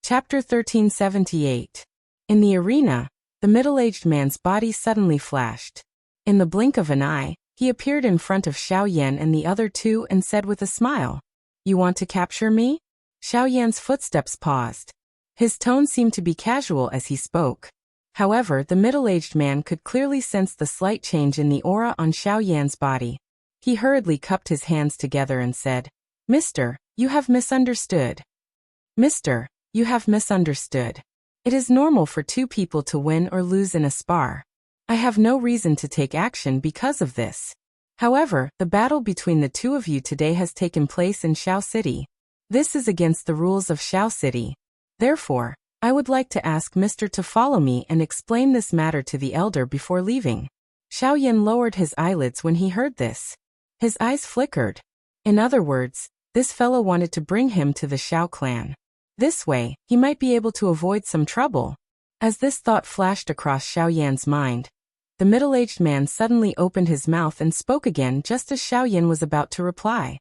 Chapter 1378. In the arena, the middle-aged man's body suddenly flashed. In the blink of an eye, he appeared in front of Xiao Yan and the other two and said with a smile, "You want to capture me?" Xiao Yan's footsteps paused. His tone seemed to be casual as he spoke. However, the middle-aged man could clearly sense the slight change in the aura on Xiao Yan's body. He hurriedly cupped his hands together and said, "Mister, you have misunderstood. Mister, you have misunderstood. It is normal for two people to win or lose in a spar. I have no reason to take action because of this. However, the battle between the two of you today has taken place in Xiao City. This is against the rules of Xiao City. Therefore, I would like to ask Mr. to follow me and explain this matter to the elder before leaving." Xiao Yan lowered his eyelids when he heard this. His eyes flickered. In other words, this fellow wanted to bring him to the Xiao clan. This way, he might be able to avoid some trouble. As this thought flashed across Xiao Yan's mind, the middle-aged man suddenly opened his mouth and spoke again just as Xiao Yan was about to reply.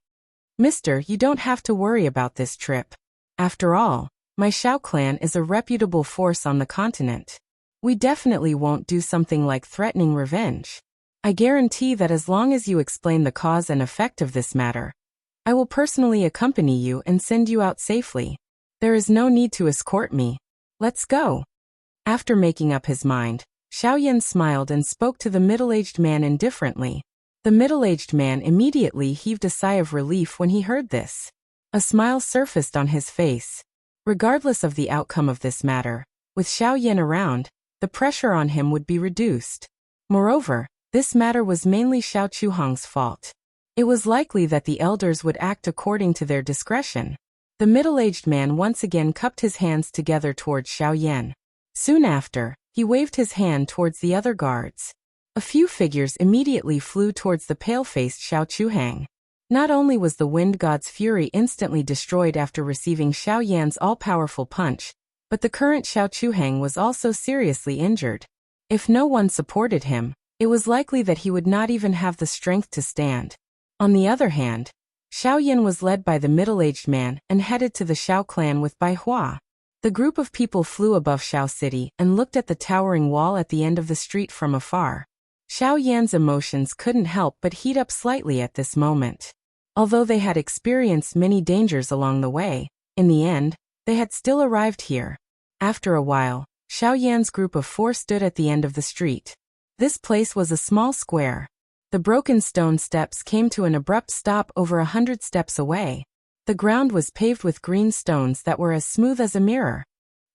"Mister, you don't have to worry about this trip. After all, my Xiao clan is a reputable force on the continent. We definitely won't do something like threatening revenge. I guarantee that as long as you explain the cause and effect of this matter, I will personally accompany you and send you out safely. There is no need to escort me. Let's go." After making up his mind, Xiao Yan smiled and spoke to the middle-aged man indifferently. The middle-aged man immediately heaved a sigh of relief when he heard this. A smile surfaced on his face. Regardless of the outcome of this matter, with Xiao Yan around, the pressure on him would be reduced. Moreover, this matter was mainly Xiao Chuhong's fault. It was likely that the elders would act according to their discretion. The middle-aged man once again cupped his hands together towards Xiao Yan. Soon after, he waved his hand towards the other guards. A few figures immediately flew towards the pale-faced Xiao Chuhang. Not only was the wind god's fury instantly destroyed after receiving Xiao Yan's all-powerful punch, but the current Xiao Chuhang was also seriously injured. If no one supported him, it was likely that he would not even have the strength to stand. On the other hand, Xiao Yan was led by the middle-aged man and headed to the Xiao clan with Bai Hua. The group of people flew above Xiao City and looked at the towering wall at the end of the street from afar. Xiao Yan's emotions couldn't help but heat up slightly at this moment. Although they had experienced many dangers along the way, in the end, they had still arrived here. After a while, Xiao Yan's group of four stood at the end of the street. This place was a small square. The broken stone steps came to an abrupt stop over 100 steps away. The ground was paved with green stones that were as smooth as a mirror.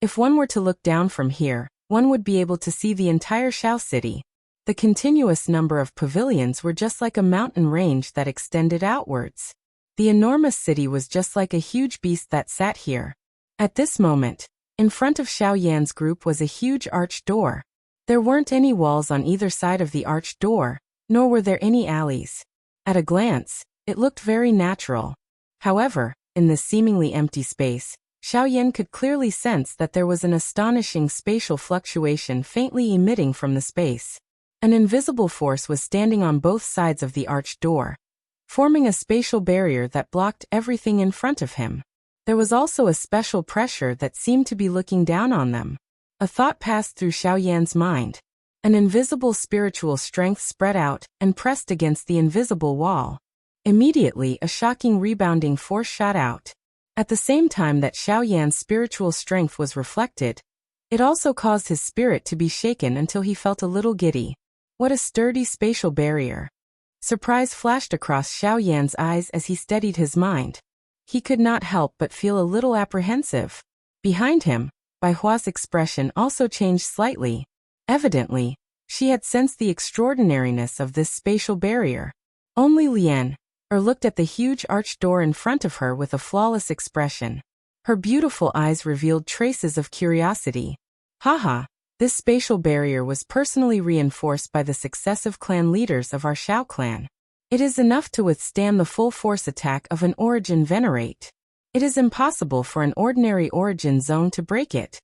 If one were to look down from here, one would be able to see the entire Xiao City. The continuous number of pavilions were just like a mountain range that extended outwards. The enormous city was just like a huge beast that sat here. At this moment, in front of Xiao Yan's group was a huge arched door. There weren't any walls on either side of the arched door, nor were there any alleys. At a glance, it looked very natural. However, in this seemingly empty space, Xiao Yan could clearly sense that there was an astonishing spatial fluctuation faintly emitting from the space. An invisible force was standing on both sides of the arched door, forming a spatial barrier that blocked everything in front of him. There was also a special pressure that seemed to be looking down on them. A thought passed through Xiao Yan's mind. An invisible spiritual strength spread out and pressed against the invisible wall. Immediately, a shocking rebounding force shot out. At the same time that Xiao Yan's spiritual strength was reflected, it also caused his spirit to be shaken until he felt a little giddy. What a sturdy spatial barrier. Surprise flashed across Xiao Yan's eyes as he steadied his mind. He could not help but feel a little apprehensive. Behind him, Bai Hua's expression also changed slightly. Evidently, she had sensed the extraordinariness of this spatial barrier. Only Lian looked at the huge arched door in front of her with a flawless expression. Her beautiful eyes revealed traces of curiosity. Haha, this spatial barrier was personally reinforced by the successive clan leaders of our Xiao clan. It is enough to withstand the full force attack of an origin venerate. It is impossible for an ordinary origin zone to break it.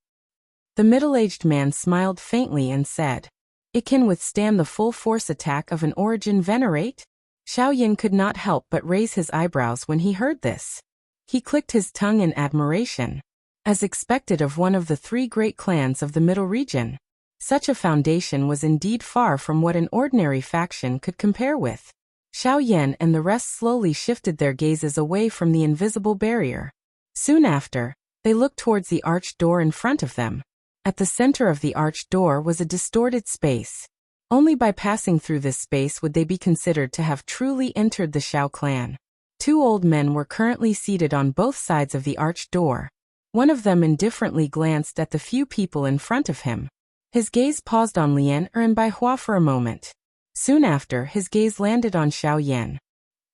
The middle-aged man smiled faintly and said, "It can withstand the full force attack of an origin venerate?" Xiao Yan could not help but raise his eyebrows when he heard this. He clicked his tongue in admiration. as expected of one of the three great clans of the Middle Region. Such a foundation was indeed far from what an ordinary faction could compare with. Xiao Yan and the rest slowly shifted their gazes away from the invisible barrier. Soon after, they looked towards the arched door in front of them. At the center of the arched door was a distorted space. Only by passing through this space would they be considered to have truly entered the Xiao clan. Two old men were currently seated on both sides of the arched door. One of them indifferently glanced at the few people in front of him. His gaze paused on Lian and Baihua for a moment. Soon after, his gaze landed on Xiao Yan.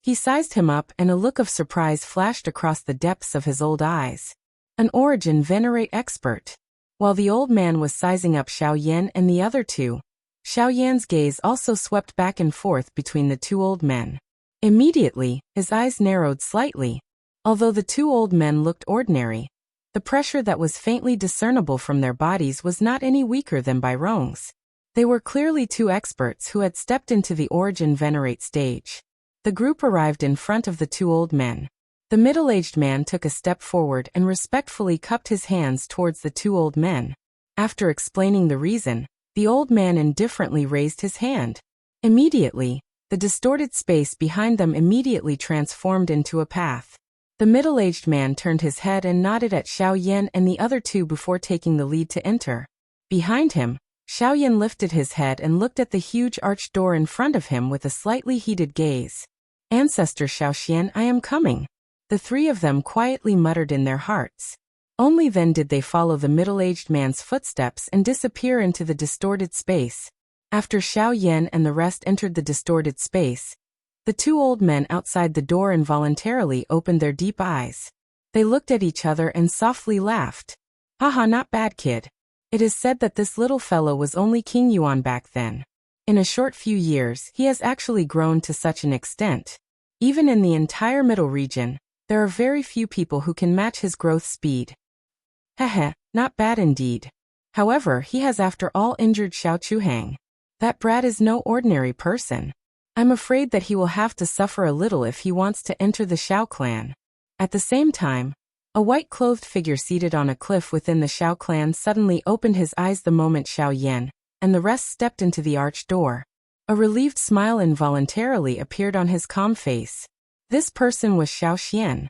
He sized him up and a look of surprise flashed across the depths of his old eyes. An origin venerate expert. While the old man was sizing up Xiao Yan and the other two, Xiao Yan's gaze also swept back and forth between the two old men. Immediately, his eyes narrowed slightly. Although the two old men looked ordinary, the pressure that was faintly discernible from their bodies was not any weaker than Bairong's. They were clearly two experts who had stepped into the origin venerate stage. The group arrived in front of the two old men. The middle-aged man took a step forward and respectfully cupped his hands towards the two old men. After explaining the reason, the old man indifferently raised his hand. Immediately, the distorted space behind them immediately transformed into a path. The middle-aged man turned his head and nodded at Xiao Yan and the other two before taking the lead to enter. Behind him, Xiao Yan lifted his head and looked at the huge arched door in front of him with a slightly heated gaze. "Ancestor Xiao Xian, I am coming." The three of them quietly muttered in their hearts. Only then did they follow the middle-aged man's footsteps and disappear into the distorted space. After Xiao Yan and the rest entered the distorted space, the two old men outside the door involuntarily opened their deep eyes. They looked at each other and softly laughed. "Haha, not bad, kid. It is said that this little fellow was only King Yuan back then. In a short few years, he has actually grown to such an extent. Even in the entire Middle Region, there are very few people who can match his growth speed. Heh, not bad indeed. However, he has after all injured Xiao Chuhang. That brat is no ordinary person. I'm afraid that he will have to suffer a little if he wants to enter the Xiao clan." At the same time, a white-clothed figure seated on a cliff within the Xiao clan suddenly opened his eyes the moment Xiao Yan and the rest stepped into the arched door. A relieved smile involuntarily appeared on his calm face. This person was Xiao Xian.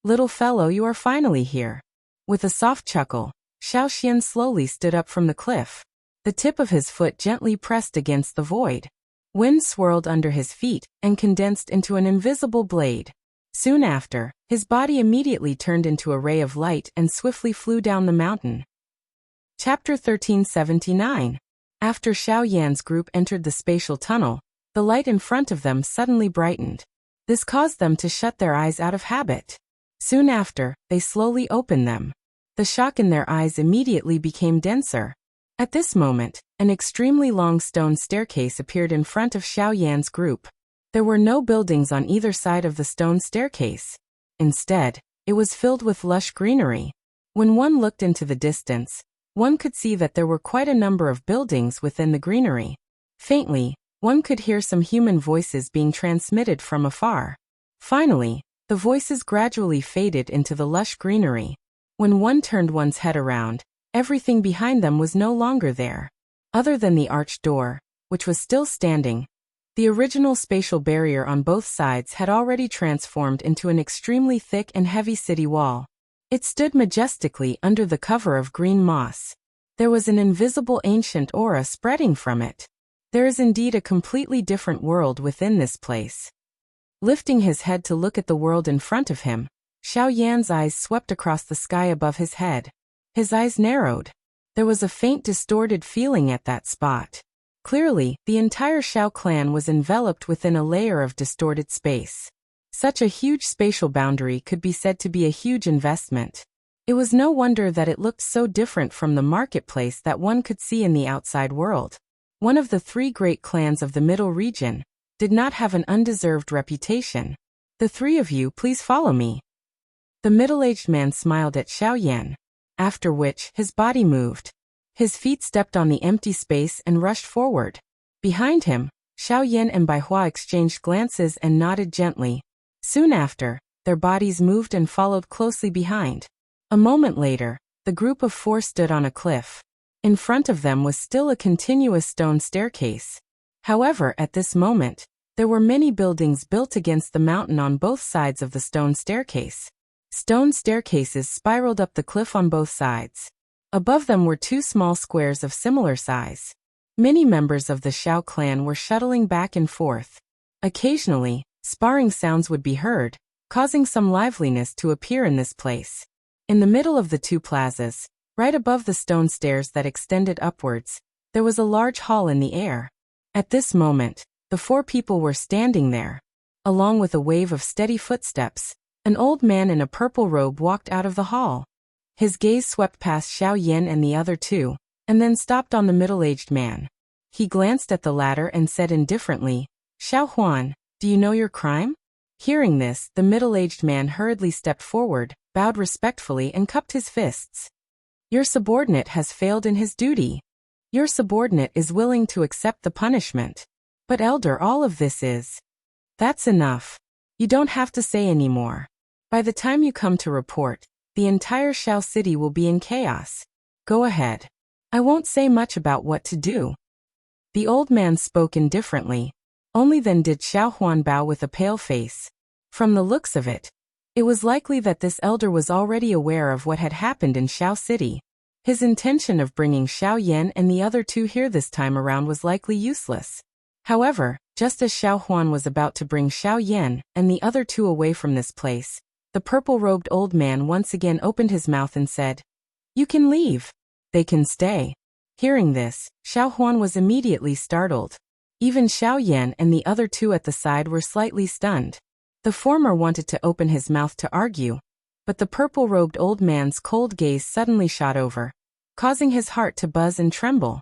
"Little fellow, you are finally here." With a soft chuckle, Xiao Xian slowly stood up from the cliff. The tip of his foot gently pressed against the void. Wind swirled under his feet and condensed into an invisible blade. Soon after, his body immediately turned into a ray of light and swiftly flew down the mountain. Chapter 1379. After Xiao Yan's group entered the spatial tunnel, the light in front of them suddenly brightened. This caused them to shut their eyes out of habit. Soon after, they slowly opened them. The shock in their eyes immediately became denser. At this moment, an extremely long stone staircase appeared in front of Xiao Yan's group. There were no buildings on either side of the stone staircase. Instead, it was filled with lush greenery. When one looked into the distance, one could see that there were quite a number of buildings within the greenery. Faintly, one could hear some human voices being transmitted from afar. Finally, the voices gradually faded into the lush greenery. When one turned one's head around, everything behind them was no longer there. Other than the arched door, which was still standing, the original spatial barrier on both sides had already transformed into an extremely thick and heavy city wall. It stood majestically under the cover of green moss. There was an invisible ancient aura spreading from it. There is indeed a completely different world within this place. Lifting his head to look at the world in front of him, Xiao Yan's eyes swept across the sky above his head. His eyes narrowed. There was a faint distorted feeling at that spot. Clearly, the entire Xiao clan was enveloped within a layer of distorted space. Such a huge spatial boundary could be said to be a huge investment. It was no wonder that it looked so different from the marketplace that one could see in the outside world. One of the three great clans of the Middle Region did not have an undeserved reputation. "The three of you, please follow me." The middle-aged man smiled at Xiao Yan, after which his body moved. His feet stepped on the empty space and rushed forward. Behind him, Xiao Yan and Baihua exchanged glances and nodded gently. Soon after, their bodies moved and followed closely behind. A moment later, the group of four stood on a cliff. In front of them was still a continuous stone staircase. However, at this moment, there were many buildings built against the mountain on both sides of the stone staircase. Stone staircases spiraled up the cliff on both sides. Above them were two small squares of similar size. Many members of the Xiao clan were shuttling back and forth. Occasionally, sparring sounds would be heard, causing some liveliness to appear in this place. In the middle of the two plazas, right above the stone stairs that extended upwards, there was a large hall in the air. At this moment, the four people were standing there. Along with a wave of steady footsteps, an old man in a purple robe walked out of the hall. His gaze swept past Xiao Yan and the other two, and then stopped on the middle-aged man. He glanced at the latter and said indifferently, "Xiao Huan, do you know your crime?" Hearing this, the middle-aged man hurriedly stepped forward, bowed respectfully and cupped his fists. "Your subordinate has failed in his duty. Your subordinate is willing to accept the punishment. But elder, all of this is... That's enough. You don't have to say any more. By the time you come to report, the entire Xiao city will be in chaos. Go ahead. I won't say much about what to do." The old man spoke indifferently. Only then did Xiao Huan bow with a pale face. From the looks of it, it was likely that this elder was already aware of what had happened in Xiao city. His intention of bringing Xiao Yan and the other two here this time around was likely useless. However, just as Xiao Huan was about to bring Xiao Yan and the other two away from this place, the purple-robed old man once again opened his mouth and said, "You can leave. They can stay." Hearing this, Xiao Huan was immediately startled. Even Xiao Yan and the other two at the side were slightly stunned. The former wanted to open his mouth to argue, but the purple-robed old man's cold gaze suddenly shot over, causing his heart to buzz and tremble.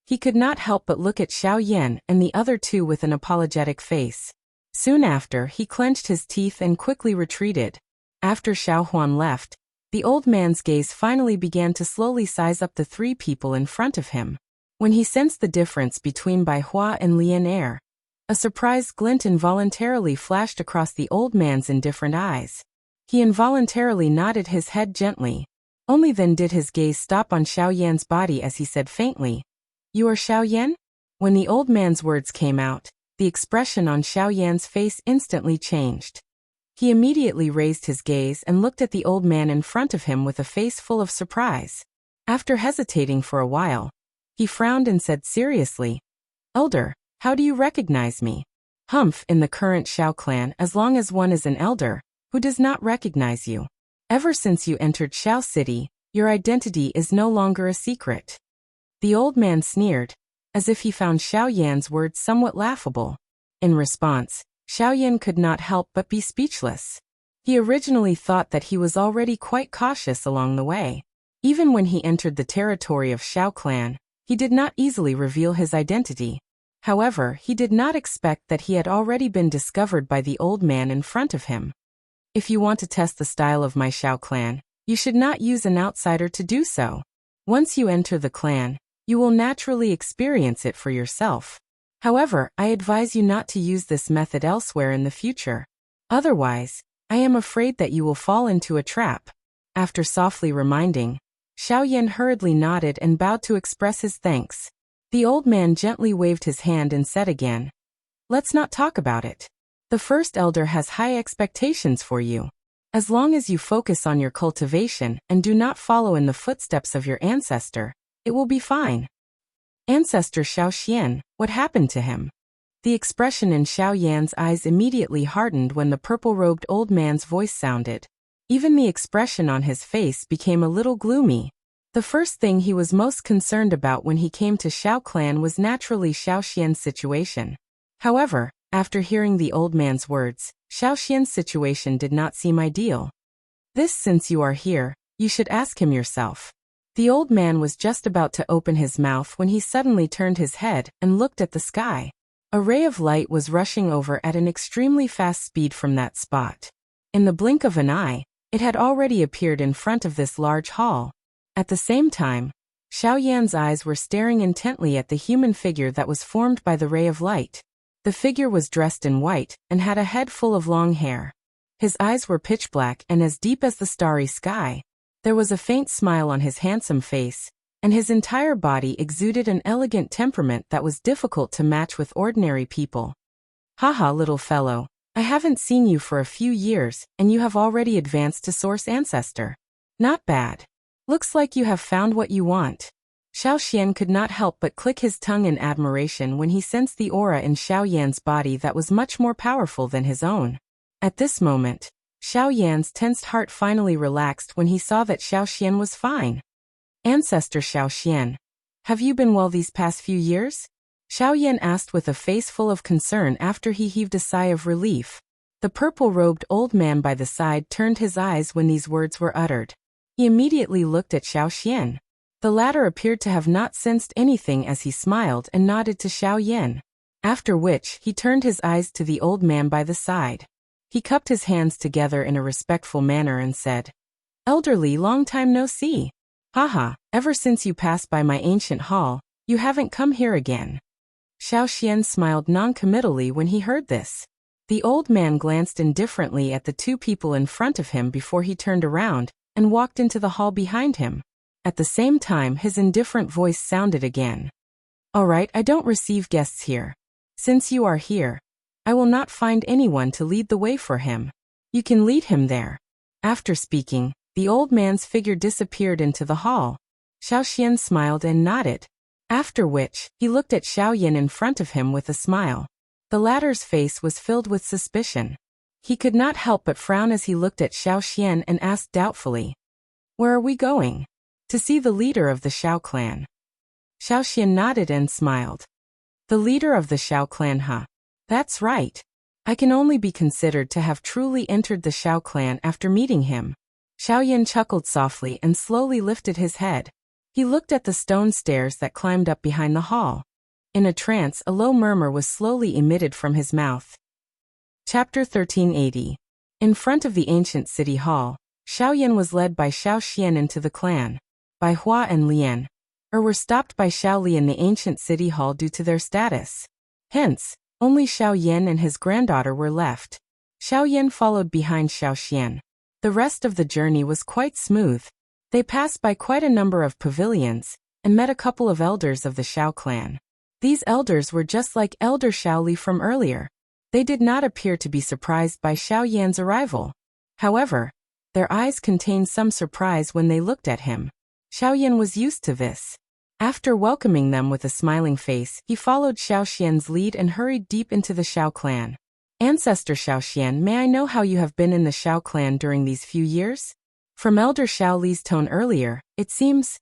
He could not help but look at Xiao Yan and the other two with an apologetic face. Soon after, he clenched his teeth and quickly retreated. After Xiao Huan left, the old man's gaze finally began to slowly size up the three people in front of him. When he sensed the difference between Bai Hua and Lian Er, a surprised glint involuntarily flashed across the old man's indifferent eyes. He involuntarily nodded his head gently. Only then did his gaze stop on Xiao Yan's body as he said faintly, "You are Xiao Yan?" When the old man's words came out, the expression on Xiao Yan's face instantly changed. He immediately raised his gaze and looked at the old man in front of him with a face full of surprise. After hesitating for a while, he frowned and said seriously, "Elder, how do you recognize me?" "Humph, in the current Xiao clan, as long as one is an elder, who does not recognize you? Ever since you entered Xiao city, your identity is no longer a secret." The old man sneered, as if he found Xiao Yan's words somewhat laughable. In response, Xiao Yan could not help but be speechless. He originally thought that he was already quite cautious along the way. Even when he entered the territory of Xiao clan, he did not easily reveal his identity. However, he did not expect that he had already been discovered by the old man in front of him. "If you want to test the style of my Xiao clan, you should not use an outsider to do so. Once you enter the clan, you will naturally experience it for yourself. However, I advise you not to use this method elsewhere in the future. Otherwise, I am afraid that you will fall into a trap." After softly reminding, Xiao Yan hurriedly nodded and bowed to express his thanks. The old man gently waved his hand and said again, "Let's not talk about it. The first elder has high expectations for you. As long as you focus on your cultivation and do not follow in the footsteps of your ancestor, it will be fine." "Ancestor Xiao Xian, what happened to him?" The expression in Xiao Yan's eyes immediately hardened when the purple-robed old man's voice sounded. Even the expression on his face became a little gloomy. The first thing he was most concerned about when he came to Xiao clan was naturally Xiao Xian's situation. However, after hearing the old man's words, Xiao Xian's situation did not seem ideal. "This, since you are here, you should ask him yourself." The old man was just about to open his mouth when he suddenly turned his head and looked at the sky. A ray of light was rushing over at an extremely fast speed from that spot. In the blink of an eye, it had already appeared in front of this large hall. At the same time, Xiao Yan's eyes were staring intently at the human figure that was formed by the ray of light. The figure was dressed in white and had a head full of long hair. His eyes were pitch black and as deep as the starry sky. There was a faint smile on his handsome face, and his entire body exuded an elegant temperament that was difficult to match with ordinary people. Haha, little fellow, I haven't seen you for a few years, and you have already advanced to Source Ancestor. Not bad. Looks like you have found what you want. Xiao Xian could not help but click his tongue in admiration when he sensed the aura in Xiao Yan's body that was much more powerful than his own. At this moment, Xiao Yan's tensed heart finally relaxed when he saw that Xiao Xian was fine. Ancestor Xiao Xian, have you been well these past few years? Xiao Yan asked with a face full of concern after he heaved a sigh of relief. The purple-robed old man by the side turned his eyes when these words were uttered. He immediately looked at Xiao Xian. The latter appeared to have not sensed anything as he smiled and nodded to Xiao Yan. After which, he turned his eyes to the old man by the side. He cupped his hands together in a respectful manner and said, "Elderly, long time no see. Haha, ever since you passed by my ancient hall, you haven't come here again." Xiao Xian smiled non-committally when he heard this. The old man glanced indifferently at the two people in front of him before he turned around and walked into the hall behind him. At the same time, his indifferent voice sounded again. "All right, I don't receive guests here. Since you are here, I will not find anyone to lead the way for him. You can lead him there." After speaking, the old man's figure disappeared into the hall. Xiao Xian smiled and nodded. After which, he looked at Xiao Yan in front of him with a smile. The latter's face was filled with suspicion. He could not help but frown as he looked at Xiao Xian and asked doubtfully, "Where are we going?" "To see the leader of the Xiao clan." Xiao Xian nodded and smiled. "The leader of the Xiao clan, huh? That's right. I can only be considered to have truly entered the Xiao clan after meeting him." Xiao Yan chuckled softly and slowly lifted his head. He looked at the stone stairs that climbed up behind the hall. In a trance, a low murmur was slowly emitted from his mouth. Chapter 1380. In front of the ancient city hall, Xiao Yan was led by Xiao Xian into the clan. Bai Hua and Lian were stopped by Xiao Li in the ancient city hall due to their status. Hence, only Xiao Yan and his granddaughter were left. Xiao Yan followed behind Xiao Xian. The rest of the journey was quite smooth. They passed by quite a number of pavilions and met a couple of elders of the Xiao clan. These elders were just like Elder Xiao Li from earlier. They did not appear to be surprised by Xiao Yan's arrival. However, their eyes contained some surprise when they looked at him. Xiao Yan was used to this. After welcoming them with a smiling face, he followed Xiao Xian's lead and hurried deep into the Xiao clan. "Ancestor Xiao Xian, may I know how you have been in the Xiao clan during these few years?" From Elder Xiao Li's tone earlier, it seems,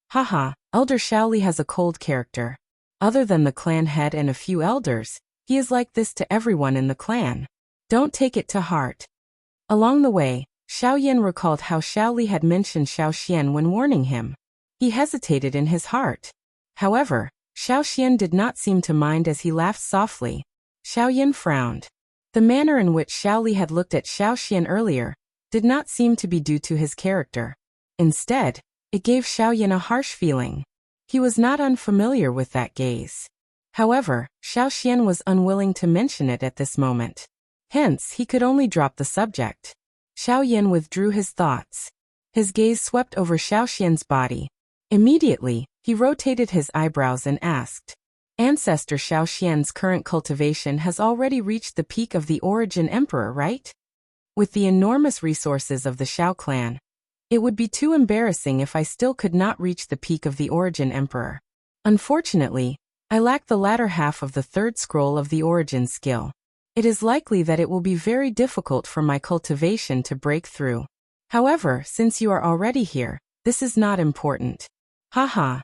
haha, Elder Xiao Li has a cold character. Other than the clan head and a few elders, he is like this to everyone in the clan. Don't take it to heart. Along the way, Xiao Yan recalled how Xiao Li had mentioned Xiao Xian when warning him. He hesitated in his heart. However, Xiao Xian did not seem to mind as he laughed softly. Xiao Yan frowned. The manner in which Xiao Li had looked at Xiao Xian earlier did not seem to be due to his character. Instead, it gave Xiao Yan a harsh feeling. He was not unfamiliar with that gaze. However, Xiao Xian was unwilling to mention it at this moment. Hence, he could only drop the subject. Xiao Yan withdrew his thoughts. His gaze swept over Xiao Xian's body. Immediately, he rotated his eyebrows and asked, "Ancestor Xiao Xian's current cultivation has already reached the peak of the Origin Emperor, right? With the enormous resources of the Xiao clan, it would be too embarrassing if I still could not reach the peak of the Origin Emperor. Unfortunately, I lack the latter half of the third scroll of the Origin skill. It is likely that it will be very difficult for my cultivation to break through. However, since you are already here, this is not important." Haha.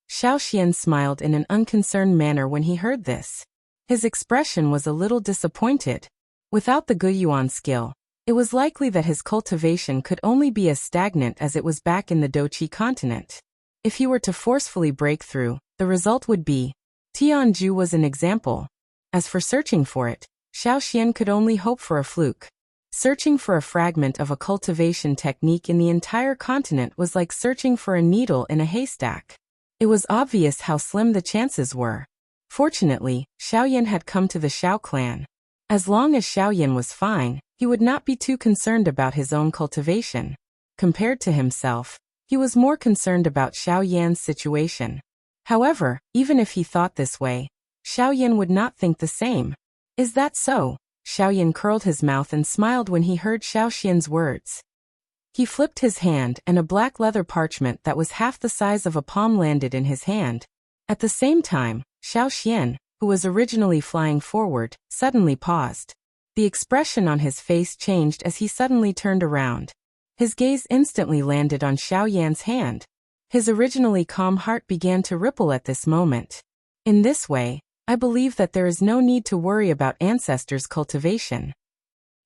Xiao Xian smiled in an unconcerned manner when he heard this. His expression was a little disappointed. Without the Guyuan skill, it was likely that his cultivation could only be as stagnant as it was back in the Doqi continent. If he were to forcefully break through, the result would be, Tianju was an example. As for searching for it, Xiao Xian could only hope for a fluke. Searching for a fragment of a cultivation technique in the entire continent was like searching for a needle in a haystack. It was obvious how slim the chances were. Fortunately, Xiao Yan had come to the Xiao clan. As long as Xiao Yan was fine, he would not be too concerned about his own cultivation. Compared to himself, he was more concerned about Xiao Yan's situation. However, even if he thought this way, Xiao Yan would not think the same. Is that so? Xiao Yan curled his mouth and smiled when he heard Xiao Xian's words. He flipped his hand and a black leather parchment that was half the size of a palm landed in his hand. At the same time, Xiao Xian, who was originally flying forward, suddenly paused. The expression on his face changed as he suddenly turned around. His gaze instantly landed on Xiao Yan's hand. His originally calm heart began to ripple at this moment. In this way, I believe that there is no need to worry about ancestors' cultivation.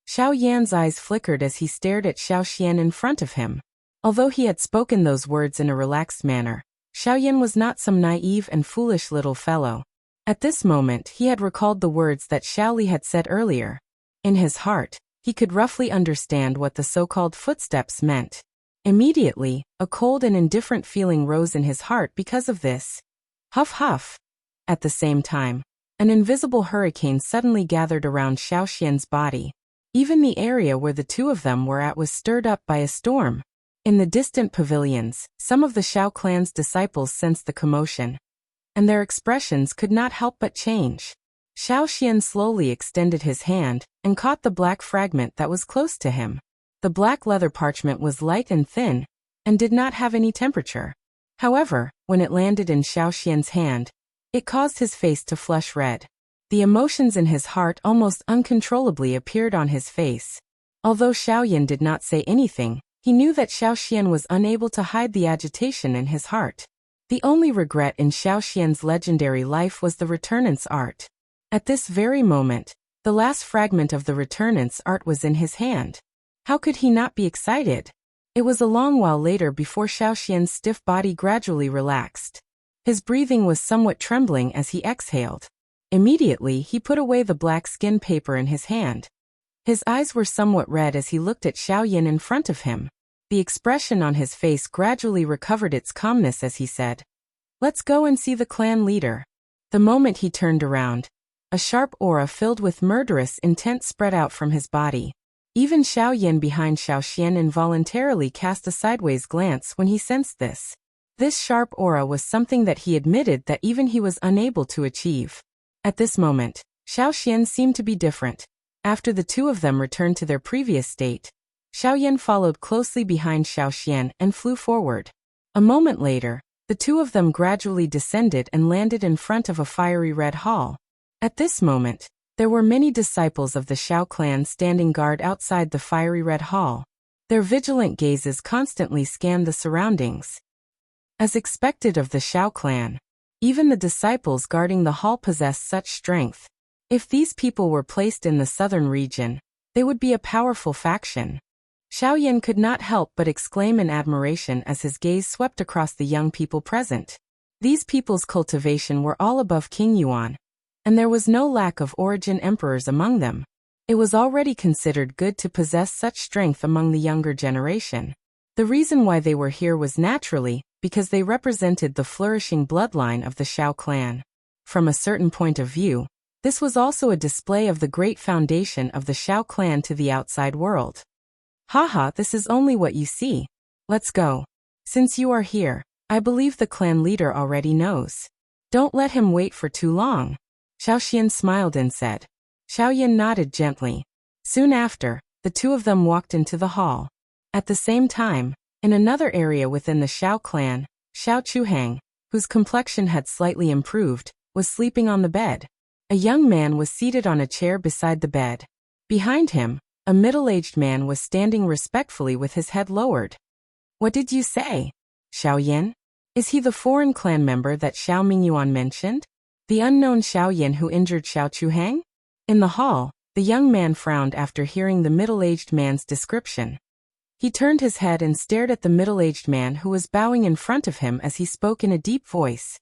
Xiao Yan's eyes flickered as he stared at Xiao Xian in front of him. Although he had spoken those words in a relaxed manner, Xiao Yan was not some naive and foolish little fellow. At this moment he had recalled the words that Xiao Li had said earlier. In his heart, he could roughly understand what the so-called footsteps meant. Immediately, a cold and indifferent feeling rose in his heart because of this. Huff huff. At the same time, an invisible hurricane suddenly gathered around Xiao Xian's body. Even the area where the two of them were at was stirred up by a storm. In the distant pavilions, some of the Xiao clan's disciples sensed the commotion, and their expressions could not help but change. Xiao Xian slowly extended his hand and caught the black fragment that was close to him. The black leather parchment was light and thin, and did not have any temperature. However, when it landed in Xiao Xian's hand, it caused his face to flush red. The emotions in his heart almost uncontrollably appeared on his face. Although Xiao Yan did not say anything, he knew that Xiao Xian was unable to hide the agitation in his heart. The only regret in Xiao Xian's legendary life was the returnance art. At this very moment, the last fragment of the returnance art was in his hand. How could he not be excited? It was a long while later before Xiao Xian's stiff body gradually relaxed. His breathing was somewhat trembling as he exhaled. Immediately he put away the black skin paper in his hand. His eyes were somewhat red as he looked at Xiao Yan in front of him. The expression on his face gradually recovered its calmness as he said, "Let's go and see the clan leader." The moment he turned around, a sharp aura filled with murderous intent spread out from his body. Even Xiao Yan behind Xiao Xian involuntarily cast a sideways glance when he sensed this. This sharp aura was something that he admitted that even he was unable to achieve. At this moment, Xiao Xian seemed to be different. After the two of them returned to their previous state, Xiao Yan followed closely behind Xiao Xian and flew forward. A moment later, the two of them gradually descended and landed in front of a fiery red hall. At this moment, there were many disciples of the Xiao clan standing guard outside the fiery red hall. Their vigilant gazes constantly scanned the surroundings. As expected of the Xiao clan, even the disciples guarding the hall possessed such strength. If these people were placed in the southern region, they would be a powerful faction. Xiao Yan could not help but exclaim in admiration as his gaze swept across the young people present. These people's cultivation were all above King Yuan, and there was no lack of origin emperors among them. It was already considered good to possess such strength among the younger generation. The reason why they were here was naturally because they represented the flourishing bloodline of the Xiao clan. From a certain point of view, this was also a display of the great foundation of the Xiao clan to the outside world. Haha, this is only what you see. Let's go. Since you are here, I believe the clan leader already knows. Don't let him wait for too long. Xiao Xian smiled and said. Xiao Yan nodded gently. Soon after, the two of them walked into the hall. At the same time, in another area within the Xiao clan, Xiao Chuhang, whose complexion had slightly improved, was sleeping on the bed. A young man was seated on a chair beside the bed. Behind him, a middle-aged man was standing respectfully with his head lowered. What did you say? Xiao Yan? Is he the foreign clan member that Xiao Mingyuan mentioned? The unknown Xiao Yan who injured Xiao Chuhang? In the hall, the young man frowned after hearing the middle-aged man's description. He turned his head and stared at the middle-aged man who was bowing in front of him as he spoke in a deep voice.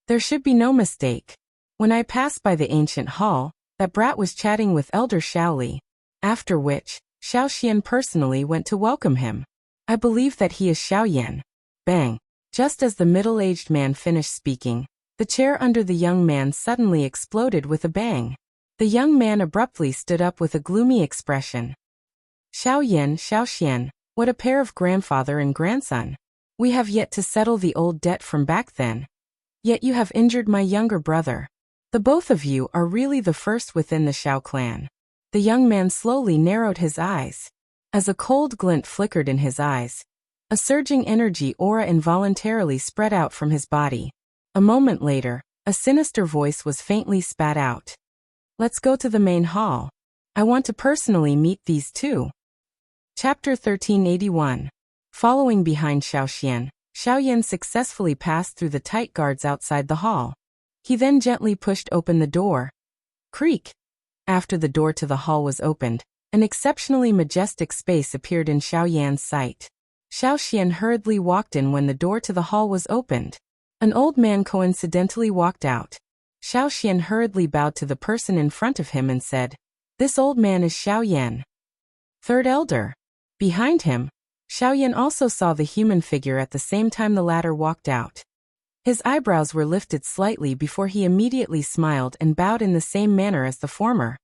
There should be no mistake. When I passed by the ancient hall, that brat was chatting with Elder Xiao Li, after which, Xiao Xian personally went to welcome him. I believe that he is Xiao Yan. Bang! Just as the middle-aged man finished speaking, the chair under the young man suddenly exploded with a bang. The young man abruptly stood up with a gloomy expression. Xiao Yan, Xiao Xian, What a pair of grandfather and grandson. We have yet to settle the old debt from back then. Yet you have injured my younger brother. The both of you are really the first within the Shao clan. The young man slowly narrowed his eyes. As a cold glint flickered in his eyes, a surging energy aura involuntarily spread out from his body. A moment later, a sinister voice was faintly spat out. Let's go to the main hall. I want to personally meet these two. Chapter 1381. Following behind Xiao Yan successfully passed through the tight guards outside the hall. He then gently pushed open the door. Creak. After the door to the hall was opened, an exceptionally majestic space appeared in Xiao Yan's sight. Xiao hurriedly walked in when the door to the hall was opened. An old man coincidentally walked out. Xiao hurriedly bowed to the person in front of him and said, "This old man is Xiao Yan, third elder." Behind him, Xiao Yan also saw the human figure at the same time the latter walked out. His eyebrows were lifted slightly before he immediately smiled and bowed in the same manner as the former.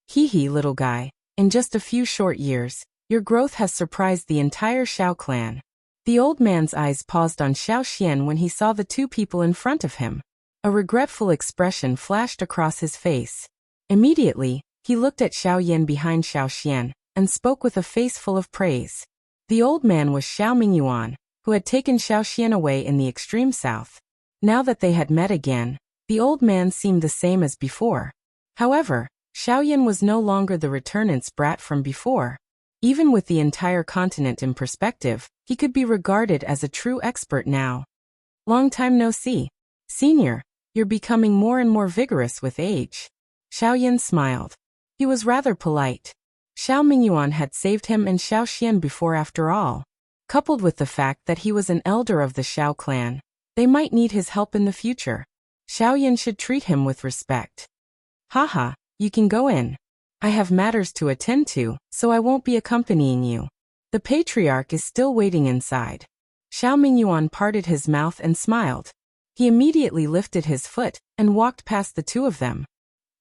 Hee, little guy, in just a few short years, your growth has surprised the entire Shao clan. The old man's eyes paused on Xiao when he saw the two people in front of him. A regretful expression flashed across his face. Immediately, he looked at Xiao Yan behind Xiao and spoke with a face full of praise. The old man was Xiao Mingyuan, who had taken Xiao away in the extreme south. Now that they had met again, the old man seemed the same as before. However, Xiao Yan was no longer the returnant's brat from before. Even with the entire continent in perspective, he could be regarded as a true expert now. Long time no see. Senior, you're becoming more and more vigorous with age. Xiao Yan smiled. He was rather polite. Xiao Mingyuan had saved him and Xiao before after all. Coupled with the fact that he was an elder of the Shao clan, they might need his help in the future. Xiao Yan should treat him with respect. Haha, you can go in. I have matters to attend to, so I won't be accompanying you. The patriarch is still waiting inside. Xiao Mingyuan parted his mouth and smiled. He immediately lifted his foot and walked past the two of them.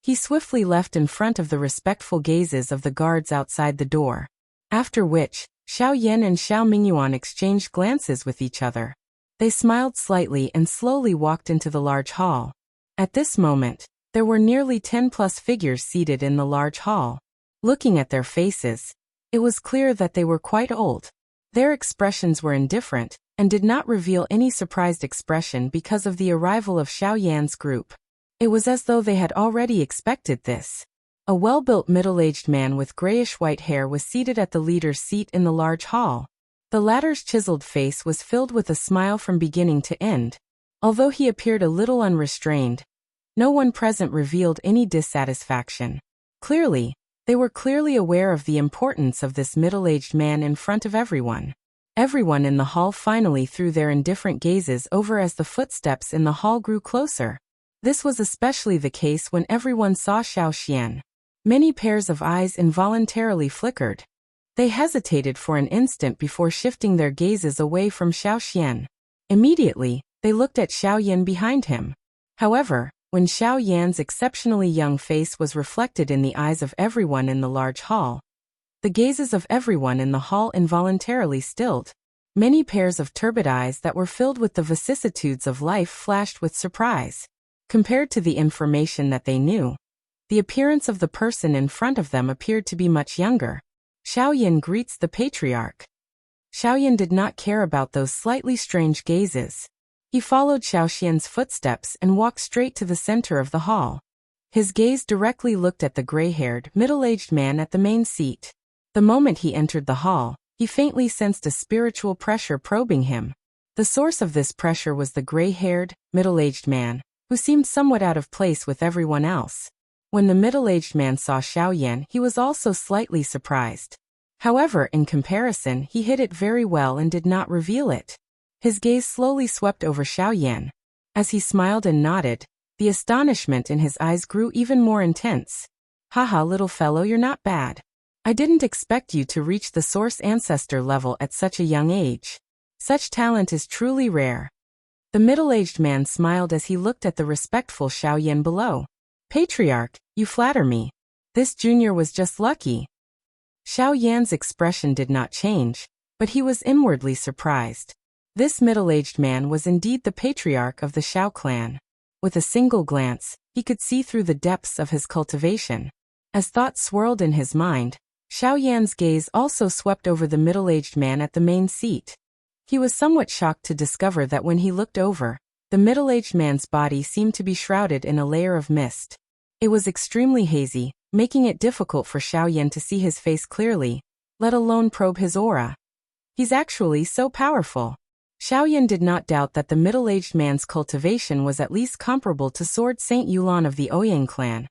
He swiftly left in front of the respectful gazes of the guards outside the door. After which, Xiao Yan and Xiao Mingyuan exchanged glances with each other. They smiled slightly and slowly walked into the large hall. At this moment, there were nearly 10+ figures seated in the large hall. Looking at their faces, it was clear that they were quite old. Their expressions were indifferent, and did not reveal any surprised expression because of the arrival of Xiao Yan's group. It was as though they had already expected this. A well-built middle-aged man with grayish-white hair was seated at the leader's seat in the large hall. The latter's chiseled face was filled with a smile from beginning to end. Although he appeared a little unrestrained, no one present revealed any dissatisfaction. Clearly, they were clearly aware of the importance of this middle-aged man in front of everyone. Everyone in the hall finally threw their indifferent gazes over as the footsteps in the hall grew closer. This was especially the case when everyone saw Xiao. Many pairs of eyes involuntarily flickered. They hesitated for an instant before shifting their gazes away from Xiao. Immediately, they looked at Xiao Yan behind him. However, when Xiao Yan's exceptionally young face was reflected in the eyes of everyone in the large hall, the gazes of everyone in the hall involuntarily stilled. Many pairs of turbid eyes that were filled with the vicissitudes of life flashed with surprise. Compared to the information that they knew, the appearance of the person in front of them appeared to be much younger. Xiao Yan greets the patriarch. Xiao Yan did not care about those slightly strange gazes. He followed Xiao Yan's footsteps and walked straight to the center of the hall. His gaze directly looked at the gray-haired, middle-aged man at the main seat. The moment he entered the hall, he faintly sensed a spiritual pressure probing him. The source of this pressure was the gray-haired, middle-aged man, who seemed somewhat out of place with everyone else. When the middle-aged man saw Xiao Yan, he was also slightly surprised. However, in comparison, he hid it very well and did not reveal it. His gaze slowly swept over Xiao Yan. As he smiled and nodded, the astonishment in his eyes grew even more intense. Haha, little fellow, you're not bad. I didn't expect you to reach the source ancestor level at such a young age. Such talent is truly rare. The middle-aged man smiled as he looked at the respectful Xiao Yan below. Patriarch, you flatter me. This junior was just lucky. Xiao Yan's expression did not change, but he was inwardly surprised. This middle-aged man was indeed the patriarch of the Xiao clan. With a single glance, he could see through the depths of his cultivation. As thoughts swirled in his mind, Xiao Yan's gaze also swept over the middle-aged man at the main seat. He was somewhat shocked to discover that when he looked over, the middle-aged man's body seemed to be shrouded in a layer of mist. It was extremely hazy, making it difficult for Xiao Yan to see his face clearly, let alone probe his aura. He's actually so powerful. Xiao Yan did not doubt that the middle-aged man's cultivation was at least comparable to Sword Saint Yulan of the Ouyang clan.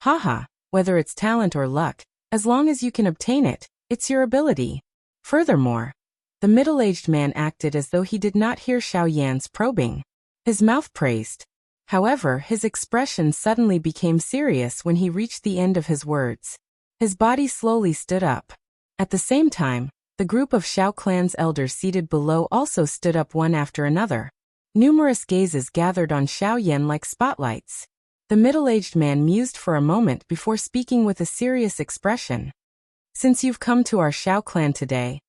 Haha, whether it's talent or luck, as long as you can obtain it, it's your ability. Furthermore, the middle-aged man acted as though he did not hear Xiao Yan's probing. His mouth praised. However, his expression suddenly became serious when he reached the end of his words. His body slowly stood up. At the same time, the group of Xiao clan's elders seated below also stood up one after another. Numerous gazes gathered on Xiao Yan like spotlights. The middle-aged man mused for a moment before speaking with a serious expression. Since you've come to our Xiao clan today,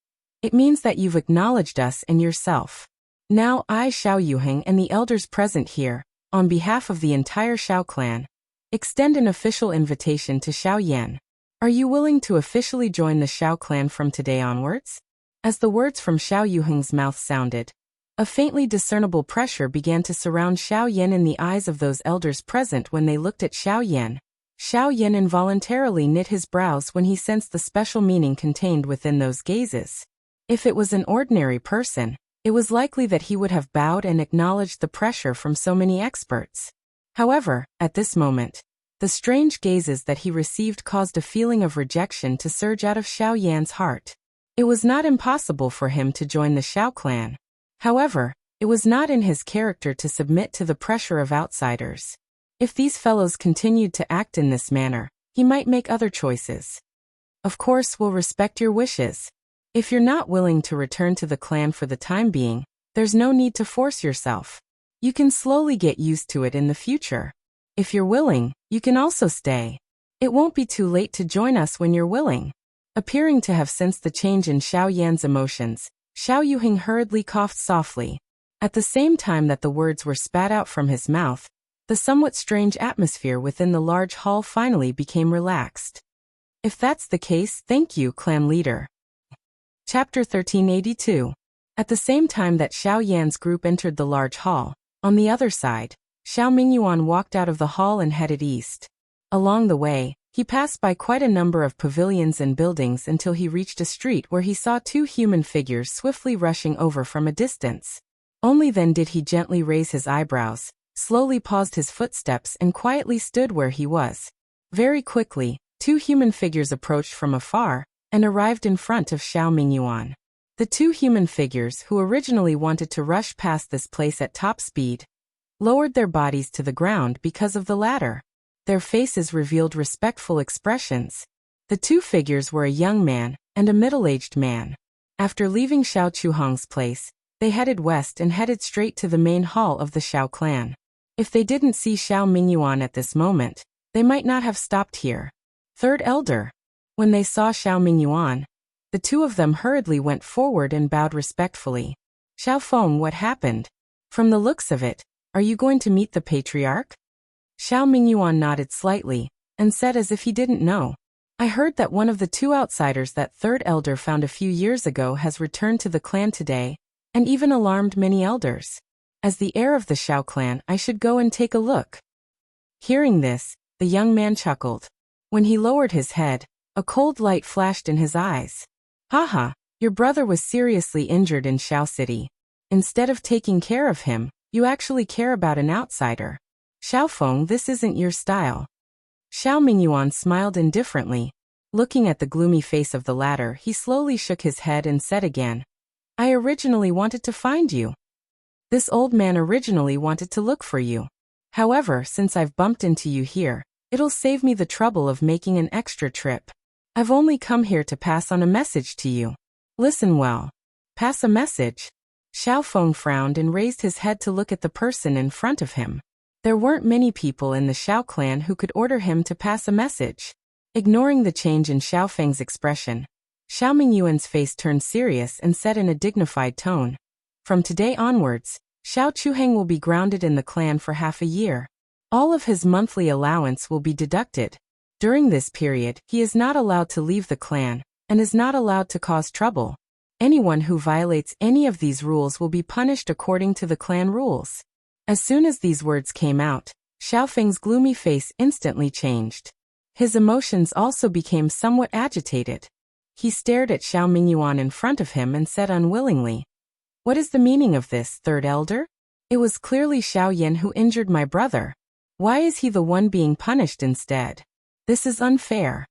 it means that you've acknowledged us and yourself. Now I, Xiao Yuheng, and the elders present here, on behalf of the entire Xiao clan, extend an official invitation to Xiao Yan. Are you willing to officially join the Xiao clan from today onwards? As the words from Xiao Yuheng's mouth sounded, a faintly discernible pressure began to surround Xiao Yan in the eyes of those elders present when they looked at Xiao Yan. Xiao Yan involuntarily knit his brows when he sensed the special meaning contained within those gazes. If it was an ordinary person, it was likely that he would have bowed and acknowledged the pressure from so many experts. However, at this moment, the strange gazes that he received caused a feeling of rejection to surge out of Xiao Yan's heart. It was not impossible for him to join the Xiao clan. However, it was not in his character to submit to the pressure of outsiders. If these fellows continued to act in this manner, he might make other choices. Of course, we'll respect your wishes. If you're not willing to return to the clan for the time being, there's no need to force yourself. You can slowly get used to it in the future. If you're willing, you can also stay. It won't be too late to join us when you're willing. Appearing to have sensed the change in Xiao Yan's emotions, Xiao Yuheng hurriedly coughed softly. At the same time that the words were spat out from his mouth, the somewhat strange atmosphere within the large hall finally became relaxed. If that's the case, thank you, clan leader. Chapter 1382. At the same time that Xiao Yan's group entered the large hall, on the other side, Xiao Mingyuan walked out of the hall and headed east. Along the way, he passed by quite a number of pavilions and buildings until he reached a street where he saw two human figures swiftly rushing over from a distance. Only then did he gently raise his eyebrows, slowly paused his footsteps and quietly stood where he was. Very quickly, two human figures approached from afar and arrived in front of Xiao Mingyuan. The two human figures, who originally wanted to rush past this place at top speed, lowered their bodies to the ground because of the ladder. Their faces revealed respectful expressions. The two figures were a young man and a middle-aged man. After leaving Xiao Chuhong's place, they headed west and headed straight to the main hall of the Xiao clan. If they didn't see Xiao Mingyuan at this moment, they might not have stopped here. Third elder. When they saw Xiao Mingyuan, the two of them hurriedly went forward and bowed respectfully. Xiao Feng, what happened? From the looks of it, are you going to meet the patriarch? Xiao Mingyuan nodded slightly, and said as if he didn't know. I heard that one of the two outsiders that third elder found a few years ago has returned to the clan today, and even alarmed many elders. As the heir of the Xiao clan, I should go and take a look. Hearing this, the young man chuckled. When he lowered his head, a cold light flashed in his eyes. Haha, your brother was seriously injured in Xiao City. Instead of taking care of him, you actually care about an outsider. Xiao Feng, this isn't your style. Xiao Mingyuan smiled indifferently. Looking at the gloomy face of the latter, he slowly shook his head and said again, I originally wanted to find you. This old man originally wanted to look for you. However, since I've bumped into you here, it'll save me the trouble of making an extra trip. I've only come here to pass on a message to you. Listen well. Pass a message. Xiao Feng frowned and raised his head to look at the person in front of him. There weren't many people in the Xiao clan who could order him to pass a message. Ignoring the change in Xiao Feng's expression, Xiao Mingyuan's face turned serious and said in a dignified tone, "From today onwards, Xiao Chuheng will be grounded in the clan for half a year. All of his monthly allowance will be deducted. During this period, he is not allowed to leave the clan, and is not allowed to cause trouble. Anyone who violates any of these rules will be punished according to the clan rules." As soon as these words came out, Xiao Feng's gloomy face instantly changed. His emotions also became somewhat agitated. He stared at Xiao Mingyuan in front of him and said unwillingly, "What is the meaning of this, third elder? It was clearly Xiao Yan who injured my brother. Why is he the one being punished instead? This is unfair."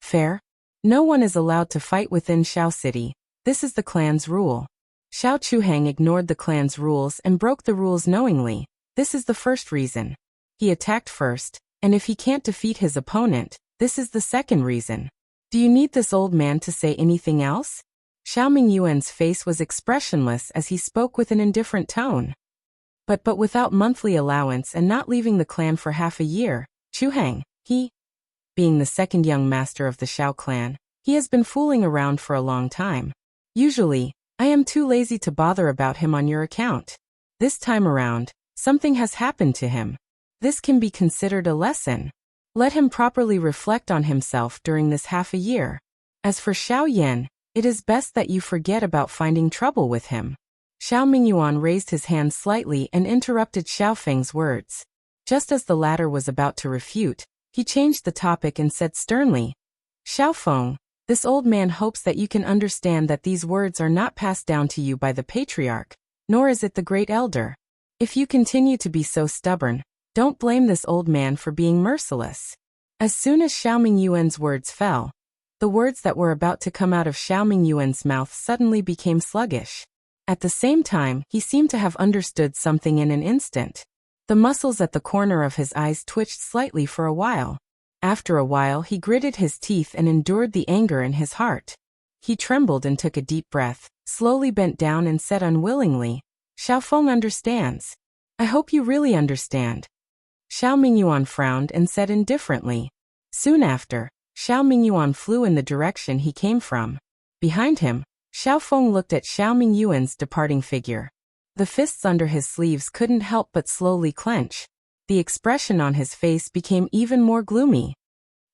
"Fair? No one is allowed to fight within Xiao City. This is the clan's rule." Xiao Chuheng ignored the clan's rules and broke the rules knowingly. This is the first reason. He attacked first, and if he can't defeat his opponent, this is the second reason. Do you need this old man to say anything else? Xiao Mingyuan's face was expressionless as he spoke with an indifferent tone. But without monthly allowance and not leaving the clan for half a year, Chuheng, being the second young master of the Xiao clan, he has been fooling around for a long time. Usually, I am too lazy to bother about him on your account. This time around, something has happened to him. This can be considered a lesson. Let him properly reflect on himself during this half a year. As for Xiao Yan, it is best that you forget about finding trouble with him." Xiao Mingyuan raised his hand slightly and interrupted Xiao Feng's words. Just as the latter was about to refute, he changed the topic and said sternly, "Xiao Feng, this old man hopes that you can understand that these words are not passed down to you by the patriarch, nor is it the great elder. If you continue to be so stubborn, don't blame this old man for being merciless." As soon as Xiao Mingyuan's words fell, the words that were about to come out of Xiao Mingyuan's mouth suddenly became sluggish. At the same time, he seemed to have understood something in an instant. The muscles at the corner of his eyes twitched slightly for a while. After a while, he gritted his teeth and endured the anger in his heart. He trembled and took a deep breath, slowly bent down and said unwillingly, "Xiao Feng understands. I hope you really understand." Xiao Mingyuan frowned and said indifferently. Soon after, Xiao Mingyuan flew in the direction he came from. Behind him, Xiao Feng looked at Xiao Mingyuan's departing figure. The fists under his sleeves couldn't help but slowly clench. The expression on his face became even more gloomy.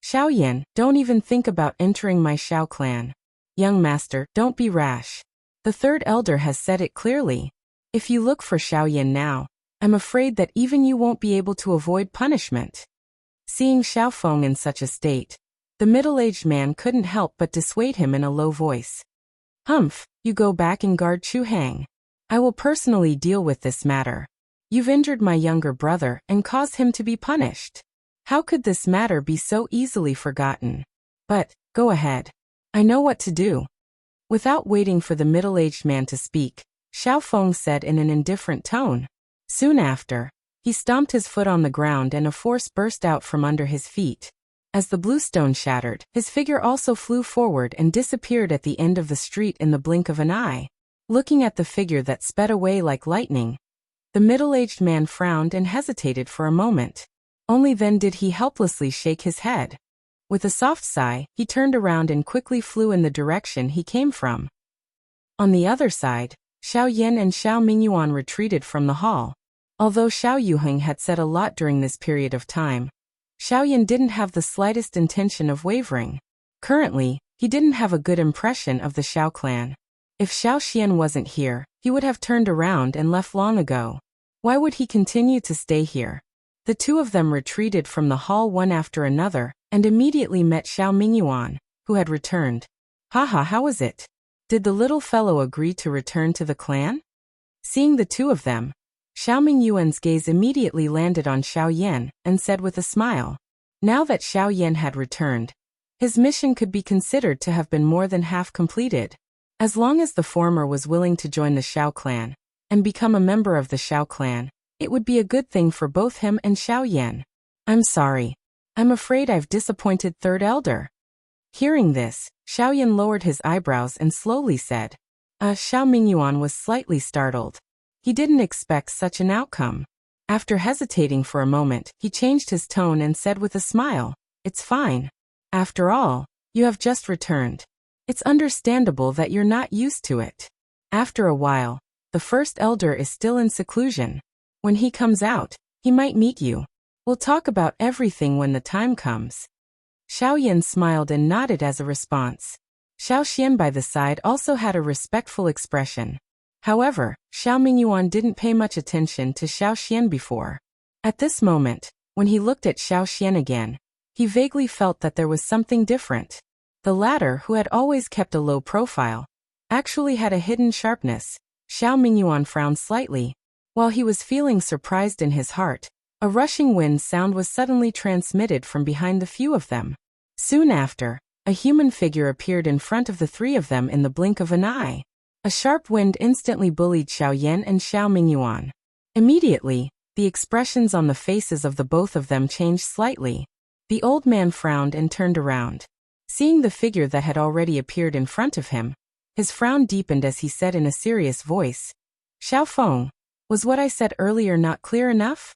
"Xiao Yan, don't even think about entering my Xiao clan. Young master, don't be rash. The third elder has said it clearly. If you look for Xiao Yan now, I'm afraid that even you won't be able to avoid punishment." Seeing Xiao Feng in such a state, the middle-aged man couldn't help but dissuade him in a low voice. "Humph, you go back and guard Chuheng. I will personally deal with this matter. You've injured my younger brother and caused him to be punished. How could this matter be so easily forgotten? But, go ahead. I know what to do." Without waiting for the middle-aged man to speak, Xiao Feng said in an indifferent tone. Soon after, he stomped his foot on the ground and a force burst out from under his feet. As the blue stone shattered, his figure also flew forward and disappeared at the end of the street in the blink of an eye. Looking at the figure that sped away like lightning, the middle-aged man frowned and hesitated for a moment. Only then did he helplessly shake his head. With a soft sigh, he turned around and quickly flew in the direction he came from. On the other side, Xiao Yan and Xiao Mingyuan retreated from the hall. Although Xiao Yuheng had said a lot during this period of time, Xiao Yan didn't have the slightest intention of wavering. Currently, he didn't have a good impression of the Xiao clan. If Xiao Xian wasn't here, he would have turned around and left long ago. Why would he continue to stay here? The two of them retreated from the hall one after another, and immediately met Xiao Mingyuan, who had returned. "Haha, how was it? Did the little fellow agree to return to the clan?" Seeing the two of them, Xiao Mingyuan's gaze immediately landed on Xiao Yan, and said with a smile. Now that Xiao Yan had returned, his mission could be considered to have been more than half completed. As long as the former was willing to join the Xiao clan, and become a member of the Xiao clan, it would be a good thing for both him and Xiao Yan. "I'm sorry. I'm afraid I've disappointed Third Elder." Hearing this, Xiao Yan lowered his eyebrows and slowly said. Xiao Mingyuan was slightly startled. He didn't expect such an outcome. After hesitating for a moment, he changed his tone and said with a smile, "It's fine. After all, you have just returned. It's understandable that you're not used to it. After a while, the first elder is still in seclusion. When he comes out, he might meet you. We'll talk about everything when the time comes. Xiao Yan smiled and nodded as a response. Xiao Xian by the side also had a respectful expression. However, Xiao Mingyuan didn't pay much attention to Xiao Xian before. At this moment, when he looked at Xiao Xian again, he vaguely felt that there was something different. The latter, who had always kept a low profile, actually had a hidden sharpness. Xiao Mingyuan frowned slightly. While he was feeling surprised in his heart, a rushing wind sound was suddenly transmitted from behind the few of them. Soon after, a human figure appeared in front of the three of them in the blink of an eye. A sharp wind instantly bullied Xiao Yan and Xiao Mingyuan. Immediately, the expressions on the faces of the both of them changed slightly. The old man frowned and turned around. Seeing the figure that had already appeared in front of him, his frown deepened as he said in a serious voice, "Xiao Feng, was what I said earlier not clear enough?"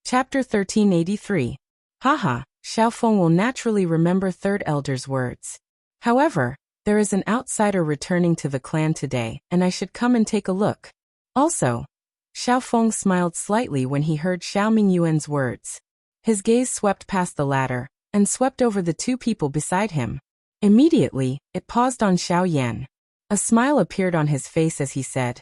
Chapter 1383. Haha, Xiao Feng will naturally remember third elder's words. However, there is an outsider returning to the clan today, and I should come and take a look. Also, Xiao Feng smiled slightly when he heard Xiao Mingyuan's words. His gaze swept past the latter, and swept over the two people beside him. Immediately, it paused on Xiao Yan. A smile appeared on his face as he said,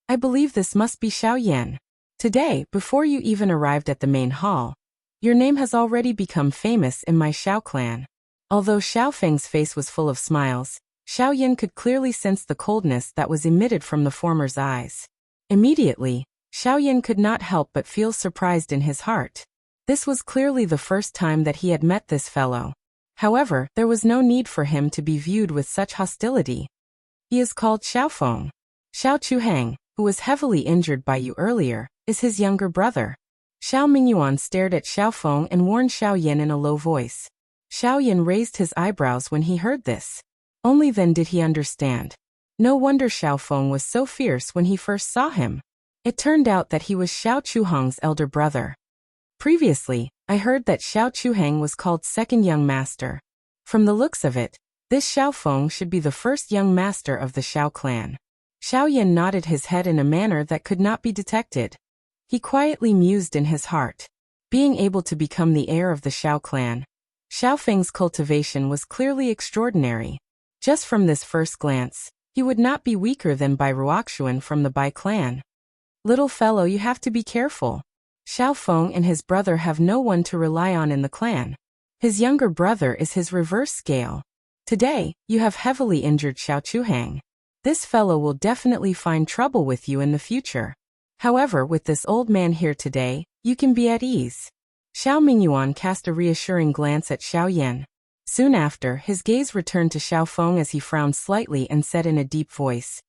"I believe this must be Xiao Yan. Today, before you even arrived at the main hall, your name has already become famous in my Xiao clan." Although Xiao Feng's face was full of smiles, Xiao Yan could clearly sense the coldness that was emitted from the former's eyes. Immediately, Xiao Yan could not help but feel surprised in his heart. This was clearly the first time that he had met this fellow. However, there was no need for him to be viewed with such hostility. He is called Xiao Feng. Xiao Chuhang, who was heavily injured by you earlier, is his younger brother. Xiao Mingyuan stared at Xiao Feng and warned Xiao Yan in a low voice. Xiao Yan raised his eyebrows when he heard this. Only then did he understand. No wonder Xiao Feng was so fierce when he first saw him. It turned out that he was Xiao Chuhang's elder brother. Previously, I heard that Xiao Chuhang was called second young master. From the looks of it, this Xiao Feng should be the first young master of the Xiao clan. Xiao Yan nodded his head in a manner that could not be detected. He quietly mused in his heart. Being able to become the heir of the Xiao clan, Xiao Feng's cultivation was clearly extraordinary. Just from this first glance, he would not be weaker than Bai Ruoxuan from the Bai clan. Little fellow, you have to be careful. Xiao Feng and his brother have no one to rely on in the clan. His younger brother is his reverse scale. Today, you have heavily injured Xiao Chuhang. This fellow will definitely find trouble with you in the future. However, with this old man here today, you can be at ease. Xiao Mingyuan cast a reassuring glance at Xiao Yan. Soon after, his gaze returned to Xiao Feng as he frowned slightly and said in a deep voice,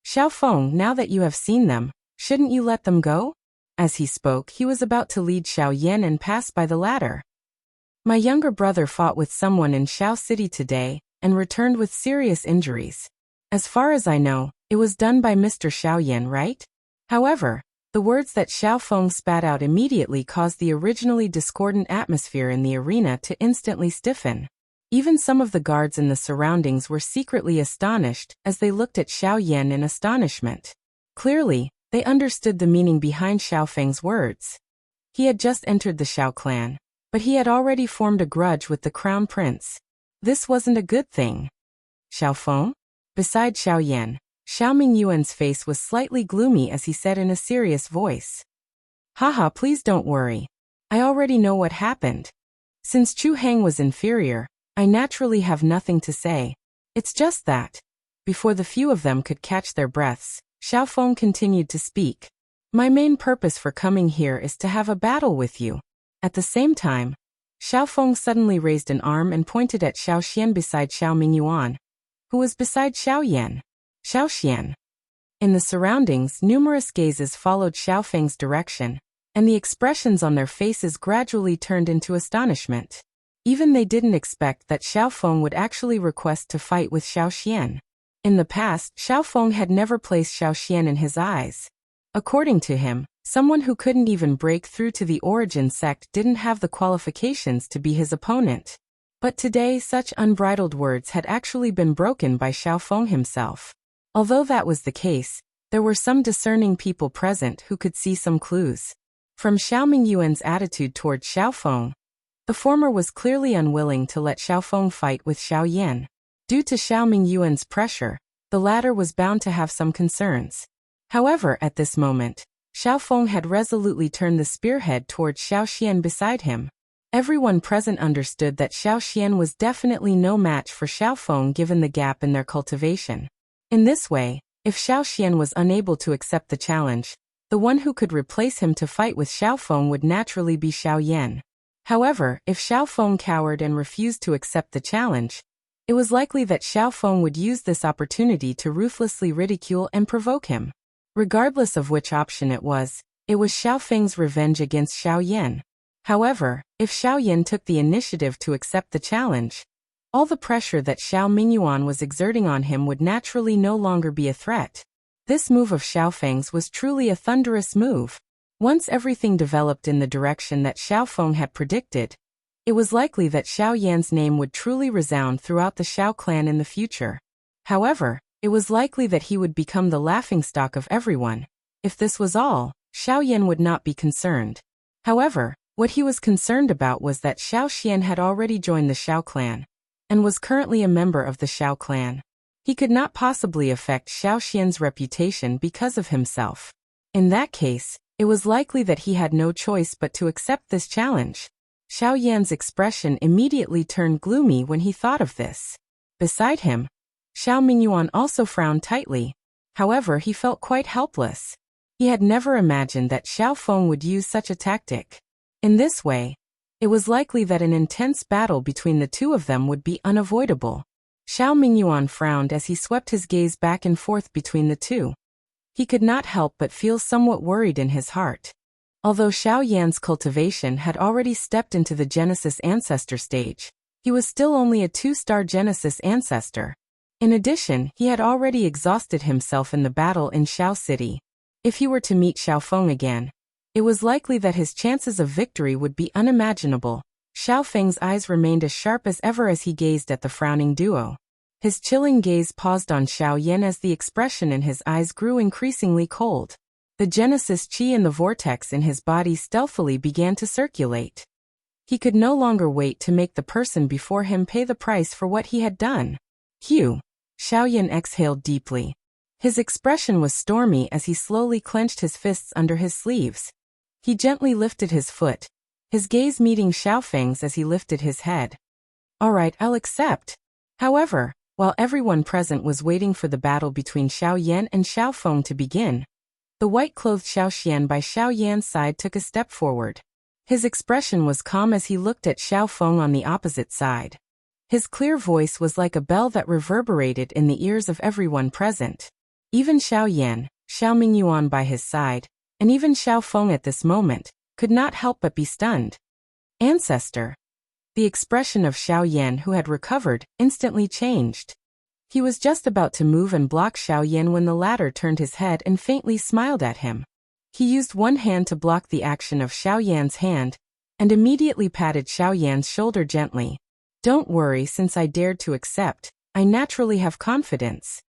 "Xiao Feng, now that you have seen them, shouldn't you let them go?" As he spoke, he was about to lead Xiao Yan and pass by the latter. "My younger brother fought with someone in Xiao City today, and returned with serious injuries. As far as I know, it was done by Mr. Xiao Yan, right?" However, the words that Xiao Feng spat out immediately caused the originally discordant atmosphere in the arena to instantly stiffen. Even some of the guards in the surroundings were secretly astonished as they looked at Xiao Yan in astonishment. Clearly, they understood the meaning behind Xiao Feng's words. He had just entered the Xiao clan, but he had already formed a grudge with the crown prince. This wasn't a good thing. "Xiao Feng?" Beside Xiao Yan, Xiao Mingyuan's face was slightly gloomy as he said in a serious voice, "Haha, please don't worry. I already know what happened. Since Chu Hang was inferior, I naturally have nothing to say. It's just that." Before the few of them could catch their breaths, Xiao Feng continued to speak. "My main purpose for coming here is to have a battle with you." At the same time, Xiao Feng suddenly raised an arm and pointed at Xiao Xian beside Xiao Mingyuan, who was beside Xiao Yan. "Xiao Xian." In the surroundings, numerous gazes followed Xiao Feng's direction, and the expressions on their faces gradually turned into astonishment. Even they didn't expect that Xiao Feng would actually request to fight with Xiao Xian. In the past, Xiao Feng had never placed Xiao Xian in his eyes. According to him, someone who couldn't even break through to the origin sect didn't have the qualifications to be his opponent. But today such unbridled words had actually been broken by Xiaofeng himself. Although that was the case, there were some discerning people present who could see some clues. From Xiao Mingyuan's attitude toward Xiaofeng, the former was clearly unwilling to let Xiaofeng fight with Xiao Yan. Due to Xiao Mingyuan's pressure, the latter was bound to have some concerns. However, at this moment, Xiaofeng had resolutely turned the spearhead toward Xiao Xian beside him. Everyone present understood that Xiao Xian was definitely no match for Xiaofeng given the gap in their cultivation. In this way, if Xiao Xian was unable to accept the challenge, the one who could replace him to fight with Xiaofeng would naturally be Xiao Yan. However, if Xiaofeng cowered and refused to accept the challenge, it was likely that Xiaofeng would use this opportunity to ruthlessly ridicule and provoke him. Regardless of which option it was Xiaofeng's revenge against Xiao Yan. However, if Xiao Yan took the initiative to accept the challenge, all the pressure that Xiao Mingyuan was exerting on him would naturally no longer be a threat. This move of Xiaofeng's was truly a thunderous move. Once everything developed in the direction that Xiaofeng had predicted, it was likely that Xiao Yan's name would truly resound throughout the Xiao clan in the future. However, it was likely that he would become the laughingstock of everyone. If this was all, Xiao Yan would not be concerned. However, what he was concerned about was that Xiao Xian had already joined the Xiao clan, and was currently a member of the Xiao clan. He could not possibly affect Xiao Xian's reputation because of himself. In that case, it was likely that he had no choice but to accept this challenge. Xiao Yan's expression immediately turned gloomy when he thought of this. Beside him, Xiao Mingyuan also frowned tightly. However, he felt quite helpless. He had never imagined that Xiaofeng would use such a tactic. In this way, it was likely that an intense battle between the two of them would be unavoidable. Xiao Mingyuan frowned as he swept his gaze back and forth between the two. He could not help but feel somewhat worried in his heart. Although Xiao Yan's cultivation had already stepped into the Genesis Ancestor stage, he was still only a 2-star Genesis Ancestor. In addition, he had already exhausted himself in the battle in Xiao City. If he were to meet Xiaofeng again, it was likely that his chances of victory would be unimaginable. Xiaofeng's eyes remained as sharp as ever as he gazed at the frowning duo. His chilling gaze paused on Xiao Yan as the expression in his eyes grew increasingly cold. The Genesis Qi in the vortex in his body stealthily began to circulate. He could no longer wait to make the person before him pay the price for what he had done. Hugh. Xiao Yan exhaled deeply. His expression was stormy as he slowly clenched his fists under his sleeves. He gently lifted his foot, his gaze meeting Xiaofeng's as he lifted his head. All right, I'll accept. However, while everyone present was waiting for the battle between Xiao Yan and Xiaofeng to begin, the white-clothed Xiao Xian by Xiao Yan's side took a step forward. His expression was calm as he looked at Xiaofeng on the opposite side. His clear voice was like a bell that reverberated in the ears of everyone present. Even Xiao Yan, Xiao Mingyuan by his side, and even Xiaofeng at this moment, could not help but be stunned. Ancestor. The expression of Xiao Yan, who had recovered, instantly changed. He was just about to move and block Xiao Yan when the latter turned his head and faintly smiled at him. He used one hand to block the action of Xiao Yan's hand, and immediately patted Xiao Yan's shoulder gently. Don't worry, since I dared to accept, I naturally have confidence.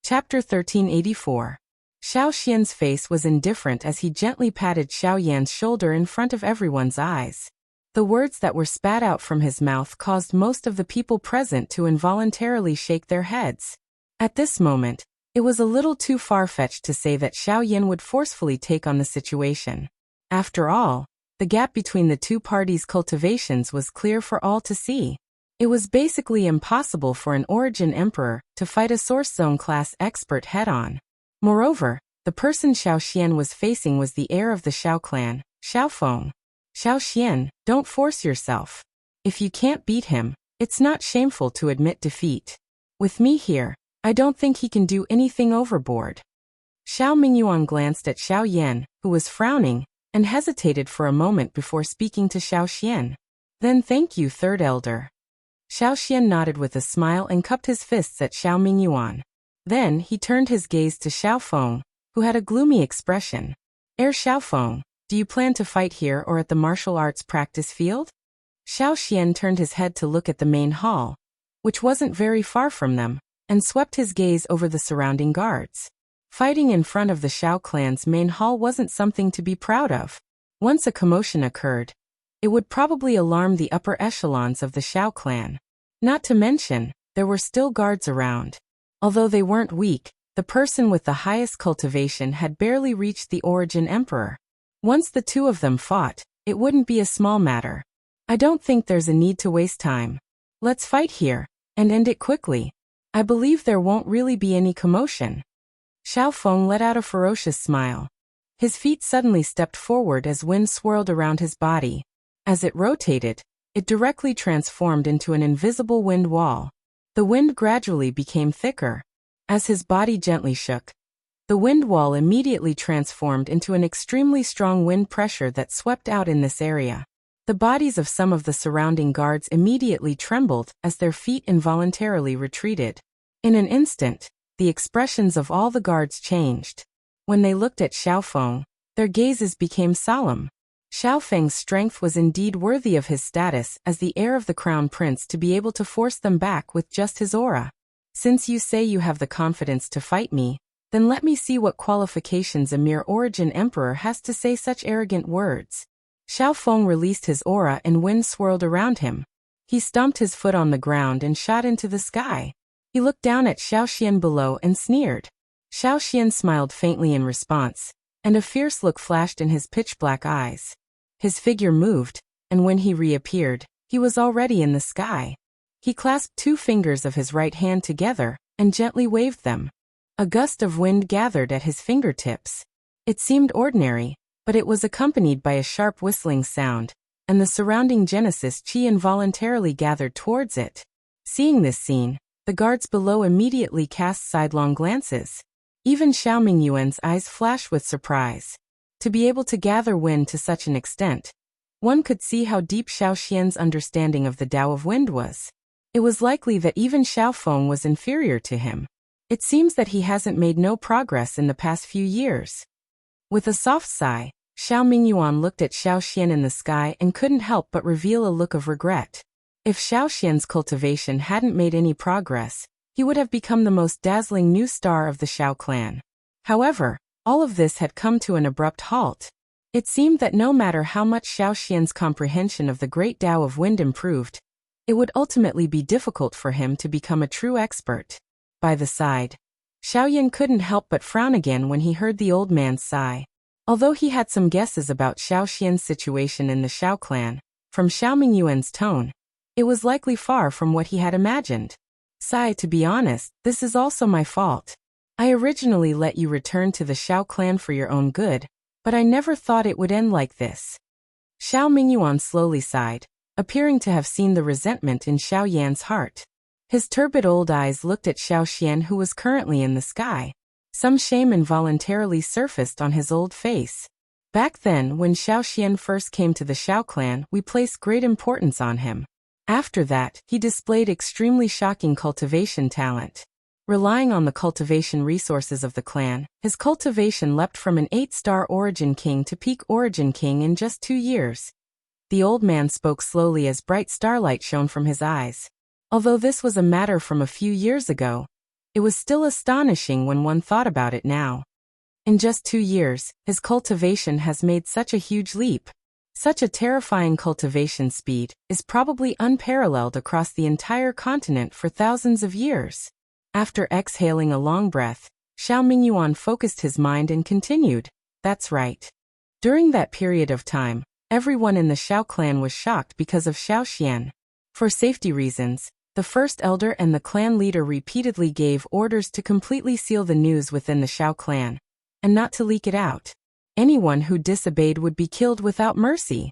Chapter 1384. Xiao Xian's face was indifferent as he gently patted Xiao Yan's shoulder in front of everyone's eyes. The words that were spat out from his mouth caused most of the people present to involuntarily shake their heads. At this moment, it was a little too far-fetched to say that Xiao Yan would forcefully take on the situation. After all, the gap between the two parties' cultivations was clear for all to see. It was basically impossible for an Origin Emperor to fight a Source Zone class expert head-on. Moreover, the person Xiao Xian was facing was the heir of the Xiao clan, Xiaofeng. Xiao Xian, don't force yourself. If you can't beat him, it's not shameful to admit defeat. With me here, I don't think he can do anything overboard. Xiao Mingyuan glanced at Xiao Yan, who was frowning, and hesitated for a moment before speaking to Xiao Xian. Then thank you, third elder. Xiao Xian nodded with a smile and cupped his fists at Xiao Mingyuan. Then he turned his gaze to Xiaofeng, who had a gloomy expression. Heir Xiaofeng, do you plan to fight here or at the martial arts practice field? Xiao Xian turned his head to look at the main hall, which wasn't very far from them, and swept his gaze over the surrounding guards. Fighting in front of the Xiao clan's main hall wasn't something to be proud of. Once a commotion occurred, it would probably alarm the upper echelons of the Xiao clan. Not to mention, there were still guards around. Although they weren't weak, the person with the highest cultivation had barely reached the Origin Emperor. Once the two of them fought, it wouldn't be a small matter. I don't think there's a need to waste time. Let's fight here, and end it quickly. I believe there won't really be any commotion. Xiao Feng let out a ferocious smile. His feet suddenly stepped forward as wind swirled around his body. As it rotated, it directly transformed into an invisible wind wall. The wind gradually became thicker. As his body gently shook, the wind wall immediately transformed into an extremely strong wind pressure that swept out in this area. The bodies of some of the surrounding guards immediately trembled as their feet involuntarily retreated. In an instant, the expressions of all the guards changed. When they looked at Xiao Feng, their gazes became solemn. Xiao Feng's strength was indeed worthy of his status as the heir of the crown prince to be able to force them back with just his aura. Since you say you have the confidence to fight me, then let me see what qualifications a mere Origin Emperor has to say such arrogant words. Xiao Feng released his aura and wind swirled around him. He stomped his foot on the ground and shot into the sky. He looked down at Xiao Xian below and sneered. Xiao Xian smiled faintly in response, and a fierce look flashed in his pitch-black eyes. His figure moved, and when he reappeared, he was already in the sky. He clasped two fingers of his right hand together and gently waved them. A gust of wind gathered at his fingertips. It seemed ordinary, but it was accompanied by a sharp whistling sound, and the surrounding Genesis Chi involuntarily gathered towards it. Seeing this scene, the guards below immediately cast sidelong glances. Even Xiao Mingyuan's eyes flashed with surprise. To be able to gather wind to such an extent, one could see how deep Xiao Xian's understanding of the Tao of Wind was. It was likely that even Xiao Feng was inferior to him. It seems that he hasn't made no progress in the past few years. With a soft sigh, Xiao Mingyuan looked at Xiao Xian in the sky and couldn't help but reveal a look of regret. If Xiao Xian's cultivation hadn't made any progress, he would have become the most dazzling new star of the Xiao clan. However, all of this had come to an abrupt halt. It seemed that no matter how much Xiao Xian's comprehension of the great Tao of Wind improved, it would ultimately be difficult for him to become a true expert. By the side, Xiao Yan couldn't help but frown again when he heard the old man's sigh. Although he had some guesses about Xiao Xian's situation in the Xiao clan, from Xiao Mingyuan's tone, it was likely far from what he had imagined. Sigh, to be honest, this is also my fault. I originally let you return to the Xiao clan for your own good, but I never thought it would end like this. Xiao Mingyuan slowly sighed, appearing to have seen the resentment in Xiao Yan's heart. His turbid old eyes looked at Xiao Xian, who was currently in the sky. Some shame involuntarily surfaced on his old face. Back then, when Xiao Xian first came to the Xiao clan, we placed great importance on him. After that, he displayed extremely shocking cultivation talent. Relying on the cultivation resources of the clan, his cultivation leapt from an 8-star Origin King to peak Origin King in just 2 years. The old man spoke slowly as bright starlight shone from his eyes. Although this was a matter from a few years ago, it was still astonishing when one thought about it now. In just 2 years, his cultivation has made such a huge leap. Such a terrifying cultivation speed is probably unparalleled across the entire continent for thousands of years. After exhaling a long breath, Xiao Mingyuan focused his mind and continued, "That's right. During that period of time, everyone in the Xiao clan was shocked because of Xiao Xian. For safety reasons, the first elder and the clan leader repeatedly gave orders to completely seal the news within the Xiao clan, and not to leak it out. Anyone who disobeyed would be killed without mercy."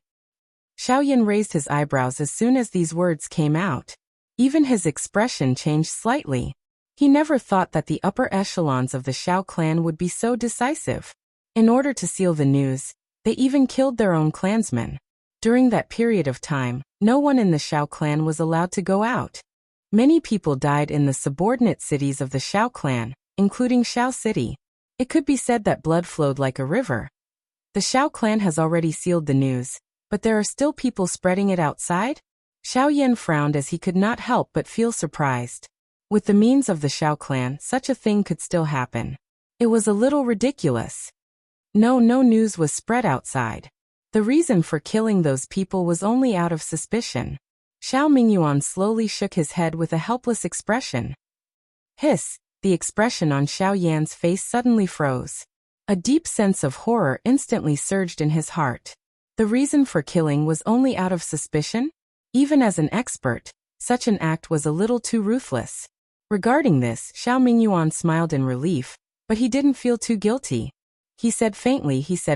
Xiao Yan raised his eyebrows as soon as these words came out. Even his expression changed slightly. He never thought that the upper echelons of the Xiao clan would be so decisive. In order to seal the news, they even killed their own clansmen. During that period of time, no one in the Xiao clan was allowed to go out. Many people died in the subordinate cities of the Xiao clan, including Xiao City. It could be said that blood flowed like a river. The Xiao clan has already sealed the news, But there are still people spreading it outside? Xiao Yan frowned as he could not help but feel surprised. With the means of the Xiao clan, such a thing could still happen. It was a little ridiculous. No news was spread outside. The reason for killing those people was only out of suspicion. Xiao Mingyuan slowly shook his head with a helpless expression. Hiss, the expression on Xiao Yan's face suddenly froze. A deep sense of horror instantly surged in his heart. The reason for killing was only out of suspicion? Even as an expert, such an act was a little too ruthless. Regarding this, Xiao Mingyuan smiled in relief, but he didn't feel too guilty. He said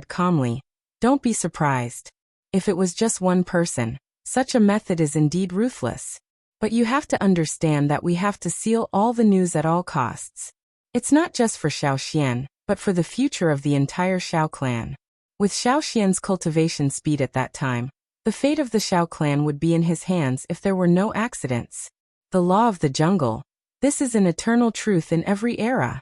calmly, "Don't be surprised. If it was just one person, such a method is indeed ruthless. But you have to understand that we have to seal all the news at all costs. It's not just for Xiao Xian, but for the future of the entire Xiao clan." With Xiao Xian's cultivation speed at that time, the fate of the Xiao clan would be in his hands if there were no accidents. The law of the jungle. This is an eternal truth in every era.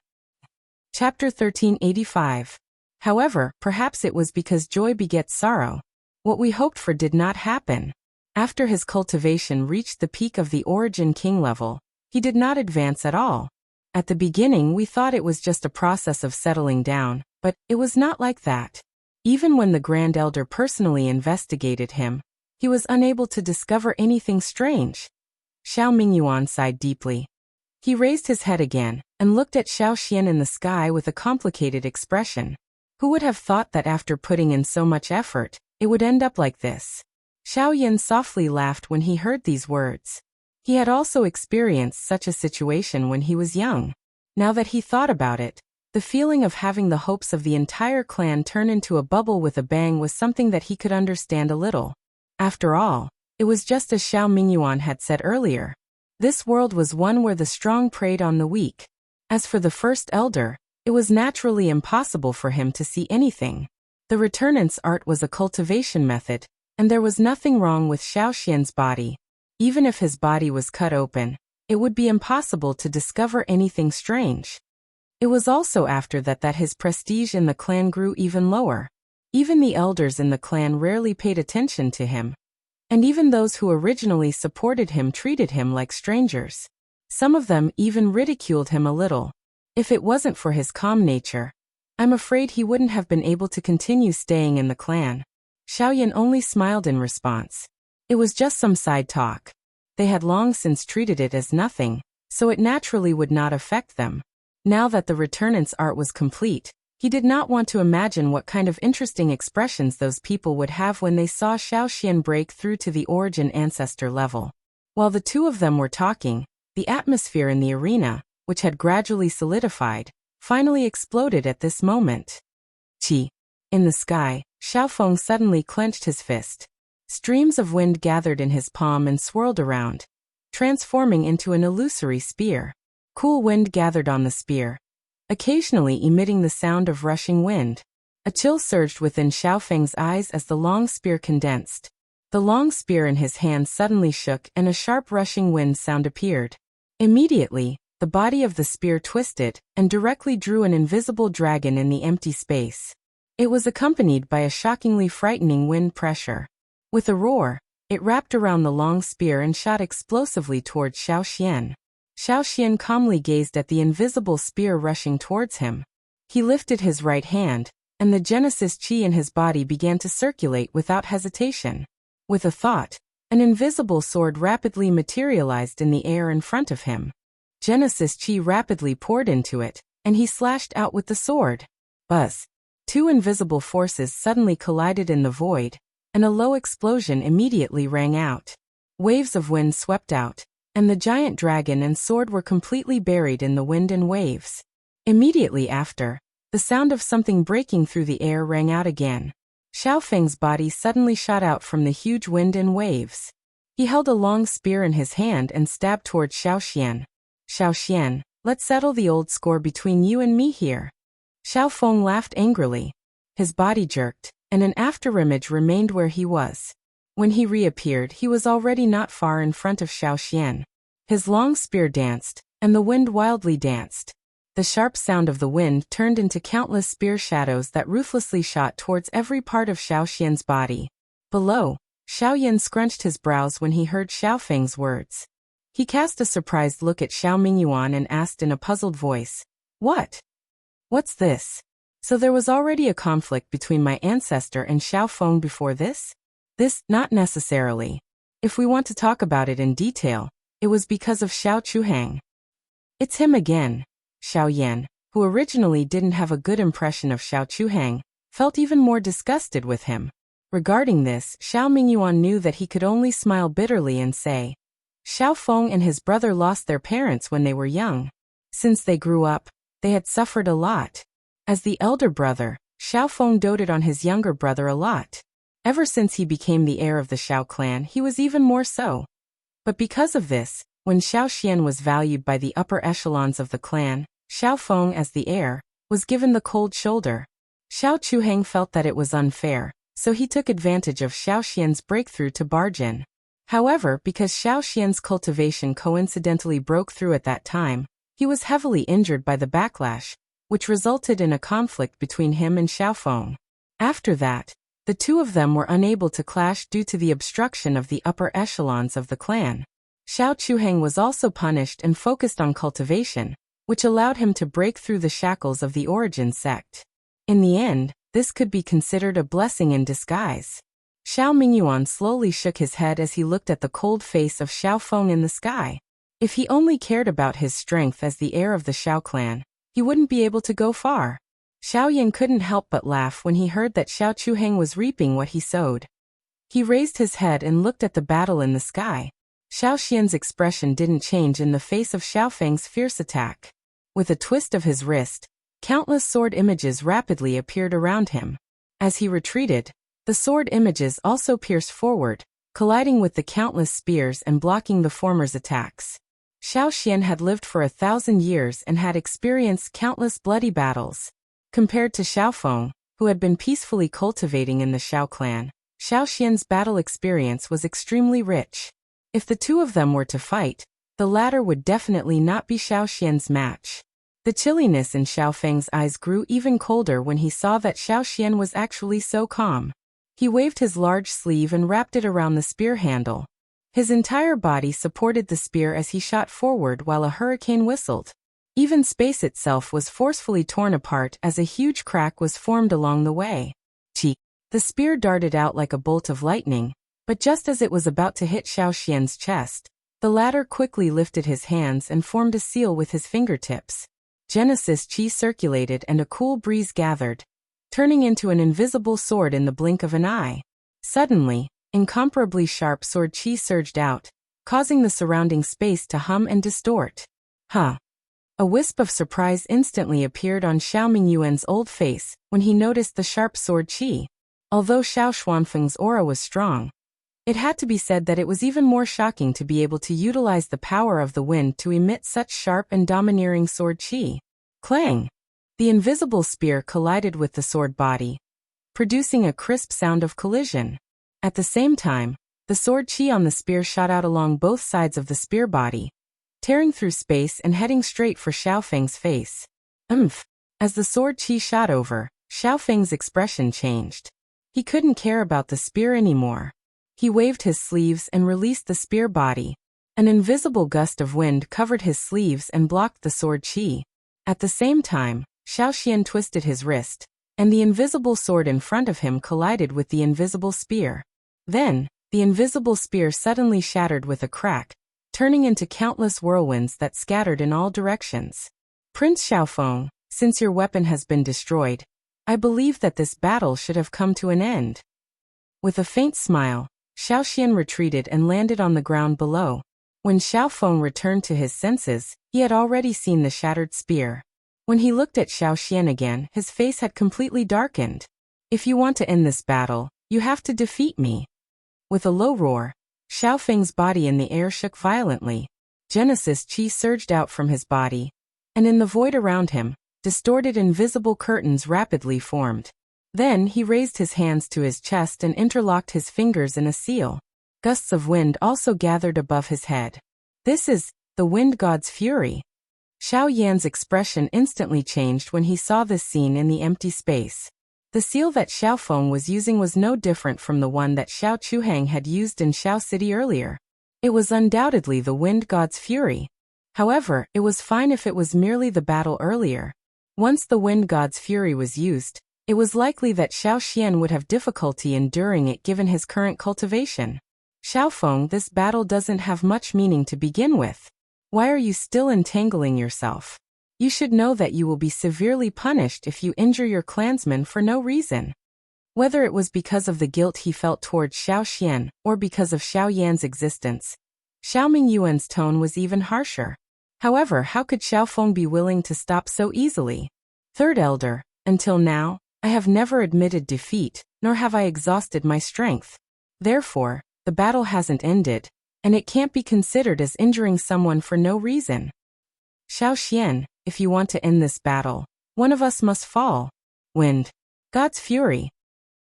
Chapter 1385. However, perhaps it was because joy begets sorrow. What we hoped for did not happen. After his cultivation reached the peak of the Origin King level, he did not advance at all. At the beginning we thought it was just a process of settling down, but it was not like that. Even when the Grand Elder personally investigated him, he was unable to discover anything strange. Xiao Mingyuan sighed deeply. He raised his head again, and looked at Xiao Xian in the sky with a complicated expression. Who would have thought that after putting in so much effort, it would end up like this? Xiao Yan softly laughed when he heard these words. He had also experienced such a situation when he was young. Now that he thought about it, the feeling of having the hopes of the entire clan turn into a bubble with a bang was something that he could understand a little. After all, it was just as Xiao Mingyuan had said earlier. This world was one where the strong preyed on the weak. As for the first elder, it was naturally impossible for him to see anything. The returnance art was a cultivation method, and there was nothing wrong with Xiao Xian's body. Even if his body was cut open, it would be impossible to discover anything strange. It was also after that his prestige in the clan grew even lower. Even the elders in the clan rarely paid attention to him. And even those who originally supported him treated him like strangers. Some of them even ridiculed him a little. If it wasn't for his calm nature, I'm afraid he wouldn't have been able to continue staying in the clan. Xiao Yan only smiled in response. It was just some side talk. They had long since treated it as nothing, so it naturally would not affect them. Now that the returnance art was complete, he did not want to imagine what kind of interesting expressions those people would have when they saw Xiao Xian break through to the Origin Ancestor level. While the two of them were talking, the atmosphere in the arena, which had gradually solidified, finally exploded at this moment. Qi. In the sky, Xiao Feng suddenly clenched his fist. Streams of wind gathered in his palm and swirled around, transforming into an illusory spear. Cool wind gathered on the spear, occasionally emitting the sound of rushing wind. A chill surged within Xiao Feng's eyes as the long spear condensed. The long spear in his hand suddenly shook and a sharp rushing wind sound appeared. Immediately, the body of the spear twisted and directly drew an invisible dragon in the empty space. It was accompanied by a shockingly frightening wind pressure. With a roar, it wrapped around the long spear and shot explosively towards Xiao Xian. Xiao Xian calmly gazed at the invisible spear rushing towards him. He lifted his right hand, and the Genesis Qi in his body began to circulate without hesitation. With a thought, an invisible sword rapidly materialized in the air in front of him. Genesis Qi rapidly poured into it, and he slashed out with the sword. Buzz! Two invisible forces suddenly collided in the void, and a low explosion immediately rang out. Waves of wind swept out, and the giant dragon and sword were completely buried in the wind and waves. Immediately after, the sound of something breaking through the air rang out again. Xiao Feng's body suddenly shot out from the huge wind and waves. He held a long spear in his hand and stabbed towards Xiao Xian. Xiao Xian, let's settle the old score between you and me here. Xiao Feng laughed angrily. His body jerked, and an afterimage remained where he was. When he reappeared, he was already not far in front of Xiao Xian. His long spear danced, and the wind wildly danced. The sharp sound of the wind turned into countless spear shadows that ruthlessly shot towards every part of Xiao Xian's body. Below, Xiao Yan scrunched his brows when he heard Xiao Feng's words. He cast a surprised look at Xiao Mingyuan and asked in a puzzled voice, "What? What's this? So there was already a conflict between my ancestor and Xiao Feng before this? This, not necessarily. If we want to talk about it in detail, it was because of Xiao Chuhang." "It's him again." Xiao Yan, who originally didn't have a good impression of Xiao Chuhang, felt even more disgusted with him. Regarding this, Xiao Mingyuan knew that he could only smile bitterly and say, "Xiao Feng and his brother lost their parents when they were young. Since they grew up, they had suffered a lot. As the elder brother, Xiao Feng doted on his younger brother a lot. Ever since he became the heir of the Xiao clan, he was even more so. But because of this, when Xiao Xian was valued by the upper echelons of the clan, Xiao Feng, as the heir, was given the cold shoulder. Xiao Chuhang felt that it was unfair, so he took advantage of Xiao Xian's breakthrough to barge in. However, because Xiao Xian's cultivation coincidentally broke through at that time, he was heavily injured by the backlash, which resulted in a conflict between him and Xiao Feng. After that, the two of them were unable to clash due to the obstruction of the upper echelons of the clan. Xiao Chuhang was also punished and focused on cultivation, which allowed him to break through the shackles of the origin sect. In the end, this could be considered a blessing in disguise. Xiao Mingyuan slowly shook his head as he looked at the cold face of Xiao Feng in the sky. If he only cared about his strength as the heir of the Xiao clan, he wouldn't be able to go far. Xiao Yan couldn't help but laugh when he heard that Xiao Chuhang was reaping what he sowed. He raised his head and looked at the battle in the sky. Xiao Xian's expression didn't change in the face of Xiao Feng's fierce attack. With a twist of his wrist, countless sword images rapidly appeared around him. As he retreated, the sword images also pierced forward, colliding with the countless spears and blocking the former's attacks. Xiao Xian had lived for 1,000 years and had experienced countless bloody battles. Compared to Xiao Feng, who had been peacefully cultivating in the Xiao clan, Xiao Xian's battle experience was extremely rich. If the two of them were to fight, the latter would definitely not be Xiao Xian's match. The chilliness in Xiao Feng's eyes grew even colder when he saw that Xiao Xian was actually so calm. He waved his large sleeve and wrapped it around the spear handle. His entire body supported the spear as he shot forward while a hurricane whistled. Even space itself was forcefully torn apart as a huge crack was formed along the way. Chi! The spear darted out like a bolt of lightning, but just as it was about to hit Xiao Xian's chest, the latter quickly lifted his hands and formed a seal with his fingertips. Genesis Chi circulated and a cool breeze gathered, turning into an invisible sword in the blink of an eye. Suddenly, incomparably sharp sword chi surged out, causing the surrounding space to hum and distort. Huh! A wisp of surprise instantly appeared on Xiao Mingyuan's old face when he noticed the sharp sword chi. Although Xiao Xuanfeng's aura was strong, it had to be said that it was even more shocking to be able to utilize the power of the wind to emit such sharp and domineering sword chi. Clang! The invisible spear collided with the sword body, producing a crisp sound of collision. At the same time, the sword chi on the spear shot out along both sides of the spear body, tearing through space and heading straight for Xiao Feng's face. Umph! As the sword chi shot over, Xiao Feng's expression changed. He couldn't care about the spear anymore. He waved his sleeves and released the spear body. An invisible gust of wind covered his sleeves and blocked the sword chi. At the same time, Xiao Xian twisted his wrist, and the invisible sword in front of him collided with the invisible spear. Then, the invisible spear suddenly shattered with a crack, turning into countless whirlwinds that scattered in all directions. Prince Xiaofeng, since your weapon has been destroyed, I believe that this battle should have come to an end. With a faint smile, Xiao Xian retreated and landed on the ground below. When Xiaofeng returned to his senses, he had already seen the shattered spear. When he looked at Xiao Xian again, his face had completely darkened. If you want to end this battle, you have to defeat me. With a low roar, Xiao Feng's body in the air shook violently. Genesis Chi surged out from his body, and in the void around him, distorted invisible curtains rapidly formed. Then he raised his hands to his chest and interlocked his fingers in a seal. Gusts of wind also gathered above his head. This is the wind god's fury. Xiao Yan's expression instantly changed when he saw this scene in the empty space. The seal that Xiao Feng was using was no different from the one that Xiao Chuhang had used in Xiao City earlier. It was undoubtedly the wind god's fury. However, it was fine if it was merely the battle earlier. Once the wind god's fury was used, it was likely that Xiao Xian would have difficulty enduring it given his current cultivation. Xiao Feng, this battle doesn't have much meaning to begin with. Why are you still entangling yourself? You should know that you will be severely punished if you injure your clansman for no reason. Whether it was because of the guilt he felt towards Xiao Xian or because of Xiao Yan's existence, Xiao Mingyuan's tone was even harsher. However, how could Xiao Feng be willing to stop so easily? Third Elder, until now, I have never admitted defeat, nor have I exhausted my strength. Therefore, the battle hasn't ended, and it can't be considered as injuring someone for no reason. Xiao Xian, if you want to end this battle, one of us must fall. Wind god's fury.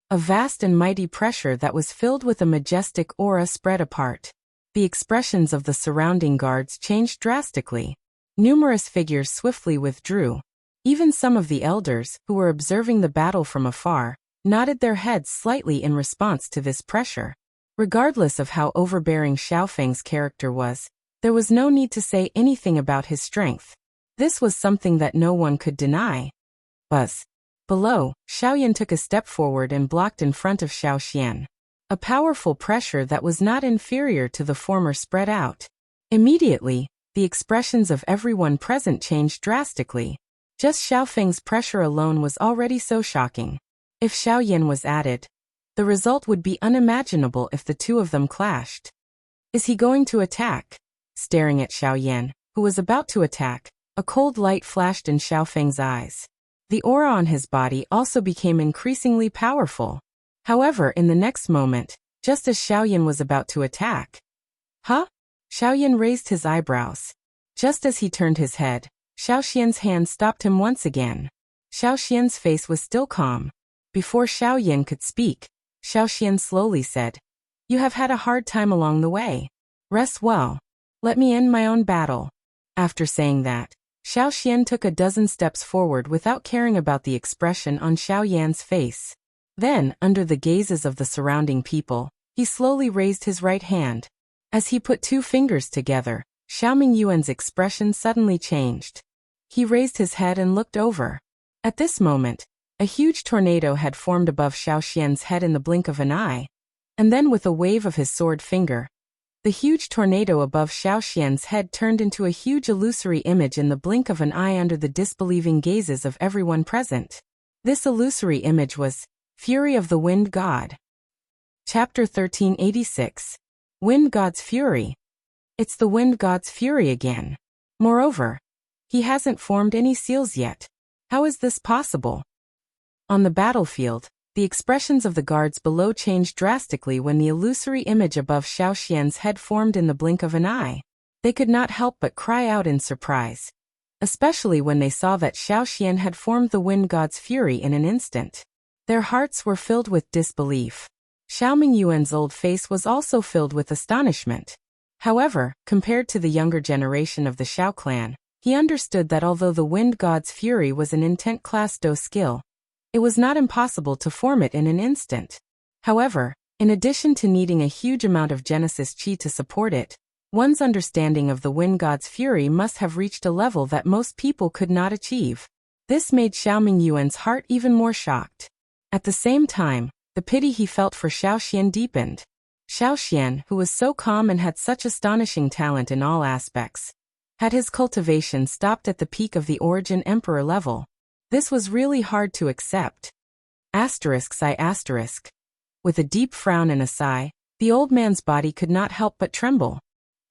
A vast and mighty pressure that was filled with a majestic aura spread apart. The expressions of the surrounding guards changed drastically. Numerous figures swiftly withdrew. Even some of the elders, who were observing the battle from afar, nodded their heads slightly in response to this pressure. Regardless of how overbearing Xiao Feng's character was, there was no need to say anything about his strength. This was something that no one could deny. Buzz. Below, Xiaoyan took a step forward and blocked in front of Xiao Xian. A powerful pressure that was not inferior to the former spread out. Immediately, the expressions of everyone present changed drastically. Just Xiao Feng's pressure alone was already so shocking. If Xiao Yan was added, the result would be unimaginable if the two of them clashed. Is he going to attack? Staring at Xiao Yan, who was about to attack, a cold light flashed in Xiao Feng's eyes. The aura on his body also became increasingly powerful. However, in the next moment, just as Xiao Yan was about to attack. Huh? Xiao Yan raised his eyebrows. Just as he turned his head, Xiao Xian's hand stopped him once again. Xiao Xian's face was still calm. Before Xiao Yan could speak, Xiao Xian slowly said, "You have had a hard time along the way. Rest well. Let me end my own battle." After saying that, Xiao Xian took a dozen steps forward without caring about the expression on Xiao Yan's face. Then, under the gazes of the surrounding people, he slowly raised his right hand. As he put two fingers together, Xiao Mingyuan's expression suddenly changed. He raised his head and looked over. At this moment, a huge tornado had formed above Xiao Xian's head in the blink of an eye, and then with a wave of his sword finger, the huge tornado above Xiao Xian's head turned into a huge illusory image in the blink of an eye under the disbelieving gazes of everyone present. This illusory image was Fury of the Wind God. Chapter 1386. Wind God's Fury. It's the Wind God's Fury again. Moreover, he hasn't formed any seals yet. How is this possible? On the battlefield, the expressions of the guards below changed drastically when the illusory image above Xiao Xian's head formed in the blink of an eye. They could not help but cry out in surprise, especially when they saw that Xiao Xian had formed the Wind God's Fury in an instant. Their hearts were filled with disbelief. Xiao Mingyuan's old face was also filled with astonishment. However, compared to the younger generation of the Xiao clan, he understood that although the Wind God's Fury was an intent class Do skill, it was not impossible to form it in an instant. However, in addition to needing a huge amount of Genesis Chi to support it, one's understanding of the Wind God's Fury must have reached a level that most people could not achieve. This made Xiao Mingyuan's heart even more shocked. At the same time, the pity he felt for Xiao Xian deepened. Xiao Xian, who was so calm and had such astonishing talent in all aspects, had his cultivation stopped at the peak of the Origin Emperor level. This was really hard to accept. *I**. With a deep frown and a sigh, the old man's body could not help but tremble.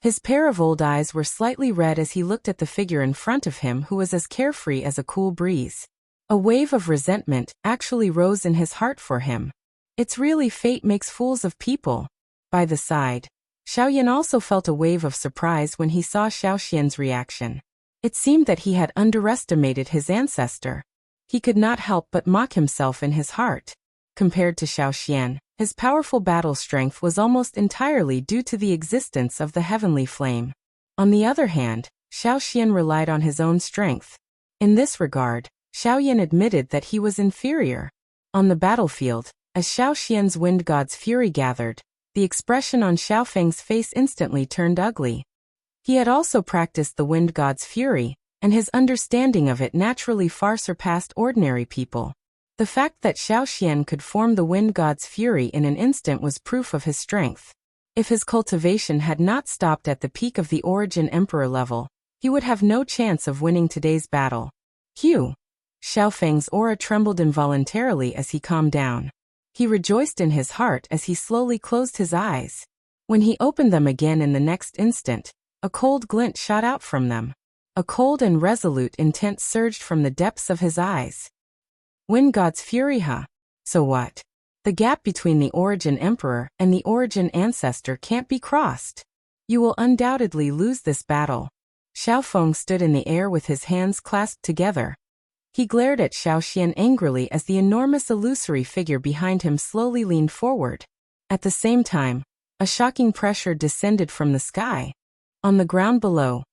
His pair of old eyes were slightly red as he looked at the figure in front of him who was as carefree as a cool breeze. A wave of resentment actually rose in his heart for him. It's really fate makes fools of people. By the side, Xiao Yan also felt a wave of surprise when he saw Xiao Xian's reaction. It seemed that he had underestimated his ancestor. He could not help but mock himself in his heart. Compared to Xiao Xian, his powerful battle strength was almost entirely due to the existence of the heavenly flame. On the other hand, Xiao Xian relied on his own strength. In this regard, Xiao Yan admitted that he was inferior. On the battlefield, as Xiao Xian's wind god's fury gathered, the expression on Xiao Feng's face instantly turned ugly. He had also practiced the wind god's fury, and his understanding of it naturally far surpassed ordinary people. The fact that Xiao Xian could form the wind god's fury in an instant was proof of his strength. If his cultivation had not stopped at the peak of the Origin Emperor level, he would have no chance of winning today's battle. Q. Xiao Feng's aura trembled involuntarily as he calmed down. He rejoiced in his heart as he slowly closed his eyes. When he opened them again in the next instant, a cold glint shot out from them. A cold and resolute intent surged from the depths of his eyes. Wind God's fury, huh? So what? The gap between the Origin Emperor and the Origin Ancestor can't be crossed. You will undoubtedly lose this battle. Xiao Feng stood in the air with his hands clasped together. He glared at Xiao Xian angrily as the enormous illusory figure behind him slowly leaned forward. At the same time, a shocking pressure descended from the sky. On the ground below,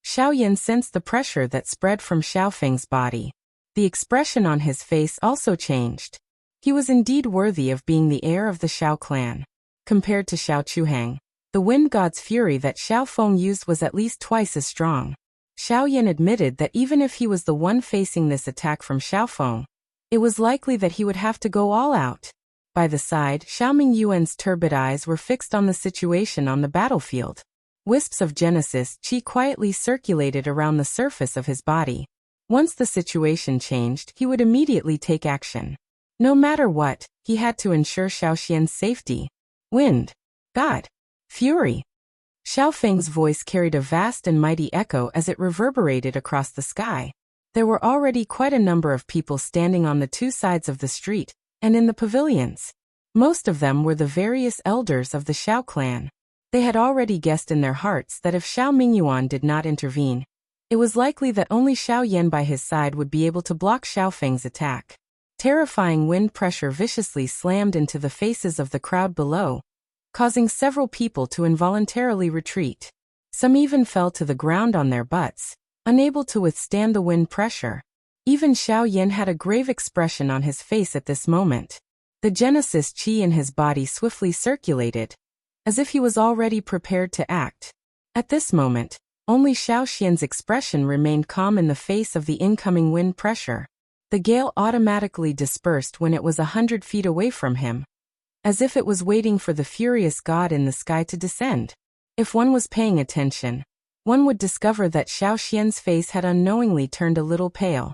Xiao Yan sensed the pressure that spread from Xiao Feng's body. The expression on his face also changed. He was indeed worthy of being the heir of the Xiao clan. Compared to Xiao Chuhang, the wind god's fury that Xiao Feng used was at least twice as strong. Xiao Yan admitted that even if he was the one facing this attack from Xiao Feng, it was likely that he would have to go all out. By the side, Xiao Mingyuan's turbid eyes were fixed on the situation on the battlefield. Wisps of Genesis Qi quietly circulated around the surface of his body. Once the situation changed, he would immediately take action. No matter what, he had to ensure Xiao Xian's safety. Wind. God. Fury. Xiao Feng's voice carried a vast and mighty echo as it reverberated across the sky. There were already quite a number of people standing on the two sides of the street, and in the pavilions. Most of them were the various elders of the Xiao clan. They had already guessed in their hearts that if Xiao Mingyuan did not intervene, it was likely that only Xiao Yan by his side would be able to block Xiao Feng's attack. Terrifying wind pressure viciously slammed into the faces of the crowd below, causing several people to involuntarily retreat. Some even fell to the ground on their butts, unable to withstand the wind pressure. Even Xiao Yan had a grave expression on his face at this moment. The Genesis Qi in his body swiftly circulated, as if he was already prepared to act. At this moment, only Xiao Xian's expression remained calm in the face of the incoming wind pressure. The gale automatically dispersed when it was 100 feet away from him, as if it was waiting for the furious god in the sky to descend. If one was paying attention, one would discover that Xiao Xian's face had unknowingly turned a little pale.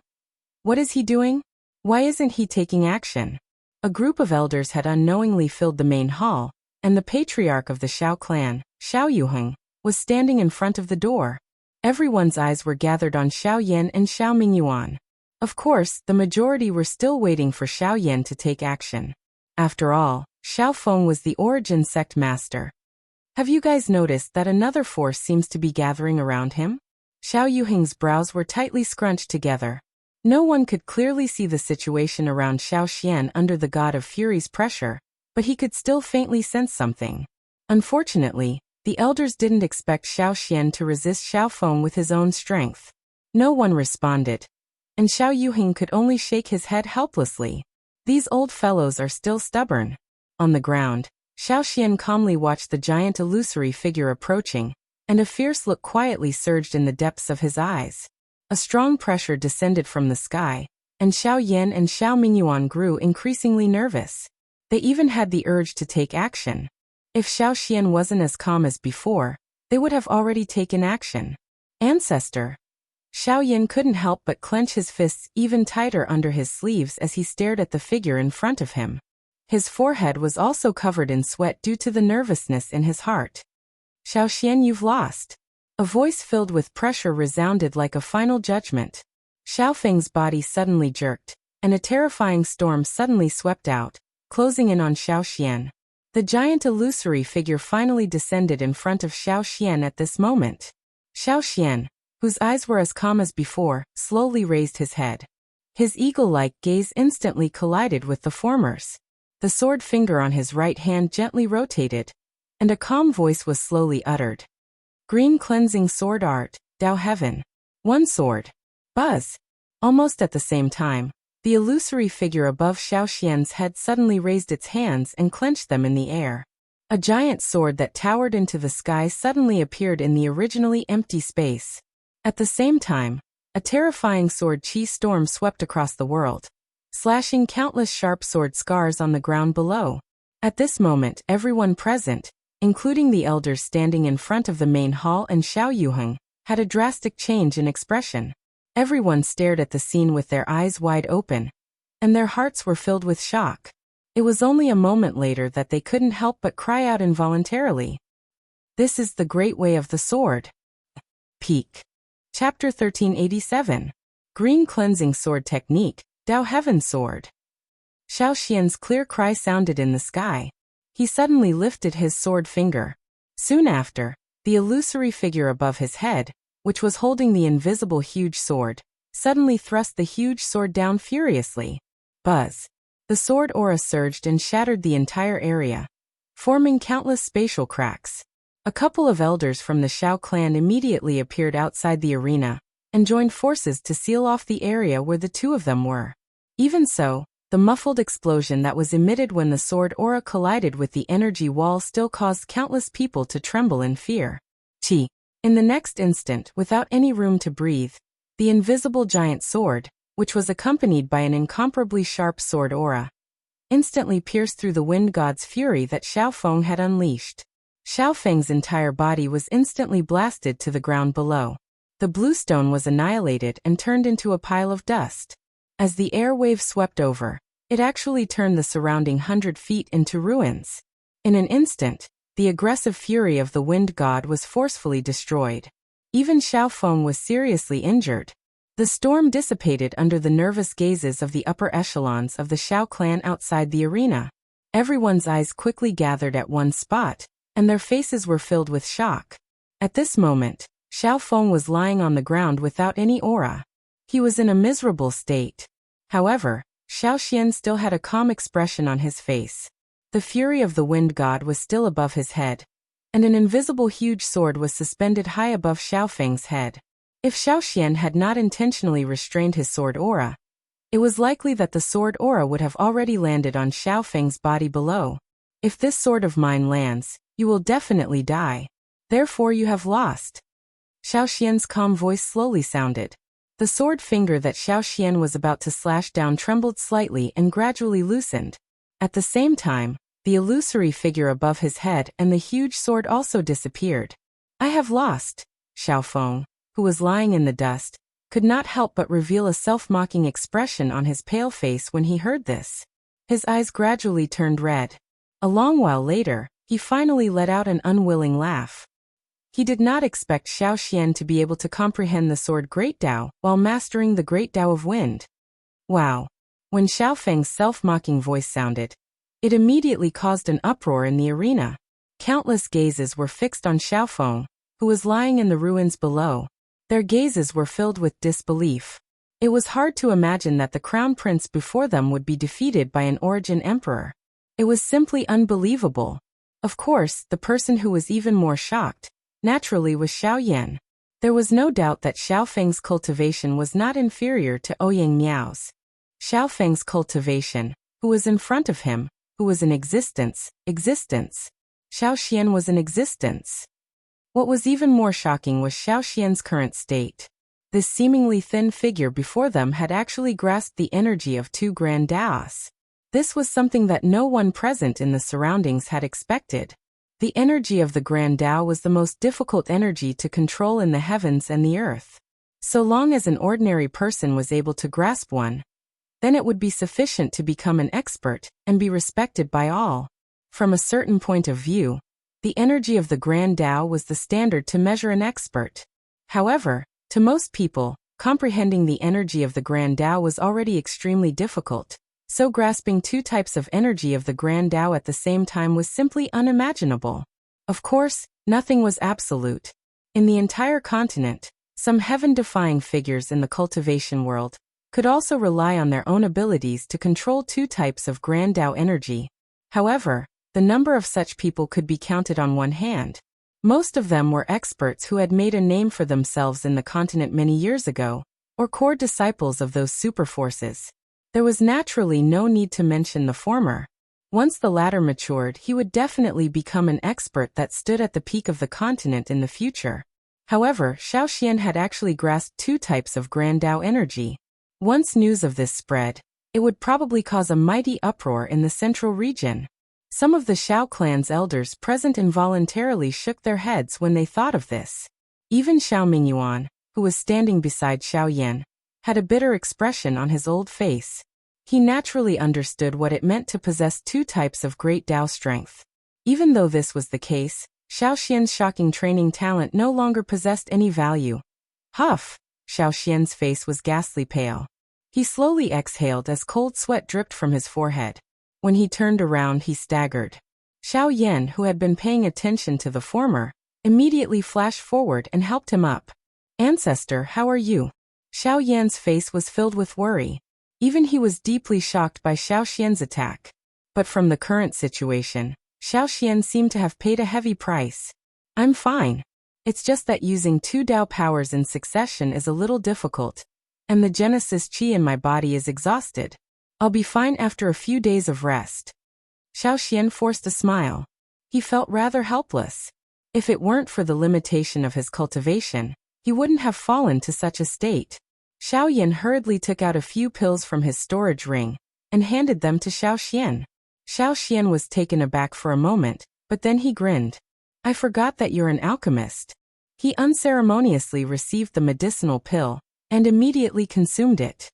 What is he doing? Why isn't he taking action? A group of elders had unknowingly filled the main hall, and the patriarch of the Xiao clan, Xiao Yuheng, was standing in front of the door. Everyone's eyes were gathered on Xiao Yan and Xiao Mingyuan. Of course, the majority were still waiting for Xiao Yan to take action. After all, Xiao Feng was the Origin sect master. Have you guys noticed that another force seems to be gathering around him? Xiao Yuheng's brows were tightly scrunched together. No one could clearly see the situation around Xiao Xian under the god of fury's pressure, but he could still faintly sense something. Unfortunately, the elders didn't expect Xiao Xian to resist Xiao Feng with his own strength. No one responded, and Xiao Yuheng could only shake his head helplessly. These old fellows are still stubborn. On the ground, Xiao Xian calmly watched the giant illusory figure approaching, and a fierce look quietly surged in the depths of his eyes. A strong pressure descended from the sky, and Xiao Yan and Xiao Mingyuan grew increasingly nervous. They even had the urge to take action. If Xiao Xian wasn't as calm as before, they would have already taken action. Ancestor. Xiao Yan couldn't help but clench his fists even tighter under his sleeves as he stared at the figure in front of him. His forehead was also covered in sweat due to the nervousness in his heart. Xiao Xian, you've lost. A voice filled with pressure resounded like a final judgment. Xiao Feng's body suddenly jerked, and a terrifying storm suddenly swept out, closing in on Xiao Xian. The giant illusory figure finally descended in front of Xiao Xian at this moment. Xiao Xian, whose eyes were as calm as before, slowly raised his head. His eagle-like gaze instantly collided with the former's. The sword finger on his right hand gently rotated, and a calm voice was slowly uttered. Green cleansing sword art, Dao Heaven. One sword. Buzz. Almost at the same time, The illusory figure above Xiao Xian's head suddenly raised its hands and clenched them in the air. A giant sword that towered into the sky suddenly appeared in the originally empty space. At the same time, a terrifying sword chi storm swept across the world, slashing countless sharp sword scars on the ground below. At this moment, everyone present, including the elders standing in front of the main hall and Xiao Yuheng, had a drastic change in expression. Everyone stared at the scene with their eyes wide open, and their hearts were filled with shock. It was only a moment later that they couldn't help but cry out involuntarily. This is the great way of the sword. Peak. Chapter 1387. Green Cleansing Sword Technique, Dao Heaven Sword. Xiao Xian's clear cry sounded in the sky. He suddenly lifted his sword finger. Soon after, the illusory figure above his head, which was holding the invisible huge sword, suddenly thrust the huge sword down furiously. Buzz. The sword aura surged and shattered the entire area, forming countless spatial cracks. A couple of elders from the Xiao clan immediately appeared outside the arena and joined forces to seal off the area where the two of them were. Even so, the muffled explosion that was emitted when the sword aura collided with the energy wall still caused countless people to tremble in fear. Chi. In the next instant, without any room to breathe, the invisible giant sword, which was accompanied by an incomparably sharp sword aura, instantly pierced through the wind god's fury that Xiao Feng had unleashed. Xiao Feng's entire body was instantly blasted to the ground below. The blue stone was annihilated and turned into a pile of dust. As the air wave swept over, it actually turned the surrounding 100 feet into ruins. In an instant, the aggressive fury of the wind god was forcefully destroyed. Even Xiao Feng was seriously injured. The storm dissipated under the nervous gazes of the upper echelons of the Xiao clan outside the arena. Everyone's eyes quickly gathered at one spot, and their faces were filled with shock. At this moment, Xiao Feng was lying on the ground without any aura. He was in a miserable state. However, Xiao Xian still had a calm expression on his face. The fury of the wind god was still above his head, and an invisible huge sword was suspended high above Xiao Feng's head. If Xiao Xian had not intentionally restrained his sword aura, it was likely that the sword aura would have already landed on Xiao Feng's body below. If this sword of mine lands, you will definitely die. Therefore you have lost. Xiao Xian's calm voice slowly sounded. The sword finger that Xiao Xian was about to slash down trembled slightly and gradually loosened. At the same time, the illusory figure above his head and the huge sword also disappeared. I have lost. Xiao Feng, who was lying in the dust, could not help but reveal a self-mocking expression on his pale face when he heard this. His eyes gradually turned red. A long while later, he finally let out an unwilling laugh. He did not expect Xiao Xian to be able to comprehend the sword Great Dao while mastering the Great Dao of Wind. Wow! When Xiao Feng's self-mocking voice sounded, it immediately caused an uproar in the arena. Countless gazes were fixed on Xiao Feng, who was lying in the ruins below. Their gazes were filled with disbelief. It was hard to imagine that the crown prince before them would be defeated by an origin emperor. It was simply unbelievable. Of course, the person who was even more shocked, naturally, was Xiao Yan. There was no doubt that Xiao Feng's cultivation was not inferior to Ouyang Miao's. Xiao Feng's cultivation, who was in front of him, who was in existence. Xiao Xian was in existence. What was even more shocking was Xiao Xian's current state. This seemingly thin figure before them had actually grasped the energy of two grand Daos. This was something that no one present in the surroundings had expected. The energy of the Grand Dao was the most difficult energy to control in the heavens and the earth. So long as an ordinary person was able to grasp one, then it would be sufficient to become an expert and be respected by all. From a certain point of view, the energy of the Grand Dao was the standard to measure an expert. However, to most people, comprehending the energy of the Grand Dao was already extremely difficult. So grasping two types of energy of the Grand Dao at the same time was simply unimaginable. Of course, nothing was absolute. In the entire continent, some heaven-defying figures in the cultivation world could also rely on their own abilities to control two types of Grand Dao energy. However, the number of such people could be counted on one hand. Most of them were experts who had made a name for themselves in the continent many years ago, or core disciples of those super forces. There was naturally no need to mention the former. Once the latter matured, he would definitely become an expert that stood at the peak of the continent in the future. However, Xiao Xian had actually grasped two types of Grand Tao energy. Once news of this spread, it would probably cause a mighty uproar in the central region. Some of the Xiao clan's elders present involuntarily shook their heads when they thought of this. Even Xiao Mingyuan, who was standing beside Xiao Yan, had a bitter expression on his old face. He naturally understood what it meant to possess two types of great Tao strength. Even though this was the case, Xiao Xian's shocking training talent no longer possessed any value. Huff! Xiao Xian's face was ghastly pale. He slowly exhaled as cold sweat dripped from his forehead. When he turned around, he staggered. Xiao Yan, who had been paying attention to the former, immediately flashed forward and helped him up. "Ancestor, how are you?" Xiao Yan's face was filled with worry. Even he was deeply shocked by Xiao Xian's attack. But from the current situation, Xiao Xian seemed to have paid a heavy price. "I'm fine. It's just that using two Tao powers in succession is a little difficult, and the Genesis Qi in my body is exhausted. I'll be fine after a few days of rest." Xiao Xian forced a smile. He felt rather helpless. If it weren't for the limitation of his cultivation, he wouldn't have fallen to such a state. Xiao Yan hurriedly took out a few pills from his storage ring and handed them to Xiao Xian. Xiao Xian was taken aback for a moment, but then he grinned. "I forgot that you're an alchemist." He unceremoniously received the medicinal pill and immediately consumed it.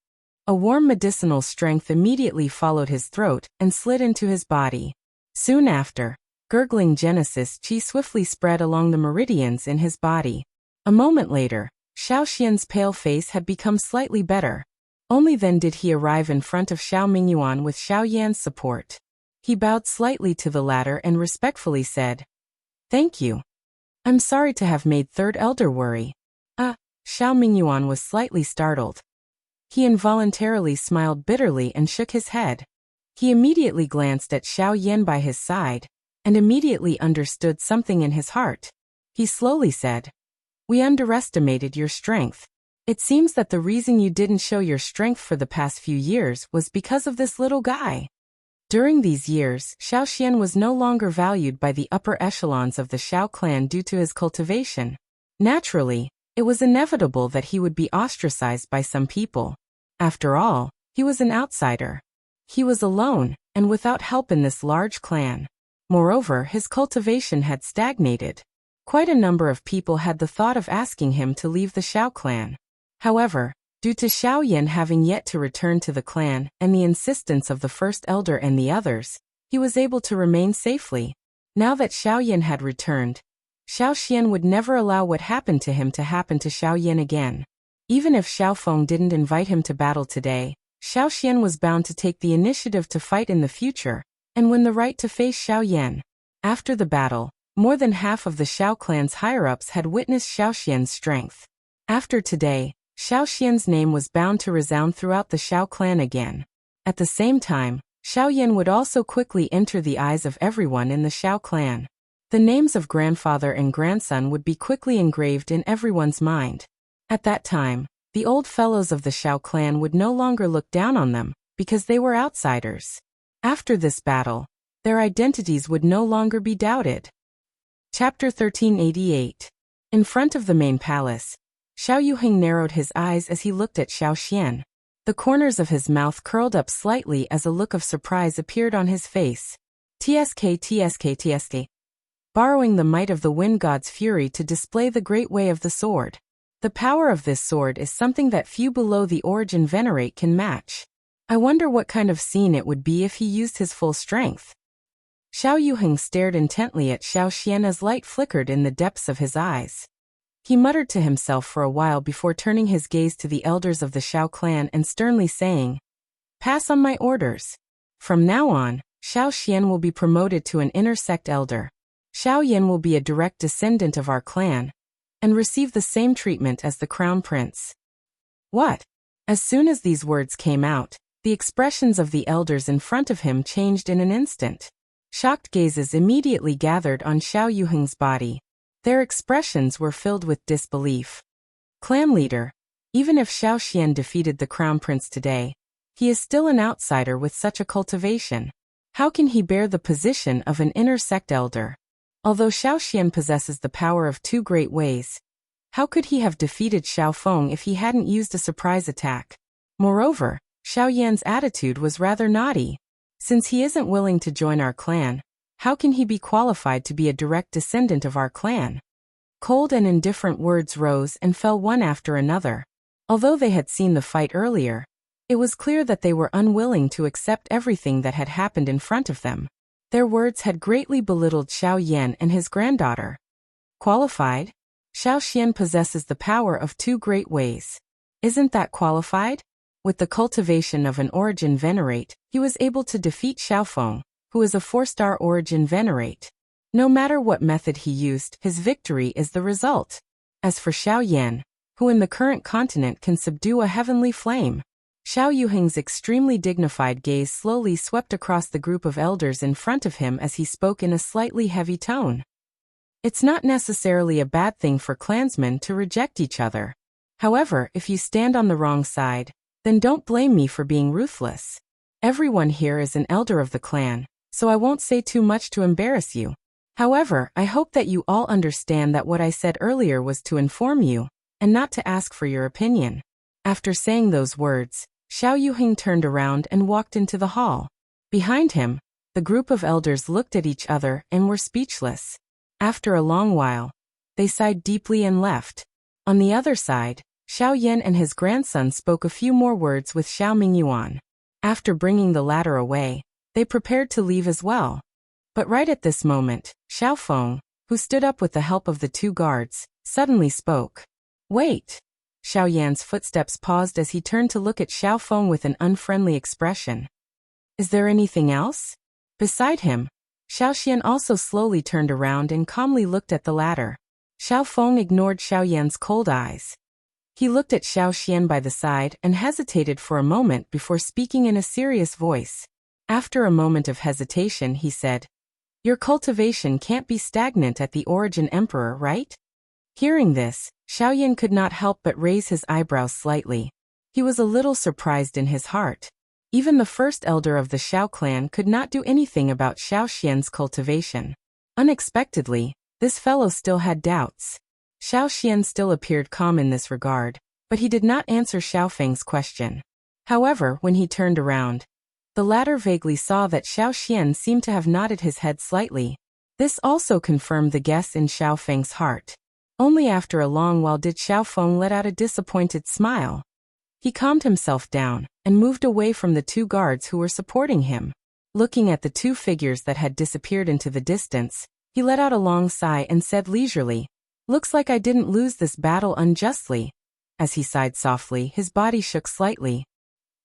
A warm medicinal strength immediately followed his throat and slid into his body. Soon after, gurgling Genesis Qi swiftly spread along the meridians in his body. A moment later, Xiao Xian's pale face had become slightly better. Only then did he arrive in front of Xiao Mingyuan with Xiao Yan's support. He bowed slightly to the latter and respectfully said, "Thank you. I'm sorry to have made Third Elder worry." Xiao Mingyuan was slightly startled. He involuntarily smiled bitterly and shook his head. He immediately glanced at Xiao Yan by his side, and immediately understood something in his heart. He slowly said, "We underestimated your strength. It seems that the reason you didn't show your strength for the past few years was because of this little guy." During these years, Xiao Xian was no longer valued by the upper echelons of the Xiao clan due to his cultivation. Naturally, it was inevitable that he would be ostracized by some people. After all, he was an outsider. He was alone, and without help in this large clan. Moreover, his cultivation had stagnated. Quite a number of people had the thought of asking him to leave the Xiao clan. However, due to Xiao Yan having yet to return to the clan and the insistence of the first elder and the others, he was able to remain safely. Now that Xiao Yan had returned, Xiao Xian would never allow what happened to him to happen to Xiao Yan again. Even if Xiao Feng didn't invite him to battle today, Xiao Xian was bound to take the initiative to fight in the future and win the right to face Xiao Yan. After the battle, more than half of the Xiao clan's higher-ups had witnessed Xiao Xian's strength. After today, Xiao Xian's name was bound to resound throughout the Xiao clan again. At the same time, Xiao Yan would also quickly enter the eyes of everyone in the Xiao clan. The names of grandfather and grandson would be quickly engraved in everyone's mind. At that time, the old fellows of the Xiao clan would no longer look down on them, because they were outsiders. After this battle, their identities would no longer be doubted. Chapter 1388. In front of the main palace, Xiao Yuheng narrowed his eyes as he looked at Xiao Xian. The corners of his mouth curled up slightly as a look of surprise appeared on his face. TSK. Borrowing the might of the wind god's fury to display the great way of the sword. The power of this sword is something that few below the origin venerate can match. I wonder what kind of scene it would be if he used his full strength. Xiao Yuheng stared intently at Xiao Xian as light flickered in the depths of his eyes. He muttered to himself for a while before turning his gaze to the elders of the Xiao clan and sternly saying, "Pass on my orders. From now on, Xiao Xian will be promoted to an inner sect elder. Xiao Yan will be a direct descendant of our clan, and receive the same treatment as the crown prince." What? As soon as these words came out, the expressions of the elders in front of him changed in an instant. Shocked gazes immediately gathered on Xiao Yuheng's body. Their expressions were filled with disbelief. Clan leader, even if Xiao Xian defeated the crown prince today, He is still an outsider with such a cultivation. How can he bear the position of an inner sect elder? Although Xiaoxian possesses the power of 2 great ways, how could he have defeated Xiao Feng if he hadn't used a surprise attack? Moreover, Xiao Yan's attitude was rather naughty. Since he isn't willing to join our clan, how can he be qualified to be a direct descendant of our clan? Cold and indifferent words rose and fell one after another. Although they had seen the fight earlier, it was clear that they were unwilling to accept everything that had happened in front of them. Their words had greatly belittled Xiao Yan and his granddaughter. Qualified? Xiao Xian possesses the power of 2 great ways. Isn't that qualified? With the cultivation of an origin venerate, he was able to defeat Xiao Feng, who is a 4-star origin venerate. No matter what method he used, his victory is the result. As for Xiao Yan, who in the current continent can subdue a heavenly flame, Xiao Yuheng's extremely dignified gaze slowly swept across the group of elders in front of him as he spoke in a slightly heavy tone. It's not necessarily a bad thing for clansmen to reject each other. However, if you stand on the wrong side, then don't blame me for being ruthless. Everyone here is an elder of the clan, so I won't say too much to embarrass you. However, I hope that you all understand that what I said earlier was to inform you, and not to ask for your opinion. After saying those words, Xiao Yuheng turned around and walked into the hall. Behind him, the group of elders looked at each other and were speechless. After a long while, they sighed deeply and left. On the other side, Xiao Yan and his grandson spoke a few more words with Xiao Mingyuan. After bringing the latter away, they prepared to leave as well. But right at this moment, Xiao Feng, who stood up with the help of the 2 guards, suddenly spoke. Wait! Xiao Yan's footsteps paused as he turned to look at Xiao Feng with an unfriendly expression. Is there anything else? Beside him, Xiao Xian also slowly turned around and calmly looked at the latter. Xiao Feng ignored Xiao Yan's cold eyes. He looked at Xiao Xian by the side and hesitated for a moment before speaking in a serious voice. After a moment of hesitation, he said, Your cultivation can't be stagnant at the Origin Emperor, right? Hearing this, Xiao Yan could not help but raise his eyebrows slightly. He was a little surprised in his heart. Even the first elder of the Xiao clan could not do anything about Xiao Xian's cultivation. Unexpectedly, this fellow still had doubts. Xiao Xian still appeared calm in this regard, but he did not answer Xiao Feng's question. However, when he turned around, the latter vaguely saw that Xiao Xian seemed to have nodded his head slightly. This also confirmed the guess in Xiao Feng's heart. Only after a long while did Xiao Feng let out a disappointed smile. He calmed himself down and moved away from the 2 guards who were supporting him. Looking at the 2 figures that had disappeared into the distance, he let out a long sigh and said leisurely, Looks like I didn't lose this battle unjustly. As he sighed softly, his body shook slightly.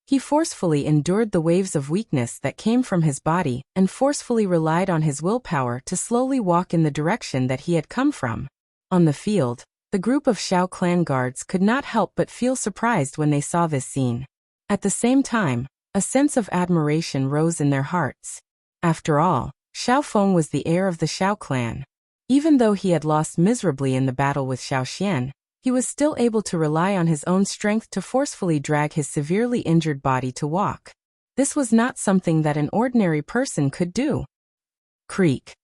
He forcefully endured the waves of weakness that came from his body and forcefully relied on his willpower to slowly walk in the direction that he had come from. On the field, the group of Xiao clan guards could not help but feel surprised when they saw this scene. At the same time, a sense of admiration rose in their hearts. After all, Xiao Feng was the heir of the Xiao clan. Even though he had lost miserably in the battle with Xiao Xian, he was still able to rely on his own strength to forcefully drag his severely injured body to walk. This was not something that an ordinary person could do. Creak.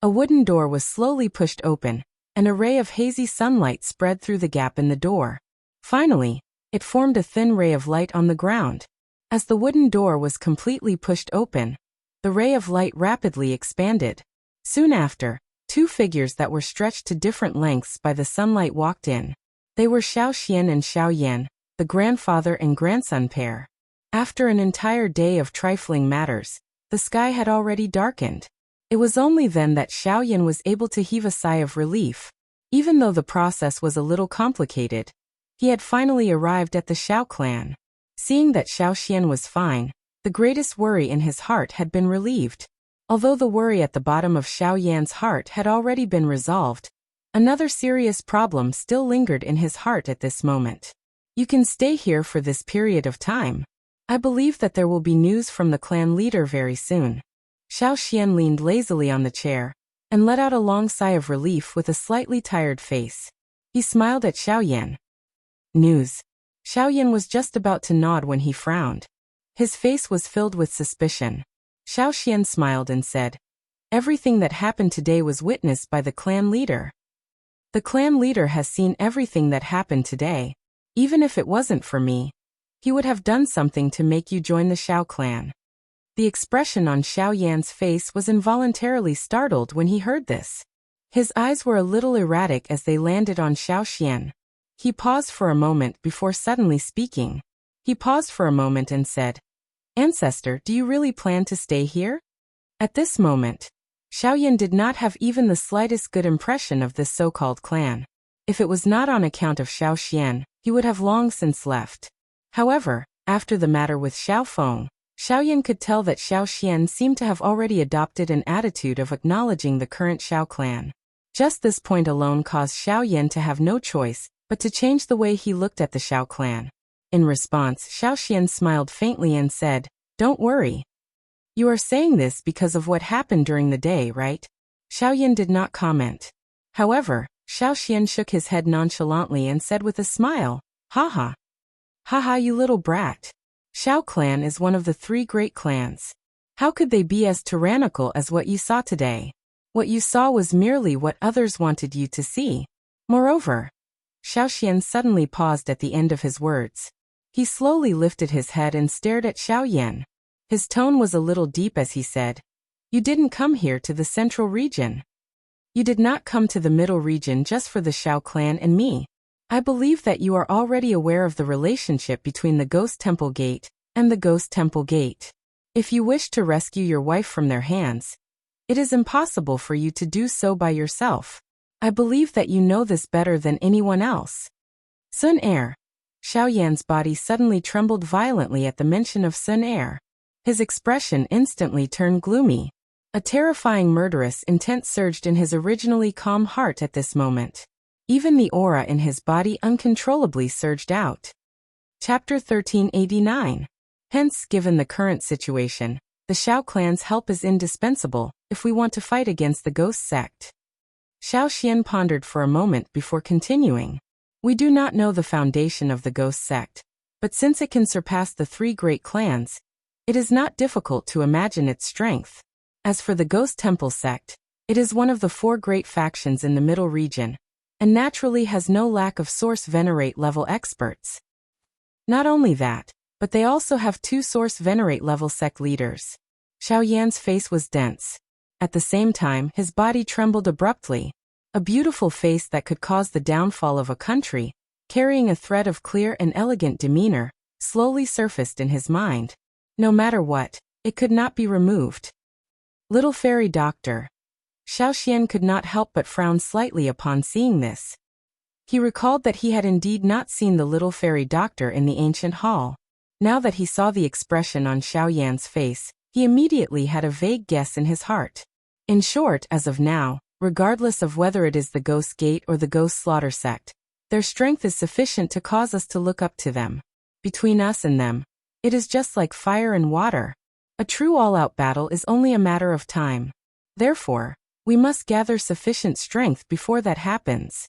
A wooden door was slowly pushed open. An array of hazy sunlight spread through the gap in the door. Finally, it formed a thin ray of light on the ground. As the wooden door was completely pushed open, the ray of light rapidly expanded. Soon after, 2 figures that were stretched to different lengths by the sunlight walked in. They were Xiao Xian and Xiao Yan, the grandfather and grandson pair. After an entire day of trifling matters, the sky had already darkened. It was only then that Xiao Yan was able to heave a sigh of relief. Even though the process was a little complicated, he had finally arrived at the Xiao clan. Seeing that Xiao Xian was fine, the greatest worry in his heart had been relieved. Although the worry at the bottom of Xiao Yan's heart had already been resolved, another serious problem still lingered in his heart at this moment. You can stay here for this period of time. I believe that there will be news from the clan leader very soon. Xiao Xian leaned lazily on the chair and let out a long sigh of relief with a slightly tired face. He smiled at Xiao Yan. News. Xiao Yan was just about to nod when he frowned. His face was filled with suspicion. Xiao Xian smiled and said, "Everything that happened today was witnessed by the clan leader. The clan leader has seen everything that happened today. Even if it wasn't for me, he would have done something to make you join the Xiao clan." The expression on Xiao Yan's face was involuntarily startled when he heard this. His eyes were a little erratic as they landed on Xiao Xian. He paused for a moment before suddenly speaking. He paused for a moment and said, "Ancestor, do you really plan to stay here?" At this moment, Xiao Yan did not have even the slightest good impression of this so-called clan. If it was not on account of Xiao Xian, he would have long since left. However, after the matter with Xiao Feng, Xiao Yan could tell that Xiao Xian seemed to have already adopted an attitude of acknowledging the current Xiao clan. Just this point alone caused Xiao Yan to have no choice but to change the way he looked at the Xiao clan. In response, Xiao Xian smiled faintly and said, "Don't worry. You are saying this because of what happened during the day, right?" Xiao Yan did not comment. However, Xiao Xian shook his head nonchalantly and said with a smile, "Haha. Haha, you little brat. Xiao clan is one of the 3 great clans. How could they be as tyrannical as what you saw today? What you saw was merely what others wanted you to see. Moreover," Xiao Xian suddenly paused at the end of his words. He slowly lifted his head and stared at Xiao Yan. His tone was a little deep as he said, "You didn't come here to the central region. You did not come to the middle region just for the Xiao clan and me. I believe that you are already aware of the relationship between the Ghost Temple Gate and the Ghost Temple Gate. If you wish to rescue your wife from their hands, it is impossible for you to do so by yourself. I believe that you know this better than anyone else." Sun Air. Xiao Yan's body suddenly trembled violently at the mention of Sun Air. His expression instantly turned gloomy. A terrifying murderous intent surged in his originally calm heart at this moment. Even the aura in his body uncontrollably surged out. Chapter 1389. Hence, given the current situation, the Xiao clan's help is indispensable if we want to fight against the ghost sect. Xiao Xian pondered for a moment before continuing. We do not know the foundation of the ghost sect, but since it can surpass the 3 great clans, it is not difficult to imagine its strength. As for the Ghost Temple sect, it is one of the 4 great factions in the Middle region, and naturally has no lack of Source Venerate level experts. Not only that, but they also have 2 Source Venerate level sect leaders. Xiao Yan's face was dense. At the same time, his body trembled abruptly. A beautiful face that could cause the downfall of a country, carrying a thread of clear and elegant demeanor, slowly surfaced in his mind. No matter what, it could not be removed. Little fairy doctor. Xiao Xian could not help but frown slightly upon seeing this. He recalled that he had indeed not seen the little fairy doctor in the ancient hall. Now that he saw the expression on Xiao Yan's face, he immediately had a vague guess in his heart. In short, as of now, regardless of whether it is the Ghost Gate or the Ghost Slaughter sect, their strength is sufficient to cause us to look up to them. Between us and them, it is just like fire and water. A true all-out battle is only a matter of time. Therefore, we must gather sufficient strength before that happens.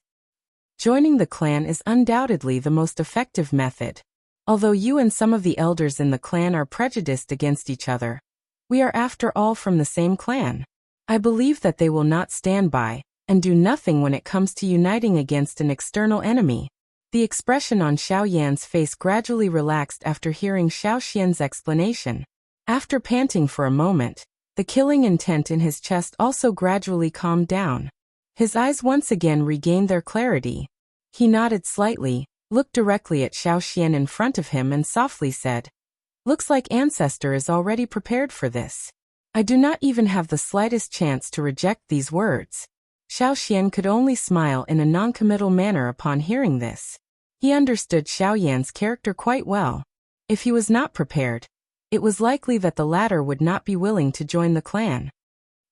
Joining the clan is undoubtedly the most effective method. Although you and some of the elders in the clan are prejudiced against each other, we are after all from the same clan. I believe that they will not stand by and do nothing when it comes to uniting against an external enemy. The expression on Xiao Yan's face gradually relaxed after hearing Xiao Xian's explanation. After panting for a moment, the killing intent in his chest also gradually calmed down. His eyes once again regained their clarity. He nodded slightly, looked directly at Xiao Xian in front of him and softly said, "Looks like Ancestor is already prepared for this. I do not even have the slightest chance to reject these words." Xiao Xian could only smile in a noncommittal manner upon hearing this. He understood Xiao Yan's character quite well. If he was not prepared, it was likely that the latter would not be willing to join the clan.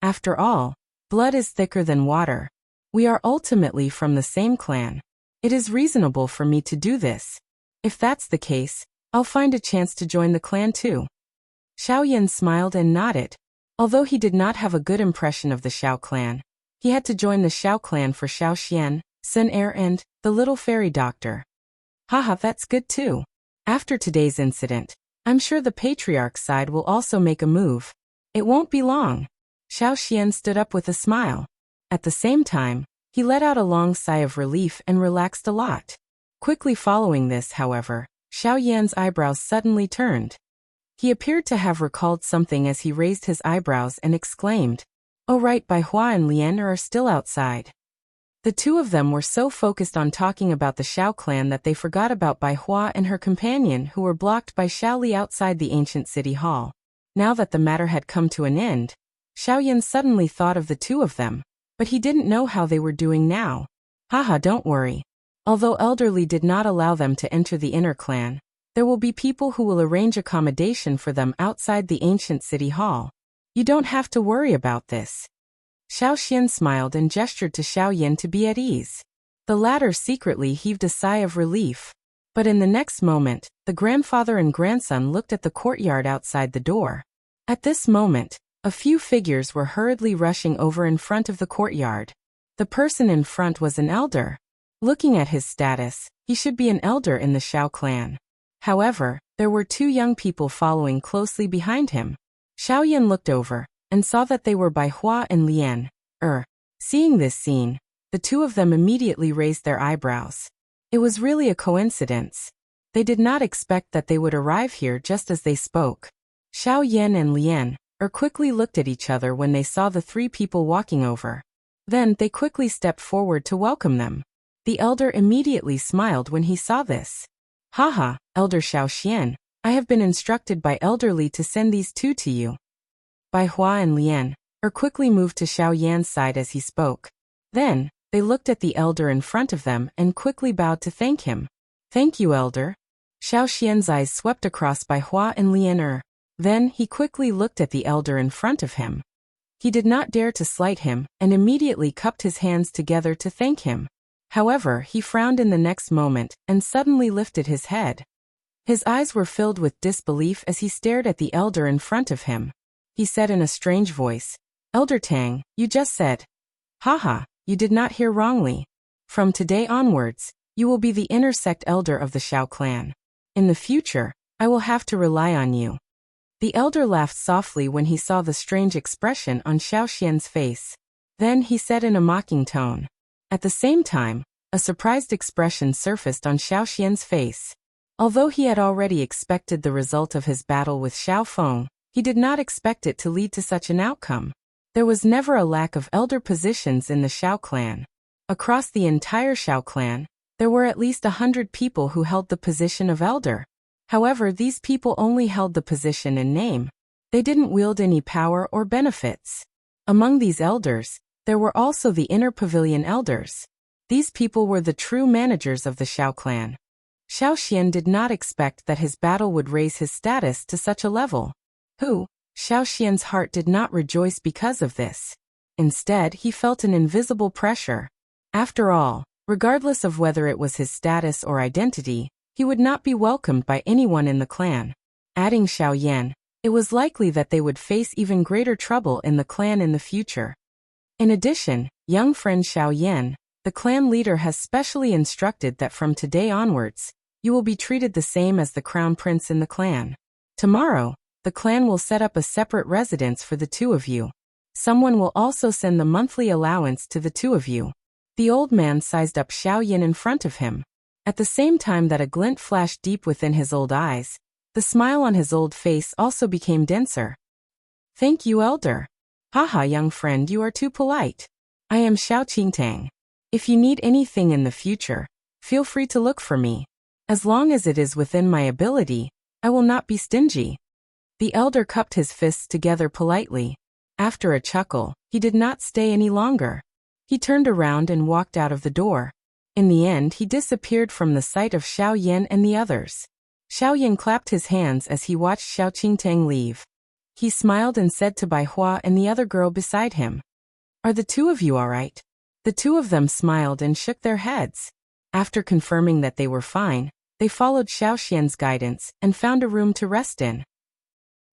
After all, blood is thicker than water. We are ultimately from the same clan. It is reasonable for me to do this. If that's the case, I'll find a chance to join the clan too. Xiao Yan smiled and nodded. Although he did not have a good impression of the Xiao clan, he had to join the Xiao clan for Xiao Xian, Sun Air and the little fairy doctor. Haha, that's good too. After today's incident, I'm sure the patriarch's side will also make a move. It won't be long. Xiao Xian stood up with a smile. At the same time, he let out a long sigh of relief and relaxed a lot. Quickly following this, however, Xiao Yan's eyebrows suddenly turned. He appeared to have recalled something as he raised his eyebrows and exclaimed, "Oh right, Bai Hua and Lian are still outside." The two of them were so focused on talking about the Xiao clan that they forgot about Bai Hua and her companion, who were blocked by Xiao Li outside the ancient city hall. Now that the matter had come to an end, Xiao Yan suddenly thought of the two of them, but he didn't know how they were doing now. Haha, don't worry. Although Elderly did not allow them to enter the inner clan, there will be people who will arrange accommodation for them outside the ancient city hall. You don't have to worry about this. Xiao Xian smiled and gestured to Xiao Yan to be at ease. The latter secretly heaved a sigh of relief. But in the next moment, the grandfather and grandson looked at the courtyard outside the door. At this moment, a few figures were hurriedly rushing over in front of the courtyard. The person in front was an elder. Looking at his status, he should be an elder in the Xiao clan. However, there were two young people following closely behind him. Xiao Yan looked over and saw that they were Bai Hua and Lian. Seeing this scene, the two of them immediately raised their eyebrows. It was really a coincidence. They did not expect that they would arrive here just as they spoke. Xiao Yan and Lian quickly looked at each other when they saw the three people walking over. Then they quickly stepped forward to welcome them. The elder immediately smiled when he saw this. Haha, Elder Xiao Xian, I have been instructed by Elderly to send these two to you. Bai Hua and Lian quickly moved to Xiao Yan's side as he spoke. Then, they looked at the elder in front of them and quickly bowed to thank him. Thank you, elder. Xiao Xian's eyes swept across Bai Hua and Lian. Then he quickly looked at the elder in front of him. He did not dare to slight him and immediately cupped his hands together to thank him. However, he frowned in the next moment and suddenly lifted his head. His eyes were filled with disbelief as he stared at the elder in front of him. He said in a strange voice, Elder Tang, you just said. Haha, you did not hear wrongly. From today onwards, you will be the inner sect elder of the Xiao clan. In the future, I will have to rely on you. The elder laughed softly when he saw the strange expression on Xiao Xian's face. Then he said in a mocking tone. At the same time, a surprised expression surfaced on Xiao Xian's face. Although he had already expected the result of his battle with Xiao Feng, he did not expect it to lead to such an outcome. There was never a lack of elder positions in the Xiao clan. Across the entire Xiao clan, there were at least 100 people who held the position of elder. However, these people only held the position in name. They didn't wield any power or benefits. Among these elders, there were also the inner pavilion elders. These people were the true managers of the Xiao clan. Xiao Xian did not expect that his battle would raise his status to such a level. Xiao Xian's heart did not rejoice because of this. Instead, he felt an invisible pressure. After all, regardless of whether it was his status or identity, he would not be welcomed by anyone in the clan. Adding Xiao Yan, it was likely that they would face even greater trouble in the clan in the future. In addition, young friend Xiao Yan, the clan leader, has specially instructed that from today onwards, you will be treated the same as the crown prince in the clan. Tomorrow, the clan will set up a separate residence for the two of you. Someone will also send the monthly allowance to the two of you. The old man sized up Xiao Yan in front of him. At the same time that a glint flashed deep within his old eyes, the smile on his old face also became denser. Thank you, elder. Haha, young friend, you are too polite. I am Xiao Qingtang. If you need anything in the future, feel free to look for me. As long as it is within my ability, I will not be stingy. The elder cupped his fists together politely. After a chuckle, he did not stay any longer. He turned around and walked out of the door. In the end, he disappeared from the sight of Xiao Yan and the others. Xiao Yan clapped his hands as he watched Xiao Qingtang leave. He smiled and said to Bai Hua and the other girl beside him, Are the two of you all right? The two of them smiled and shook their heads. After confirming that they were fine, they followed Xiao Xian's guidance and found a room to rest in.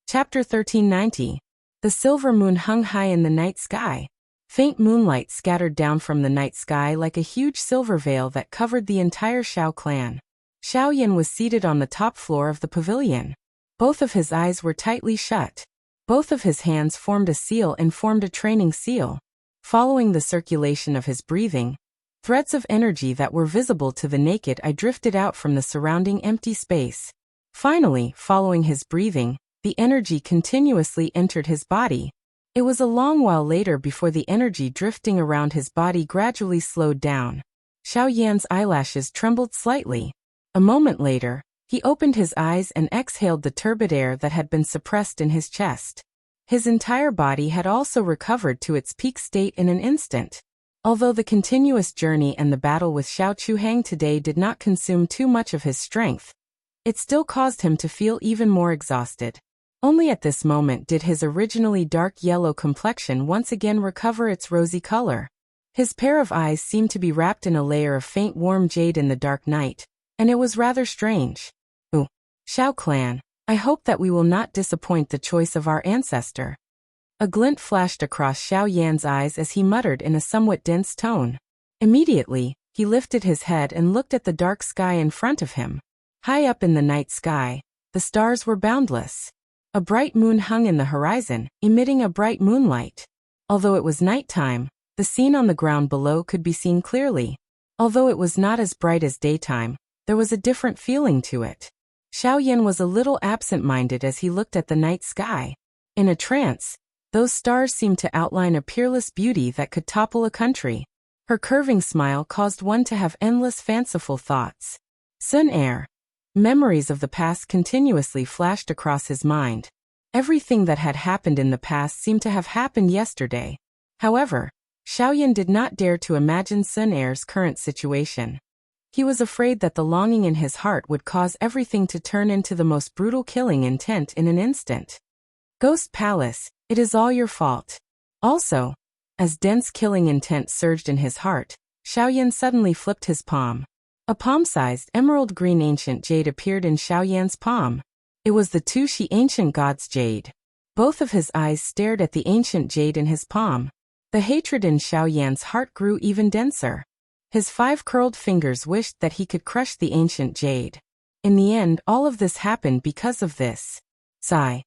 Chapter 1390. The silver moon hung high in the night sky. Faint moonlight scattered down from the night sky like a huge silver veil that covered the entire Xiao clan. Xiao Yan was seated on the top floor of the pavilion. Both of his eyes were tightly shut. Both of his hands formed a seal and formed a training seal. Following the circulation of his breathing, threads of energy that were visible to the naked eye drifted out from the surrounding empty space. Finally, following his breathing, the energy continuously entered his body. It was a long while later before the energy drifting around his body gradually slowed down. Xiao Yan's eyelashes trembled slightly. A moment later, he opened his eyes and exhaled the turbid air that had been suppressed in his chest. His entire body had also recovered to its peak state in an instant. Although the continuous journey and the battle with Xiao Chuhang today did not consume too much of his strength, it still caused him to feel even more exhausted. Only at this moment did his originally dark yellow complexion once again recover its rosy color. His pair of eyes seemed to be wrapped in a layer of faint warm jade in the dark night, and it was rather strange. Ooh, Xiao clan, I hope that we will not disappoint the choice of our ancestor. A glint flashed across Xiao Yan's eyes as he muttered in a somewhat dense tone. Immediately, he lifted his head and looked at the dark sky in front of him. High up in the night sky, the stars were boundless. A bright moon hung in the horizon, emitting a bright moonlight. Although it was nighttime, the scene on the ground below could be seen clearly. Although it was not as bright as daytime, there was a different feeling to it. Xiao Yan was a little absent-minded as he looked at the night sky. In a trance, those stars seemed to outline a peerless beauty that could topple a country. Her curving smile caused one to have endless fanciful thoughts. Sun air. Memories of the past continuously flashed across his mind. Everything that had happened in the past seemed to have happened yesterday. However, Xiao Yan did not dare to imagine Sun air's current situation. He was afraid that the longing in his heart would cause everything to turn into the most brutal killing intent in an instant. Ghost Palace, it is all your fault. Also, as dense killing intent surged in his heart, Xiao Yan suddenly flipped his palm. A palm-sized emerald green ancient jade appeared in Xiao Yan's palm. It was the Tushi ancient god's jade. Both of his eyes stared at the ancient jade in his palm. The hatred in Xiao Yan's heart grew even denser. His 5 curled fingers wished that he could crush the ancient jade. In the end, all of this happened because of this. Sigh.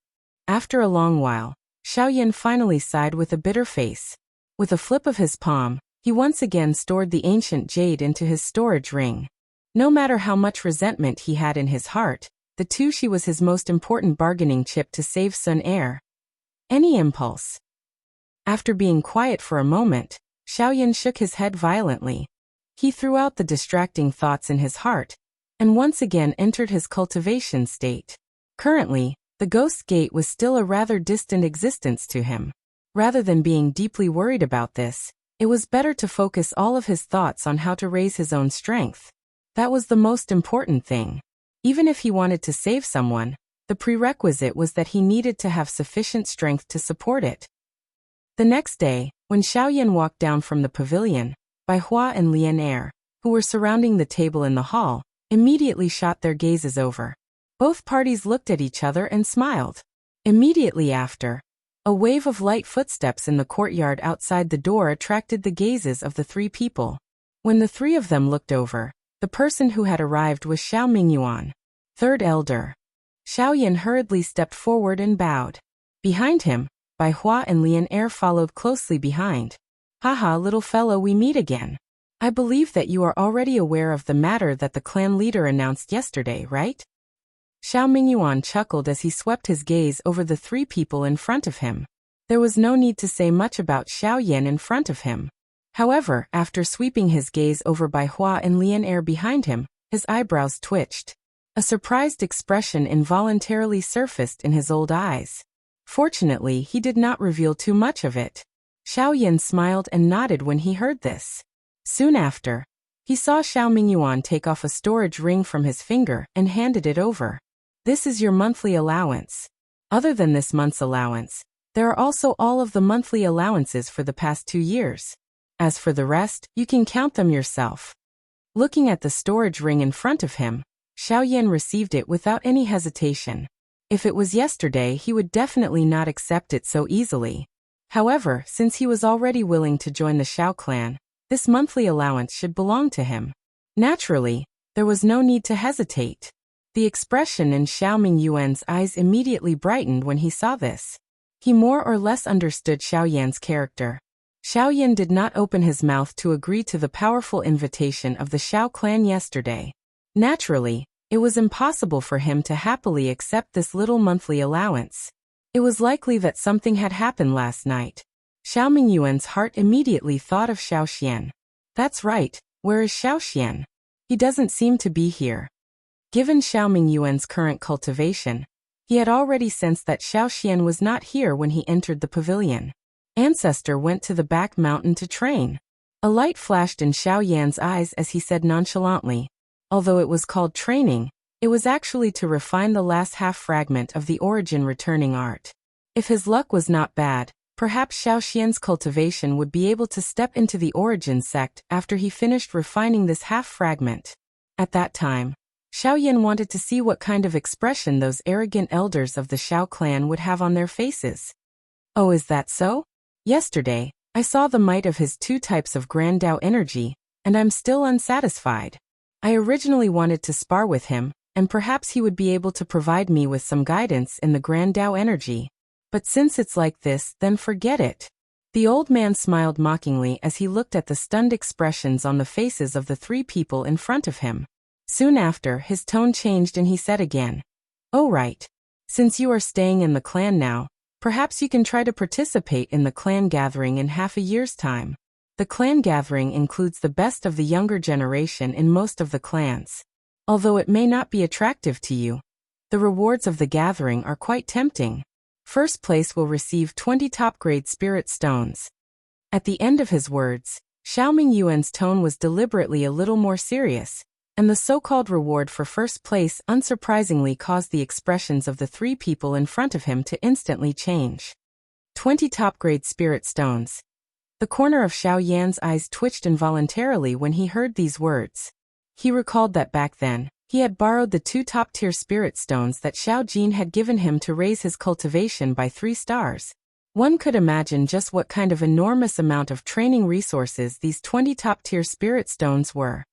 After a long while, Xiao Yan finally sighed with a bitter face. With a flip of his palm, he once again stored the ancient jade into his storage ring. No matter how much resentment he had in his heart, the Tushi was his most important bargaining chip to save Sun air. Any impulse. After being quiet for a moment, Xiao Yan shook his head violently. He threw out the distracting thoughts in his heart, and once again entered his cultivation state. Currently, the Ghost Gate was still a rather distant existence to him. Rather than being deeply worried about this, it was better to focus all of his thoughts on how to raise his own strength. That was the most important thing. Even if he wanted to save someone, the prerequisite was that he needed to have sufficient strength to support it. The next day, when Xiao Yan walked down from the pavilion, Bai Hua and Lian Er, who were surrounding the table in the hall, immediately shot their gazes over. Both parties looked at each other and smiled. Immediately after, a wave of light footsteps in the courtyard outside the door attracted the gazes of the 3 people. When the 3 of them looked over, the person who had arrived was Xiao Mingyuan, 3rd elder. Xiao Yan hurriedly stepped forward and bowed. Behind him, Bai Hua and Lian Er followed closely behind. Haha, little fellow, we meet again. I believe that you are already aware of the matter that the clan leader announced yesterday, right? Xiao Mingyuan chuckled as he swept his gaze over the 3 people in front of him. There was no need to say much about Xiao Yan in front of him. However, after sweeping his gaze over Bai Hua and Lian Er behind him, his eyebrows twitched. A surprised expression involuntarily surfaced in his old eyes. Fortunately, he did not reveal too much of it. Xiao Yan smiled and nodded when he heard this. Soon after, he saw Xiao Mingyuan take off a storage ring from his finger and handed it over. This is your monthly allowance. Other than this month's allowance, there are also all of the monthly allowances for the past 2 years. As for the rest, you can count them yourself. Looking at the storage ring in front of him, Xiao Yan received it without any hesitation. If it was yesterday, he would definitely not accept it so easily. However, since he was already willing to join the Xiao clan, this monthly allowance should belong to him. Naturally, there was no need to hesitate. The expression in Xiao Mingyuan's eyes immediately brightened when he saw this. He more or less understood Xiao Yan's character. Xiao Yan did not open his mouth to agree to the powerful invitation of the Xiao clan yesterday. Naturally, it was impossible for him to happily accept this little monthly allowance. It was likely that something had happened last night. Xiao Mingyuan's heart immediately thought of Xiao Xian. That's right, where is Xiao Xian? He doesn't seem to be here. Given Xiao Mingyuan's current cultivation, he had already sensed that Xiao Xian was not here when he entered the pavilion. Ancestor went to the back mountain to train. A light flashed in Xiao Yan's eyes as he said nonchalantly, although it was called training, it was actually to refine the last half fragment of the origin returning art. If his luck was not bad, perhaps Xiao Xian's cultivation would be able to step into the origin sect after he finished refining this half fragment. At that time, Xiao Yan wanted to see what kind of expression those arrogant elders of the Xiao clan would have on their faces. Oh, is that so? Yesterday, I saw the might of his two types of Grand Dao energy, and I'm still unsatisfied. I originally wanted to spar with him, and perhaps he would be able to provide me with some guidance in the Grand Dao energy. But since it's like this, then forget it. The old man smiled mockingly as he looked at the stunned expressions on the faces of the three people in front of him. Soon after, his tone changed and he said again, "Oh right. Since you are staying in the clan now, perhaps you can try to participate in the clan gathering in half a year's time." The clan gathering includes the best of the younger generation in most of the clans. Although it may not be attractive to you, the rewards of the gathering are quite tempting. First place will receive 20 top-grade spirit stones. At the end of his words, Xiao Mingyuan's tone was deliberately a little more serious, and the so-called reward for first place unsurprisingly caused the expressions of the three people in front of him to instantly change. 20 top-grade spirit stones. The corner of Xiao Yan's eyes twitched involuntarily when he heard these words. He recalled that back then, he had borrowed the 2 top-tier spirit stones that Xiao Jin had given him to raise his cultivation by 3 stars. One could imagine just what kind of enormous amount of training resources these 20 top-tier spirit stones were.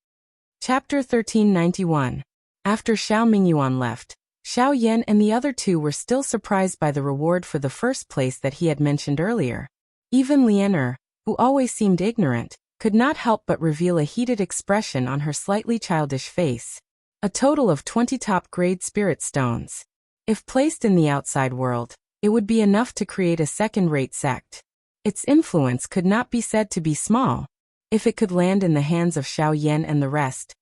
Chapter 1391. After Xiao Mingyuan left, Xiao Yan and the other two were still surprised by the reward for the first place that he had mentioned earlier. Even Lian, who always seemed ignorant, could not help but reveal a heated expression on her slightly childish face. A total of 20 top-grade spirit stones. If placed in the outside world, it would be enough to create a second-rate sect. Its influence could not be said to be small. If it could land in the hands of Xiao Yan and the rest.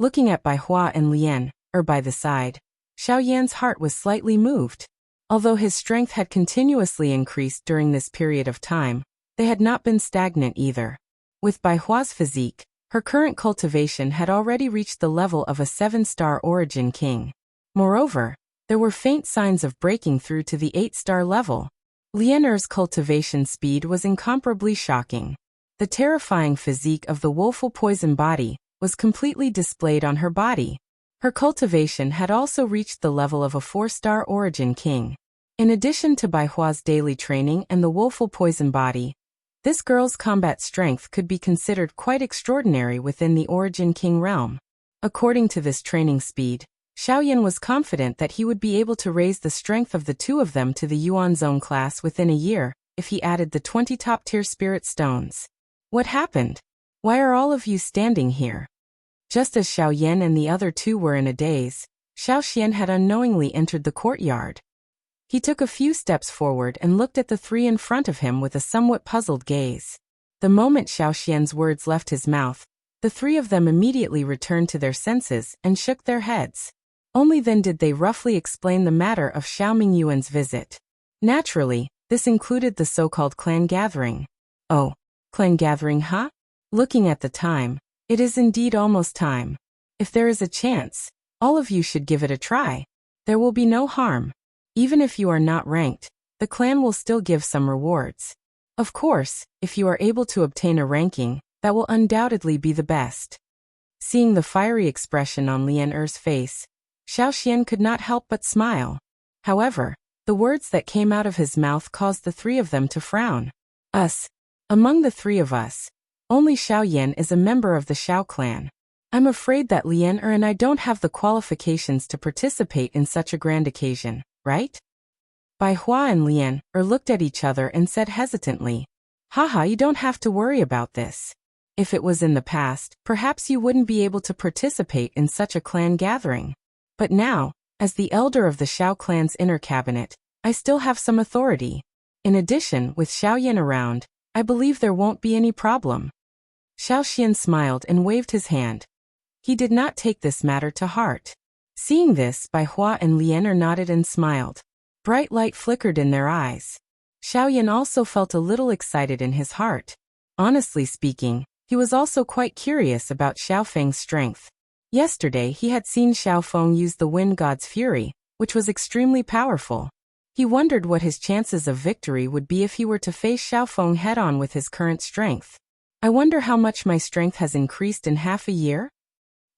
Looking at Bai Hua and Lian, by the side, Xiao Yan's heart was slightly moved. Although his strength had continuously increased during this period of time, they had not been stagnant either. With Bai Hua's physique, her current cultivation had already reached the level of a 7-star origin king. Moreover, there were faint signs of breaking through to the 8-star level. Lian's cultivation speed was incomparably shocking. The terrifying physique of the woeful poison body was completely displayed on her body. Her cultivation had also reached the level of a 4-star origin king. In addition to Bai Hua's daily training and the woeful poison body, this girl's combat strength could be considered quite extraordinary within the origin king realm. According to this training speed, Xiao Yan was confident that he would be able to raise the strength of the two of them to the Yuan Zone class within a year, if he added the 20 top-tier spirit stones. What happened? Why are all of you standing here? Just as Xiao Yan and the other two were in a daze, Xiao Xian had unknowingly entered the courtyard. He took a few steps forward and looked at the three in front of him with a somewhat puzzled gaze. The moment Xiao Xian's words left his mouth, the three of them immediately returned to their senses and shook their heads. Only then did they roughly explain the matter of Xiao Mingyuan's visit. Naturally, this included the so-called clan gathering. Oh. Clan gathering, huh? Looking at the time, it is indeed almost time. If there is a chance, all of you should give it a try. There will be no harm. Even if you are not ranked, the clan will still give some rewards. Of course, if you are able to obtain a ranking, that will undoubtedly be the best. Seeing the fiery expression on Lian's face, Xiao Xian could not help but smile. However, the words that came out of his mouth caused the three of them to frown. Us. Among the three of us, only Xiao Yan is a member of the Xiao clan. I'm afraid that Lien and I don't have the qualifications to participate in such a grand occasion, right? Bai Hua and Lien looked at each other and said hesitantly, Haha, you don't have to worry about this. If it was in the past, perhaps you wouldn't be able to participate in such a clan gathering. But now, as the elder of the Xiao clan's inner cabinet, I still have some authority. In addition, with Xiaoyan around, I believe there won't be any problem. Xiao Xian smiled and waved his hand. He did not take this matter to heart. Seeing this, Bai Hua and Lien nodded and smiled. Bright light flickered in their eyes. Xiaoyan also felt a little excited in his heart. Honestly speaking, he was also quite curious about Xiao Feng's strength. Yesterday he had seen Xiao Feng use the Wind God's Fury, which was extremely powerful. He wondered what his chances of victory would be if he were to face Xiao Feng head-on with his current strength. I wonder how much my strength has increased in half a year?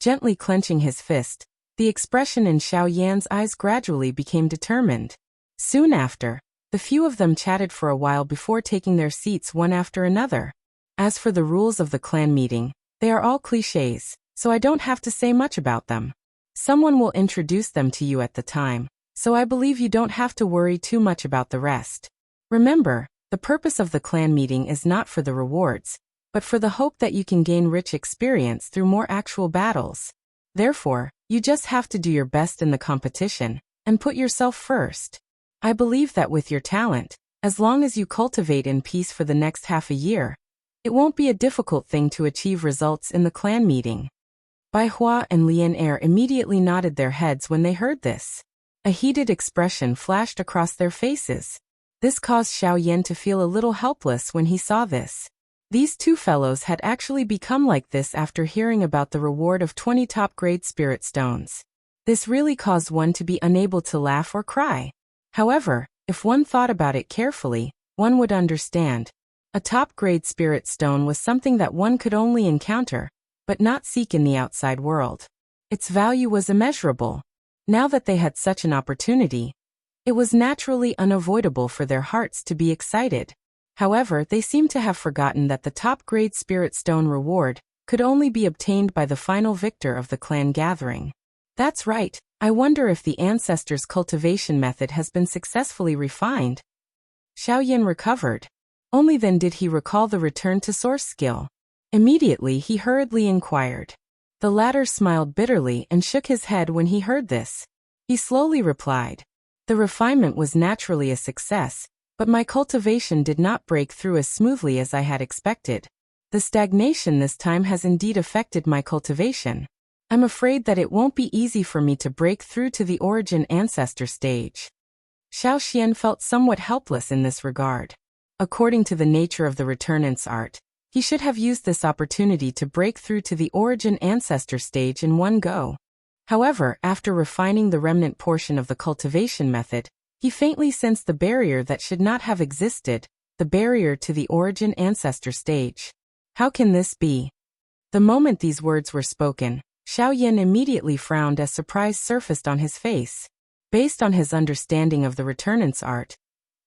Gently clenching his fist, the expression in Xiao Yan's eyes gradually became determined. Soon after, the few of them chatted for a while before taking their seats one after another. As for the rules of the clan meeting, they are all clichés, so I don't have to say much about them. Someone will introduce them to you at the time, so I believe you don't have to worry too much about the rest. Remember, the purpose of the clan meeting is not for the rewards, but for the hope that you can gain rich experience through more actual battles. Therefore, you just have to do your best in the competition, and put yourself first. I believe that with your talent, as long as you cultivate in peace for the next half a year, it won't be a difficult thing to achieve results in the clan meeting. Bai Hua and Lien immediately nodded their heads when they heard this. A heated expression flashed across their faces. This caused Xiao Yan to feel a little helpless when he saw this. These two fellows had actually become like this after hearing about the reward of 20 top-grade spirit stones. This really caused one to be unable to laugh or cry. However, if one thought about it carefully, one would understand. A top-grade spirit stone was something that one could only encounter, but not seek in the outside world. Its value was immeasurable. Now that they had such an opportunity, it was naturally unavoidable for their hearts to be excited. However, they seemed to have forgotten that the top-grade spirit stone reward could only be obtained by the final victor of the clan gathering. That's right, I wonder if the ancestors' cultivation method has been successfully refined. Xiao Yan recovered. Only then did he recall the return to source skill. Immediately he hurriedly inquired. The latter smiled bitterly and shook his head when he heard this. He slowly replied, The refinement was naturally a success, but my cultivation did not break through as smoothly as I had expected. The stagnation this time has indeed affected my cultivation. I'm afraid that it won't be easy for me to break through to the origin ancestor stage. Xiao Xian felt somewhat helpless in this regard. According to the nature of the returnance art, he should have used this opportunity to break through to the origin ancestor stage in one go. However, after refining the remnant portion of the cultivation method, he faintly sensed the barrier that should not have existed, the barrier to the origin ancestor stage. How can this be? The moment these words were spoken, Xiao Yan immediately frowned as surprise surfaced on his face. Based on his understanding of the returnance art,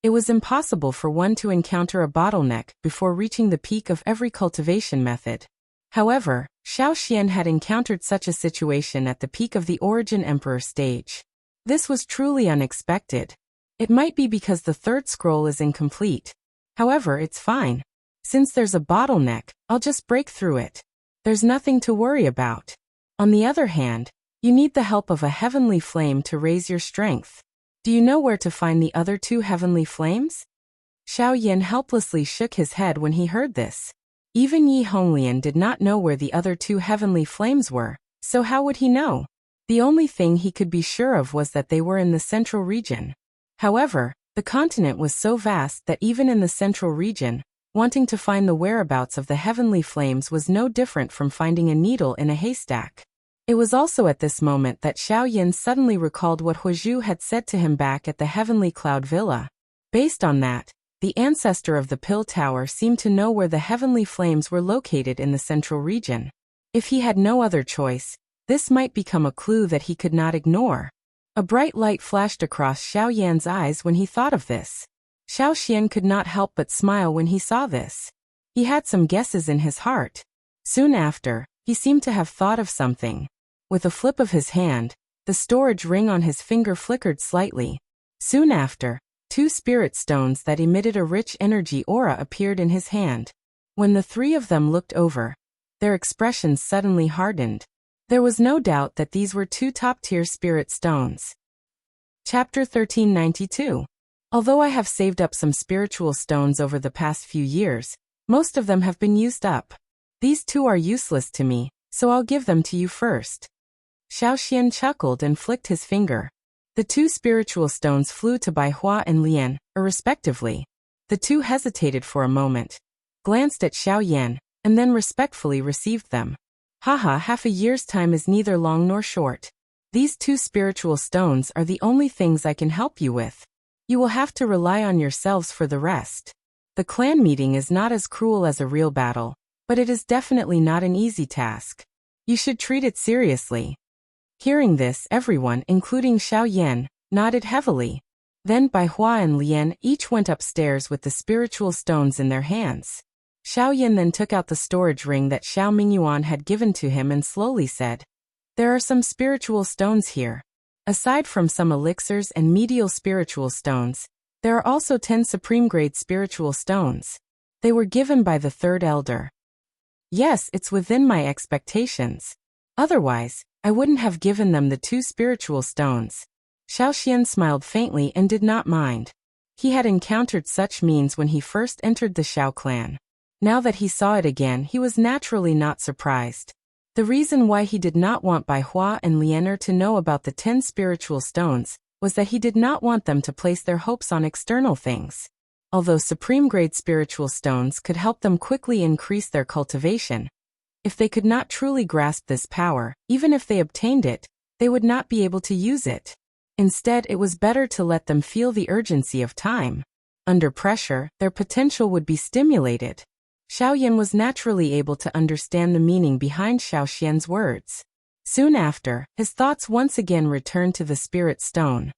it was impossible for one to encounter a bottleneck before reaching the peak of every cultivation method. However, Xiao Xian had encountered such a situation at the peak of the origin emperor stage. This was truly unexpected. It might be because the third scroll is incomplete. However, it's fine. Since there's a bottleneck, I'll just break through it. There's nothing to worry about. On the other hand, you need the help of a heavenly flame to raise your strength. Do you know where to find the other two heavenly flames? Xiao Yan helplessly shook his head when he heard this. Even Yi Honglian did not know where the other two heavenly flames were, so how would he know? The only thing he could be sure of was that they were in the central region. However, the continent was so vast that even in the central region, wanting to find the whereabouts of the heavenly flames was no different from finding a needle in a haystack. It was also at this moment that Xiao Yan suddenly recalled what Huozhu had said to him back at the Heavenly Cloud Villa. Based on that, the ancestor of the Pill Tower seemed to know where the heavenly flames were located in the central region. If he had no other choice, this might become a clue that he could not ignore. A bright light flashed across Xiao Yan's eyes when he thought of this. Xiao Xian could not help but smile when he saw this. He had some guesses in his heart. Soon after, He seemed to have thought of something. With a flip of his hand, the storage ring on his finger flickered slightly. Soon after, 2 spirit stones that emitted a rich energy aura appeared in his hand. When the 3 of them looked over, their expressions suddenly hardened. There was no doubt that these were 2 top-tier spirit stones. Chapter 1392. Although I have saved up some spiritual stones over the past few years, most of them have been used up. These 2 are useless to me, so I'll give them to you first. Xiaoxian chuckled and flicked his finger. The 2 spiritual stones flew to Bai Hua and Lian, respectively. The 2 hesitated for a moment, glanced at Xiao Yan, and then respectfully received them. Haha, half a year's time is neither long nor short. These 2 spiritual stones are the only things I can help you with. You will have to rely on yourselves for the rest. The clan meeting is not as cruel as a real battle, but it is definitely not an easy task. You should treat it seriously. Hearing this, everyone, including Xiao Yan, nodded heavily. Then Bai Hua and Lian each went upstairs with the spiritual stones in their hands. Xiao Yan then took out the storage ring that Xiao Mingyuan had given to him and slowly said, "There are some spiritual stones here. Aside from some elixirs and medial spiritual stones, there are also 10 supreme-grade spiritual stones. They were given by the 3rd elder. Yes, it's within my expectations. Otherwise, I wouldn't have given them the 2 spiritual stones." Xiaoxian smiled faintly and did not mind. He had encountered such means when he first entered the Xiao clan. Now that he saw it again, he was naturally not surprised. The reason why he did not want Bai Hua and Lianer to know about the 10 spiritual stones was that he did not want them to place their hopes on external things. Although supreme-grade spiritual stones could help them quickly increase their cultivation, if they could not truly grasp this power, even if they obtained it, they would not be able to use it. Instead, it was better to let them feel the urgency of time. Under pressure, their potential would be stimulated. Xiao Yan was naturally able to understand the meaning behind Xiaoxian's words. Soon after, his thoughts once again returned to the spirit stone.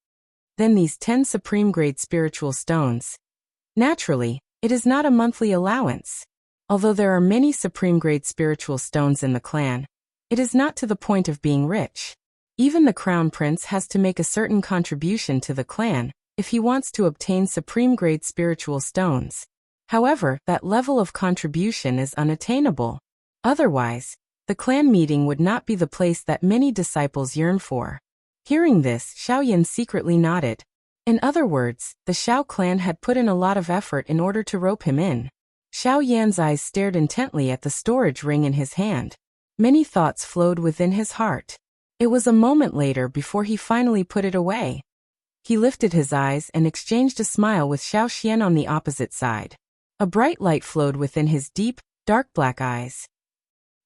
Then these 10 supreme-grade spiritual stones. Naturally, it is not a monthly allowance. Although there are many supreme-grade spiritual stones in the clan, it is not to the point of being rich. Even the crown prince has to make a certain contribution to the clan if he wants to obtain supreme-grade spiritual stones. However, that level of contribution is unattainable. Otherwise, the clan meeting would not be the place that many disciples yearn for. Hearing this, Xiao Yan secretly nodded. In other words, the Xiao clan had put in a lot of effort in order to rope him in. Xiao Yan's eyes stared intently at the storage ring in his hand. Many thoughts flowed within his heart. It was a moment later before he finally put it away. He lifted his eyes and exchanged a smile with Xiaoxian on the opposite side. A bright light flowed within his deep, dark black eyes.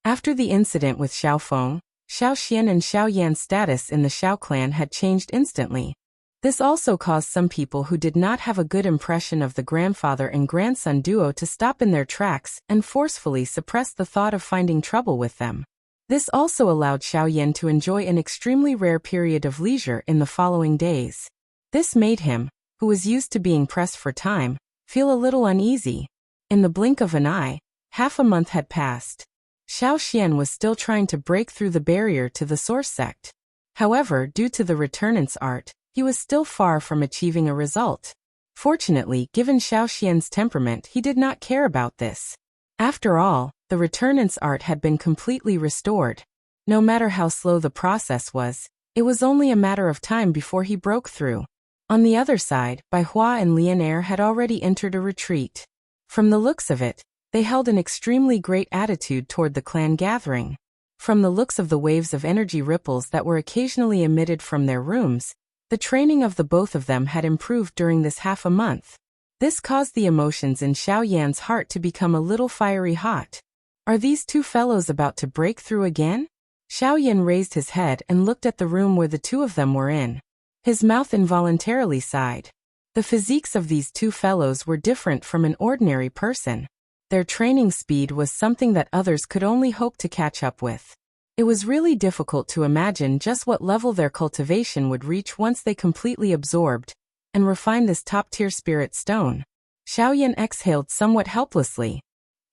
After the incident with Xiao Feng, Xiaoxian and Xiao Yan's status in the Xiao clan had changed instantly. This also caused some people who did not have a good impression of the grandfather and grandson duo to stop in their tracks and forcefully suppress the thought of finding trouble with them. This also allowed Xiao Yan to enjoy an extremely rare period of leisure in the following days. This made him, who was used to being pressed for time, feel a little uneasy. In the blink of an eye, half a month had passed. Xiao Xian was still trying to break through the barrier to the source sect. However, due to the returnance art, he was still far from achieving a result. Fortunately, given Xiao Xian's temperament, he did not care about this. After all, the returnance art had been completely restored. No matter how slow the process was, it was only a matter of time before he broke through. On the other side, Bai Hua and Lianer had already entered a retreat. From the looks of it, they held an extremely great attitude toward the clan gathering. From the looks of the waves of energy ripples that were occasionally emitted from their rooms, the training of the both of them had improved during this half a month. This caused the emotions in Xiao Yan's heart to become a little fiery hot. Are these 2 fellows about to break through again? Xiao Yan raised his head and looked at the room where the 2 of them were in. His mouth involuntarily sighed. The physiques of these 2 fellows were different from an ordinary person. Their training speed was something that others could only hope to catch up with. It was really difficult to imagine just what level their cultivation would reach once they completely absorbed and refined this top-tier spirit stone. Xiao Yan exhaled somewhat helplessly.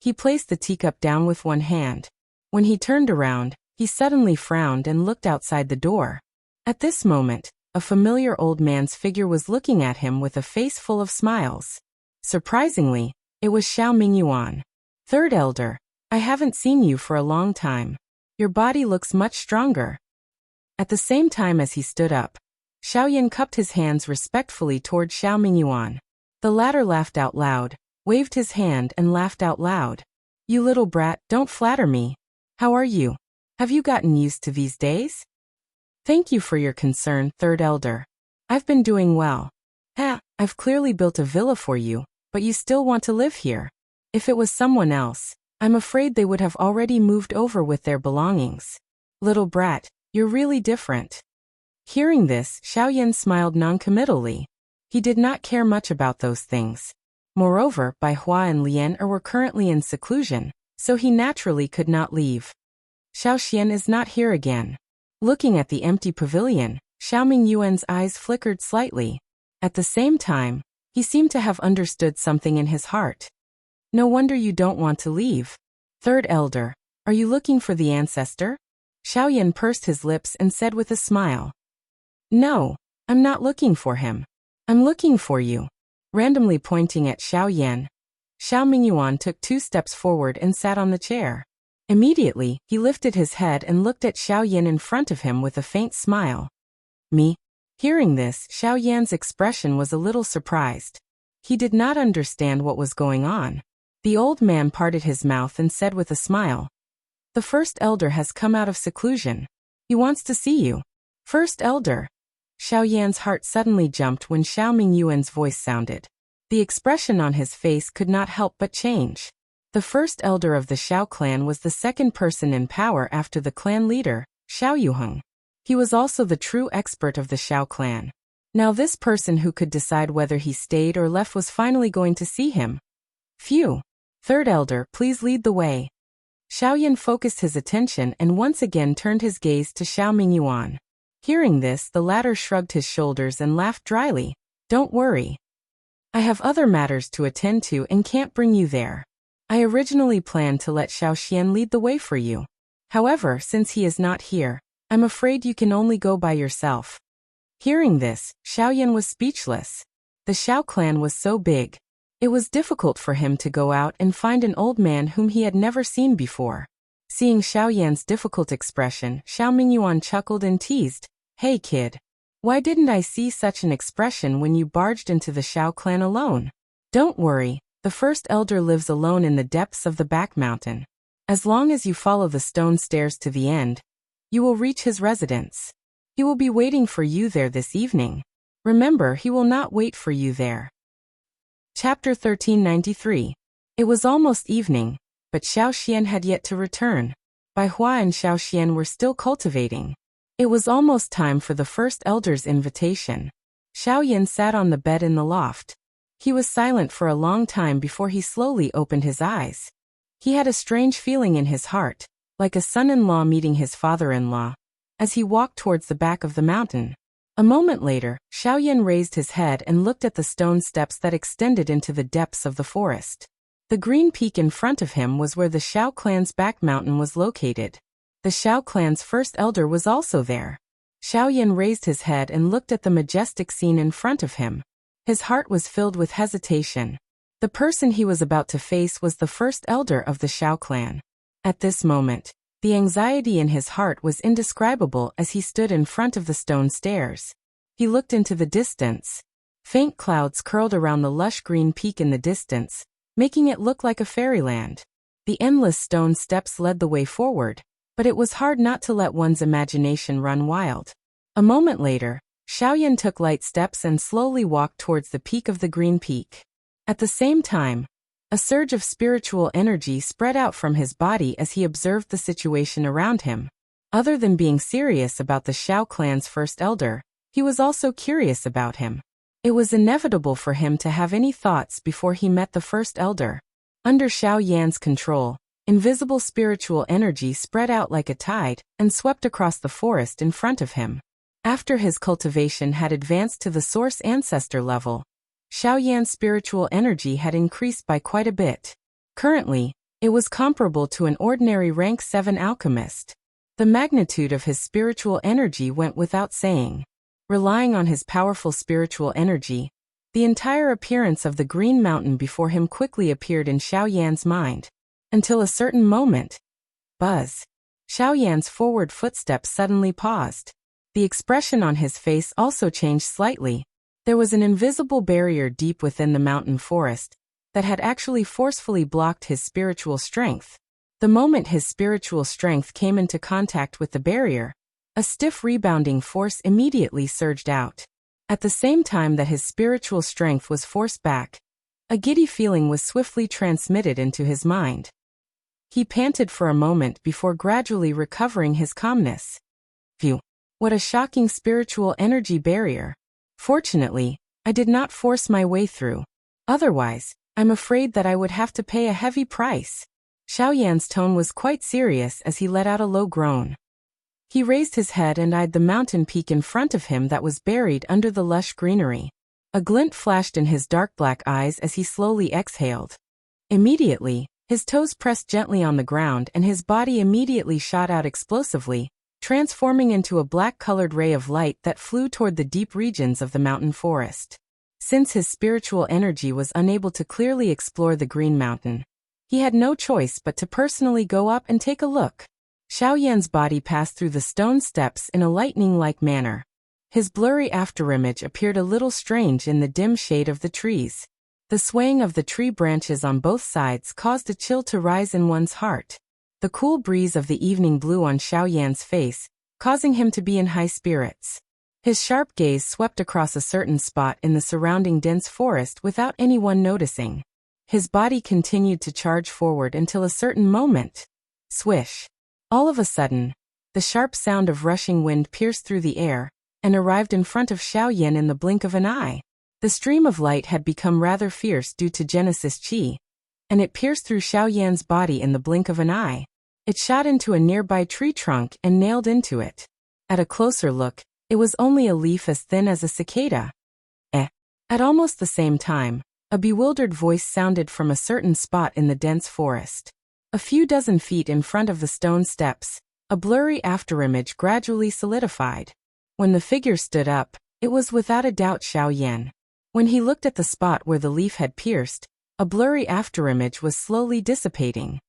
He placed the teacup down with one hand. When he turned around, he suddenly frowned and looked outside the door. At this moment, a familiar old man's figure was looking at him with a face full of smiles. Surprisingly, it was Xiao Mingyuan. Third Elder, I haven't seen you for a long time. Your body looks much stronger. At the same time as he stood up, Xiaoyan cupped his hands respectfully toward Xiao Mingyuan. The latter laughed out loud, waved his hand and laughed out loud. You little brat, don't flatter me. How are you? Have you gotten used to these days? Thank you for your concern, Third Elder. I've been doing well. I've clearly built a villa for you, but you still want to live here. If it was someone else, I'm afraid they would have already moved over with their belongings. Little brat, you're really different. Hearing this, Xiaoyan smiled noncommittally. He did not care much about those things. Moreover, Bai Hua and Lian were currently in seclusion, so he naturally could not leave. Xiao Xian is not here again. Looking at the empty pavilion, Xiao Mingyuan's eyes flickered slightly. At the same time, he seemed to have understood something in his heart. No wonder you don't want to leave. Third Elder, are you looking for the ancestor? Xiaoyan pursed his lips and said with a smile. No, I'm not looking for him. I'm looking for you. Randomly pointing at Xiaoyan, Xiao Mingyuan took 2 steps forward and sat on the chair. Immediately, he lifted his head and looked at Xiaoyan in front of him with a faint smile. Me? Hearing this, Xiaoyan's expression was a little surprised. He did not understand what was going on. The old man parted his mouth and said with a smile. The First Elder has come out of seclusion. He wants to see you. First Elder. Xiaoyan's heart suddenly jumped when Xiao Mingyuan's voice sounded. The expression on his face could not help but change. The First Elder of the Xiao clan was the second person in power after the clan leader, Xiao Yuheng. He was also the true expert of the Xiao clan. Now this person who could decide whether he stayed or left was finally going to see him. Phew! Third Elder, please lead the way. Xiaoyan focused his attention and once again turned his gaze to Xiao Mingyuan. Hearing this, the latter shrugged his shoulders and laughed dryly. Don't worry. I have other matters to attend to and can't bring you there. I originally planned to let Xiao Xian lead the way for you. However, since he is not here, I'm afraid you can only go by yourself. Hearing this, Xiaoyan was speechless. The Xiao clan was so big. It was difficult for him to go out and find an old man whom he had never seen before. Seeing Xiaoyan's difficult expression, Xiao Mingyuan chuckled and teased, Hey kid. Why didn't I see such an expression when you barged into the Xiao clan alone? Don't worry. The First Elder lives alone in the depths of the back mountain. As long as you follow the stone stairs to the end, you will reach his residence. He will be waiting for you there this evening. Remember, he will not wait for you there. Chapter 1393. It was almost evening, but Xiao Xian had yet to return. Bai Hua and Xiao Xian were still cultivating. It was almost time for the First Elder's invitation. Xiaoyan sat on the bed in the loft. He was silent for a long time before he slowly opened his eyes. He had a strange feeling in his heart, like a son-in-law meeting his father-in-law, as he walked towards the back of the mountain. A moment later, Xiaoyan raised his head and looked at the stone steps that extended into the depths of the forest. The green peak in front of him was where the Xiao clan's back mountain was located. The Xiao clan's First Elder was also there. Xiaoyan raised his head and looked at the majestic scene in front of him. His heart was filled with hesitation. The person he was about to face was the First Elder of the Xiao clan. At this moment, the anxiety in his heart was indescribable as he stood in front of the stone stairs. He looked into the distance. Faint clouds curled around the lush green peak in the distance, making it look like a fairyland. The endless stone steps led the way forward, but it was hard not to let one's imagination run wild. A moment later, Xiaoyan took light steps and slowly walked towards the peak of the green peak. At the same time, a surge of spiritual energy spread out from his body as he observed the situation around him. Other than being serious about the Xiao clan's First Elder, he was also curious about him. It was inevitable for him to have any thoughts before he met the First Elder. Under Xiaoyan's control, invisible spiritual energy spread out like a tide and swept across the forest in front of him. After his cultivation had advanced to the source ancestor level, Xiaoyan's spiritual energy had increased by quite a bit. Currently, It was comparable to an ordinary rank 7 alchemist. The magnitude of his spiritual energy went without saying. Relying on his powerful spiritual energy, the entire appearance of the Green Mountain before him quickly appeared in Xiao Yan's mind. Until a certain moment. Buzz. Xiao Yan's forward footsteps suddenly paused. The expression on his face also changed slightly. There was an invisible barrier deep within the mountain forest that had actually forcefully blocked his spiritual strength. The moment his spiritual strength came into contact with the barrier, a stiff rebounding force immediately surged out. At the same time that his spiritual strength was forced back, a giddy feeling was swiftly transmitted into his mind. He panted for a moment before gradually recovering his calmness. Phew! What a shocking spiritual energy barrier. Fortunately, I did not force my way through. Otherwise, I'm afraid that I would have to pay a heavy price. Xiao Yan's tone was quite serious as he let out a low groan. He raised his head and eyed the mountain peak in front of him that was buried under the lush greenery. A glint flashed in his dark black eyes as he slowly exhaled. Immediately, his toes pressed gently on the ground and his body immediately shot out explosively, transforming into a black-colored ray of light that flew toward the deep regions of the mountain forest. Since his spiritual energy was unable to clearly explore the Green Mountain, he had no choice but to personally go up and take a look. Xiao Yan's body passed through the stone steps in a lightning-like manner. His blurry afterimage appeared a little strange in the dim shade of the trees. The swaying of the tree branches on both sides caused a chill to rise in one's heart. The cool breeze of the evening blew on Xiao Yan's face, causing him to be in high spirits. His sharp gaze swept across a certain spot in the surrounding dense forest without anyone noticing. His body continued to charge forward until a certain moment. Swish! All of a sudden, the sharp sound of rushing wind pierced through the air and arrived in front of Xiao Yan in the blink of an eye. The stream of light had become rather fierce due to Genesis Qi, and it pierced through Xiao Yan's body in the blink of an eye. It shot into a nearby tree trunk and nailed into it. At a closer look, it was only a leaf as thin as a cicada. At almost the same time, a bewildered voice sounded from a certain spot in the dense forest. A few dozen feet in front of the stone steps, a blurry afterimage gradually solidified. When the figure stood up, it was without a doubt Xiao Yan. When he looked at the spot where the leaf had pierced, a blurry afterimage was slowly dissipating.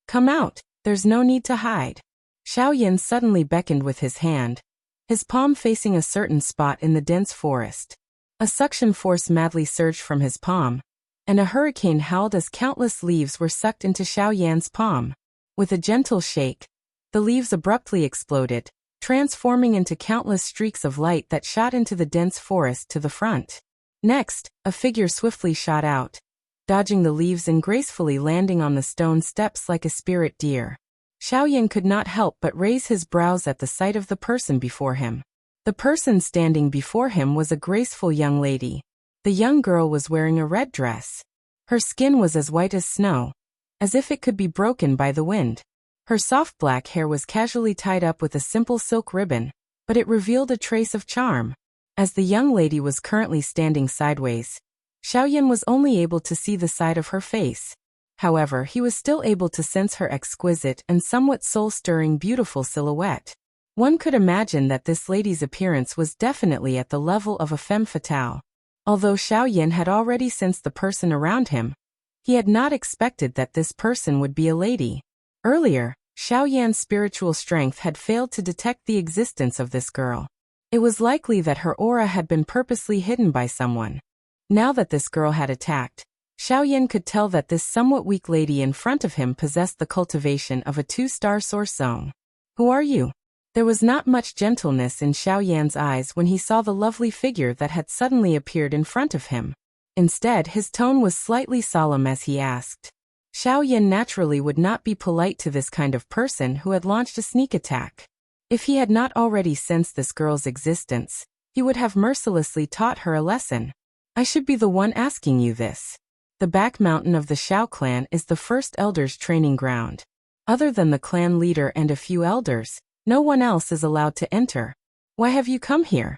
"Come out, there's no need to hide." Xiao Yan suddenly beckoned with his hand, his palm facing a certain spot in the dense forest. A suction force madly surged from his palm, and a hurricane howled as countless leaves were sucked into Xiao Yan's palm. With a gentle shake, the leaves abruptly exploded, transforming into countless streaks of light that shot into the dense forest to the front. Next, a figure swiftly shot out, dodging the leaves and gracefully landing on the stone steps like a spirit deer. Xiao Yan could not help but raise his brows at the sight of the person before him. The person standing before him was a graceful young lady. The young girl was wearing a red dress. Her skin was as white as snow, as if it could be broken by the wind. Her soft black hair was casually tied up with a simple silk ribbon, but it revealed a trace of charm. As the young lady was currently standing sideways, Xiao Yan was only able to see the side of her face. However, he was still able to sense her exquisite and somewhat soul-stirring beautiful silhouette. One could imagine that this lady's appearance was definitely at the level of a femme fatale. Although Xiao Yan had already sensed the person around him, he had not expected that this person would be a lady. Earlier, Xiao Yan's spiritual strength had failed to detect the existence of this girl. It was likely that her aura had been purposely hidden by someone. Now that this girl had attacked, Xiao Yan could tell that this somewhat weak lady in front of him possessed the cultivation of a 2-star source zone. "Who are you?" There was not much gentleness in Xiao Yan's eyes when he saw the lovely figure that had suddenly appeared in front of him. Instead, his tone was slightly solemn as he asked. Xiao Yan naturally would not be polite to this kind of person who had launched a sneak attack. If he had not already sensed this girl's existence, he would have mercilessly taught her a lesson. "I should be the one asking you this. The back mountain of the Xiao clan is the first elder's training ground. Other than the clan leader and a few elders, no one else is allowed to enter. Why have you come here?"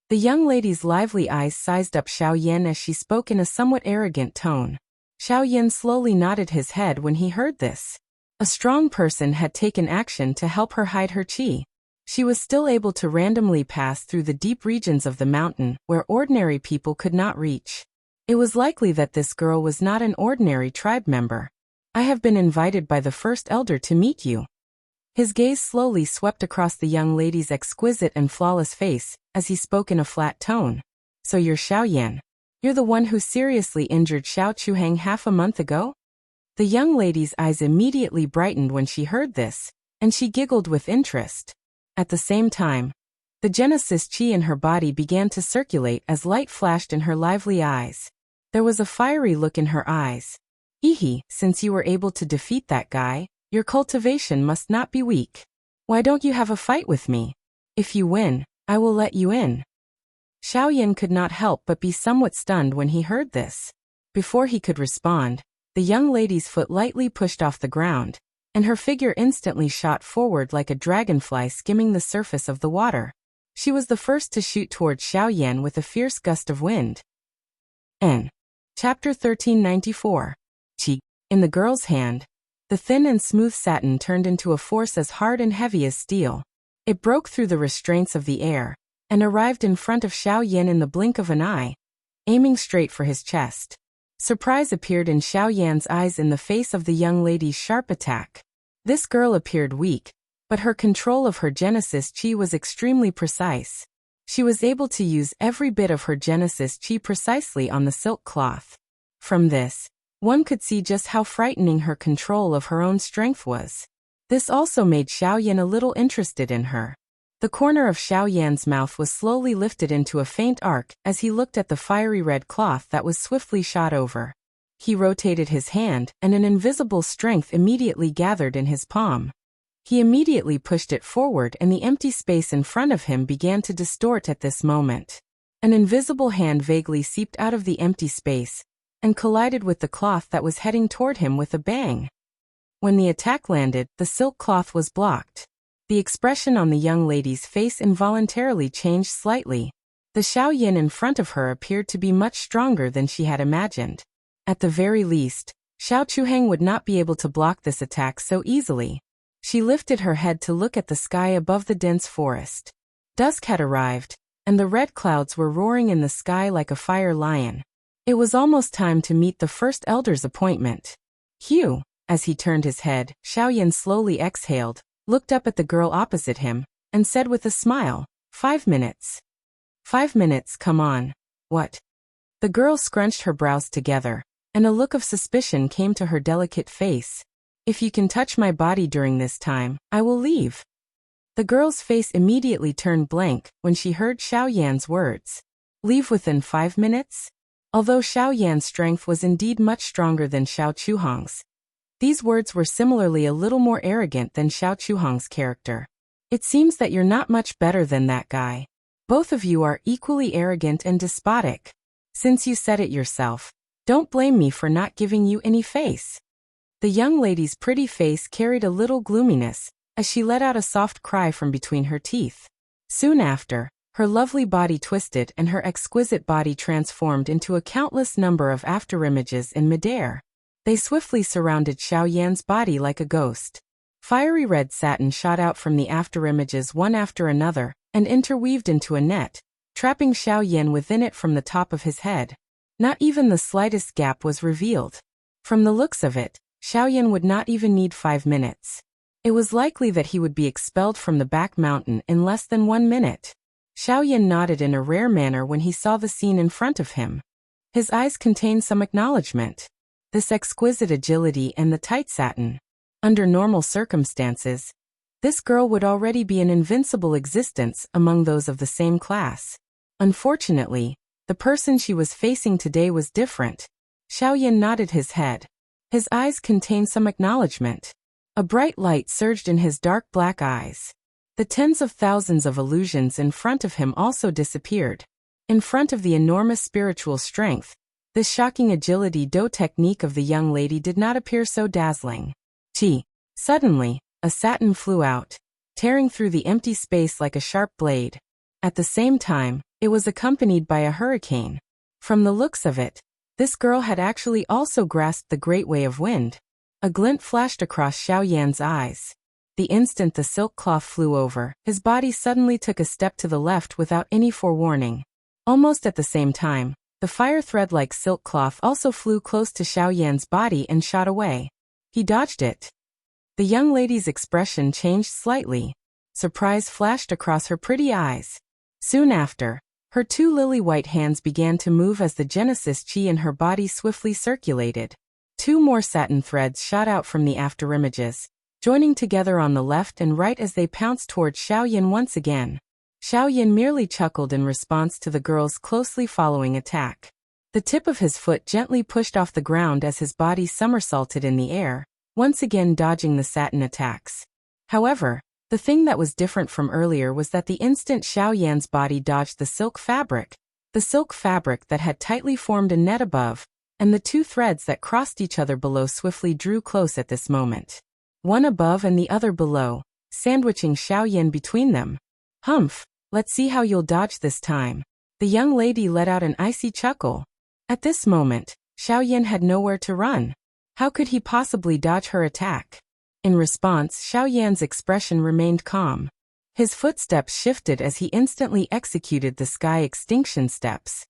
The young lady's lively eyes sized up Xiao Yan as she spoke in a somewhat arrogant tone. Xiao Yin slowly nodded his head when he heard this. A strong person had taken action to help her hide her qi. She was still able to randomly pass through the deep regions of the mountain where ordinary people could not reach. It was likely that this girl was not an ordinary tribe member. I have been invited by the first elder to meet you. His gaze slowly swept across the young lady's exquisite and flawless face as he spoke in a flat tone. So you're Xiao Yan. You're the one who seriously injured Xiao Chuhang half a month ago? The young lady's eyes immediately brightened when she heard this, and she giggled with interest. At the same time, the Genesis chi in her body began to circulate as light flashed in her lively eyes. There was a fiery look in her eyes. Ehe, since you were able to defeat that guy, your cultivation must not be weak. Why don't you have a fight with me? If you win, I will let you in. Xiao Yin could not help but be somewhat stunned when he heard this. Before he could respond, the young lady's foot lightly pushed off the ground, and her figure instantly shot forward like a dragonfly skimming the surface of the water. She was the first to shoot towards Xiao Yan with a fierce gust of wind. N. Chapter 1394. Qi. In the girl's hand, the thin and smooth satin turned into a force as hard and heavy as steel. It broke through the restraints of the air, and arrived in front of Xiao Yan in the blink of an eye, aiming straight for his chest. Surprise appeared in Xiao Yan's eyes in the face of the young lady's sharp attack. This girl appeared weak, but her control of her Genesis chi was extremely precise. She was able to use every bit of her Genesis chi precisely on the silk cloth. From this, one could see just how frightening her control of her own strength was. This also made Xiao Yan a little interested in her. The corner of Xiao Yan's mouth was slowly lifted into a faint arc as he looked at the fiery red cloth that was swiftly shot over. He rotated his hand, and an invisible strength immediately gathered in his palm. He immediately pushed it forward, and the empty space in front of him began to distort at this moment. An invisible hand vaguely seeped out of the empty space and collided with the cloth that was heading toward him with a bang. When the attack landed, the silk cloth was blocked. The expression on the young lady's face involuntarily changed slightly. The Xiao Yin in front of her appeared to be much stronger than she had imagined. At the very least, Xiao Chuhang would not be able to block this attack so easily. She lifted her head to look at the sky above the dense forest. Dusk had arrived, and the red clouds were roaring in the sky like a fire lion. It was almost time to meet the first elder's appointment. Hugh, as he turned his head, Xiao Yin slowly exhaled, looked up at the girl opposite him, and said with a smile, 5 minutes. 5 minutes, come on. What? The girl scrunched her brows together, and a look of suspicion came to her delicate face. If you can touch my body during this time, I will leave. The girl's face immediately turned blank when she heard Xiao Yan's words. Leave within 5 minutes? Although Xiao Yan's strength was indeed much stronger than Xiao Chuhang's, these words were similarly a little more arrogant than Xiao Chuhang's character. It seems that you're not much better than that guy. Both of you are equally arrogant and despotic. Since you said it yourself, don't blame me for not giving you any face. The young lady's pretty face carried a little gloominess as she let out a soft cry from between her teeth. Soon after, her lovely body twisted and her exquisite body transformed into a countless number of afterimages in midair. They swiftly surrounded Xiao Yan's body like a ghost. Fiery red satin shot out from the afterimages one after another and interweaved into a net, trapping Xiao Yan within it from the top of his head. Not even the slightest gap was revealed. From the looks of it, Xiao Yan would not even need 5 minutes. It was likely that he would be expelled from the back mountain in less than 1 minute. Xiao Yan nodded in a rare manner when he saw the scene in front of him. His eyes contained some acknowledgement. This exquisite agility and the tight satin. Under normal circumstances, this girl would already be an invincible existence among those of the same class. Unfortunately, the person she was facing today was different. Xiao Yan nodded his head. His eyes contained some acknowledgement. A bright light surged in his dark black eyes. The tens of thousands of illusions in front of him also disappeared. In front of the enormous spiritual strength, this shocking agility do technique of the young lady did not appear so dazzling. Suddenly, a satin flew out, tearing through the empty space like a sharp blade. At the same time, it was accompanied by a hurricane. From the looks of it, This girl had actually also grasped the great way of wind. A glint flashed across Xiao Yan's eyes. The instant the silk cloth flew over, his body suddenly took a step to the left without any forewarning. Almost at the same time, the fire thread-like silk cloth also flew close to Xiao Yan's body and shot away. He dodged it. The young lady's expression changed slightly. Surprise flashed across her pretty eyes. Soon after, her two lily-white hands began to move as the Genesis chi in her body swiftly circulated. Two more satin threads shot out from the afterimages, joining together on the left and right as they pounced toward Xiao Yan once again. Xiao Yan merely chuckled in response to the girl's closely following attack. The tip of his foot gently pushed off the ground as his body somersaulted in the air, once again dodging the satin attacks. However, the thing that was different from earlier was that the instant Xiao Yan's body dodged the silk fabric that had tightly formed a net above, and the two threads that crossed each other below swiftly drew close at this moment. One above and the other below, sandwiching Xiao Yan between them. Humph, let's see how you'll dodge this time. The young lady let out an icy chuckle. At this moment, Xiao Yan had nowhere to run. How could he possibly dodge her attack? In response, Xiao Yan's expression remained calm. His footsteps shifted as he instantly executed the sky extinction steps.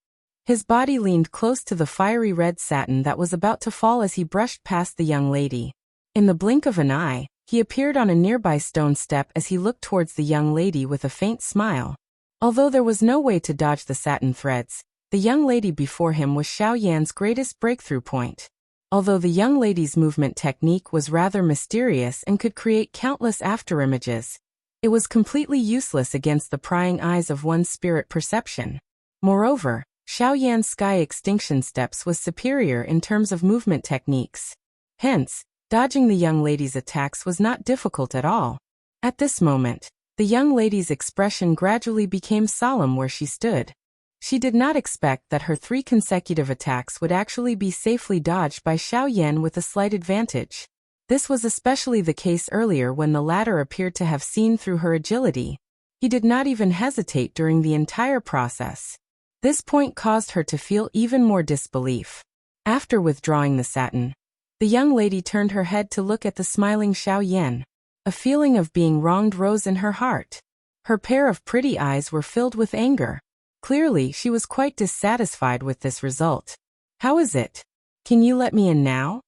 His body leaned close to the fiery red satin that was about to fall as he brushed past the young lady. In the blink of an eye, he appeared on a nearby stone step as he looked towards the young lady with a faint smile. Although there was no way to dodge the satin threads, the young lady before him was Xiao Yan's greatest breakthrough point. Although the young lady's movement technique was rather mysterious and could create countless afterimages, it was completely useless against the prying eyes of one's spirit perception. Moreover, Xiao Yan's sky extinction steps was superior in terms of movement techniques. Hence, dodging the young lady's attacks was not difficult at all. At this moment, the young lady's expression gradually became solemn where she stood. She did not expect that her 3 consecutive attacks would actually be safely dodged by Xiao Yan with a slight advantage. This was especially the case earlier when the latter appeared to have seen through her agility. He did not even hesitate during the entire process. This point caused her to feel even more disbelief. After withdrawing the satin, the young lady turned her head to look at the smiling Xiao Yan. A feeling of being wronged rose in her heart. Her pair of pretty eyes were filled with anger. Clearly, she was quite dissatisfied with this result. How is it? Can you let me in now?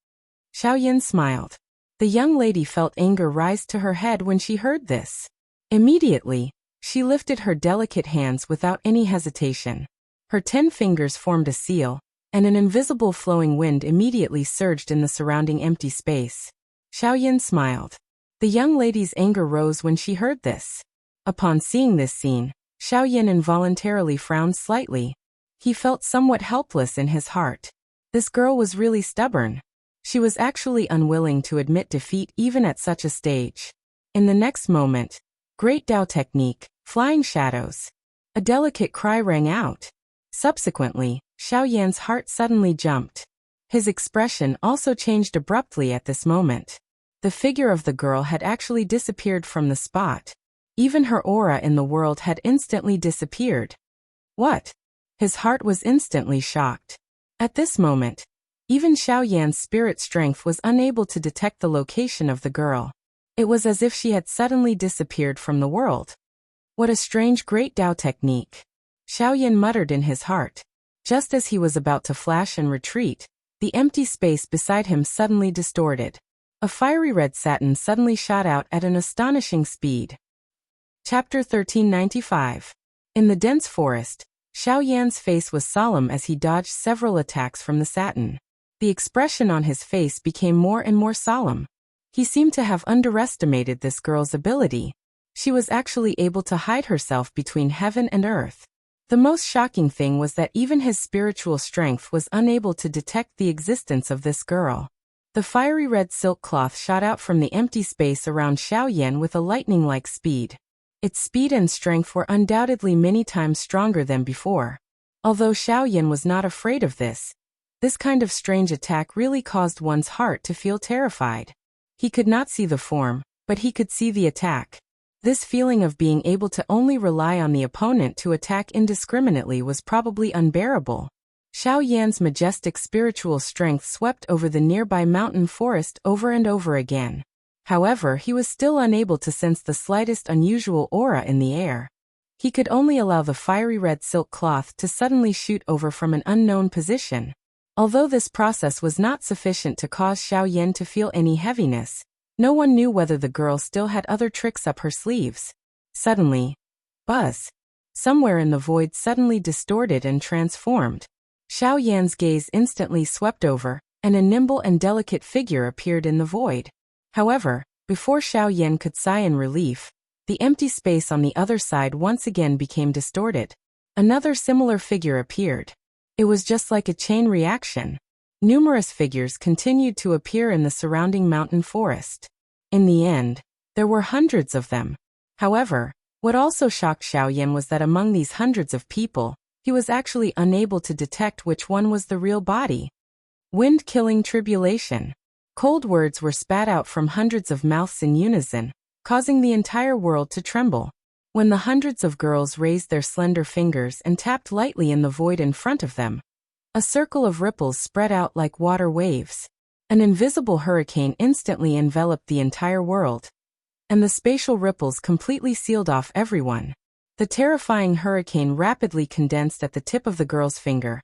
Xiao Yan smiled. The young lady felt anger rise to her head when she heard this. Immediately, she lifted her delicate hands without any hesitation. Her 10 fingers formed a seal, and an invisible flowing wind immediately surged in the surrounding empty space. Xiao Yan smiled. The young lady's anger rose when she heard this. Upon seeing this scene, Xiao Yan involuntarily frowned slightly. He felt somewhat helpless in his heart. This girl was really stubborn. She was actually unwilling to admit defeat even at such a stage. In the next moment, Great Dao technique, flying shadows. A delicate cry rang out. Subsequently, Xiao Yan's heart suddenly jumped. His expression also changed abruptly at this moment. The figure of the girl had actually disappeared from the spot. Even her aura in the world had instantly disappeared. What? His heart was instantly shocked. At this moment, even Xiao Yan's spirit strength was unable to detect the location of the girl. It was as if she had suddenly disappeared from the world. What a strange Great Dao technique. Xiao Yan muttered in his heart. Just as he was about to flash and retreat, the empty space beside him suddenly distorted. A fiery red satin suddenly shot out at an astonishing speed. Chapter 1395. In the dense forest, Xiao Yan's face was solemn as he dodged several attacks from the satin. The expression on his face became more and more solemn. He seemed to have underestimated this girl's ability. She was actually able to hide herself between heaven and earth. The most shocking thing was that even his spiritual strength was unable to detect the existence of this girl. The fiery red silk cloth shot out from the empty space around Xiao Yan with a lightning-like speed. Its speed and strength were undoubtedly many times stronger than before. Although Xiao Yan was not afraid of this kind of strange attack really caused one's heart to feel terrified. He could not see the form, but he could see the attack. This feeling of being able to only rely on the opponent to attack indiscriminately was probably unbearable. Xiao Yan's majestic spiritual strength swept over the nearby mountain forest over and over again. However, he was still unable to sense the slightest unusual aura in the air. He could only allow the fiery red silk cloth to suddenly shoot over from an unknown position. Although this process was not sufficient to cause Xiao Yan to feel any heaviness, no one knew whether the girl still had other tricks up her sleeves. Suddenly, buzz! Somewhere in the void suddenly distorted and transformed. Xiao Yan's gaze instantly swept over, and a nimble and delicate figure appeared in the void. However, before Xiao Yan could sigh in relief, the empty space on the other side once again became distorted. Another similar figure appeared. It was just like a chain reaction. Numerous figures continued to appear in the surrounding mountain forest. In the end, there were hundreds of them. However, what also shocked Xiao Yan was that among these hundreds of people, he was actually unable to detect which one was the real body. Wind-killing tribulation. Cold words were spat out from hundreds of mouths in unison, causing the entire world to tremble. When the hundreds of girls raised their slender fingers and tapped lightly in the void in front of them, a circle of ripples spread out like water waves. An invisible hurricane instantly enveloped the entire world, and the spatial ripples completely sealed off everyone. The terrifying hurricane rapidly condensed at the tip of the girl's finger,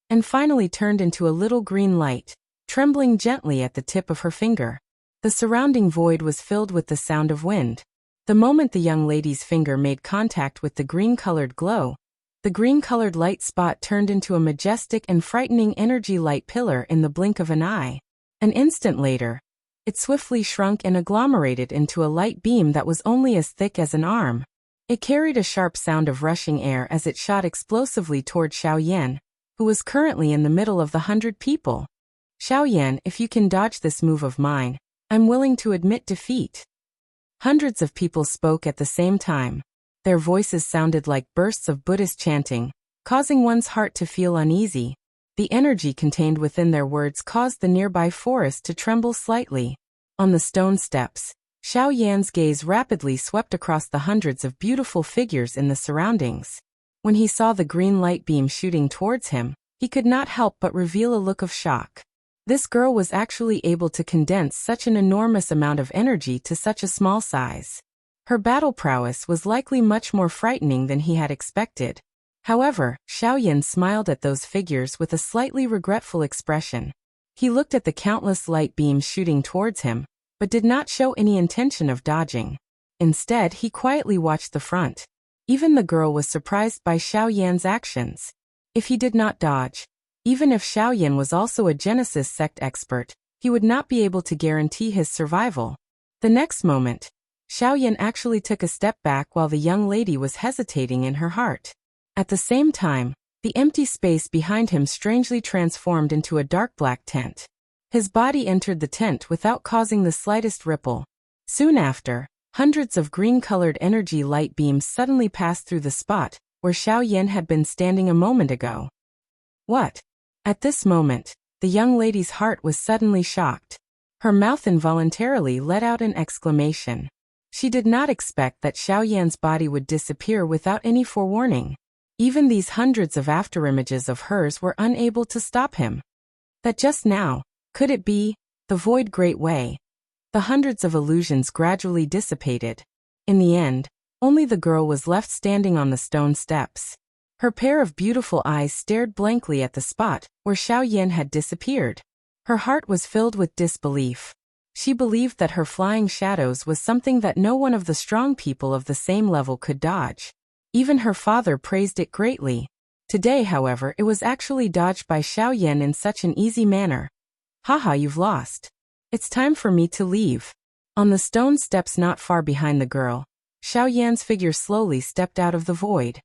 and finally turned into a little green light, trembling gently at the tip of her finger. The surrounding void was filled with the sound of wind. The moment the young lady's finger made contact with the green-colored glow, the green-colored light spot turned into a majestic and frightening energy light pillar in the blink of an eye. An instant later, it swiftly shrunk and agglomerated into a light beam that was only as thick as an arm. It carried a sharp sound of rushing air as it shot explosively toward Xiao Yan, who was currently in the middle of the 100 people. Xiao Yan, if you can dodge this move of mine, I'm willing to admit defeat. Hundreds of people spoke at the same time. Their voices sounded like bursts of Buddhist chanting, causing one's heart to feel uneasy. The energy contained within their words caused the nearby forest to tremble slightly. On the stone steps, Xiao Yan's gaze rapidly swept across the hundreds of beautiful figures in the surroundings. When he saw the green light beam shooting towards him, he could not help but reveal a look of shock. This girl was actually able to condense such an enormous amount of energy to such a small size. Her battle prowess was likely much more frightening than he had expected. However, Xiao Yan smiled at those figures with a slightly regretful expression. He looked at the countless light beams shooting towards him, but did not show any intention of dodging. Instead, he quietly watched the front. Even the girl was surprised by Xiao Yan's actions. If he did not dodge, even if Xiao Yan was also a Genesis sect expert, he would not be able to guarantee his survival. The next moment, Xiao Yan actually took a step back while the young lady was hesitating in her heart. At the same time, the empty space behind him strangely transformed into a dark black tent. His body entered the tent without causing the slightest ripple. Soon after, hundreds of green-colored energy light beams suddenly passed through the spot where Xiao Yan had been standing a moment ago. What? At this moment, the young lady's heart was suddenly shocked. Her mouth involuntarily let out an exclamation. She did not expect that Xiao Yan's body would disappear without any forewarning. Even these hundreds of afterimages of hers were unable to stop him. That just now, could it be, the void great way? The hundreds of illusions gradually dissipated. In the end, only the girl was left standing on the stone steps. Her pair of beautiful eyes stared blankly at the spot where Xiao Yan had disappeared. Her heart was filled with disbelief. She believed that her flying shadows was something that no one of the strong people of the same level could dodge. Even her father praised it greatly. Today, however, it was actually dodged by Xiao Yan in such an easy manner. Haha, you've lost. It's time for me to leave. On the stone steps not far behind the girl, Xiao Yan's figure slowly stepped out of the void.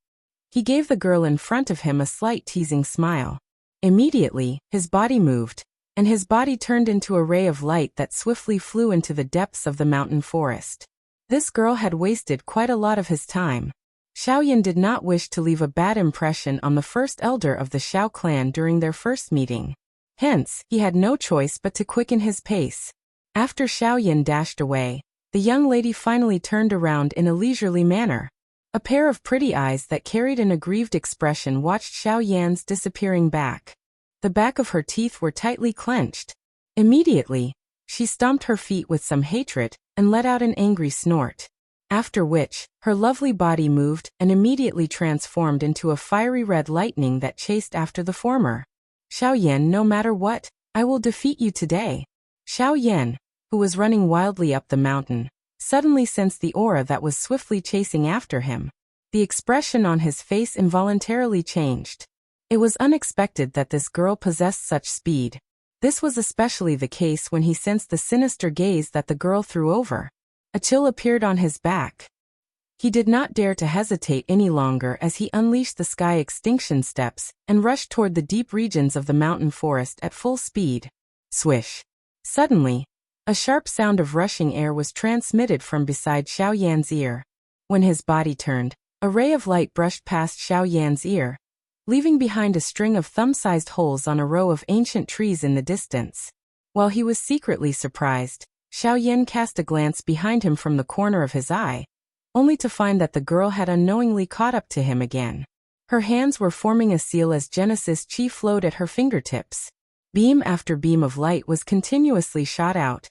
He gave the girl in front of him a slight teasing smile. Immediately, his body moved, and his body turned into a ray of light that swiftly flew into the depths of the mountain forest. This girl had wasted quite a lot of his time. Xiao Yan did not wish to leave a bad impression on the first elder of the Xiao clan during their first meeting. Hence, he had no choice but to quicken his pace. After Xiao Yan dashed away, the young lady finally turned around in a leisurely manner. A pair of pretty eyes that carried an aggrieved expression watched Xiao Yan's disappearing back. The back of her teeth were tightly clenched. Immediately, she stomped her feet with some hatred and let out an angry snort. After which, her lovely body moved and immediately transformed into a fiery red lightning that chased after the former. Xiao Yan, no matter what, I will defeat you today. Xiao Yan, who was running wildly up the mountain, suddenly sensed the aura that was swiftly chasing after him. The expression on his face involuntarily changed. It was unexpected that this girl possessed such speed. This was especially the case when he sensed the sinister gaze that the girl threw over. A chill appeared on his back. He did not dare to hesitate any longer as he unleashed the sky extinction steps and rushed toward the deep regions of the mountain forest at full speed. Swish! Suddenly, a sharp sound of rushing air was transmitted from beside Xiao Yan's ear. When his body turned, a ray of light brushed past Xiao Yan's ear, leaving behind a string of thumb-sized holes on a row of ancient trees in the distance. While he was secretly surprised, Xiao Yan cast a glance behind him from the corner of his eye, only to find that the girl had unknowingly caught up to him again. Her hands were forming a seal as Genesis Chi flowed at her fingertips. Beam after beam of light was continuously shot out.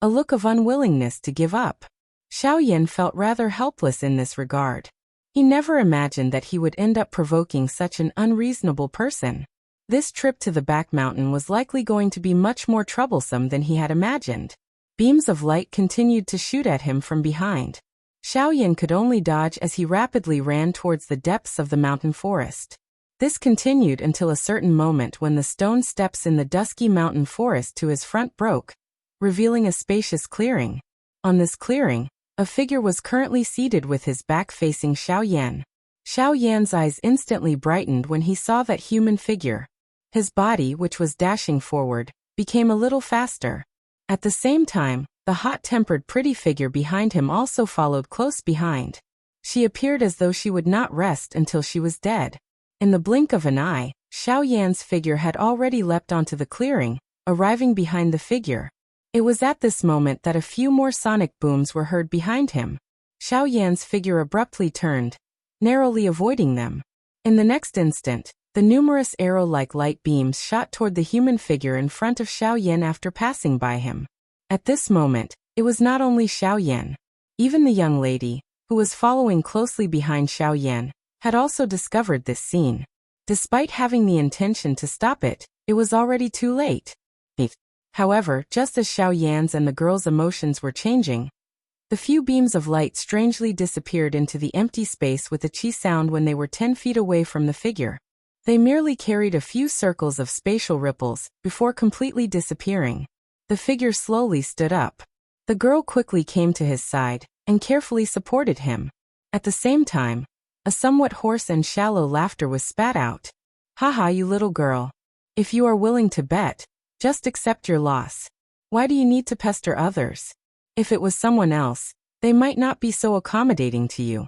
A look of unwillingness to give up. Xiao Yan felt rather helpless in this regard. He never imagined that he would end up provoking such an unreasonable person. This trip to the back mountain was likely going to be much more troublesome than he had imagined. Beams of light continued to shoot at him from behind. Xiao Yan could only dodge as he rapidly ran towards the depths of the mountain forest. This continued until a certain moment when the stone steps in the dusky mountain forest to his front broke, revealing a spacious clearing. On this clearing, a figure was currently seated with his back facing Xiao Yan. Xiao Yan's eyes instantly brightened when he saw that human figure. His body, which was dashing forward, became a little faster. At the same time, the hot-tempered pretty figure behind him also followed close behind. She appeared as though she would not rest until she was dead. In the blink of an eye, Xiao Yan's figure had already leapt onto the clearing, arriving behind the figure. It was at this moment that a few more sonic booms were heard behind him. Xiao Yan's figure abruptly turned, narrowly avoiding them. In the next instant, the numerous arrow-like light beams shot toward the human figure in front of Xiao Yan after passing by him. At this moment, it was not only Xiao Yan. Even the young lady, who was following closely behind Xiao Yan, had also discovered this scene. Despite having the intention to stop it, it was already too late. However, just as Xiao Yan's and the girl's emotions were changing, the few beams of light strangely disappeared into the empty space with a chi sound when they were 10 feet away from the figure. They merely carried a few circles of spatial ripples before completely disappearing. The figure slowly stood up. The girl quickly came to his side and carefully supported him. At the same time, a somewhat hoarse and shallow laughter was spat out. Haha, you little girl. If you are willing to bet, just accept your loss. Why do you need to pester others? If it was someone else, they might not be so accommodating to you.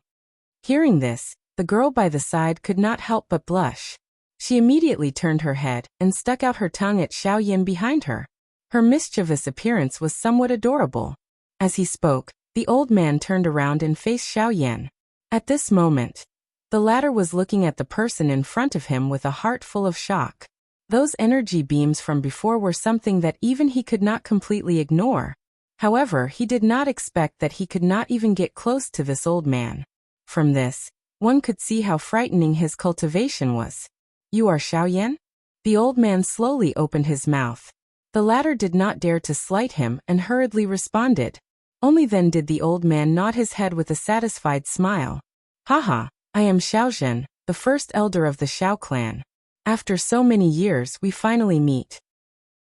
Hearing this, the girl by the side could not help but blush. She immediately turned her head and stuck out her tongue at Xiao Yan behind her. Her mischievous appearance was somewhat adorable. As he spoke, the old man turned around and faced Xiao Yan. At this moment, the latter was looking at the person in front of him with a heart full of shock. Those energy beams from before were something that even he could not completely ignore. However, he did not expect that he could not even get close to this old man. From this, one could see how frightening his cultivation was. You are Xiao Yan? The old man slowly opened his mouth. The latter did not dare to slight him and hurriedly responded. Only then did the old man nod his head with a satisfied smile. Haha, I am Xiao Zhen, the first elder of the Xiao clan. After so many years we finally meet.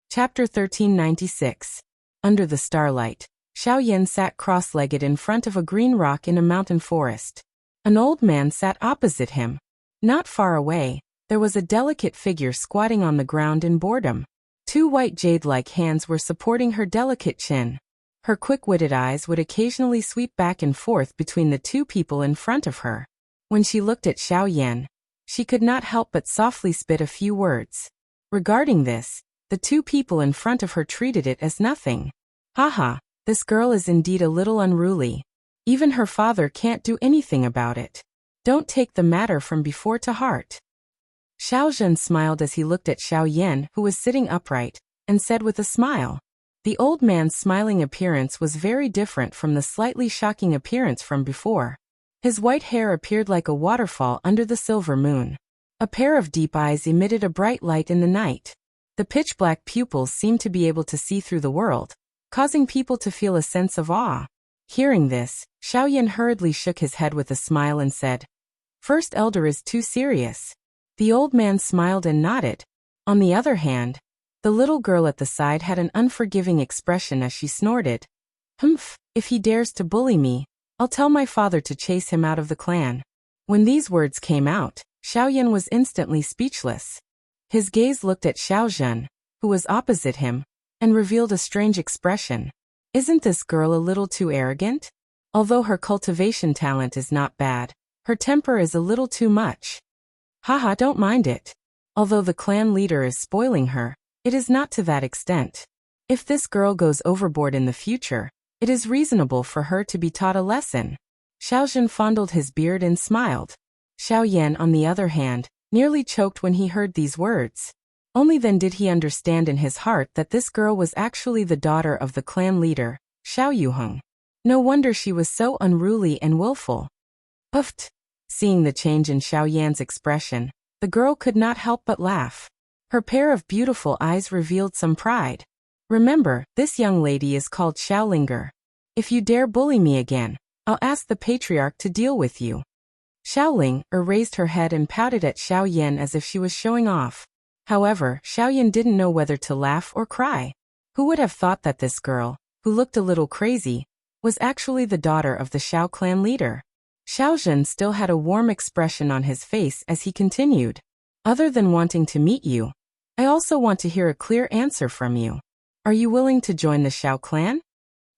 Chapter 1396. Under the starlight, Xiao Yan sat cross-legged in front of a green rock in a mountain forest. An old man sat opposite him. Not far away, there was a delicate figure squatting on the ground in boredom. Two white jade-like hands were supporting her delicate chin. Her quick-witted eyes would occasionally sweep back and forth between the two people in front of her. When she looked at Xiao Yan, she could not help but softly spit a few words. Regarding this, the two people in front of her treated it as nothing. Haha, this girl is indeed a little unruly. Even her father can't do anything about it. Don't take the matter from before to heart. Xiao Zhen smiled as he looked at Xiao Yan, who was sitting upright, and said with a smile. The old man's smiling appearance was very different from the slightly shocking appearance from before. His white hair appeared like a waterfall under the silver moon. A pair of deep eyes emitted a bright light in the night. The pitch-black pupils seemed to be able to see through the world, causing people to feel a sense of awe. Hearing this, Xiao Yan hurriedly shook his head with a smile and said, "First elder is too serious." The old man smiled and nodded. On the other hand, the little girl at the side had an unforgiving expression as she snorted. "Humph, if he dares to bully me, I'll tell my father to chase him out of the clan." When these words came out, Xiao Yan was instantly speechless. His gaze looked at Xiao Zhen, who was opposite him, and revealed a strange expression. Isn't this girl a little too arrogant? Although her cultivation talent is not bad, her temper is a little too much. Haha, don't mind it. Although the clan leader is spoiling her, it is not to that extent. If this girl goes overboard in the future, it is reasonable for her to be taught a lesson. Xiao Zhen fondled his beard and smiled. Xiao Yan, on the other hand, nearly choked when he heard these words. Only then did he understand in his heart that this girl was actually the daughter of the clan leader, Xiao Yuheng. No wonder she was so unruly and willful. Puffed. Seeing the change in Xiao Yan's expression, the girl could not help but laugh. Her pair of beautiful eyes revealed some pride. Remember, this young lady is called Xiaolinger. If you dare bully me again, I'll ask the patriarch to deal with you. Xiaoling raised her head and pouted at Xiao Yan as if she was showing off. However, Xiao Yan didn't know whether to laugh or cry. Who would have thought that this girl, who looked a little crazy, was actually the daughter of the Xiao clan leader? Xiao Zhen still had a warm expression on his face as he continued. Other than wanting to meet you, I also want to hear a clear answer from you. Are you willing to join the Xiao clan?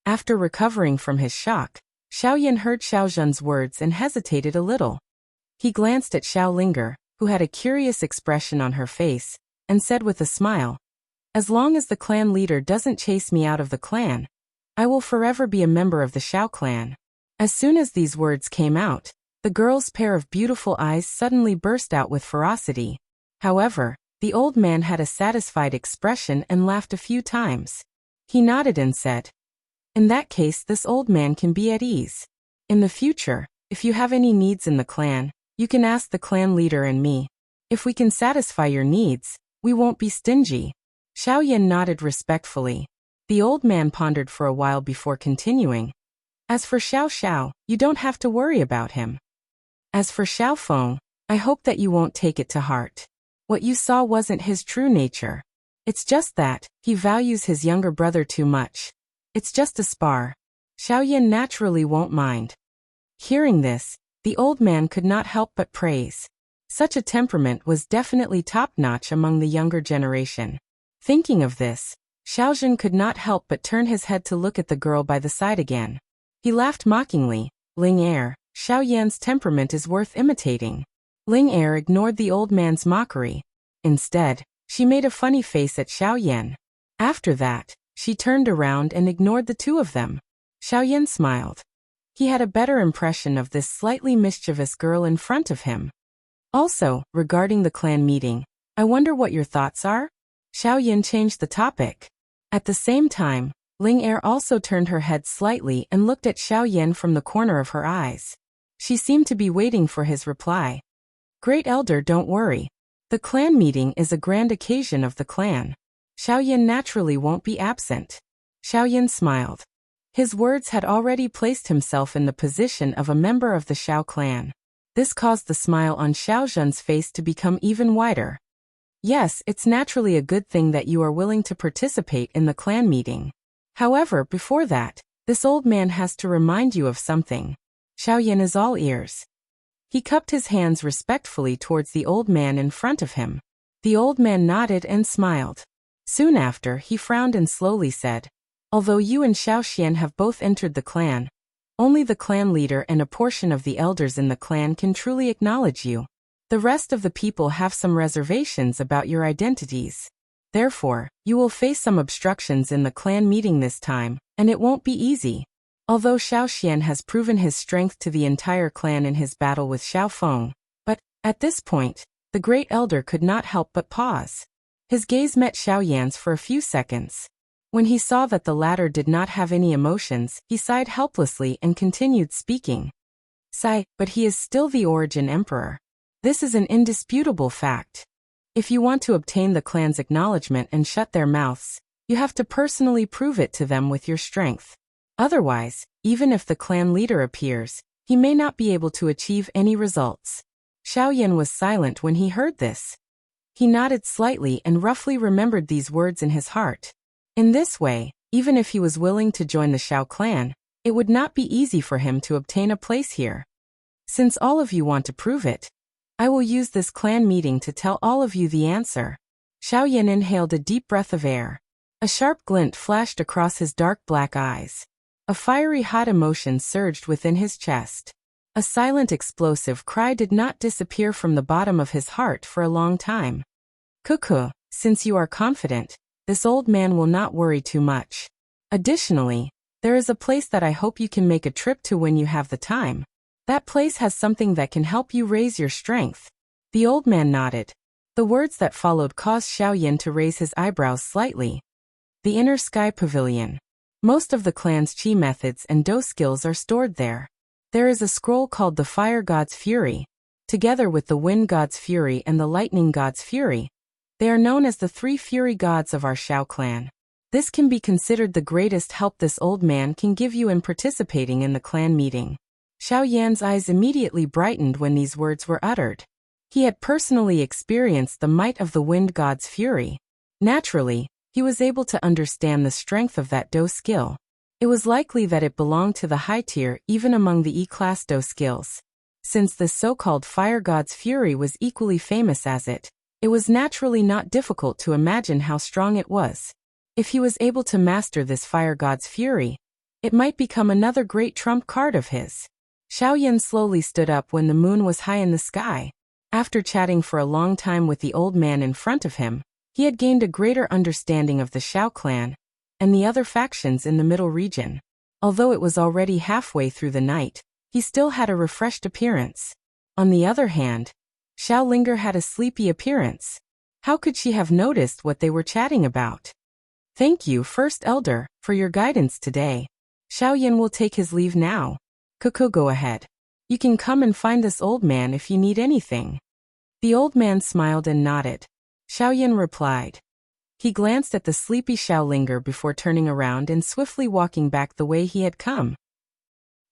After recovering from his shock, Xiao Yan heard Xiao Zhen's words and hesitated a little. He glanced at Xiaolinger, who had a curious expression on her face, and said with a smile, "As long as the clan leader doesn't chase me out of the clan, I will forever be a member of the Xiao clan." As soon as these words came out, the girl's pair of beautiful eyes suddenly burst out with ferocity. However, the old man had a satisfied expression and laughed a few times. He nodded and said, "In that case, this old man can be at ease. In the future, if you have any needs in the clan, you can ask the clan leader and me. If we can satisfy your needs, we won't be stingy." Xiao Yan nodded respectfully. The old man pondered for a while before continuing. "As for Xiao Xiao, you don't have to worry about him. As for Xiao Feng, I hope that you won't take it to heart. What you saw wasn't his true nature. It's just that he values his younger brother too much. It's just a spar. Xiao Yan naturally won't mind." Hearing this, the old man could not help but praise. Such a temperament was definitely top-notch among the younger generation. Thinking of this, Xiao Zhen could not help but turn his head to look at the girl by the side again. He laughed mockingly. "Ling Er, Xiao Yan's temperament is worth imitating." Ling Er ignored the old man's mockery. Instead, she made a funny face at Xiao Yan. After that, she turned around and ignored the two of them. Xiao Yan smiled. He had a better impression of this slightly mischievous girl in front of him. "Also, regarding the clan meeting, I wonder what your thoughts are?" Xiao Yan changed the topic. At the same time, Ling Er also turned her head slightly and looked at Xiao Yan from the corner of her eyes. She seemed to be waiting for his reply. "Great Elder, don't worry. The clan meeting is a grand occasion of the clan. Xiao Yan naturally won't be absent." Xiao Yan smiled. His words had already placed himself in the position of a member of the Xiao clan. This caused the smile on Xiao Zhen's face to become even wider. "Yes, it's naturally a good thing that you are willing to participate in the clan meeting. However, before that, this old man has to remind you of something." Xiao Yan is all ears. He cupped his hands respectfully towards the old man in front of him. The old man nodded and smiled. Soon after, he frowned and slowly said, "Although you and Xiao Xian have both entered the clan, only the clan leader and a portion of the elders in the clan can truly acknowledge you. The rest of the people have some reservations about your identities. Therefore, you will face some obstructions in the clan meeting this time, and it won't be easy. Although Xiao Xian has proven his strength to the entire clan in his battle with Xiao Feng, but, at this point, the great elder could not help but pause. His gaze met Xiao Yan's for a few seconds. When he saw that the latter did not have any emotions, he sighed helplessly and continued speaking. Sigh, but he is still the Origin Emperor. This is an indisputable fact. If you want to obtain the clan's acknowledgement and shut their mouths, you have to personally prove it to them with your strength. Otherwise, even if the clan leader appears, he may not be able to achieve any results. Xiao Yan was silent when he heard this. He nodded slightly and roughly remembered these words in his heart. In this way, even if he was willing to join the Xiao clan, it would not be easy for him to obtain a place here. Since all of you want to prove it, I will use this clan meeting to tell all of you the answer. Xiao Yan inhaled a deep breath of air. A sharp glint flashed across his dark black eyes. A fiery hot emotion surged within his chest. A silent explosive cry did not disappear from the bottom of his heart for a long time. Cuckoo, since you are confident, this old man will not worry too much. Additionally, there is a place that I hope you can make a trip to when you have the time. That place has something that can help you raise your strength. The old man nodded. The words that followed caused Xiao Yan to raise his eyebrows slightly. The Inner Sky Pavilion. Most of the clan's chi methods and do skills are stored there. There is a scroll called the Fire God's Fury. Together with the Wind God's Fury and the Lightning God's Fury, they are known as the three Fury Gods of our Xiao clan. This can be considered the greatest help this old man can give you in participating in the clan meeting. Xiao Yan's eyes immediately brightened when these words were uttered. He had personally experienced the might of the Wind God's Fury. Naturally, he was able to understand the strength of that do skill. It was likely that it belonged to the high tier even among the E-class do skills. Since this so-called Fire God's Fury was equally famous as it, it was naturally not difficult to imagine how strong it was. If he was able to master this Fire God's Fury, it might become another great trump card of his. Xiao Yan slowly stood up when the moon was high in the sky. After chatting for a long time with the old man in front of him, he had gained a greater understanding of the Xiao clan and the other factions in the middle region. Although it was already halfway through the night, he still had a refreshed appearance. On the other hand, Xiao Linger had a sleepy appearance. How could she have noticed what they were chatting about? Thank you, First Elder, for your guidance today. Xiao Yan will take his leave now. Cuckoo, go ahead. You can come and find this old man if you need anything. The old man smiled and nodded. Xiao Yan replied. He glanced at the sleepy Xiao Linger before turning around and swiftly walking back the way he had come.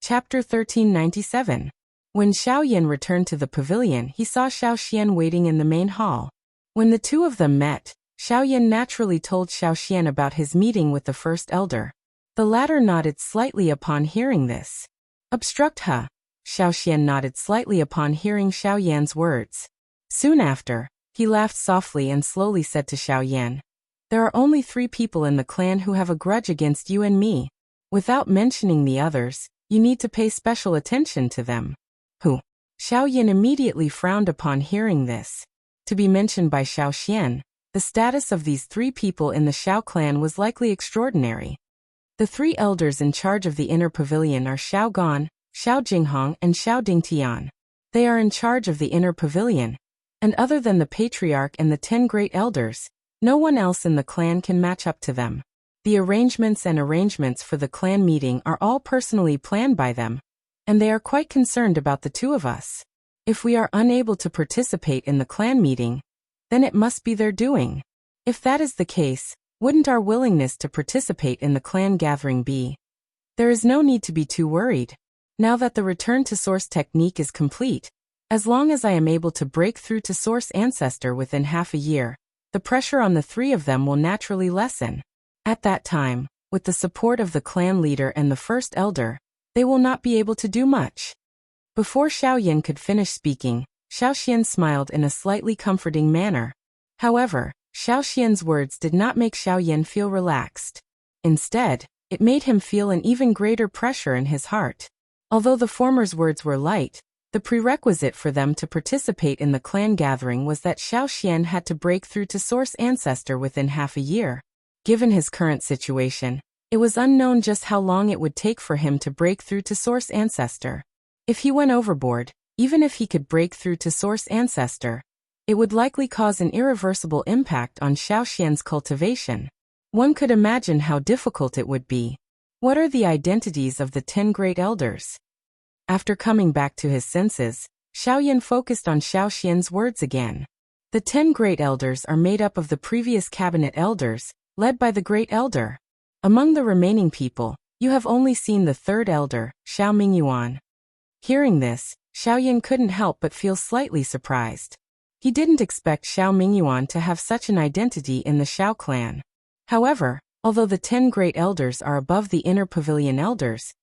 Chapter 1397. When Xiao Yan returned to the pavilion, he saw Xiao Xian waiting in the main hall. When the two of them met, Xiao Yan naturally told Xiao Xian about his meeting with the First Elder. The latter nodded slightly upon hearing this. Obstruct, huh? Xiao Xian nodded slightly upon hearing Xiao Yan's words. Soon after, he laughed softly and slowly said to Xiao Yan, "There are only 3 people in the clan who have a grudge against you and me. Without mentioning the others, you need to pay special attention to them." Who? Xiao Yan immediately frowned upon hearing this. To be mentioned by Xiao Xian, the status of these 3 people in the Xiao clan was likely extraordinary. The 3 elders in charge of the inner pavilion are Xiao Gan, Xiao Jinghong, and Xiao Dingtian. They are in charge of the inner pavilion, and other than the patriarch and the 10 great elders, no one else in the clan can match up to them. The arrangements for the clan meeting are all personally planned by them, and they are quite concerned about the 2 of us. If we are unable to participate in the clan meeting, then it must be their doing. If that is the case, wouldn't our willingness to participate in the clan gathering be? There is no need to be too worried. Now that the return to source technique is complete, as long as I am able to break through to source ancestor within half a year, the pressure on the 3 of them will naturally lessen. At that time, with the support of the clan leader and the First Elder, they will not be able to do much. Before Xiao Yan could finish speaking, Xiao Xian smiled in a slightly comforting manner. However, Xiao Xian's words did not make Xiao Yan feel relaxed. Instead, it made him feel an even greater pressure in his heart. Although the former's words were light, the prerequisite for them to participate in the clan gathering was that Xiao Xian had to break through to source ancestor within half a year. Given his current situation, it was unknown just how long it would take for him to break through to source ancestor. If he went overboard, even if he could break through to source ancestor, It would likely cause an irreversible impact on Xiaoxian's cultivation. One could imagine how difficult it would be. What are the identities of the 10 great elders? After coming back to his senses, Xiaoyan focused on Xiaoxian's words again. The 10 great elders are made up of the previous cabinet elders, led by the great elder. Among the remaining people, you have only seen the third elder, Xiao Mingyuan. Hearing this, Xiaoyan couldn't help but feel slightly surprised. He didn't expect Xiao Mingyuan to have such an identity in the Xiao clan. However, although the 10 great elders are above the inner pavilion elders,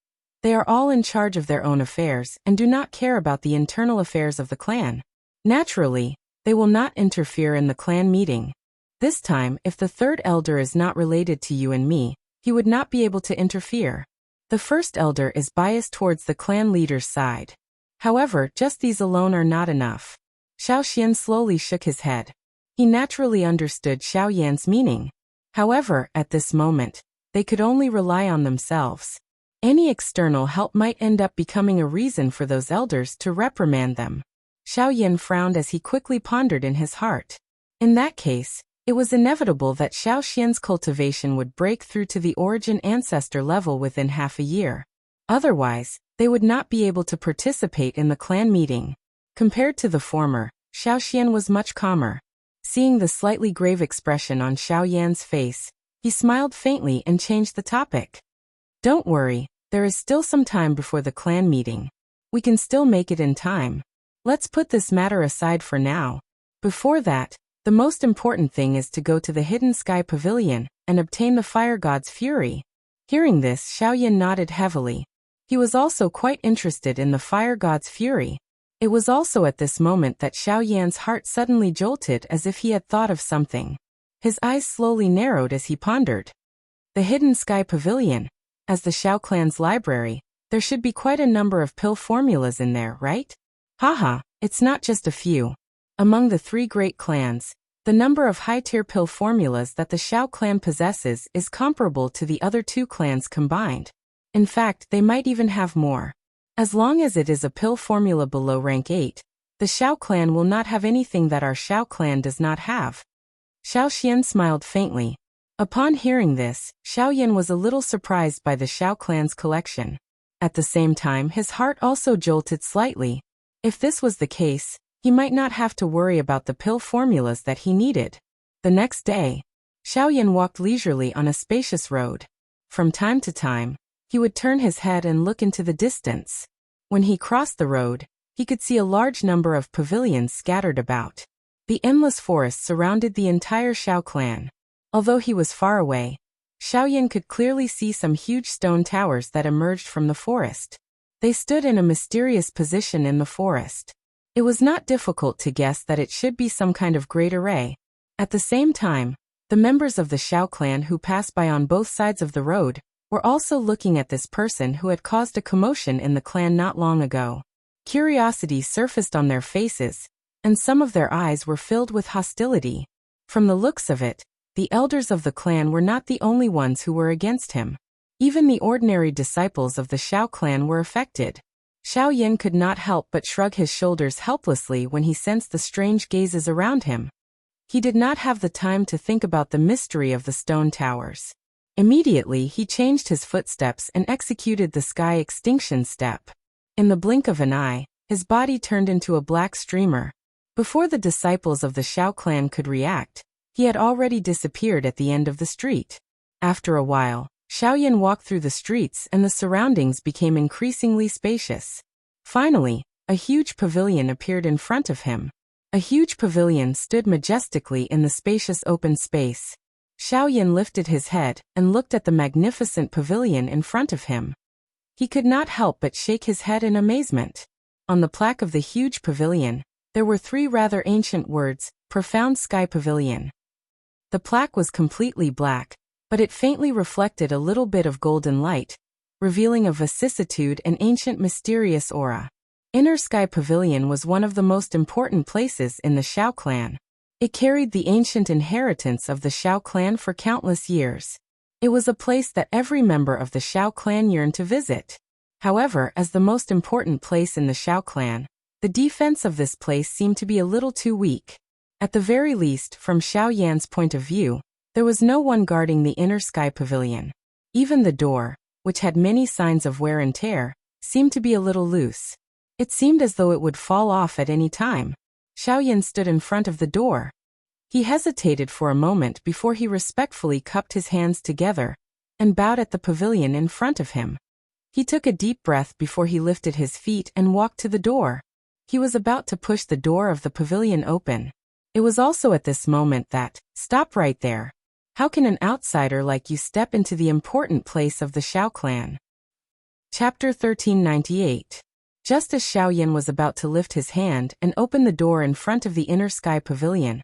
they are all in charge of their own affairs and do not care about the internal affairs of the clan. Naturally, they will not interfere in the clan meeting. This time, if the third elder is not related to you and me, he would not be able to interfere. The first elder is biased towards the clan leader's side. However, just these alone are not enough. Xiaoxian slowly shook his head. He naturally understood Xiaoyan's meaning. However, at this moment, they could only rely on themselves. Any external help might end up becoming a reason for those elders to reprimand them. Xiaoyan frowned as he quickly pondered in his heart. In that case, it was inevitable that Xiaoxian's cultivation would break through to the origin ancestor level within half a year. Otherwise, they would not be able to participate in the clan meeting. Compared to the former, Xiaoxian was much calmer. Seeing the slightly grave expression on Xiaoyan's face, he smiled faintly and changed the topic. Don't worry, there is still some time before the clan meeting. We can still make it in time. Let's put this matter aside for now. Before that, the most important thing is to go to the Hidden Sky Pavilion and obtain the Fire God's Fury. Hearing this, Xiaoyan nodded heavily. He was also quite interested in the Fire God's Fury. It was also at this moment that Xiaoyan's heart suddenly jolted as if he had thought of something. His eyes slowly narrowed as he pondered. The Hidden Sky Pavilion. As the Xiao clan's library, there should be quite a number of pill formulas in there, right? Haha, it's not just a few. Among the 3 great clans, the number of high-tier pill formulas that the Xiao clan possesses is comparable to the other 2 clans combined. In fact, they might even have more. As long as it is a pill formula below rank 8, the Xiao clan will not have anything that our Xiao clan does not have. Xiaoxian smiled faintly. Upon hearing this, Xiaoyan was a little surprised by the Xiao clan's collection. At the same time, his heart also jolted slightly. If this was the case, he might not have to worry about the pill formulas that he needed. The next day, Xiaoyan walked leisurely on a spacious road. From time to time, he would turn his head and look into the distance. When he crossed the road, he could see a large number of pavilions scattered about. The endless forest surrounded the entire Xiao clan. Although he was far away, Xiaoyan could clearly see some huge stone towers that emerged from the forest. They stood in a mysterious position in the forest. It was not difficult to guess that it should be some kind of great array. At the same time, the members of the Xiao clan who passed by on both sides of the road were also looking at this person who had caused a commotion in the clan not long ago. Curiosity surfaced on their faces, and some of their eyes were filled with hostility. From the looks of it, the elders of the clan were not the only ones who were against him. Even the ordinary disciples of the Xiao clan were affected. Xiaoyan could not help but shrug his shoulders helplessly when he sensed the strange gazes around him. He did not have the time to think about the mystery of the stone towers. Immediately, he changed his footsteps and executed the sky extinction step. In the blink of an eye, his body turned into a black streamer. Before the disciples of the Xiao clan could react, he had already disappeared at the end of the street. After a while, Xiaoyan walked through the streets and the surroundings became increasingly spacious. Finally, a huge pavilion appeared in front of him. A huge pavilion stood majestically in the spacious open space. Xiaoyan lifted his head and looked at the magnificent pavilion in front of him. He could not help but shake his head in amazement. On the plaque of the huge pavilion, there were 3 rather ancient words, Profound Sky Pavilion. The plaque was completely black, but it faintly reflected a little bit of golden light, revealing a vicissitude and ancient mysterious aura. Inner Sky Pavilion was one of the most important places in the Xiao clan. It carried the ancient inheritance of the Xiao clan for countless years. It was a place that every member of the Xiao clan yearned to visit. However, as the most important place in the Xiao clan, the defense of this place seemed to be a little too weak. At the very least, from Xiao Yan's point of view, there was no one guarding the inner sky pavilion. Even the door, which had many signs of wear and tear, seemed to be a little loose. It seemed as though it would fall off at any time. Xiao Yan stood in front of the door. He hesitated for a moment before he respectfully cupped his hands together and bowed at the pavilion in front of him. He took a deep breath before he lifted his feet and walked to the door. He was about to push the door of the pavilion open. It was also at this moment that, "Stop right there. How can an outsider like you step into the important place of the Xiao clan?" Chapter 1398. Just as Xiao Yan was about to lift his hand and open the door in front of the inner sky pavilion,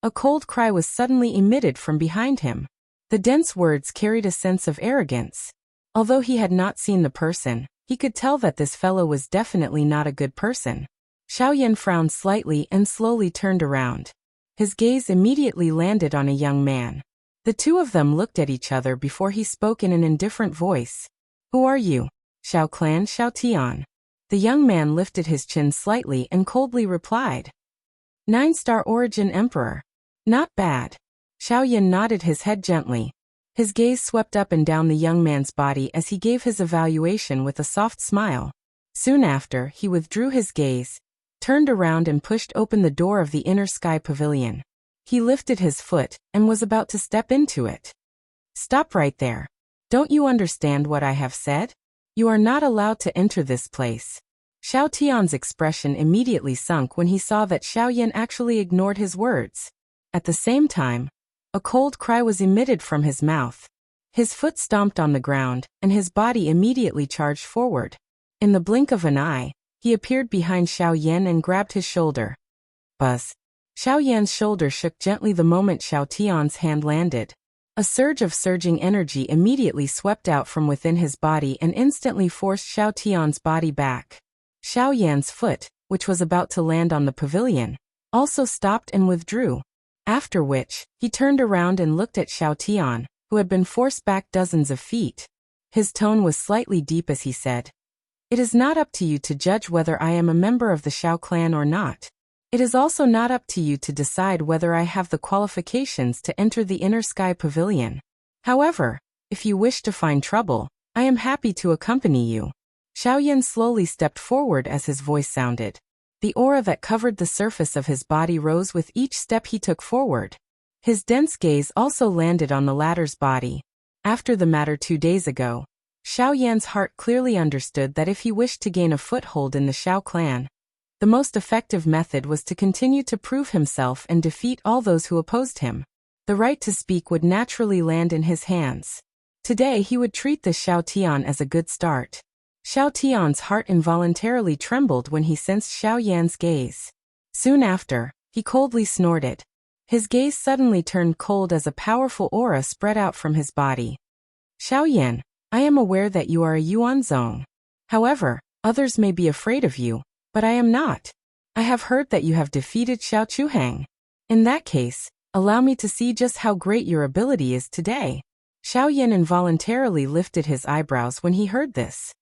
a cold cry was suddenly emitted from behind him. The dense words carried a sense of arrogance. Although he had not seen the person, he could tell that this fellow was definitely not a good person. Xiao Yan frowned slightly and slowly turned around. His gaze immediately landed on a young man. The two of them looked at each other before he spoke in an indifferent voice. "Who are you?" "Xiao Clan Xiao Tian." The young man lifted his chin slightly and coldly replied. 9-star origin Emperor. Not bad. Xiao Yan nodded his head gently. His gaze swept up and down the young man's body as he gave his evaluation with a soft smile. Soon after, he withdrew his gaze, turned around and pushed open the door of the inner sky pavilion. He lifted his foot and was about to step into it. "Stop right there. Don't you understand what I have said? You are not allowed to enter this place." Xiao Tian's expression immediately sunk when he saw that Xiao Yan actually ignored his words. At the same time, a cold cry was emitted from his mouth. His foot stomped on the ground, and his body immediately charged forward. In the blink of an eye, he appeared behind Xiao Yan and grabbed his shoulder. Buzz. Xiao Yan's shoulder shook gently the moment Xiao Tian's hand landed. A surge of surging energy immediately swept out from within his body and instantly forced Xiao Tian's body back. Xiao Yan's foot, which was about to land on the pavilion, also stopped and withdrew. After which, he turned around and looked at Xiao Tian, who had been forced back dozens of feet. His tone was slightly deep as he said, "It is not up to you to judge whether I am a member of the Xiao clan or not. It is also not up to you to decide whether I have the qualifications to enter the inner sky pavilion. However, if you wish to find trouble, I am happy to accompany you." Xiao Yan slowly stepped forward as his voice sounded. The aura that covered the surface of his body rose with each step he took forward. His dense gaze also landed on the latter's body. After the matter 2 days ago, Xiao Yan's heart clearly understood that if he wished to gain a foothold in the Xiao clan, the most effective method was to continue to prove himself and defeat all those who opposed him. The right to speak would naturally land in his hands. Today he would treat the Xiao Tian as a good start. Xiao Tian's heart involuntarily trembled when he sensed Xiao Yan's gaze. Soon after, he coldly snorted. His gaze suddenly turned cold as a powerful aura spread out from his body. "Xiao Yan, I am aware that you are a Yuanzong. However, others may be afraid of you, but I am not. I have heard that you have defeated Xiao Chuhang. In that case, allow me to see just how great your ability is today." Xiao Yan involuntarily lifted his eyebrows when he heard this.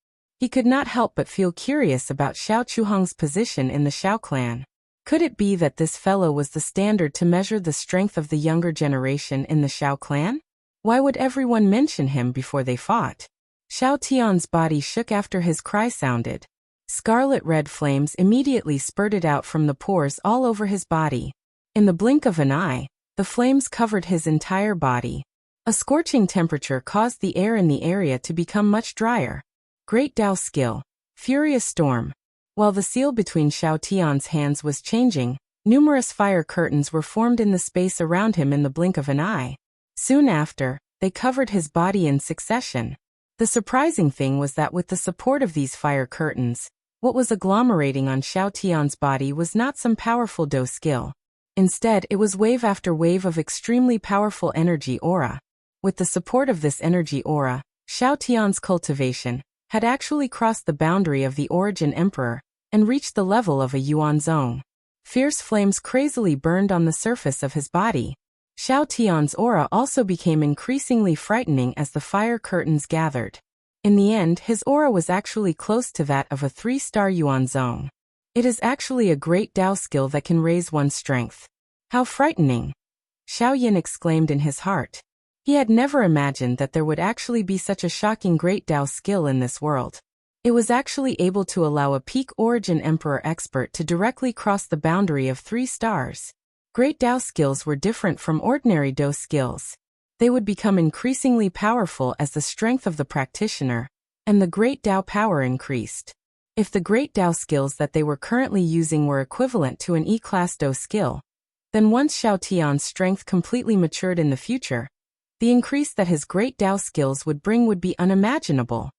He could not help but feel curious about Xiao Chuhang's position in the Xiao clan. Could it be that this fellow was the standard to measure the strength of the younger generation in the Xiao clan? Why would everyone mention him before they fought? Xiao Tian's body shook after his cry sounded. Scarlet-red flames immediately spurted out from the pores all over his body. In the blink of an eye, the flames covered his entire body. A scorching temperature caused the air in the area to become much drier. Great Dao skill. Furious storm. While the seal between Xiao Tian's hands was changing, numerous fire curtains were formed in the space around him in the blink of an eye. Soon after, they covered his body in succession. The surprising thing was that with the support of these fire curtains, what was agglomerating on Xiao Tian's body was not some powerful Dao skill. Instead, it was wave after wave of extremely powerful energy aura. With the support of this energy aura, Xiao Tian's cultivation had actually crossed the boundary of the origin emperor and reached the level of a Yuanzong. Fierce flames crazily burned on the surface of his body. Xiao Tian's aura also became increasingly frightening as the fire curtains gathered. In the end, his aura was actually close to that of a 3-star Yuanzong. It is actually a great Dao skill that can raise one's strength. How frightening! Xiao Yin exclaimed in his heart. He had never imagined that there would actually be such a shocking Great Dao skill in this world. It was actually able to allow a peak origin emperor expert to directly cross the boundary of 3 stars. Great Dao skills were different from ordinary Dao skills. They would become increasingly powerful as the strength of the practitioner and the Great Dao power increased. If the Great Dao skills that they were currently using were equivalent to an E-class Dao skill, then once Xiao Tian's strength completely matured in the future, the increase that his Great Dao skills would bring would be unimaginable.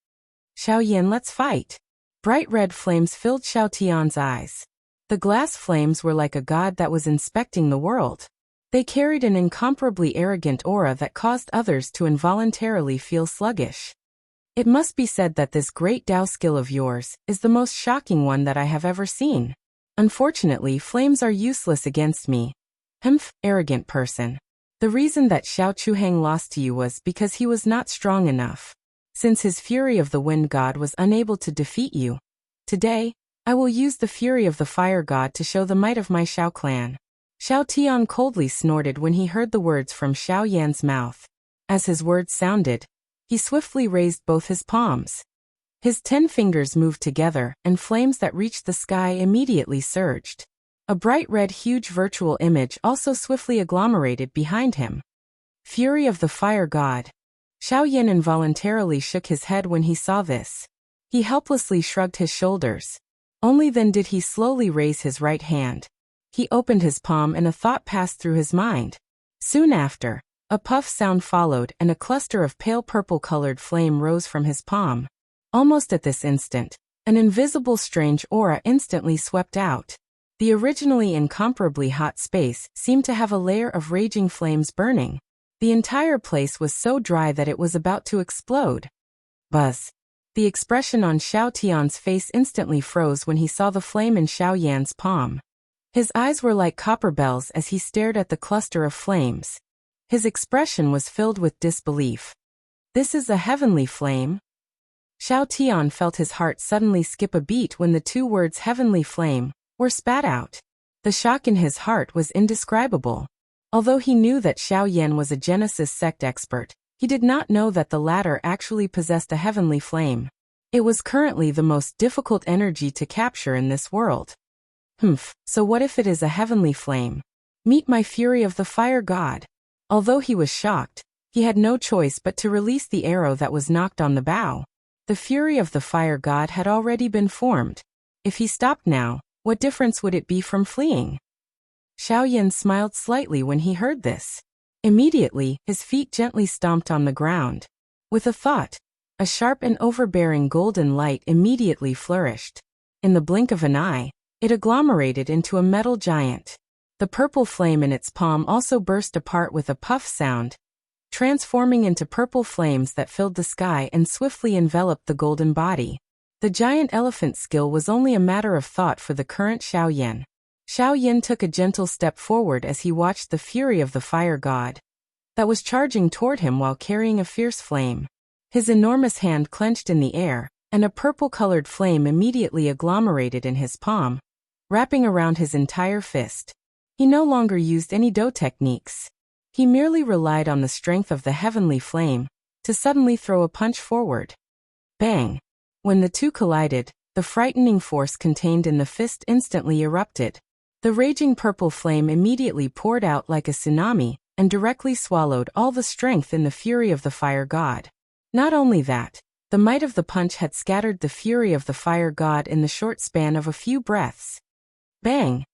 Xiao Yin, let's fight. Bright red flames filled Xiao Tian's eyes. The glass flames were like a god that was inspecting the world. They carried an incomparably arrogant aura that caused others to involuntarily feel sluggish. It must be said that this Great Dao skill of yours is the most shocking one that I have ever seen. Unfortunately, flames are useless against me. Humph, arrogant person. The reason that Xiao Chuhang lost to you was because he was not strong enough. Since his fury of the wind god was unable to defeat you, today, I will use the fury of the fire god to show the might of my Xiao clan. Xiao Tian coldly snorted when he heard the words from Xiao Yan's mouth. As his words sounded, he swiftly raised both his palms. His 10 fingers moved together, and flames that reached the sky immediately surged. A bright red huge virtual image also swiftly agglomerated behind him. Fury of the fire god. Xiao Yan involuntarily shook his head when he saw this. He helplessly shrugged his shoulders. Only then did he slowly raise his right hand. He opened his palm and a thought passed through his mind. Soon after, a puff sound followed and a cluster of pale purple-colored flame rose from his palm. Almost at this instant, an invisible strange aura instantly swept out. The originally incomparably hot space seemed to have a layer of raging flames burning. The entire place was so dry that it was about to explode. Buzz. The expression on Xiao Tian's face instantly froze when he saw the flame in Xiao Yan's palm. His eyes were like copper bells as he stared at the cluster of flames. His expression was filled with disbelief. This is a heavenly flame? Xiao Tian felt his heart suddenly skip a beat when the 2 words heavenly flame were spat out. The shock in his heart was indescribable. Although he knew that Xiao Yan was a Genesis sect expert, he did not know that the latter actually possessed a heavenly flame. It was currently the most difficult energy to capture in this world. So what if it is a heavenly flame? Meet my fury of the fire god. Although he was shocked, he had no choice but to release the arrow that was knocked on the bow. The fury of the fire god had already been formed. If he stopped now, what difference would it be from fleeing? Xiao Yan smiled slightly when he heard this. Immediately, his feet gently stomped on the ground. With a thought, a sharp and overbearing golden light immediately flourished. In the blink of an eye, it agglomerated into a metal giant. The purple flame in its palm also burst apart with a puff sound, transforming into purple flames that filled the sky and swiftly enveloped the golden body. The giant elephant skill was only a matter of thought for the current Xiao Yan. Xiao Yan took a gentle step forward as he watched the fury of the fire god that was charging toward him while carrying a fierce flame. His enormous hand clenched in the air, and a purple-colored flame immediately agglomerated in his palm, wrapping around his entire fist. He no longer used any Do techniques. He merely relied on the strength of the heavenly flame to suddenly throw a punch forward. Bang! When the two collided, the frightening force contained in the fist instantly erupted. The raging purple flame immediately poured out like a tsunami and directly swallowed all the strength in the fury of the fire god. Not only that, the might of the punch had scattered the fury of the fire god in the short span of a few breaths. Bang!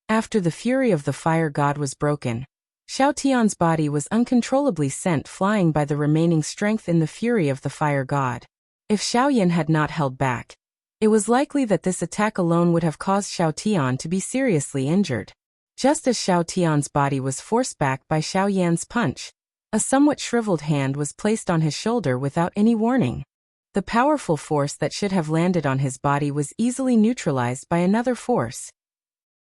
After the fury of the fire god was broken, Xiao Tian's body was uncontrollably sent flying by the remaining strength in the fury of the fire god. If Xiao Yan had not held back, it was likely that this attack alone would have caused Xiao Tian to be seriously injured. Just as Xiao Tian's body was forced back by Xiao Yan's punch, a somewhat shriveled hand was placed on his shoulder without any warning. The powerful force that should have landed on his body was easily neutralized by another force.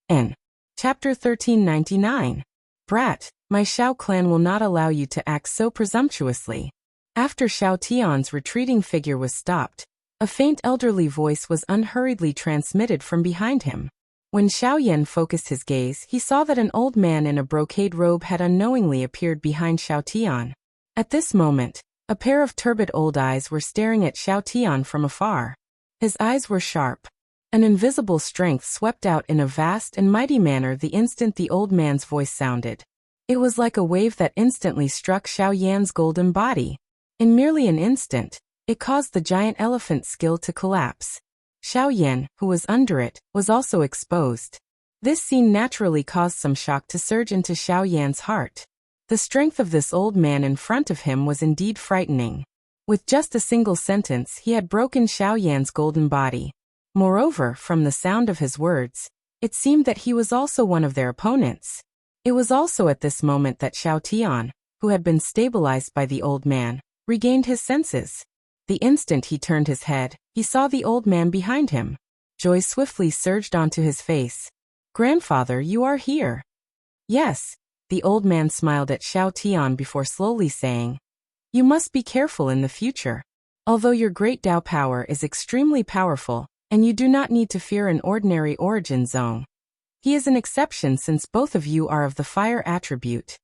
N. Chapter 1399. Brat, my Xiao clan will not allow you to act so presumptuously. After Xiao Tian's retreating figure was stopped, a faint elderly voice was unhurriedly transmitted from behind him. When Xiao Yan focused his gaze, he saw that an old man in a brocade robe had unknowingly appeared behind Xiao Tian. At this moment, a pair of turbid old eyes were staring at Xiao Tian from afar. His eyes were sharp. An invisible strength swept out in a vast and mighty manner the instant the old man's voice sounded. It was like a wave that instantly struck Xiao Yan's golden body. In merely an instant, it caused the giant elephant's skill to collapse. Xiao Yan, who was under it, was also exposed. This scene naturally caused some shock to surge into Xiao Yan's heart. The strength of this old man in front of him was indeed frightening. With just a single sentence, he had broken Xiao Yan's golden body. Moreover, from the sound of his words, it seemed that he was also one of their opponents. It was also at this moment that Xiao Tian, who had been stabilized by the old man, regained his senses. The instant he turned his head, he saw the old man behind him. Joy swiftly surged onto his face. "Grandfather, you are here." "Yes." The old man smiled at Xiao Tian before slowly saying, "You must be careful in the future. Although your great Dao power is extremely powerful, and you do not need to fear an ordinary origin zone. He is an exception since both of you are of the fire attribute."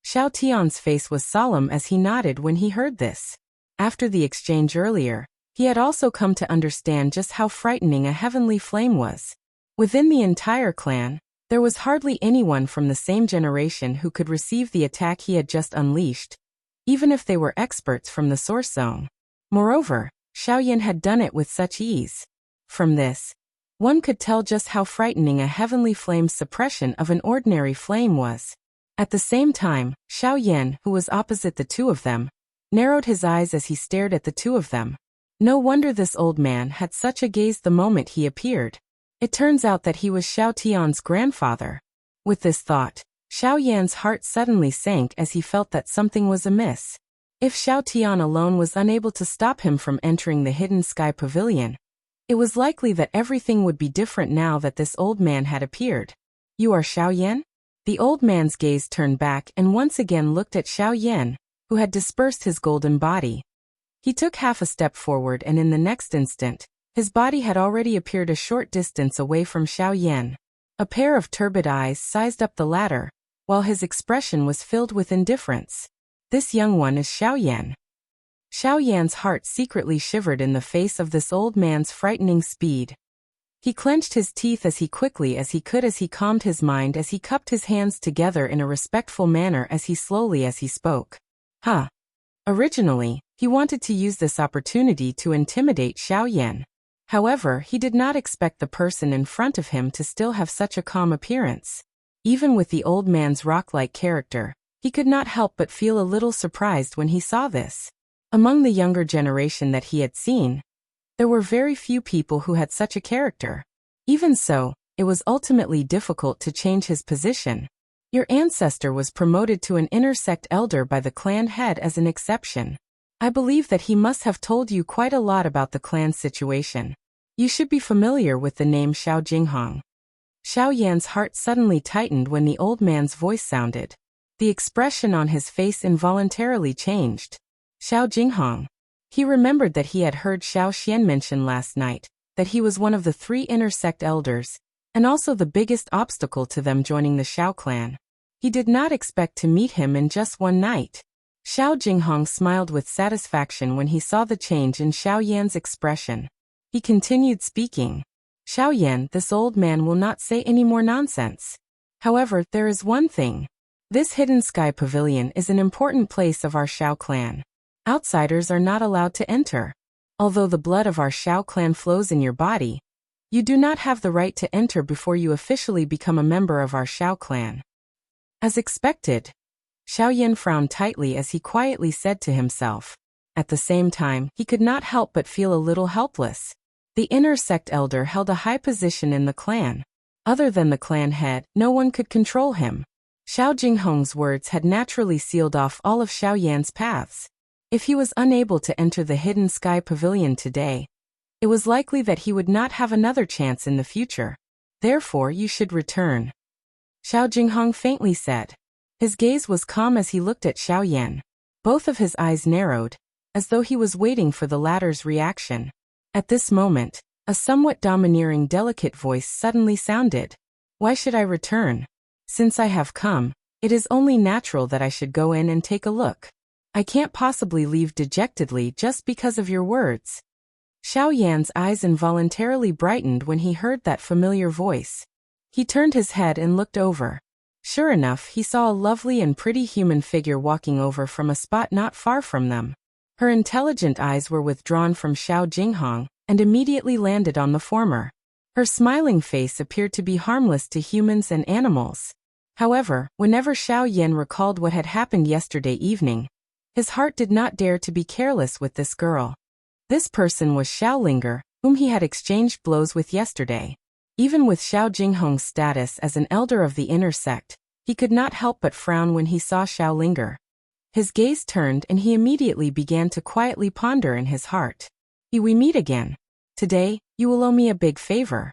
Xiao Tian's face was solemn as he nodded when he heard this. After the exchange earlier, he had also come to understand just how frightening a heavenly flame was. Within the entire clan, there was hardly anyone from the same generation who could receive the attack he had just unleashed, even if they were experts from the source zone. Moreover, Xiao Yan had done it with such ease. From this, one could tell just how frightening a heavenly flame's suppression of an ordinary flame was. At the same time, Xiao Yan, who was opposite the two of them, narrowed his eyes as he stared at the two of them. No wonder this old man had such a gaze the moment he appeared. It turns out that he was Xiao Tian's grandfather. With this thought, Xiao Yan's heart suddenly sank as he felt that something was amiss. If Xiao Tian alone was unable to stop him from entering the Hidden Sky Pavilion, it was likely that everything would be different now that this old man had appeared. "You are Xiao Yan?" The old man's gaze turned back and once again looked at Xiao Yan, who had dispersed his golden body. He took half a step forward and in the next instant, his body had already appeared a short distance away from Xiao Yan. A pair of turbid eyes sized up the latter, while his expression was filled with indifference. "This young one is Xiao Yan." Xiao Yan's heart secretly shivered in the face of this old man's frightening speed. He clenched his teeth as quickly as he could as he calmed his mind as he cupped his hands together in a respectful manner as he spoke. Originally, he wanted to use this opportunity to intimidate Xiao Yan. However, he did not expect the person in front of him to still have such a calm appearance. Even with the old man's rock-like character, he could not help but feel a little surprised when he saw this. Among the younger generation that he had seen, there were very few people who had such a character. Even so, it was ultimately difficult to change his position. Your ancestor was promoted to an inner sect elder by the clan head as an exception. I believe that he must have told you quite a lot about the clan's situation. You should be familiar with the name Xiao Jinghong. Xiao Yan's heart suddenly tightened when the old man's voice sounded. The expression on his face involuntarily changed. Xiao Jinghong. He remembered that he had heard Xiao Xian mention last night, that he was one of the 3 inner sect elders, and also the biggest obstacle to them joining the Xiao clan. He did not expect to meet him in just one night. Xiao Jinghong smiled with satisfaction when he saw the change in Xiao Yan's expression. He continued speaking. "Xiao Yan, this old man will not say any more nonsense. However, there is one thing. This Hidden Sky Pavilion is an important place of our Xiao clan. Outsiders are not allowed to enter. Although the blood of our Xiao clan flows in your body, you do not have the right to enter before you officially become a member of our Xiao clan." As expected, Xiao Yan frowned tightly as he quietly said to himself. At the same time, he could not help but feel a little helpless. The inner sect elder held a high position in the clan. Other than the clan head, no one could control him. Xiao Jinghong's words had naturally sealed off all of Xiao Yan's paths. If he was unable to enter the Hidden Sky Pavilion today, it was likely that he would not have another chance in the future. Therefore, you should return. Xiao Jinghong faintly said. His gaze was calm as he looked at Xiao Yan. Both of his eyes narrowed, as though he was waiting for the latter's reaction. At this moment, A somewhat domineering, delicate voice suddenly sounded. Why should I return? Since I have come, it is only natural that I should go in and take a look. I can't possibly leave dejectedly just because of your words. Xiao Yan's eyes involuntarily brightened when he heard that familiar voice. He turned his head and looked over. Sure enough, he saw a lovely and pretty human figure walking over from a spot not far from them. Her intelligent eyes were withdrawn from Xiao Jinghong and immediately landed on the former. Her smiling face appeared to be harmless to humans and animals. However, whenever Xiao Yan recalled what had happened yesterday evening, his heart did not dare to be careless with this girl. This person was Xiao Linger, whom he had exchanged blows with yesterday. Even with Xiao Jinghong's status as an elder of the inner sect, he could not help but frown when he saw Xiao Linger. His gaze turned and he immediately began to quietly ponder in his heart. We meet again. Today, you will owe me a big favor.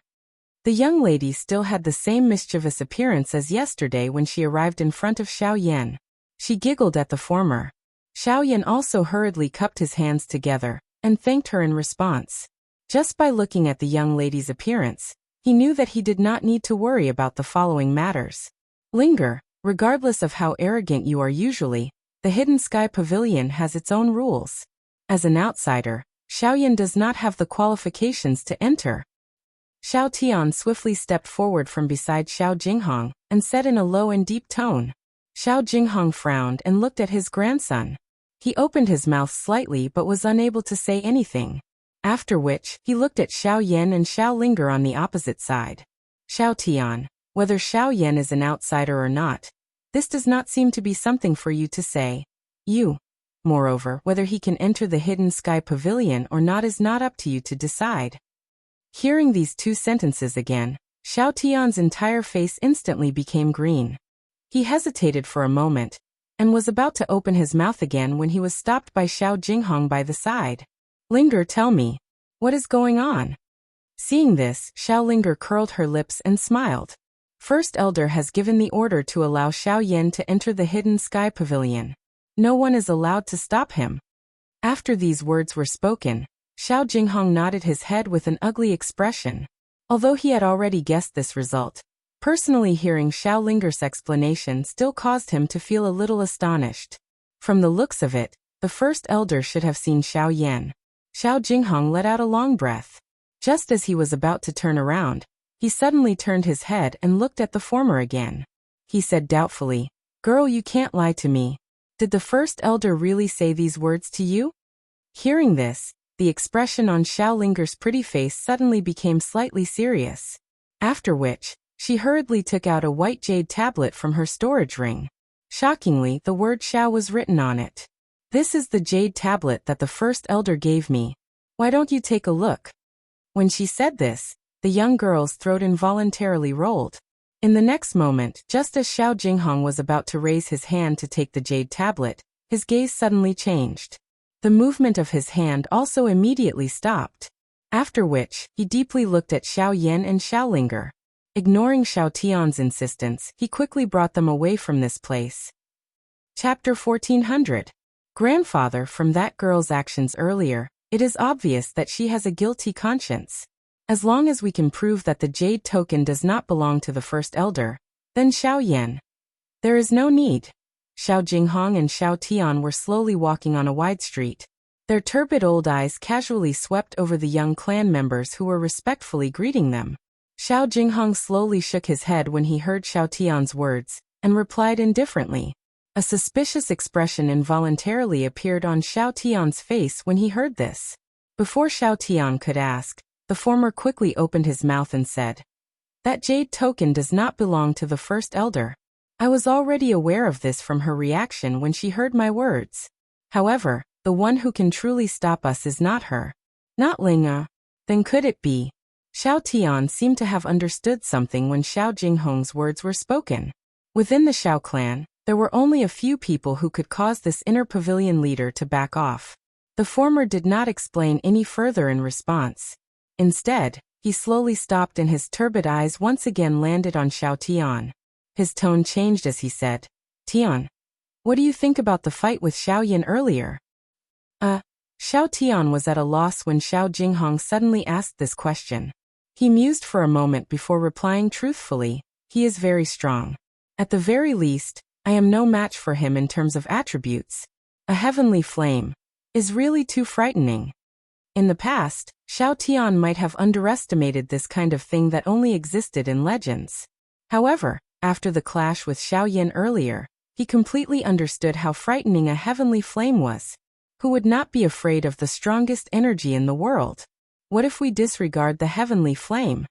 The young lady still had the same mischievous appearance as yesterday when she arrived in front of Xiao Yan. She giggled at the former. Xiao Yan also hurriedly cupped his hands together and thanked her in response. Just by looking at the young lady's appearance, he knew that he did not need to worry about the following matters. Linger, regardless of how arrogant you are usually, the Hidden Sky Pavilion has its own rules. As an outsider, Xiao Yan does not have the qualifications to enter. Xiao Tian swiftly stepped forward from beside Xiao Jinghong and said in a low and deep tone. Xiao Jinghong frowned and looked at his grandson. He opened his mouth slightly but was unable to say anything. After which, he looked at Xiao Yan and Xiao Linger on the opposite side. Xiao Tian, whether Xiao Yan is an outsider or not, this does not seem to be something for you to say. Moreover, whether he can enter the Hidden Sky Pavilion or not is not up to you to decide. Hearing these two sentences again, Xiao Tian's entire face instantly became green. He hesitated for a moment, and was about to open his mouth again when he was stopped by Xiao Jinghong by the side. Linger, tell me, what is going on? Seeing this, Xiao Linger curled her lips and smiled. First Elder has given the order to allow Xiao Yan to enter the Hidden Sky Pavilion. No one is allowed to stop him. After these words were spoken, Xiao Jinghong nodded his head with an ugly expression. Although he had already guessed this result, personally hearing Xiao Linger's explanation still caused him to feel a little astonished. From the looks of it, the First Elder should have seen Xiao Yan. Xiao Jinghong let out a long breath. Just as he was about to turn around, he suddenly turned his head and looked at the former again. He said doubtfully, "Girl, you can't lie to me. Did the First Elder really say these words to you?" Hearing this, the expression on Xiao Linger's pretty face suddenly became slightly serious. After which, she hurriedly took out a white jade tablet from her storage ring. Shockingly, the word Xiao was written on it. "This is the jade tablet that the First Elder gave me. Why don't you take a look?" When she said this, the young girl's throat involuntarily rolled. In the next moment, just as Xiao Jinghong was about to raise his hand to take the jade tablet, his gaze suddenly changed. The movement of his hand also immediately stopped. After which, he deeply looked at Xiao Yan and Xiao Linger. Ignoring Xiao Tian's insistence, he quickly brought them away from this place. Chapter 1400. Grandfather, from that girl's actions earlier, it is obvious that she has a guilty conscience. As long as we can prove that the jade token does not belong to the First Elder, then Xiao Yan. There is no need. Xiao Jinghong and Xiao Tian were slowly walking on a wide street. Their turbid old eyes casually swept over the young clan members who were respectfully greeting them. Xiao Jinghong slowly shook his head when he heard Xiao Tian's words, and replied indifferently. A suspicious expression involuntarily appeared on Xiao Tian's face when he heard this. Before Xiao Tian could ask, the former quickly opened his mouth and said, "That jade token does not belong to the First Elder. I was already aware of this from her reaction when she heard my words. However, the one who can truly stop us is not her. Not Linga. Then could it be?" Xiao Tian seemed to have understood something when Xiao Jinghong's words were spoken. Within the Xiao clan, there were only a few people who could cause this inner pavilion leader to back off. The former did not explain any further in response. Instead, he slowly stopped and his turbid eyes once again landed on Xiao Tian. His tone changed as he said, "Tian, what do you think about the fight with Xiao Yan earlier?" Xiao Tian was at a loss when Xiao Jinghong suddenly asked this question. He mused for a moment before replying truthfully, "He is very strong. At the very least, I am no match for him in terms of attributes. A heavenly flame is really too frightening." In the past, Xiao Tian might have underestimated this kind of thing that only existed in legends. However, after the clash with Xiao Yan earlier, he completely understood how frightening a heavenly flame was. Who would not be afraid of the strongest energy in the world? What if we disregard the heavenly flame?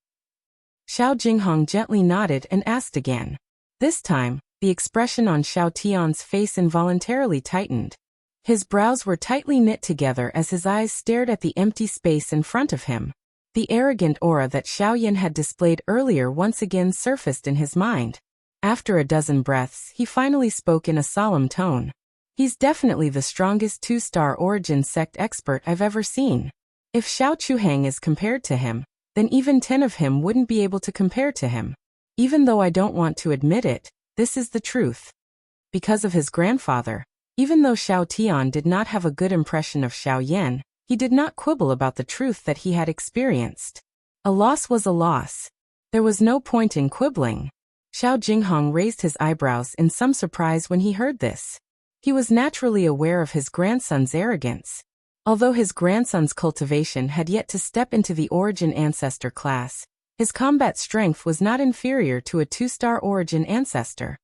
Xiao Jinghong gently nodded and asked again. This time, the expression on Xiao Tian's face involuntarily tightened. His brows were tightly knit together as his eyes stared at the empty space in front of him. The arrogant aura that Xiao Yan had displayed earlier once again surfaced in his mind. After a dozen breaths, he finally spoke in a solemn tone. "He's definitely the strongest two-star origin sect expert I've ever seen. If Xiao Chuhang is compared to him, then even 10 of him wouldn't be able to compare to him. Even though I don't want to admit it, this is the truth." Because of his grandfather, even though Xiao Tian did not have a good impression of Xiao Yan, he did not quibble about the truth that he had experienced. A loss was a loss. There was no point in quibbling. Xiao Jinghong raised his eyebrows in some surprise when he heard this. He was naturally aware of his grandson's arrogance. Although his grandson's cultivation had yet to step into the origin ancestor class, his combat strength was not inferior to a two-star origin ancestor.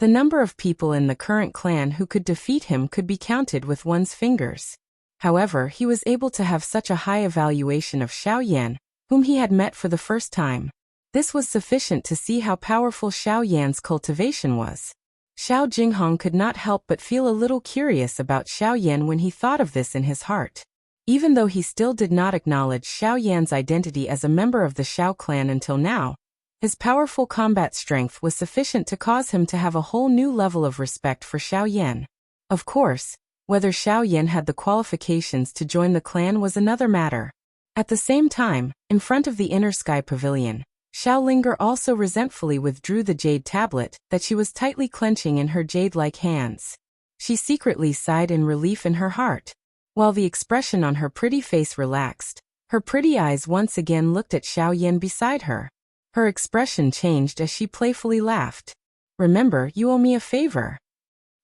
The number of people in the current clan who could defeat him could be counted with one's fingers. However, he was able to have such a high evaluation of Xiao Yan, whom he had met for the first time. This was sufficient to see how powerful Xiao Yan's cultivation was. Xiao Jinghong could not help but feel a little curious about Xiao Yan when he thought of this in his heart. Even though he still did not acknowledge Xiao Yan's identity as a member of the Xiao clan until now, his powerful combat strength was sufficient to cause him to have a whole new level of respect for Xiao Yan. Of course, whether Xiao Yan had the qualifications to join the clan was another matter. At the same time, in front of the Inner Sky Pavilion, Xiao Linger also resentfully withdrew the jade tablet that she was tightly clenching in her jade-like hands. She secretly sighed in relief in her heart. While the expression on her pretty face relaxed, her pretty eyes once again looked at Xiao Yan beside her. Her expression changed as she playfully laughed. "Remember, you owe me a favor."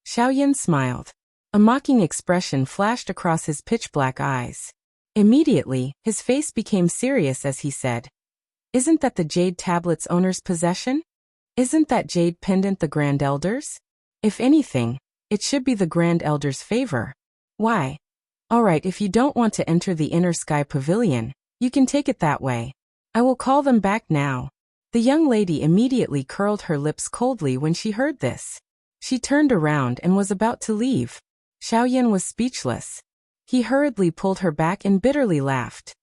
Xiao Yan smiled. A mocking expression flashed across his pitch-black eyes. Immediately, his face became serious as he said, "Isn't that the jade tablet's owner's possession? Isn't that jade pendant the Grand Elder's? If anything, it should be the Grand Elder's favor. Why? Alright, if you don't want to enter the Inner Sky Pavilion, you can take it that way. I will call them back now." The young lady immediately curled her lips coldly when she heard this. She turned around and was about to leave. Xiao Yan was speechless. He hurriedly pulled her back and bitterly laughed.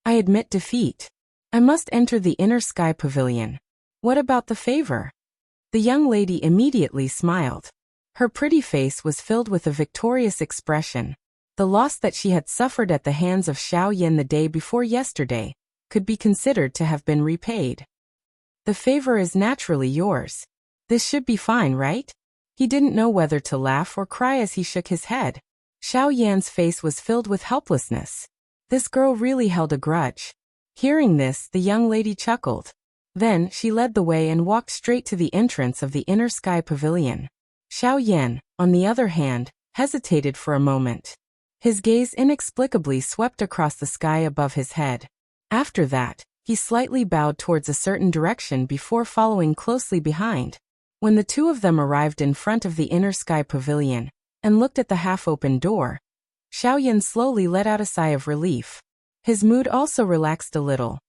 "I admit defeat. I must enter the Inner Sky Pavilion. What about the favor?" The young lady immediately smiled. Her pretty face was filled with a victorious expression. The loss that she had suffered at the hands of Xiao Yan the day before yesterday could be considered to have been repaid. "The favor is naturally yours. This should be fine, right?" He didn't know whether to laugh or cry as he shook his head. Xiao Yan's face was filled with helplessness. This girl really held a grudge. Hearing this, the young lady chuckled. Then, she led the way and walked straight to the entrance of the Inner Sky Pavilion. Xiao Yan, on the other hand, hesitated for a moment. His gaze inexplicably swept across the sky above his head. After that, he slightly bowed towards a certain direction before following closely behind. When the two of them arrived in front of the Inner Sky Pavilion and looked at the half-open door, Xiao Yan slowly let out a sigh of relief. His mood also relaxed a little.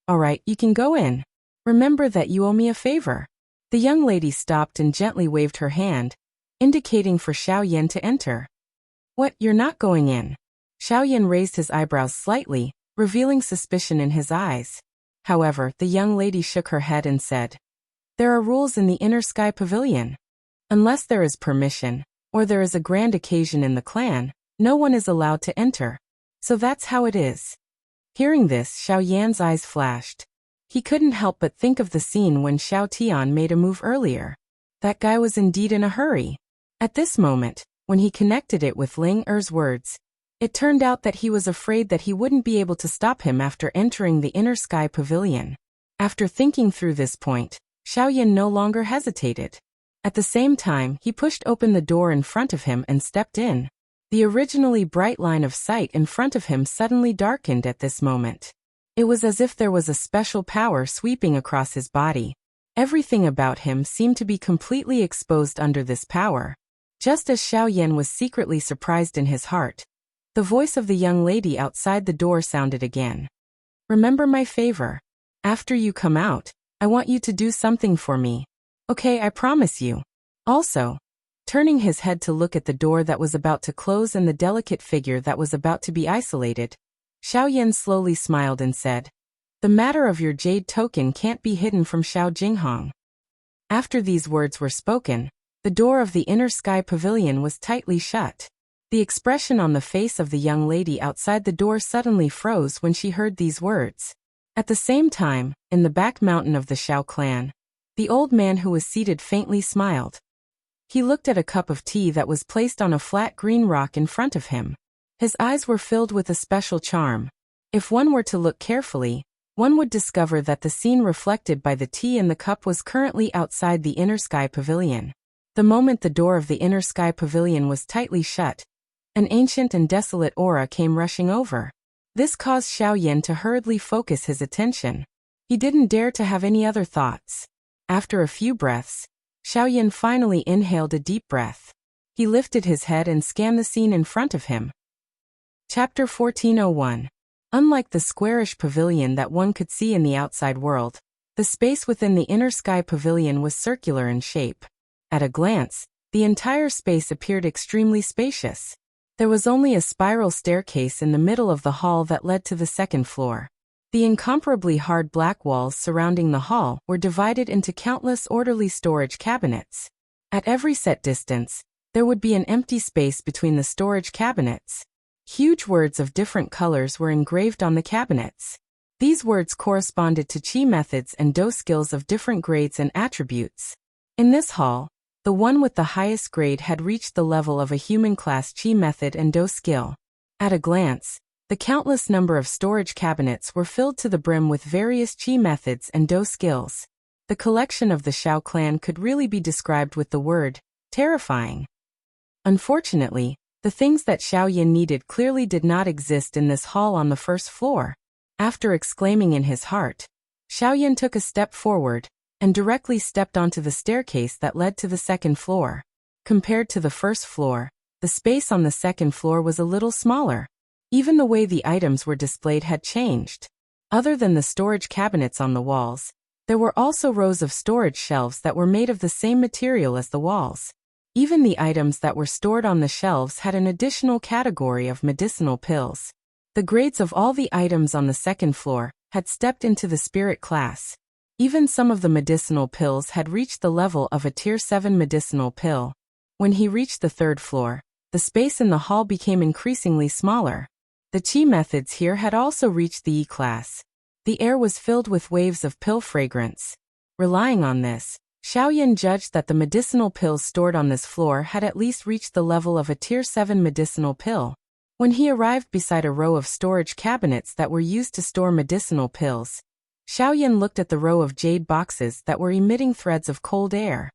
"Alright, you can go in. Remember that you owe me a favor." The young lady stopped and gently waved her hand, indicating for Xiao Yan to enter. "What, you're not going in?" Xiao Yan raised his eyebrows slightly, revealing suspicion in his eyes. However, the young lady shook her head and said, "There are rules in the Inner Sky Pavilion. Unless there is permission, or there is a grand occasion in the clan, no one is allowed to enter. So that's how it is." Hearing this, Xiao Yan's eyes flashed. He couldn't help but think of the scene when Xiao Tian made a move earlier. That guy was indeed in a hurry. At this moment, when he connected it with Ling Er's words, It turned out that he was afraid that he wouldn't be able to stop him after entering the inner sky pavilion. After thinking through this point, Xiaoyan no longer hesitated. At the same time, he pushed open the door in front of him and stepped in. The originally bright line of sight in front of him suddenly darkened at this moment. It was as if there was a special power sweeping across his body. Everything about him seemed to be completely exposed under this power. Just as Xiaoyan was secretly surprised in his heart, the voice of the young lady outside the door sounded again. "Remember my favor. After you come out, I want you to do something for me. Okay, I promise you." Also, turning his head to look at the door that was about to close and the delicate figure that was about to be isolated, Xiaoyan slowly smiled and said, "The matter of your jade token can't be hidden from Xiao Jinghong." After these words were spoken, the door of the inner sky pavilion was tightly shut. The expression on the face of the young lady outside the door suddenly froze when she heard these words. At the same time, in the back mountain of the Xiao clan, the old man who was seated faintly smiled. He looked at a cup of tea that was placed on a flat green rock in front of him. His eyes were filled with a special charm. If one were to look carefully, one would discover that the scene reflected by the tea in the cup was currently outside the inner sky pavilion. The moment the door of the inner sky pavilion was tightly shut, an ancient and desolate aura came rushing over. This caused Xiaoyan to hurriedly focus his attention. He didn't dare to have any other thoughts. After a few breaths, Xiaoyan finally inhaled a deep breath. He lifted his head and scanned the scene in front of him. Chapter 1401. Unlike the squarish pavilion that one could see in the outside world, the space within the inner sky pavilion was circular in shape. At a glance, the entire space appeared extremely spacious. There was only a spiral staircase in the middle of the hall that led to the second floor. The incomparably hard black walls surrounding the hall were divided into countless orderly storage cabinets. At every set distance, there would be an empty space between the storage cabinets. Huge words of different colors were engraved on the cabinets. These words corresponded to chi methods and do skills of different grades and attributes. In this hall, the one with the highest grade had reached the level of a human class chi method and do skill. At a glance, the countless number of storage cabinets were filled to the brim with various chi methods and do skills. The collection of the Xiao clan could really be described with the word, terrifying. Unfortunately, the things that Xiaoyan needed clearly did not exist in this hall on the first floor. After exclaiming in his heart, Xiaoyan took a step forward and directly stepped onto the staircase that led to the second floor. Compared to the first floor, the space on the second floor was a little smaller. Even the way the items were displayed had changed. Other than the storage cabinets on the walls, there were also rows of storage shelves that were made of the same material as the walls. Even the items that were stored on the shelves had an additional category of medicinal pills. The grades of all the items on the second floor had stepped into the spirit class. Even some of the medicinal pills had reached the level of a Tier 7 medicinal pill. When he reached the third floor, the space in the hall became increasingly smaller. The chi methods here had also reached the E class. The air was filled with waves of pill fragrance. Relying on this, Xiaoyan judged that the medicinal pills stored on this floor had at least reached the level of a Tier 7 medicinal pill. When he arrived beside a row of storage cabinets that were used to store medicinal pills, Xiaoyan looked at the row of jade boxes that were emitting threads of cold air.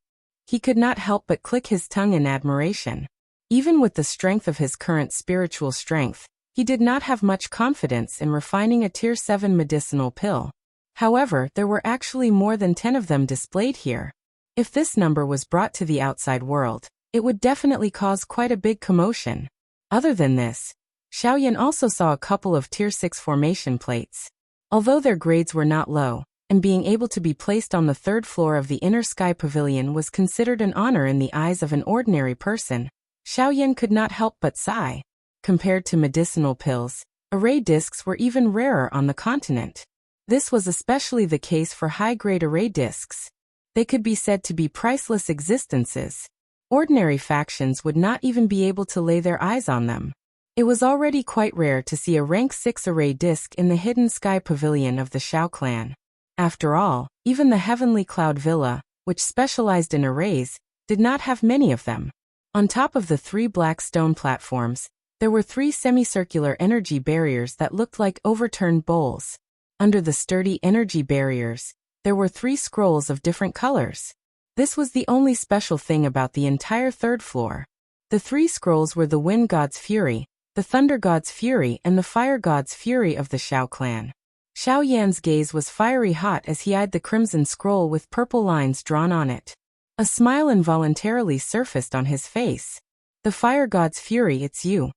He could not help but click his tongue in admiration. Even with the strength of his current spiritual strength, he did not have much confidence in refining a Tier 7 medicinal pill. However, there were actually more than 10 of them displayed here. If this number was brought to the outside world, it would definitely cause quite a big commotion. Other than this, Xiaoyan also saw a couple of Tier 6 formation plates. Although their grades were not low, and being able to be placed on the third floor of the inner sky pavilion was considered an honor in the eyes of an ordinary person, Xiaoyan could not help but sigh. Compared to medicinal pills, array discs were even rarer on the continent. This was especially the case for high-grade array discs. They could be said to be priceless existences. Ordinary factions would not even be able to lay their eyes on them. It was already quite rare to see a rank 6 array disc in the hidden sky pavilion of the Xiao clan. After all, even the Heavenly Cloud Villa, which specialized in arrays, did not have many of them. On top of the 3 black stone platforms, There were 3 semicircular energy barriers that looked like overturned bowls. Under the sturdy energy barriers, there were 3 scrolls of different colors. This was the only special thing about the entire 3rd floor. The 3 scrolls were the Wind God's Fury, the Thunder God's Fury, and the Fire God's Fury of the Shao clan. Xiao Yan's gaze was fiery hot as he eyed the crimson scroll with purple lines drawn on it. A smile involuntarily surfaced on his face. The Fire God's Fury, it's you.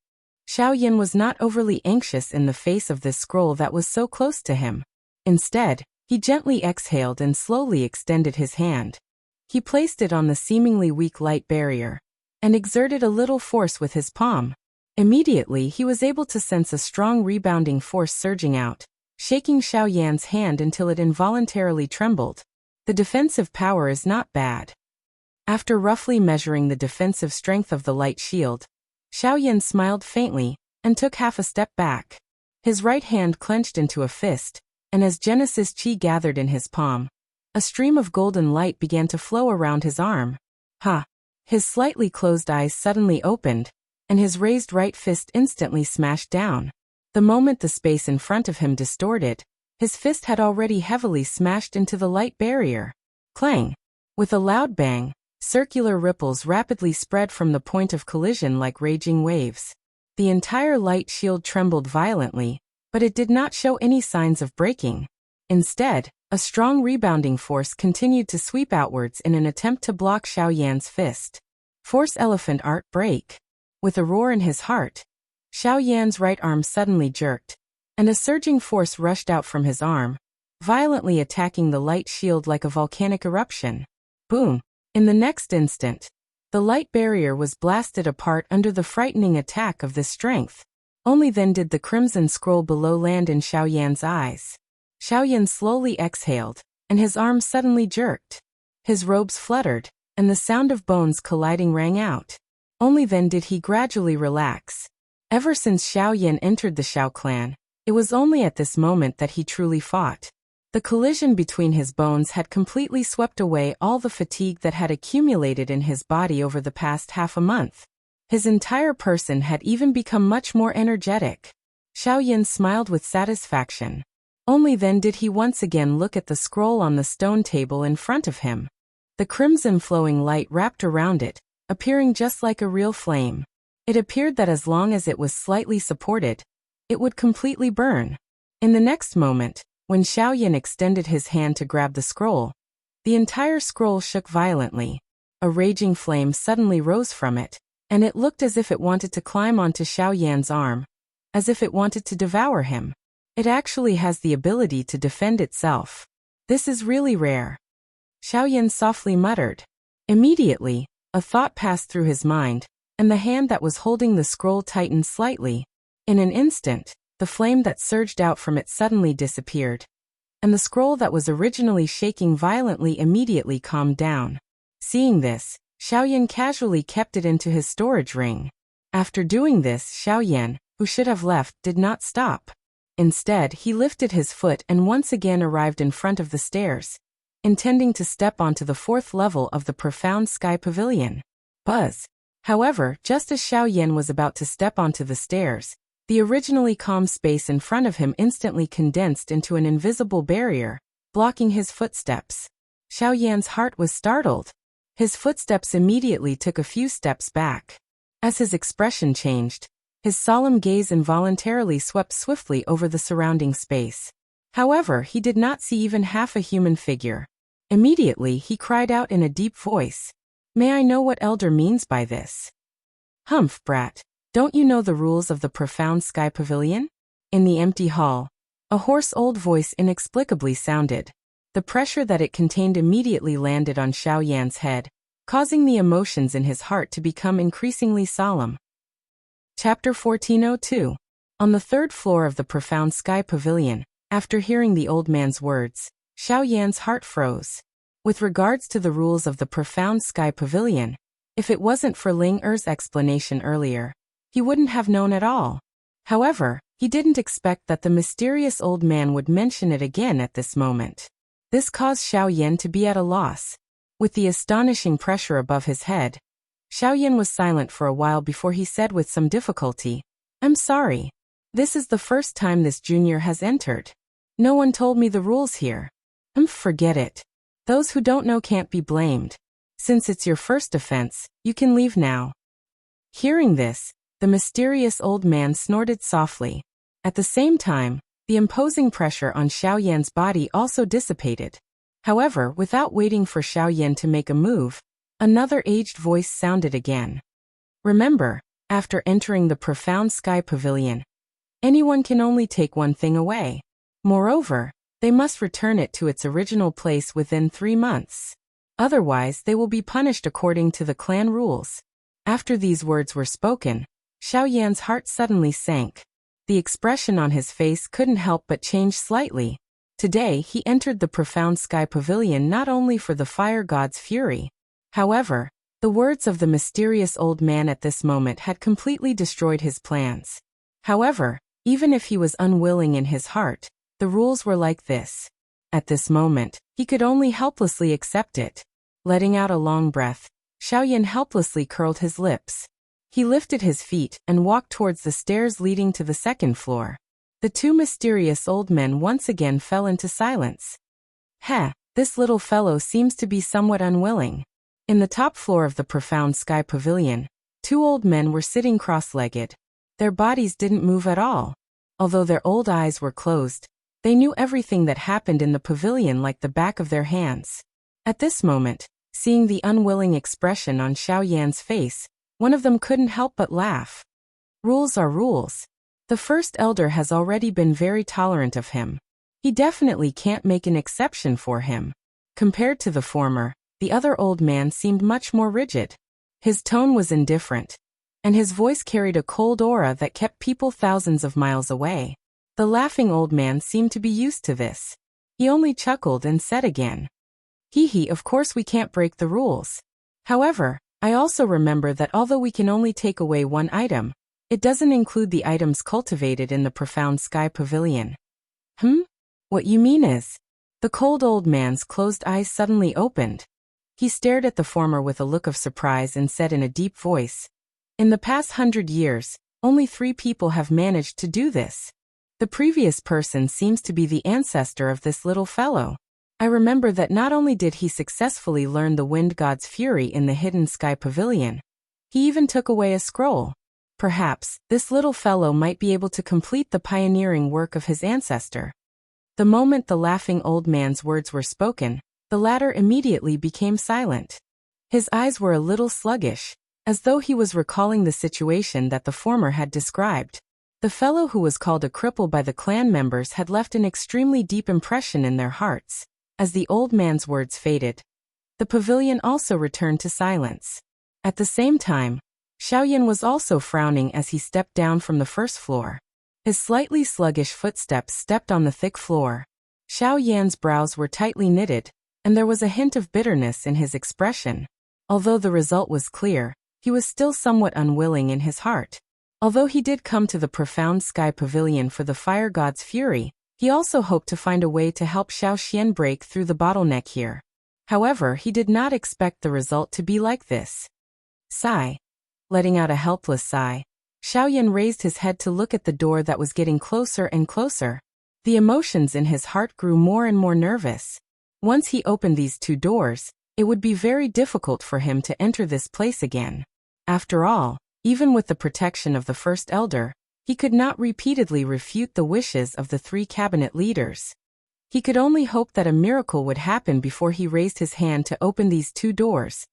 Xiao Yan was not overly anxious in the face of this scroll that was so close to him. Instead, he gently exhaled and slowly extended his hand. He placed it on the seemingly weak light barrier and exerted a little force with his palm. Immediately, he was able to sense a strong rebounding force surging out, shaking Xiao Yan's hand until it involuntarily trembled. The defensive power is not bad. After roughly measuring the defensive strength of the light shield, Xiao Yan smiled faintly and took half a step back. His right hand clenched into a fist, and as Genesis Chi gathered in his palm, a stream of golden light began to flow around his arm. Ha! His slightly closed eyes suddenly opened, and his raised right fist instantly smashed down. The moment the space in front of him distorted, his fist had already heavily smashed into the light barrier. Clang! With a loud bang, circular ripples rapidly spread from the point of collision like raging waves. The entire light shield trembled violently, but it did not show any signs of breaking. Instead, a strong rebounding force continued to sweep outwards in an attempt to block Xiao Yan's fist. Force Elephant Art Break. With a roar in his heart, Xiao Yan's right arm suddenly jerked, and a surging force rushed out from his arm, violently attacking the light shield like a volcanic eruption. Boom! In the next instant, the light barrier was blasted apart under the frightening attack of this strength. Only then did the crimson scroll below land in Xiao Yan's eyes. Xiao Yan slowly exhaled, and his arm suddenly jerked. His robes fluttered, and the sound of bones colliding rang out. Only then did he gradually relax. Ever since Xiao Yan entered the Shao clan, it was only at this moment that he truly fought. The collision between his bones had completely swept away all the fatigue that had accumulated in his body over the past half a month. His entire person had even become much more energetic. Xiao Yan smiled with satisfaction. Only then did he once again look at the scroll on the stone table in front of him. The crimson flowing light wrapped around it, appearing just like a real flame. It appeared that as long as it was slightly supported, it would completely burn. In the next moment, when Xiao Yan extended his hand to grab the scroll, the entire scroll shook violently. A raging flame suddenly rose from it, and it looked as if it wanted to climb onto Xiao Yan's arm, as if it wanted to devour him. It actually has the ability to defend itself. This is really rare. Xiao Yan softly muttered. Immediately, a thought passed through his mind, and the hand that was holding the scroll tightened slightly. In an instant, the flame that surged out from it suddenly disappeared, and the scroll that was originally shaking violently immediately calmed down. Seeing this, Xiao Yan casually kept it into his storage ring. After doing this, Xiao Yan, who should have left, did not stop. Instead, he lifted his foot and once again arrived in front of the stairs, intending to step onto the 4th level of the Profound Sky Pavilion. Buzz! However, just as Xiao Yan was about to step onto the stairs, the originally calm space in front of him instantly condensed into an invisible barrier, blocking his footsteps. Xiao Yan's heart was startled. His footsteps immediately took a few steps back. As his expression changed, his solemn gaze involuntarily swept swiftly over the surrounding space. However, he did not see even half a human figure. Immediately, he cried out in a deep voice, "May I know what Elder means by this?" "Humph, brat. Don't you know the rules of the Profound Sky Pavilion?" In the empty hall, a hoarse old voice inexplicably sounded. The pressure that it contained immediately landed on Xiao Yan's head, causing the emotions in his heart to become increasingly solemn. Chapter 1402. On the 3rd floor of the Profound Sky Pavilion, after hearing the old man's words, Xiao Yan's heart froze. With regards to the rules of the Profound Sky Pavilion, if it wasn't for Ling Er's explanation earlier, he wouldn't have known at all. However, he didn't expect that the mysterious old man would mention it again at this moment. This caused Xiao Yan to be at a loss. With the astonishing pressure above his head, Xiao Yan was silent for a while before he said with some difficulty, I'm sorry. This is the first time this junior has entered. No one told me the rules here. Forget it. Those who don't know can't be blamed. Since it's your first offense, you can leave now." Hearing this, the mysterious old man snorted softly. At the same time, the imposing pressure on Xiao Yan's body also dissipated. However, without waiting for Xiao Yan to make a move, another aged voice sounded again. "Remember, after entering the profound sky pavilion, anyone can only take one thing away. Moreover, they must return it to its original place within 3 months. Otherwise, they will be punished according to the clan rules." After these words were spoken, Xiao Yan's heart suddenly sank. The expression on his face couldn't help but change slightly. Today he entered the profound sky pavilion not only for the fire god's fury. However, the words of the mysterious old man at this moment had completely destroyed his plans. However, even if he was unwilling in his heart, the rules were like this. At this moment, he could only helplessly accept it. Letting out a long breath, Xiao Yan helplessly curled his lips. He lifted his feet and walked towards the stairs leading to the second floor. The two mysterious old men once again fell into silence. This little fellow seems to be somewhat unwilling. In the top floor of the profound sky pavilion, two old men were sitting cross-legged. Their bodies didn't move at all. Although their old eyes were closed, they knew everything that happened in the pavilion like the back of their hands. At this moment, seeing the unwilling expression on Xiao Yan's face, one of them couldn't help but laugh. Rules are rules. The first elder has already been very tolerant of him. He definitely can't make an exception for him. Compared to the former, the other old man seemed much more rigid. His tone was indifferent, and his voice carried a cold aura that kept people thousands of miles away. The laughing old man seemed to be used to this. He only chuckled and said again, "Hee, of course we can't break the rules. However, I also remember that although we can only take away one item, it doesn't include the items cultivated in the profound sky pavilion." What you mean is? The cold old man's closed eyes suddenly opened. He stared at the former with a look of surprise and said in a deep voice, "In the past 100 years, only 3 people have managed to do this. The previous person seems to be the ancestor of this little fellow. I remember that not only did he successfully learn the wind god's fury in the hidden sky pavilion, he even took away a scroll. Perhaps, this little fellow might be able to complete the pioneering work of his ancestor." The moment the laughing old man's words were spoken, the latter immediately became silent. His eyes were a little sluggish, as though he was recalling the situation that the former had described. The fellow who was called a cripple by the clan members had left an extremely deep impression in their hearts. As the old man's words faded, the pavilion also returned to silence. At the same time, Xiao Yan was also frowning as he stepped down from the first floor. His slightly sluggish footsteps stepped on the thick floor. Xiao Yan's brows were tightly knitted, and there was a hint of bitterness in his expression. Although the result was clear, he was still somewhat unwilling in his heart. Although he did come to the profound sky pavilion for the fire god's fury, he also hoped to find a way to help Xiao Xian break through the bottleneck here. However, he did not expect the result to be like this. Sigh. Letting out a helpless sigh, Xiao Yan raised his head to look at the door that was getting closer and closer. The emotions in his heart grew more and more nervous. Once he opened these 2 doors, it would be very difficult for him to enter this place again. After all, even with the protection of the first elder, he could not repeatedly refute the wishes of the 3 cabinet leaders. He could only hope that a miracle would happen before he raised his hand to open these 2 doors.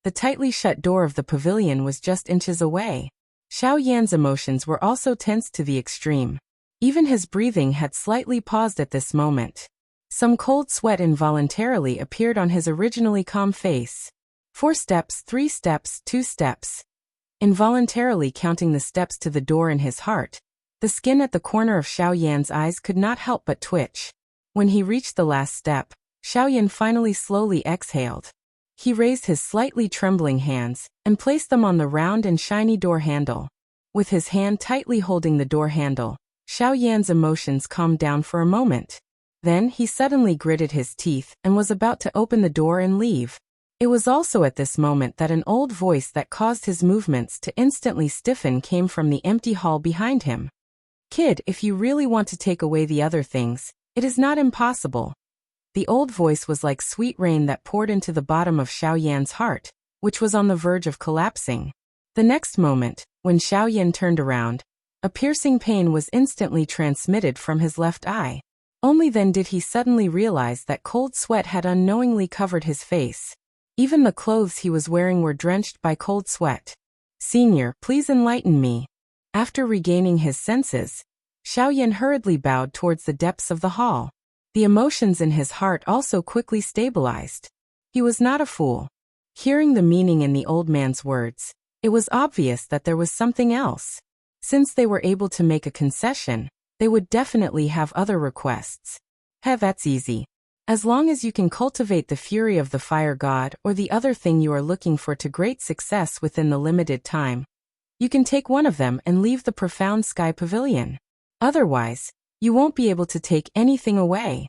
The tightly shut door of the pavilion was just inches away. Xiao Yan's emotions were also tense to the extreme. Even his breathing had slightly paused at this moment. Some cold sweat involuntarily appeared on his originally calm face. 4 steps, 3 steps, 2 steps. Involuntarily counting the steps to the door in his heart, the skin at the corner of Xiao Yan's eyes could not help but twitch. When he reached the last step, Xiao Yan finally slowly exhaled. He raised his slightly trembling hands and placed them on the round and shiny door handle. With his hand tightly holding the door handle, Xiao Yan's emotions calmed down for a moment. Then he suddenly gritted his teeth and was about to open the door and leave. It was also at this moment that an old voice that caused his movements to instantly stiffen came from the empty hall behind him. "Kid, if you really want to take away the other things, it is not impossible." The old voice was like sweet rain that poured into the bottom of Xiao Yan's heart, which was on the verge of collapsing. The next moment, when Xiao Yan turned around, a piercing pain was instantly transmitted from his left eye. Only then did he suddenly realize that cold sweat had unknowingly covered his face. Even the clothes he was wearing were drenched by cold sweat. "Senior, please enlighten me." After regaining his senses, Xiao Yan hurriedly bowed towards the depths of the hall. The emotions in his heart also quickly stabilized. He was not a fool. Hearing the meaning in the old man's words, it was obvious that there was something else. Since they were able to make a concession, they would definitely have other requests. "Hey, that's easy. As long as you can cultivate the fury of the fire god or the other thing you are looking for to great success within the limited time, you can take one of them and leave the profound sky pavilion. Otherwise, you won't be able to take anything away.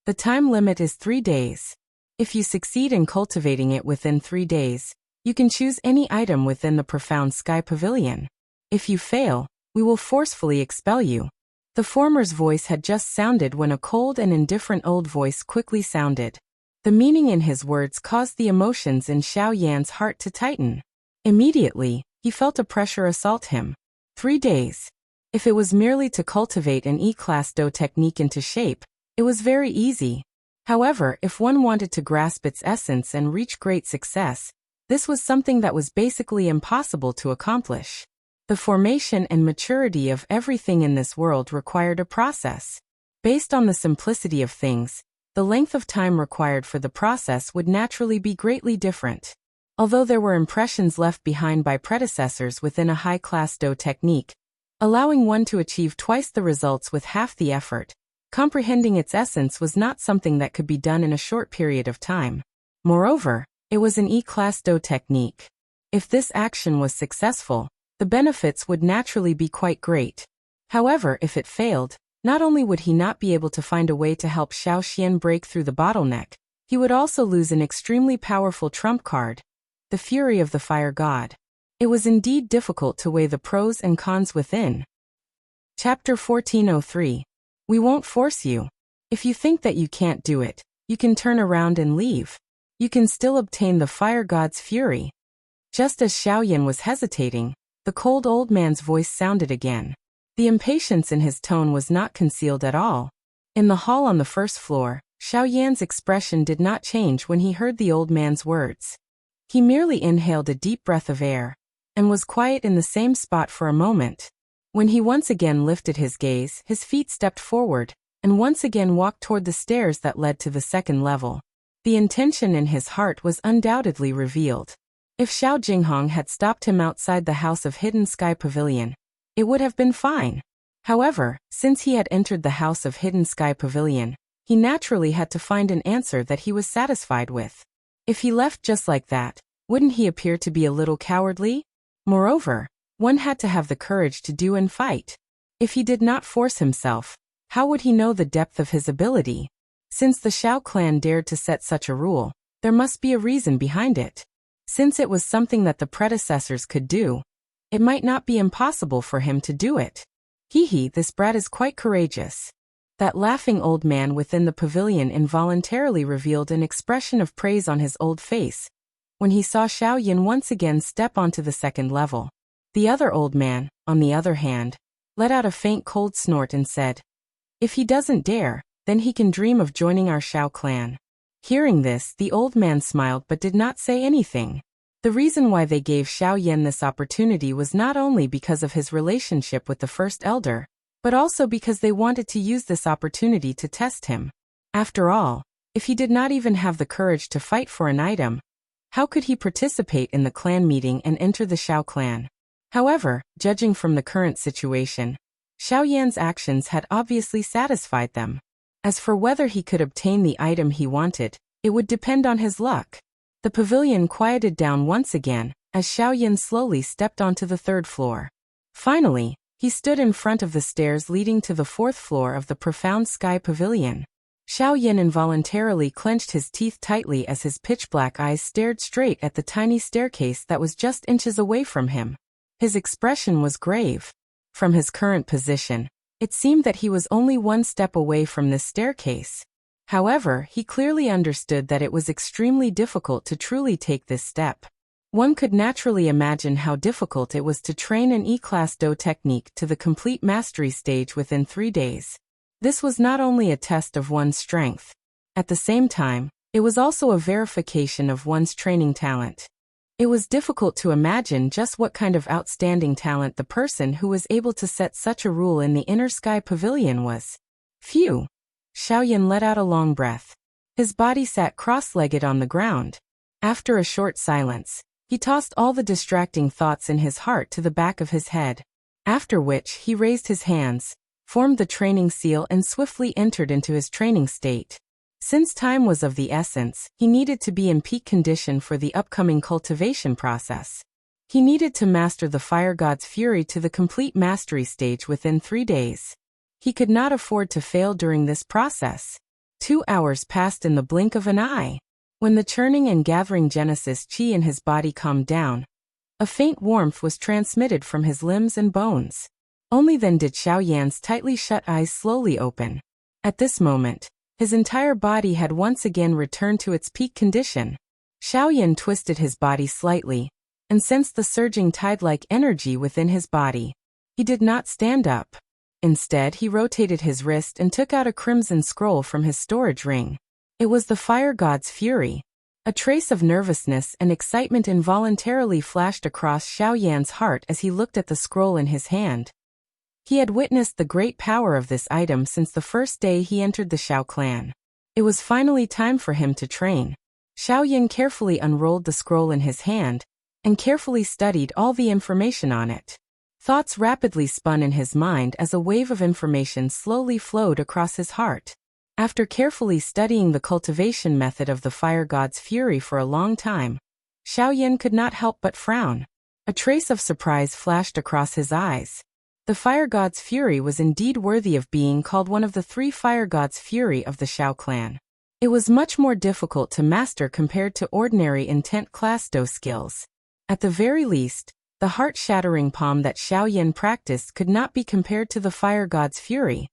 The time limit is 3 days. If you succeed in cultivating it within 3 days, you can choose any item within the profound sky pavilion. If you fail, we will forcefully expel you." The former's voice had just sounded when a cold and indifferent old voice quickly sounded. The meaning in his words caused the emotions in Xiao Yan's heart to tighten. Immediately, he felt a pressure assault him. 3 days. If it was merely to cultivate an E-class Do technique into shape, it was very easy. However, if one wanted to grasp its essence and reach great success, this was something that was basically impossible to accomplish. The formation and maturity of everything in this world required a process. Based on the simplicity of things, the length of time required for the process would naturally be greatly different. Although there were impressions left behind by predecessors within a high-class Do technique, allowing one to achieve twice the results with half the effort, comprehending its essence was not something that could be done in a short period of time. Moreover, it was an E-class Do technique. If this action was successful, the benefits would naturally be quite great. However, if it failed, not only would he not be able to find a way to help Xiao Xian break through the bottleneck, he would also lose an extremely powerful trump card, the fury of the fire god. It was indeed difficult to weigh the pros and cons within. Chapter 1403. We won't force you. If you think that you can't do it, you can turn around and leave. You can still obtain the fire god's fury. Just as Xiao Yan was hesitating, the cold old man's voice sounded again. The impatience in his tone was not concealed at all. In the hall on the first floor, Xiao Yan's expression did not change when he heard the old man's words. He merely inhaled a deep breath of air, and was quiet in the same spot for a moment. When he once again lifted his gaze, his feet stepped forward, and once again walked toward the stairs that led to the second level. The intention in his heart was undoubtedly revealed. If Xiao Jinghong had stopped him outside the House of Hidden Sky Pavilion, it would have been fine. However, since he had entered the House of Hidden Sky Pavilion, he naturally had to find an answer that he was satisfied with. If he left just like that, wouldn't he appear to be a little cowardly? Moreover, one had to have the courage to do and fight. If he did not force himself, how would he know the depth of his ability? Since the Xiao clan dared to set such a rule, there must be a reason behind it. Since it was something that the predecessors could do, it might not be impossible for him to do it. Hee, this brat is quite courageous. That laughing old man within the pavilion involuntarily revealed an expression of praise on his old face when he saw Xiao Yan once again step onto the second level. The other old man, on the other hand, let out a faint cold snort and said, "If he doesn't dare, then he can dream of joining our Xiao clan." Hearing this, the old man smiled but did not say anything. The reason why they gave Xiao Yan this opportunity was not only because of his relationship with the first elder, but also because they wanted to use this opportunity to test him. After all, if he did not even have the courage to fight for an item, how could he participate in the clan meeting and enter the Xiao clan? However, judging from the current situation, Xiao Yan's actions had obviously satisfied them. As for whether he could obtain the item he wanted, it would depend on his luck. The pavilion quieted down once again, as Xiao Yan slowly stepped onto the third floor. Finally, he stood in front of the stairs leading to the fourth floor of the Profound Sky Pavilion. Xiao Yin involuntarily clenched his teeth tightly as his pitch-black eyes stared straight at the tiny staircase that was just inches away from him. His expression was grave. From his current position, it seemed that he was only one step away from this staircase. However, he clearly understood that it was extremely difficult to truly take this step. One could naturally imagine how difficult it was to train an E-class Do technique to the complete mastery stage within 3 days. This was not only a test of one's strength. At the same time, it was also a verification of one's training talent. It was difficult to imagine just what kind of outstanding talent the person who was able to set such a rule in the Inner Sky Pavilion was. Phew! Xiao Yin let out a long breath. His body sat cross-legged on the ground. After a short silence, he tossed all the distracting thoughts in his heart to the back of his head. After which he raised his hands, formed the training seal and swiftly entered into his training state. Since time was of the essence, he needed to be in peak condition for the upcoming cultivation process. He needed to master the fire god's fury to the complete mastery stage within 3 days. He could not afford to fail during this process. 2 hours passed in the blink of an eye. When the churning and gathering Genesis chi in his body calmed down, a faint warmth was transmitted from his limbs and bones. Only then did Xiao Yan's tightly shut eyes slowly open. At this moment, his entire body had once again returned to its peak condition. Xiao Yan twisted his body slightly, and sensed the surging tide-like energy within his body. He did not stand up. Instead, he rotated his wrist and took out a crimson scroll from his storage ring. It was the fire god's fury. A trace of nervousness and excitement involuntarily flashed across Xiao Yan's heart as he looked at the scroll in his hand. He had witnessed the great power of this item since the first day he entered the Xiao clan. It was finally time for him to train. Xiao Yan carefully unrolled the scroll in his hand, and carefully studied all the information on it. Thoughts rapidly spun in his mind as a wave of information slowly flowed across his heart. After carefully studying the cultivation method of the fire god's fury for a long time, Xiao Yan could not help but frown. A trace of surprise flashed across his eyes. The fire god's fury was indeed worthy of being called one of the 3 fire gods' fury of the Xiao clan. It was much more difficult to master compared to ordinary intent class Do skills. At the very least, the heart-shattering palm that Xiao Yan practiced could not be compared to the fire god's fury.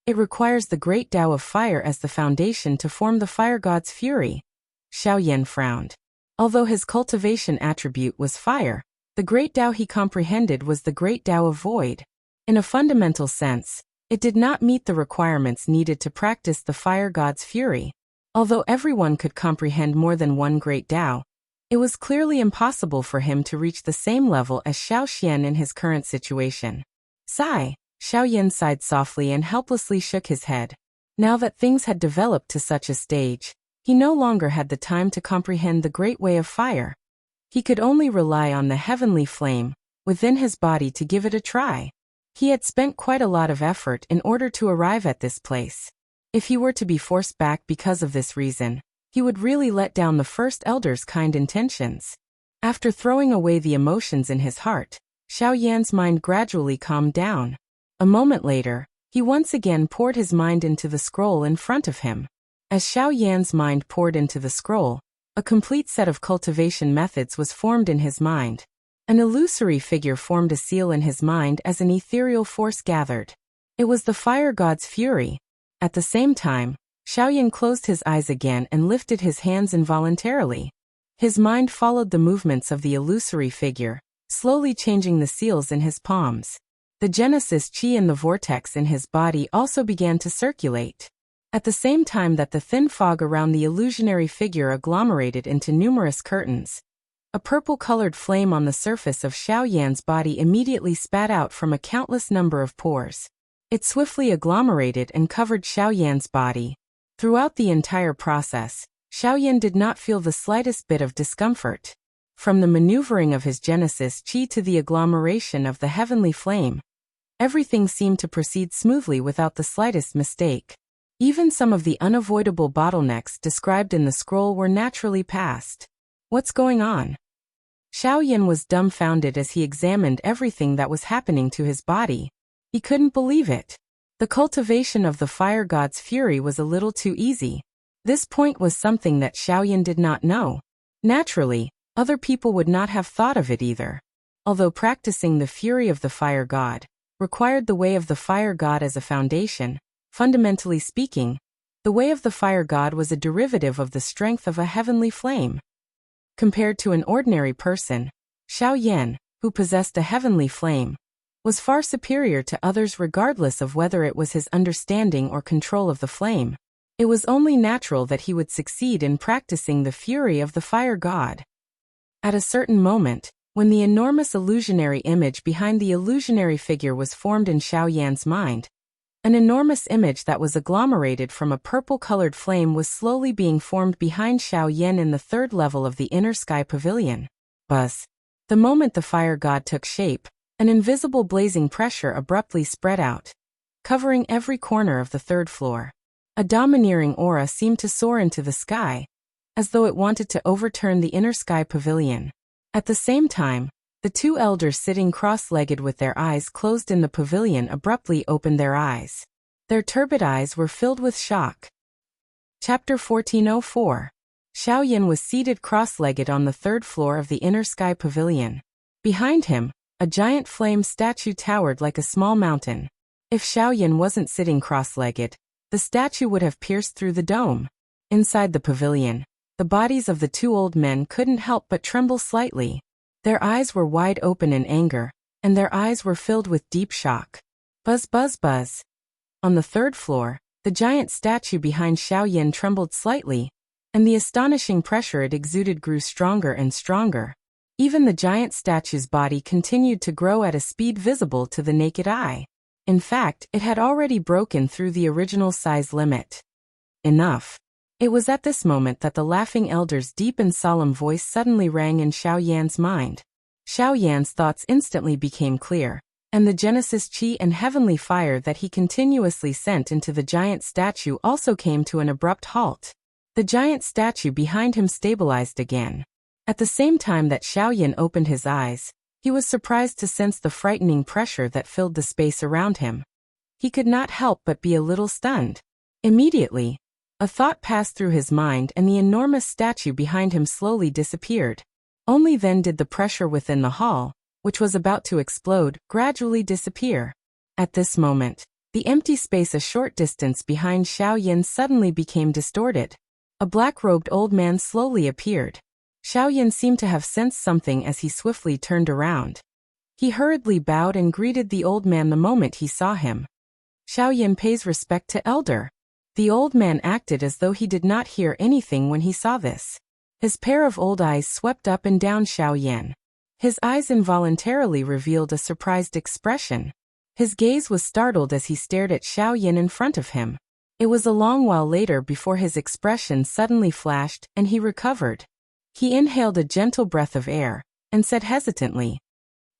It requires the great Tao of fire as the foundation to form the fire god's fury. Xiao Yan frowned. Although his cultivation attribute was fire, the great Tao he comprehended was the great Tao of void. In a fundamental sense, it did not meet the requirements needed to practice the fire god's fury. Although everyone could comprehend more than one great Tao, it was clearly impossible for him to reach the same level as Xiao Xian in his current situation. Sigh. Xiao Yan sighed softly and helplessly shook his head. Now that things had developed to such a stage, he no longer had the time to comprehend the great way of fire. He could only rely on the heavenly flame within his body to give it a try. He had spent quite a lot of effort in order to arrive at this place. If he were to be forced back because of this reason, he would really let down the First Elder's kind intentions. After throwing away the emotions in his heart, Xiao Yan's mind gradually calmed down. A moment later, he once again poured his mind into the scroll in front of him. As Xiao Yan's mind poured into the scroll, a complete set of cultivation methods was formed in his mind. An illusory figure formed a seal in his mind as an ethereal force gathered. It was the fire god's fury. At the same time, Xiao Yan closed his eyes again and lifted his hands involuntarily. His mind followed the movements of the illusory figure, slowly changing the seals in his palms. The Genesis chi in the vortex in his body also began to circulate. At the same time that the thin fog around the illusionary figure agglomerated into numerous curtains, a purple-colored flame on the surface of Xiao Yan's body immediately spat out from a countless number of pores. It swiftly agglomerated and covered Xiao Yan's body. Throughout the entire process, Xiao Yan did not feel the slightest bit of discomfort. From the maneuvering of his Genesis chi to the agglomeration of the heavenly flame, everything seemed to proceed smoothly without the slightest mistake. Even some of the unavoidable bottlenecks described in the scroll were naturally passed. What's going on? Xiao Yan was dumbfounded as he examined everything that was happening to his body. He couldn't believe it. The The cultivation of the fire god's fury was a little too easy. This point was something that Xiaoyan did not know. Naturally, other people would not have thought of it either. Although practicing the fury of the fire god required the way of the fire god as a foundation, fundamentally speaking, the way of the fire god was a derivative of the strength of a heavenly flame. Compared to an ordinary person, Xiaoyan, who possessed a heavenly flame, was far superior to others regardless of whether it was his understanding or control of the flame. It was only natural that he would succeed in practicing the fury of the fire god. At a certain moment, when the enormous illusionary image behind the illusionary figure was formed in Xiaoyan's mind, an enormous image that was agglomerated from a purple-colored flame was slowly being formed behind Xiaoyan in the third level of the inner sky pavilion. Buzz. The moment the fire god took shape, an invisible blazing pressure abruptly spread out, covering every corner of the third floor. A domineering aura seemed to soar into the sky, as though it wanted to overturn the inner sky pavilion. At the same time, the two elders sitting cross-legged with their eyes closed in the pavilion abruptly opened their eyes. Their turbid eyes were filled with shock. Chapter 1404. Xiaoyan was seated cross-legged on the third floor of the inner sky pavilion. Behind him, a giant flame statue towered like a small mountain. If Xiaoyan wasn't sitting cross-legged, the statue would have pierced through the dome. Inside the pavilion, the bodies of the two old men couldn't help but tremble slightly. Their eyes were wide open in anger, and their eyes were filled with deep shock. Buzz, buzz, buzz. On the third floor, the giant statue behind Xiaoyan trembled slightly, and the astonishing pressure it exuded grew stronger and stronger. Even the giant statue's body continued to grow at a speed visible to the naked eye. In fact, it had already broken through the original size limit. Enough. It was at this moment that the laughing elder's deep and solemn voice suddenly rang in Xiaoyan's mind. Xiaoyan's thoughts instantly became clear, and the Genesis Qi and heavenly fire that he continuously sent into the giant statue also came to an abrupt halt. The giant statue behind him stabilized again. At the same time that Xiaoyan opened his eyes, he was surprised to sense the frightening pressure that filled the space around him. He could not help but be a little stunned. Immediately, a thought passed through his mind and the enormous statue behind him slowly disappeared. Only then did the pressure within the hall, which was about to explode, gradually disappear. At this moment, the empty space a short distance behind Xiaoyan suddenly became distorted. A black-robed old man slowly appeared. Xiaoyan seemed to have sensed something as he swiftly turned around. He hurriedly bowed and greeted the old man the moment he saw him. Xiaoyan pays respect to elder. The old man acted as though he did not hear anything when he saw this. His pair of old eyes swept up and down Xiaoyan. His eyes involuntarily revealed a surprised expression. His gaze was startled as he stared at Xiaoyan in front of him. It was a long while later before his expression suddenly flashed and he recovered. He inhaled a gentle breath of air and said hesitantly,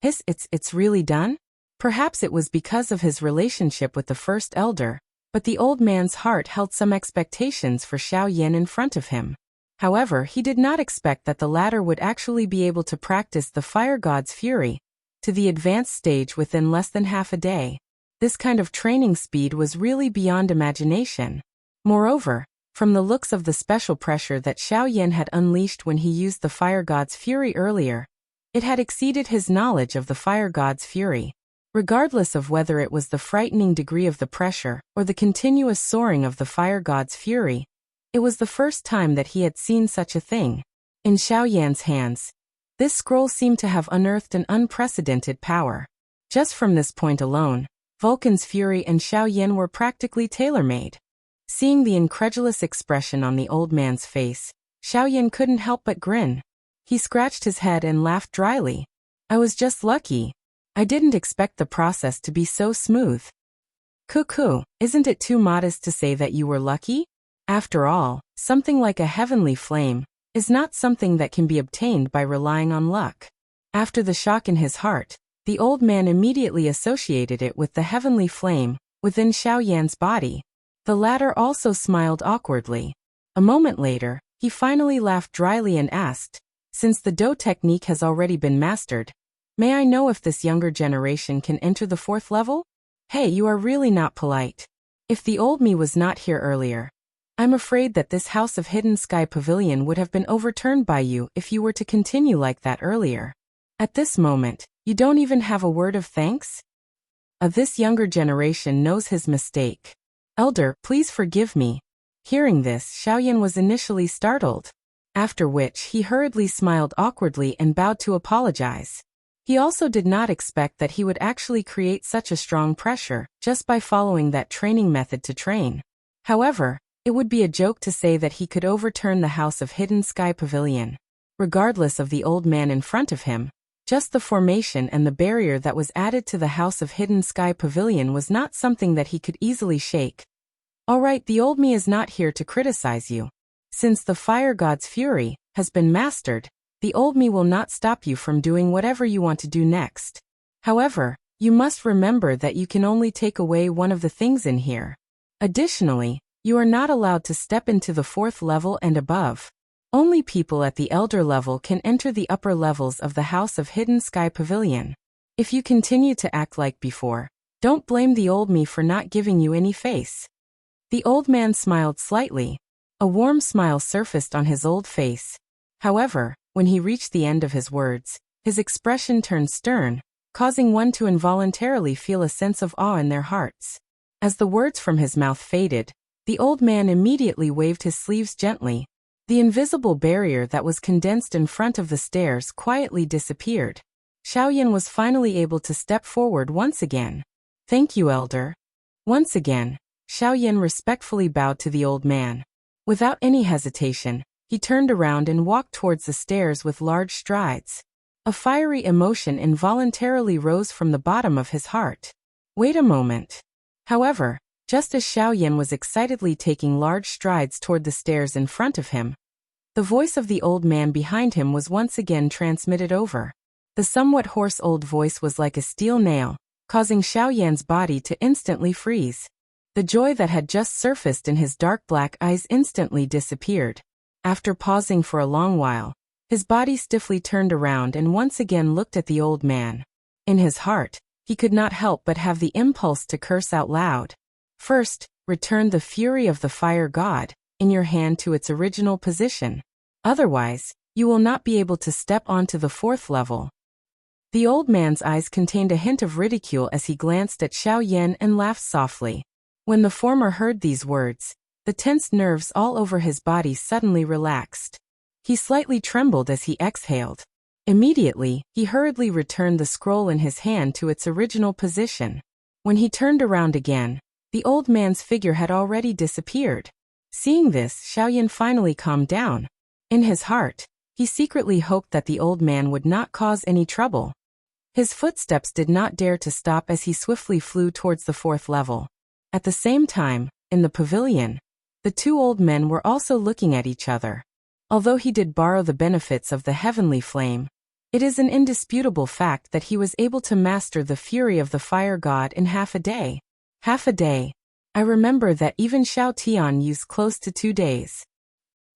It's really done? Perhaps it was because of his relationship with the first elder, but the old man's heart held some expectations for Xiaoyan in front of him. However, he did not expect that the latter would actually be able to practice the fire god's fury to the advanced stage within less than half a day. This kind of training speed was really beyond imagination. Moreover, from the looks of the special pressure that Xiaoyan had unleashed when he used the fire god's fury earlier, it had exceeded his knowledge of the fire god's fury. Regardless of whether it was the frightening degree of the pressure or the continuous soaring of the fire god's fury, it was the first time that he had seen such a thing. In Xiaoyan's hands, this scroll seemed to have unearthed an unprecedented power. Just from this point alone, Vulcan's fury and Xiaoyan were practically tailor-made. Seeing the incredulous expression on the old man's face, Xiaoyan couldn't help but grin. He scratched his head and laughed dryly. I was just lucky. I didn't expect the process to be so smooth. Cuckoo, isn't it too modest to say that you were lucky? After all, something like a heavenly flame is not something that can be obtained by relying on luck. After the shock in his heart, the old man immediately associated it with the heavenly flame within Xiaoyan's body. The latter also smiled awkwardly. A moment later, he finally laughed dryly and asked, Since the Do technique has already been mastered, may I know if this younger generation can enter the fourth level? Hey, you are really not polite. If the old me was not here earlier, I'm afraid that this House of Hidden Sky Pavilion would have been overturned by you if you were to continue like that earlier. At this moment, you don't even have a word of thanks? This younger generation knows his mistake. Elder, please forgive me. Hearing this, Xiaoyan was initially startled, after which he hurriedly smiled awkwardly and bowed to apologize. He also did not expect that he would actually create such a strong pressure just by following that training method to train. However, it would be a joke to say that he could overturn the House of Hidden Sky Pavilion. Regardless of the old man in front of him, just the formation and the barrier that was added to the House of Hidden Sky Pavilion was not something that he could easily shake. Alright, the old me is not here to criticize you. Since the fire god's fury has been mastered, the old me will not stop you from doing whatever you want to do next. However, you must remember that you can only take away one of the things in here. Additionally, you are not allowed to step into the 4th level and above. Only people at the elder level can enter the upper levels of the House of Hidden Sky Pavilion. If you continue to act like before, don't blame the old me for not giving you any face. The old man smiled slightly. A warm smile surfaced on his old face. However, when he reached the end of his words, his expression turned stern, causing one to involuntarily feel a sense of awe in their hearts. As the words from his mouth faded, the old man immediately waved his sleeves gently. The invisible barrier that was condensed in front of the stairs quietly disappeared. Xiaoyan was finally able to step forward once again. Thank you, Elder. Once again, Xiaoyan respectfully bowed to the old man. Without any hesitation, he turned around and walked towards the stairs with large strides. A fiery emotion involuntarily rose from the bottom of his heart. Wait a moment. However, just as Xiaoyan was excitedly taking large strides toward the stairs in front of him, the voice of the old man behind him was once again transmitted over. The somewhat hoarse old voice was like a steel nail, causing Xiaoyan's body to instantly freeze. The joy that had just surfaced in his dark black eyes instantly disappeared. After pausing for a long while, his body stiffly turned around and once again looked at the old man. In his heart, he could not help but have the impulse to curse out loud. First, return the fury of the fire god in your hand to its original position. Otherwise, you will not be able to step onto the 4th level. The old man's eyes contained a hint of ridicule as he glanced at Xiaoyan and laughed softly. When the former heard these words, the tense nerves all over his body suddenly relaxed. He slightly trembled as he exhaled. Immediately, he hurriedly returned the scroll in his hand to its original position. When he turned around again, the old man's figure had already disappeared. Seeing this, Xiaoyan finally calmed down. In his heart, he secretly hoped that the old man would not cause any trouble. His footsteps did not dare to stop as he swiftly flew towards the 4th level. At the same time, in the pavilion, the two old men were also looking at each other. Although he did borrow the benefits of the heavenly flame, it is an indisputable fact that he was able to master the fury of the fire god in half a day. Half a day. I remember that even Xiao Tian used close to 2 days.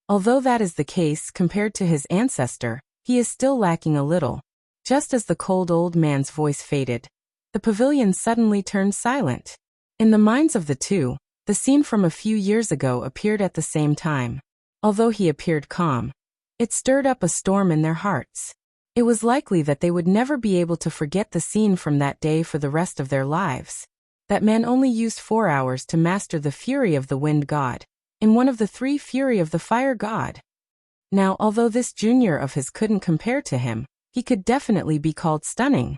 Although that is the case compared to his ancestor, he is still lacking a little. Just as the cold old man's voice faded, the pavilion suddenly turned silent. In the minds of the two, the scene from a few years ago appeared at the same time. Although he appeared calm, it stirred up a storm in their hearts. It was likely that they would never be able to forget the scene from that day for the rest of their lives. That man only used 4 hours to master the fury of the wind god, in one of the 3 fury of the fire god. Now, although this junior of his couldn't compare to him, he could definitely be called stunning.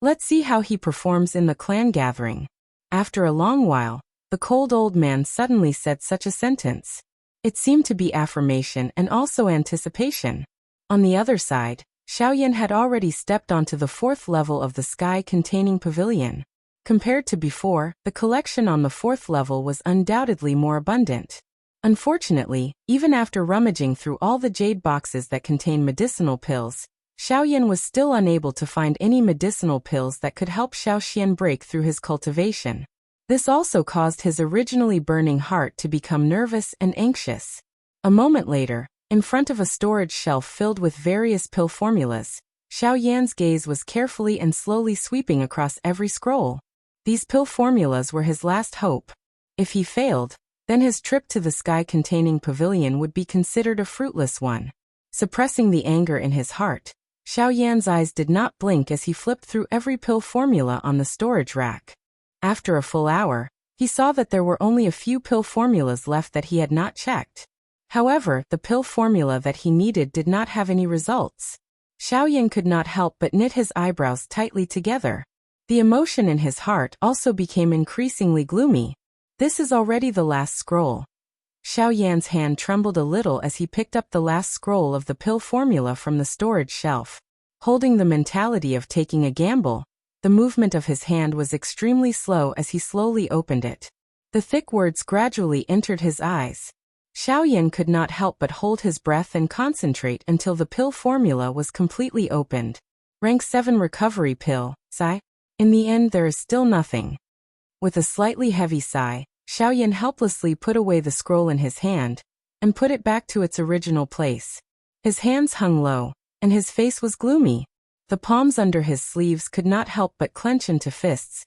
Let's see how he performs in the clan gathering. After a long while, the cold old man suddenly said such a sentence. It seemed to be affirmation and also anticipation. On the other side, Xiaoyan had already stepped onto the 4th level of the sky-containing pavilion. Compared to before, the collection on the 4th level was undoubtedly more abundant. Unfortunately, even after rummaging through all the jade boxes that contain medicinal pills, Xiaoyan was still unable to find any medicinal pills that could help Xiaoxian break through his cultivation. This also caused his originally burning heart to become nervous and anxious. A moment later, in front of a storage shelf filled with various pill formulas, Xiaoyan's gaze was carefully and slowly sweeping across every scroll. These pill formulas were his last hope. If he failed, then his trip to the sky-containing pavilion would be considered a fruitless one. Suppressing the anger in his heart, Xiao Yan's eyes did not blink as he flipped through every pill formula on the storage rack. After a full hour, he saw that there were only a few pill formulas left that he had not checked. However, the pill formula that he needed did not have any results. Xiao Yan could not help but knit his eyebrows tightly together. The emotion in his heart also became increasingly gloomy. This is already the last scroll. Xiao Yan's hand trembled a little as he picked up the last scroll of the pill formula from the storage shelf. Holding the mentality of taking a gamble, the movement of his hand was extremely slow as he slowly opened it. The thick words gradually entered his eyes. Xiao Yan could not help but hold his breath and concentrate until the pill formula was completely opened. Rank 7 recovery pill, sigh. In the end there is still nothing. With a slightly heavy sigh, Xiao Yan helplessly put away the scroll in his hand and put it back to its original place. His hands hung low, and his face was gloomy. The palms under his sleeves could not help but clench into fists,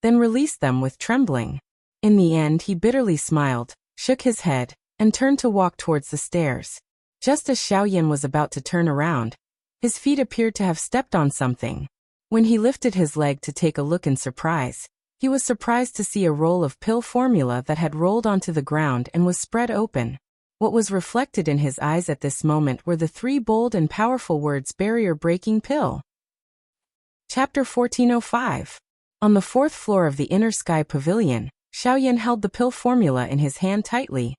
then release them with trembling. In the end he bitterly smiled, shook his head, and turned to walk towards the stairs. Just as Xiao Yan was about to turn around, his feet appeared to have stepped on something. When he lifted his leg to take a look in surprise, he was surprised to see a roll of pill formula that had rolled onto the ground and was spread open. What was reflected in his eyes at this moment were the 3 bold and powerful words barrier-breaking pill. Chapter 1405. On the 4th floor of the Inner Sky Pavilion, Xiao Yan held the pill formula in his hand tightly.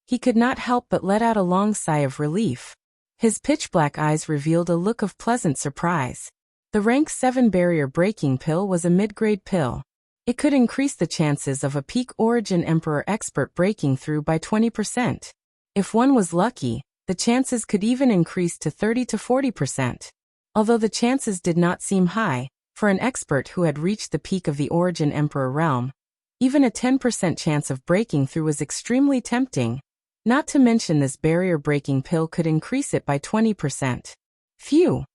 He could not help but let out a long sigh of relief. His pitch-black eyes revealed a look of pleasant surprise. The rank 7 barrier-breaking pill was a mid-grade pill. It could increase the chances of a peak origin Emperor expert breaking through by 20%. If one was lucky, the chances could even increase to 30 to 40%. Although the chances did not seem high, for an expert who had reached the peak of the origin Emperor realm, even a 10% chance of breaking through was extremely tempting. Not to mention this barrier-breaking pill could increase it by 20%. Phew!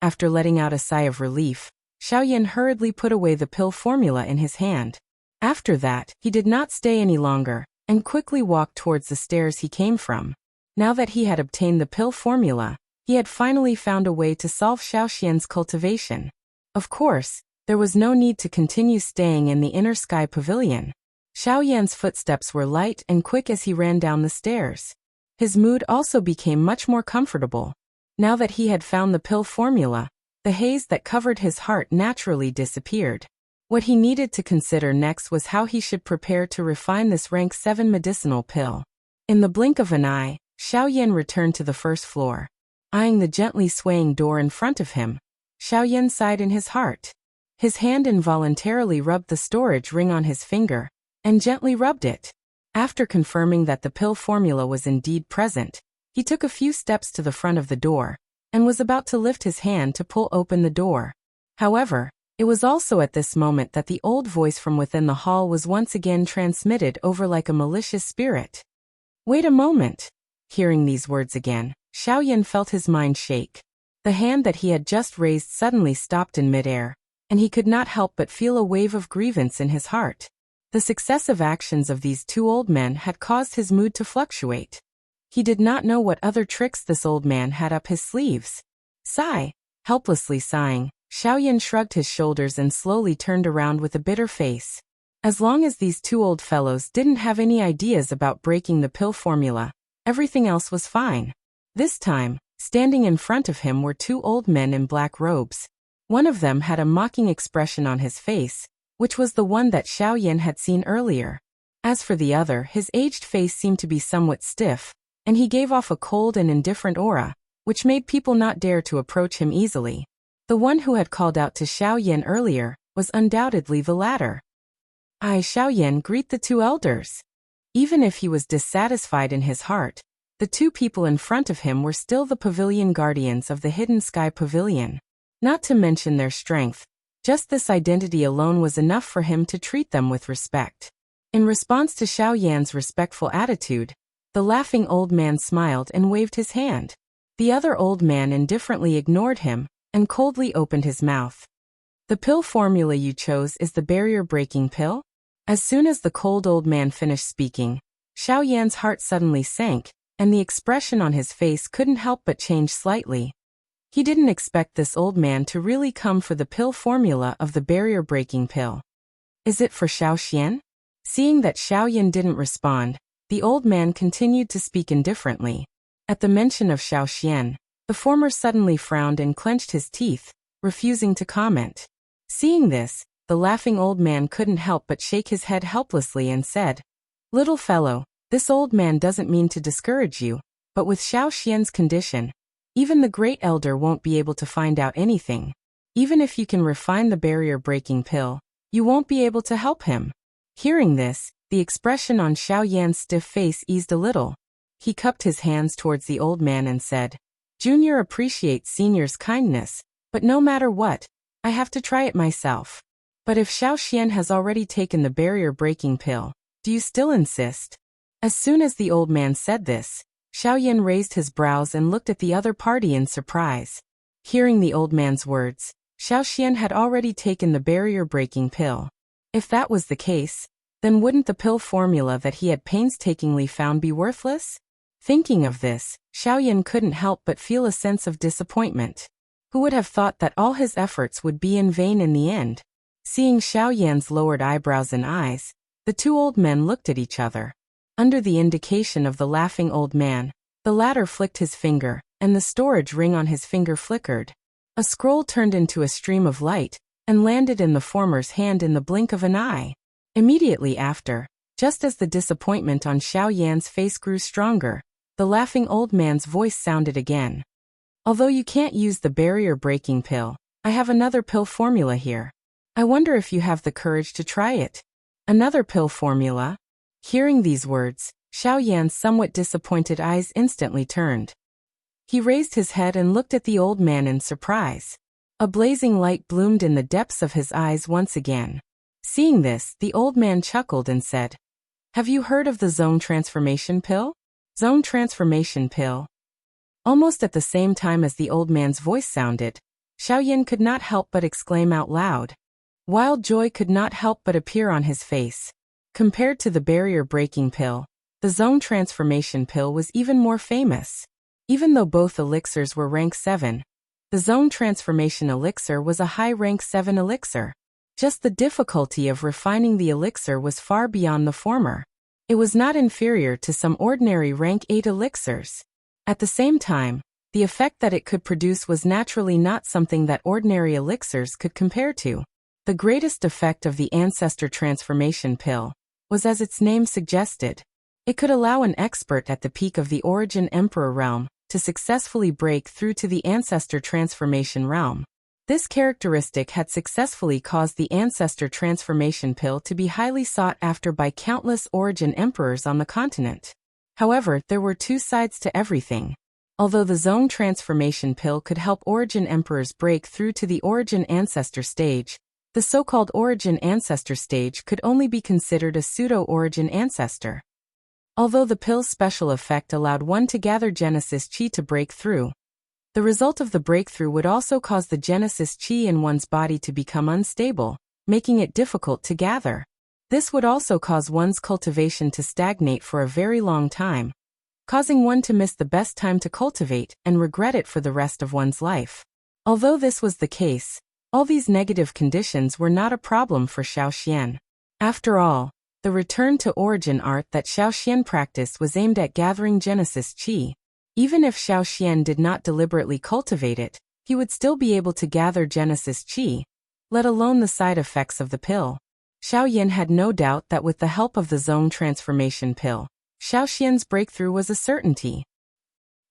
After letting out a sigh of relief, Xiao Yan hurriedly put away the pill formula in his hand. After that, he did not stay any longer, and quickly walked towards the stairs he came from. Now that he had obtained the pill formula, he had finally found a way to solve Xiao Xian's cultivation. Of course, there was no need to continue staying in the Inner Sky Pavilion. Xiao Yan's footsteps were light and quick as he ran down the stairs. His mood also became much more comfortable. Now that he had found the pill formula, the haze that covered his heart naturally disappeared. What he needed to consider next was how he should prepare to refine this rank 7 medicinal pill. In the blink of an eye, Xiao Yan returned to the 1st floor. Eyeing the gently swaying door in front of him, Xiao Yan sighed in his heart. His hand involuntarily rubbed the storage ring on his finger, and gently rubbed it. After confirming that the pill formula was indeed present, he took a few steps to the front of the door, and was about to lift his hand to pull open the door. However, it was also at this moment that the old voice from within the hall was once again transmitted over like a malicious spirit. Wait a moment. Hearing these words again, Xiao Yan felt his mind shake. The hand that he had just raised suddenly stopped in midair, and he could not help but feel a wave of grievance in his heart. The successive actions of these 2 old men had caused his mood to fluctuate. He did not know what other tricks this old man had up his sleeves. Sigh. Helplessly sighing, Xiao Yan shrugged his shoulders and slowly turned around with a bitter face. As long as these 2 old fellows didn't have any ideas about breaking the pill formula, everything else was fine. This time, standing in front of him were 2 old men in black robes. One of them had a mocking expression on his face, which was the one that Xiao Yan had seen earlier. As for the other, his aged face seemed to be somewhat stiff, and he gave off a cold and indifferent aura, which made people not dare to approach him easily. The one who had called out to Xiao Yan earlier was undoubtedly the latter. I, Xiao Yan, greet the 2 elders. Even if he was dissatisfied in his heart, the 2 people in front of him were still the pavilion guardians of the Hidden Sky Pavilion. Not to mention their strength, just this identity alone was enough for him to treat them with respect. In response to Xiao Yan's respectful attitude, the laughing old man smiled and waved his hand. The other old man indifferently ignored him and coldly opened his mouth. The pill formula you chose is the barrier-breaking pill? As soon as the cold old man finished speaking, Xiao Yan's heart suddenly sank, and the expression on his face couldn't help but change slightly. He didn't expect this old man to really come for the pill formula of the barrier-breaking pill. Is it for Xiao Xian? Seeing that Xiao Yan didn't respond, the old man continued to speak indifferently. At the mention of Xiao Xian, the former suddenly frowned and clenched his teeth, refusing to comment. Seeing this, the laughing old man couldn't help but shake his head helplessly and said, "Little fellow, this old man doesn't mean to discourage you, but with Xiao Xian's condition, even the great elder won't be able to find out anything. Even if you can refine the barrier-breaking pill, you won't be able to help him." Hearing this, the expression on Xiao Yan's stiff face eased a little. He cupped his hands towards the old man and said, "Junior appreciates senior's kindness, but no matter what, I have to try it myself. But if Xiao Xian has already taken the barrier-breaking pill, do you still insist?" As soon as the old man said this, Xiao Yan raised his brows and looked at the other party in surprise. Hearing the old man's words, Xiao Xian had already taken the barrier-breaking pill. If that was the case, then wouldn't the pill formula that he had painstakingly found be worthless? Thinking of this, Xiao Yan couldn't help but feel a sense of disappointment. Who would have thought that all his efforts would be in vain in the end? Seeing Xiao Yan's lowered eyebrows and eyes, the two old men looked at each other. Under the indication of the laughing old man, the latter flicked his finger, and the storage ring on his finger flickered. A scroll turned into a stream of light, and landed in the former's hand in the blink of an eye. Immediately after, just as the disappointment on Xiao Yan's face grew stronger, the laughing old man's voice sounded again. "Although you can't use the barrier-breaking pill, I have another pill formula here. I wonder if you have the courage to try it." "Another pill formula?" Hearing these words, Xiao Yan's somewhat disappointed eyes instantly turned. He raised his head and looked at the old man in surprise. A blazing light bloomed in the depths of his eyes once again. Seeing this, the old man chuckled and said, "Have you heard of the zone transformation pill?" Zone transformation pill. Almost at the same time as the old man's voice sounded, Xiao Yan could not help but exclaim out loud. Wild joy could not help but appear on his face. Compared to the barrier-breaking pill, the zone transformation pill was even more famous. Even though both elixirs were rank 7, the zone transformation elixir was a high rank 7 elixir. Just the difficulty of refining the elixir was far beyond the former. It was not inferior to some ordinary rank 8 elixirs. At the same time, the effect that it could produce was naturally not something that ordinary elixirs could compare to. The greatest effect of the ancestor transformation pill was, as its name suggested, it could allow an expert at the peak of the origin emperor realm to successfully break through to the ancestor transformation realm. This characteristic had successfully caused the ancestor transformation pill to be highly sought after by countless origin emperors on the continent. However, there were two sides to everything. Although the zone transformation pill could help origin emperors break through to the origin ancestor stage, the so-called origin ancestor stage could only be considered a pseudo-origin ancestor. Although the pill's special effect allowed one to gather Genesis Chi to break through, the result of the breakthrough would also cause the Genesis Chi in one's body to become unstable, making it difficult to gather. This would also cause one's cultivation to stagnate for a very long time, causing one to miss the best time to cultivate and regret it for the rest of one's life. Although this was the case, all these negative conditions were not a problem for Xiao Xian. After all, the return to origin art that Xiao Xian practiced was aimed at gathering Genesis Chi. Even if Xiao Xian did not deliberately cultivate it, he would still be able to gather Genesis Chi, let alone the side effects of the pill. Xiao Yan had no doubt that with the help of the zone transformation pill, Xiao Xian's breakthrough was a certainty.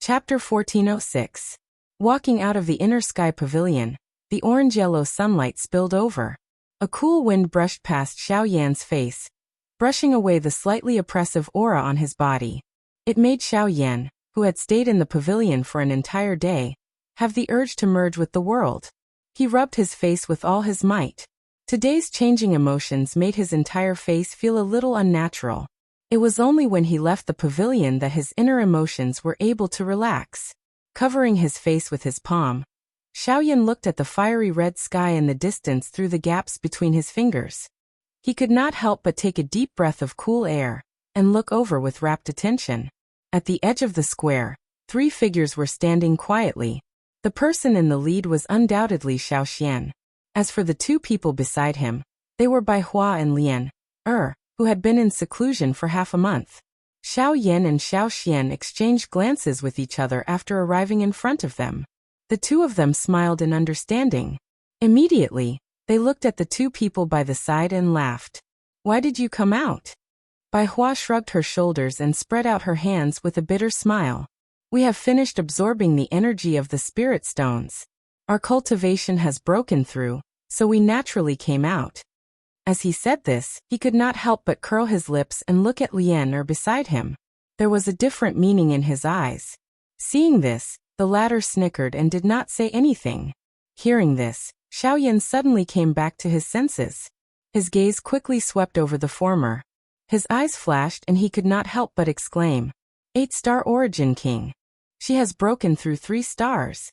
Chapter 1406. Walking out of the inner sky pavilion, the orange-yellow sunlight spilled over. A cool wind brushed past Xiao Yan's face, brushing away the slightly oppressive aura on his body. It made Xiao Yan, who had stayed in the pavilion for an entire day, have the urge to merge with the world. He rubbed his face with all his might. Today's changing emotions made his entire face feel a little unnatural. It was only when he left the pavilion that his inner emotions were able to relax. Covering his face with his palm, Xiaoyan looked at the fiery red sky in the distance through the gaps between his fingers. He could not help but take a deep breath of cool air and look over with rapt attention. At the edge of the square, 3 figures were standing quietly. The person in the lead was undoubtedly Xiaoxian. As for the 2 people beside him, they were Bai Hua and Lian who had been in seclusion for half a month. Xiao Yan and Xiao Xian exchanged glances with each other after arriving in front of them. The 2 of them smiled in understanding. Immediately, they looked at the 2 people by the side and laughed. "Why did you come out?" Bai Hua shrugged her shoulders and spread out her hands with a bitter smile. "We have finished absorbing the energy of the spirit stones. Our cultivation has broken through, so we naturally came out." As he said this, he could not help but curl his lips and look at Lian beside him. There was a different meaning in his eyes. Seeing this, the latter snickered and did not say anything. Hearing this, Xiaoyan suddenly came back to his senses. His gaze quickly swept over the former. His eyes flashed and he could not help but exclaim, 8-star origin king. She has broken through 3 stars.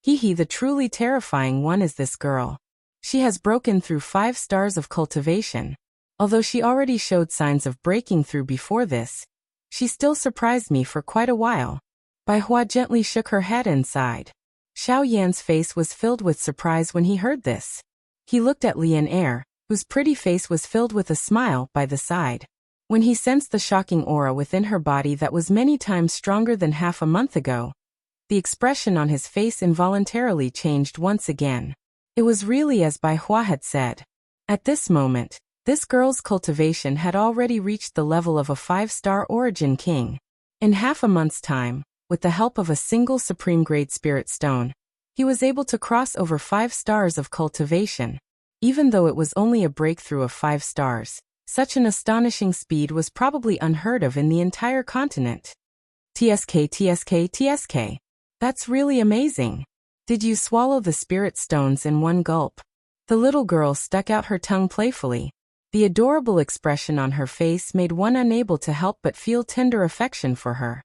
Hee, the truly terrifying one is this girl. She has broken through 5 stars of cultivation. Although she already showed signs of breaking through before this, she still surprised me for quite a while. Bai Hua gently shook her head and sighed. Xiao Yan's face was filled with surprise when he heard this. He looked at Lian whose pretty face was filled with a smile by the side. When he sensed the shocking aura within her body that was many times stronger than half a month ago, the expression on his face involuntarily changed once again. It was really as Bai Hua had said. At this moment, this girl's cultivation had already reached the level of a 5-star origin king. In half a month's time, with the help of a single supreme-grade spirit stone, he was able to cross over 5 stars of cultivation. Even though it was only a breakthrough of 5 stars, such an astonishing speed was probably unheard of in the entire continent. TSK. That's really amazing. Did you swallow the spirit stones in one gulp? The little girl stuck out her tongue playfully. The adorable expression on her face made one unable to help but feel tender affection for her.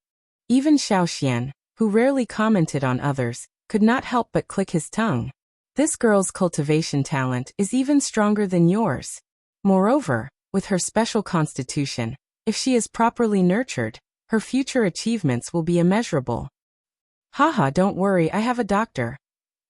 Even Xiao Xian, who rarely commented on others, could not help but click his tongue. This girl's cultivation talent is even stronger than yours. Moreover, with her special constitution, if she is properly nurtured, her future achievements will be immeasurable. Haha, don't worry, I have a doctor.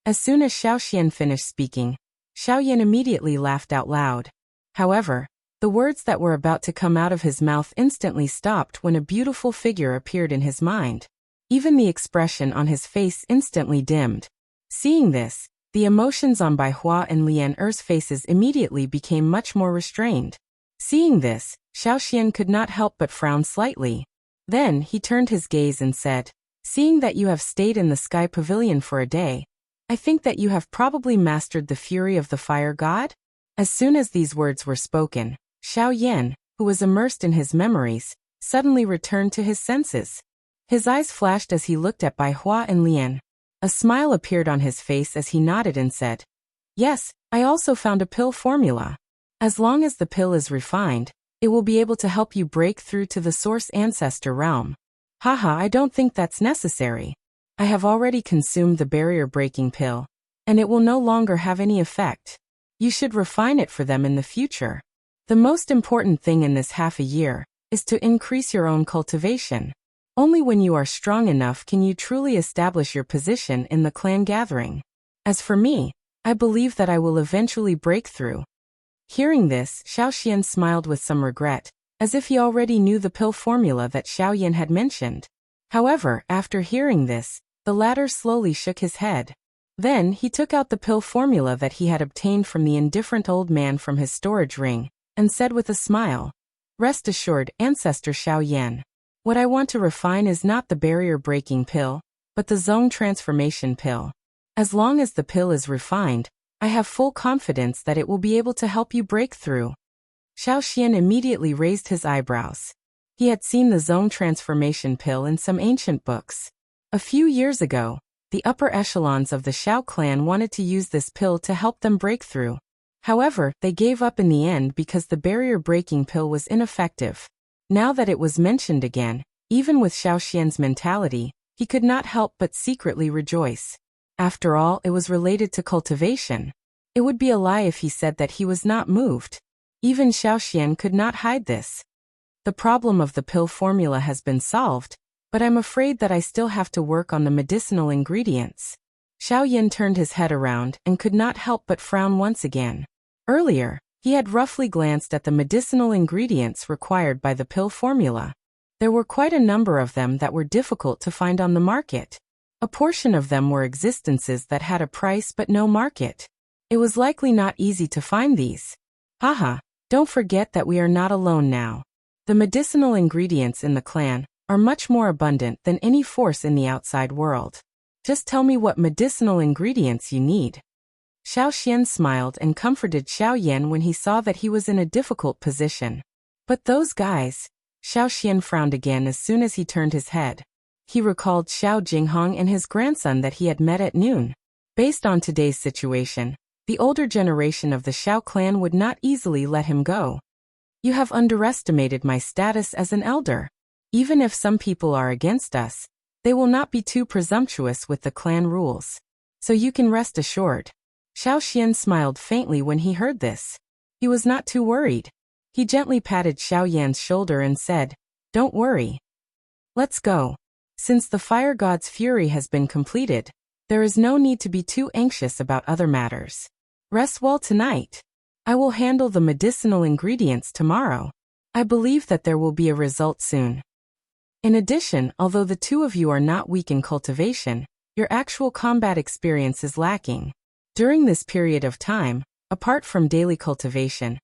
As soon as Xiao Xian finished speaking, Xiao Yan immediately laughed out loud. However, the words that were about to come out of his mouth instantly stopped when a beautiful figure appeared in his mind. Even the expression on his face instantly dimmed. Seeing this, the emotions on Bai Hua and Lian Er's faces immediately became much more restrained. Seeing this, Xiao Xian could not help but frown slightly. Then he turned his gaze and said, "Seeing that you have stayed in the sky pavilion for a day, I think that you have probably mastered the fury of the fire god?" As soon as these words were spoken, Xiao Yan, who was immersed in his memories, suddenly returned to his senses. His eyes flashed as he looked at Bai Hua and Lian. A smile appeared on his face as he nodded and said, "Yes, I also found a pill formula. As long as the pill is refined, it will be able to help you break through to the source ancestor realm." Haha, I don't think that's necessary. I have already consumed the barrier-breaking pill, and it will no longer have any effect. You should refine it for them in the future. The most important thing in this half a year is to increase your own cultivation. Only when you are strong enough can you truly establish your position in the clan gathering. As for me, I believe that I will eventually break through. Hearing this, Xiao Xian smiled with some regret, as if he already knew the pill formula that Xiao Yan had mentioned. However, after hearing this, the latter slowly shook his head. Then he took out the pill formula that he had obtained from the indifferent old man from his storage ring, and said with a smile, "Rest assured, Ancestor Xiao Yan. What I want to refine is not the barrier-breaking pill, but the zone transformation pill. As long as the pill is refined, I have full confidence that it will be able to help you break through." Xiao Xian immediately raised his eyebrows. He had seen the zone transformation pill in some ancient books. A few years ago, the upper echelons of the Xiao clan wanted to use this pill to help them break through. However, they gave up in the end because the barrier-breaking pill was ineffective. Now that it was mentioned again, even with Xiao Xian's mentality, he could not help but secretly rejoice. After all, it was related to cultivation. It would be a lie if he said that he was not moved. Even Xiaoxian could not hide this. The problem of the pill formula has been solved, but I'm afraid that I still have to work on the medicinal ingredients. Xiaoyan turned his head around and could not help but frown once again. Earlier, he had roughly glanced at the medicinal ingredients required by the pill formula. There were quite a number of them that were difficult to find on the market. A portion of them were existences that had a price but no market. It was likely not easy to find these. Haha, don't forget that we are not alone now. The medicinal ingredients in the clan are much more abundant than any force in the outside world. Just tell me what medicinal ingredients you need. Xiaoxian smiled and comforted Xiaoyan when he saw that he was in a difficult position. But those guys... Xiaoxian frowned again as soon as he turned his head. He recalled Xiao Jinghong and his grandson that he had met at noon. Based on today's situation, the older generation of the Xiao clan would not easily let him go. You have underestimated my status as an elder. Even if some people are against us, they will not be too presumptuous with the clan rules. So you can rest assured. Xiaoxian smiled faintly when he heard this. He was not too worried. He gently patted Xiaoyan's shoulder and said, "Don't worry. Let's go. Since the fire god's fury has been completed, there is no need to be too anxious about other matters. Rest well tonight. I will handle the medicinal ingredients tomorrow. I believe that there will be a result soon." In addition, although the two of you are not weak in cultivation, your actual combat experience is lacking. During this period of time, apart from daily cultivation,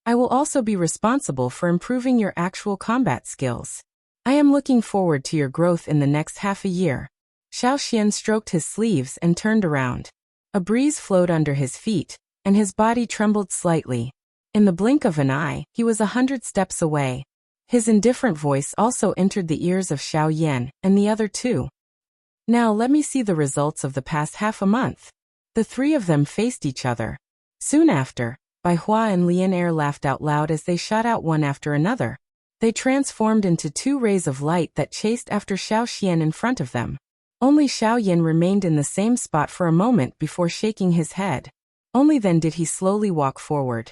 I will also be responsible for improving your actual combat skills. I am looking forward to your growth in the next half a year. Xiaoxian stroked his sleeves and turned around. A breeze flowed under his feet, and his body trembled slightly. In the blink of an eye, he was 100 steps away. His indifferent voice also entered the ears of Xiaoyan and the other two. Now let me see the results of the past half a month. The three of them faced each other. Soon after, Bai Hua and Lian Er laughed out loud as they shot out one after another. They transformed into two rays of light that chased after Xiaoxian in front of them. Only Xiaoyan remained in the same spot for a moment before shaking his head. Only then did he slowly walk forward.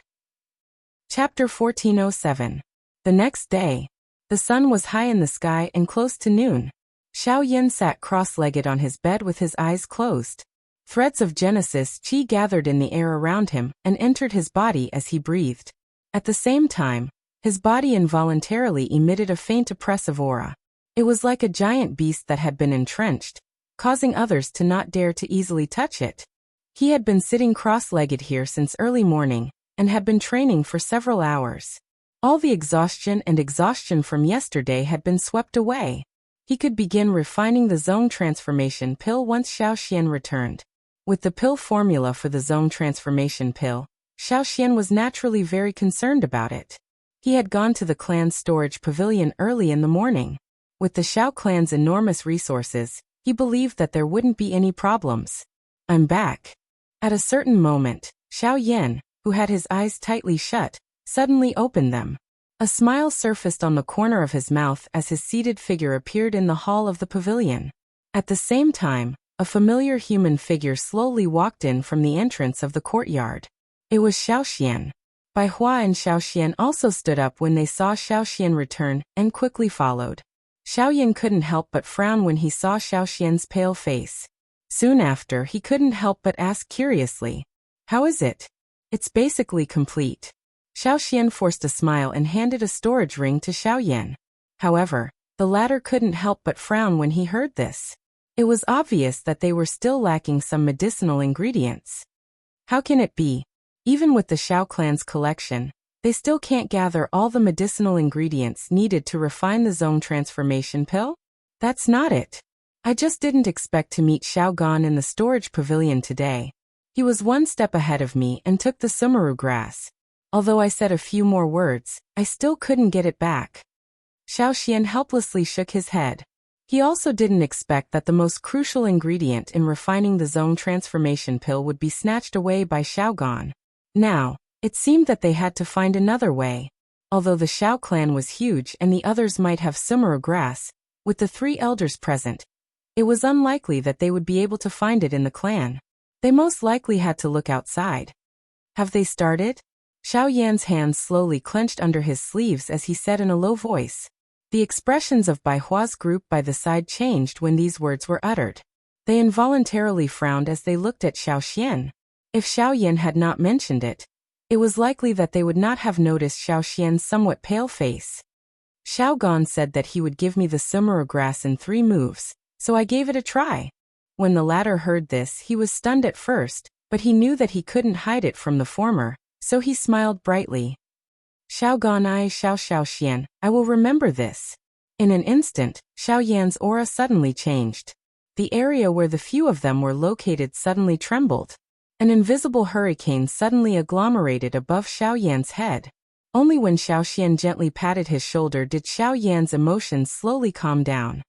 Chapter 1407. The next day. The sun was high in the sky and close to noon. Xiaoyan sat cross-legged on his bed with his eyes closed. Threads of Genesis Qi gathered in the air around him and entered his body as he breathed. At the same time, his body involuntarily emitted a faint oppressive aura. It was like a giant beast that had been entrenched, causing others to not dare to easily touch it. He had been sitting cross-legged here since early morning, and had been training for several hours. All the exhaustion from yesterday had been swept away. He could begin refining the zone transformation pill once Xiaoxian returned. With the pill formula for the zone transformation pill, Xiaoxian was naturally very concerned about it. He had gone to the clan's storage pavilion early in the morning. With the Xiao clan's enormous resources, he believed that there wouldn't be any problems. "I'm back." At a certain moment, Xiaoyan, who had his eyes tightly shut, suddenly opened them. A smile surfaced on the corner of his mouth as his seated figure appeared in the hall of the pavilion. At the same time, a familiar human figure slowly walked in from the entrance of the courtyard. It was Xiaoxian. Bai Hua and Xiaoxian also stood up when they saw Xiaoxian return and quickly followed. Xiaoyan couldn't help but frown when he saw Xiaoxian's pale face. Soon after, he couldn't help but ask curiously, "How is it?" "It's basically complete." Xiaoxian forced a smile and handed a storage ring to Xiaoyan. However, the latter couldn't help but frown when he heard this. It was obvious that they were still lacking some medicinal ingredients. How can it be? Even with the Xiao clan's collection, they still can't gather all the medicinal ingredients needed to refine the zone transformation pill? That's not it. I just didn't expect to meet Xiao Gan in the storage pavilion today. He was one step ahead of me and took the sumaru grass. Although I said a few more words, I still couldn't get it back. Xiaoxian helplessly shook his head. He also didn't expect that the most crucial ingredient in refining the zone transformation pill would be snatched away by Xiao Gan. Now, it seemed that they had to find another way. Although the Xiao clan was huge and the others might have sumaru grass, with the three elders present, It was unlikely that they would be able to find it in the clan. They most likely had to look outside. Have they started? Xiao Yan's hands slowly clenched under his sleeves as he said in a low voice. The expressions of Bai Hua's group by the side changed when these words were uttered. They involuntarily frowned as they looked at Xiao Xian. If Xiao Yan had not mentioned it, it was likely that they would not have noticed Xiao Xian's somewhat pale face. Xiao Gan said that he would give me the sumuru grass in 3 moves, so I gave it a try. When the latter heard this, he was stunned at first, but he knew that he couldn't hide it from the former, so he smiled brightly. Xiao Gan Xiao Xian, I will remember this. In an instant, Xiao Yan's aura suddenly changed. The area where the few of them were located suddenly trembled. An invisible hurricane suddenly agglomerated above Xiao Yan's head. Only when Xiao Xian gently patted his shoulder did Xiao Yan's emotions slowly calm down.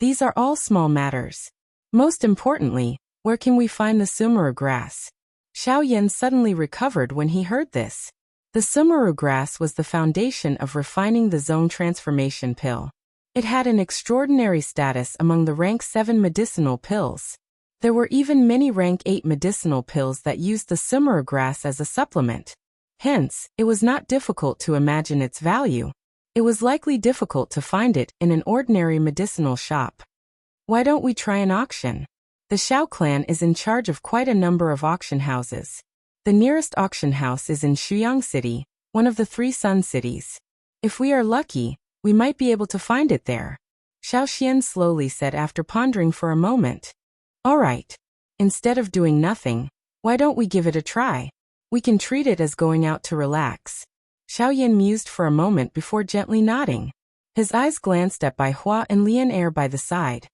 These are all small matters. Most importantly, where can we find the sumuru grass? Xiao Yan suddenly recovered when he heard this. The sumuru grass was the foundation of refining the zone transformation pill. It had an extraordinary status among the rank 7 medicinal pills. There were even many rank 8 medicinal pills that used the sumuru grass as a supplement. Hence, it was not difficult to imagine its value. It was likely difficult to find it in an ordinary medicinal shop. Why don't we try an auction? The Xiao clan is in charge of quite a number of auction houses. The nearest auction house is in Shuyang City, one of the 3 Sun cities. If we are lucky, we might be able to find it there. Xiao Xian slowly said after pondering for a moment. All right. Instead of doing nothing, why don't we give it a try? We can treat it as going out to relax. Xiao Yan mused for a moment before gently nodding. His eyes glanced at Bai Hua and Lian Er by the side.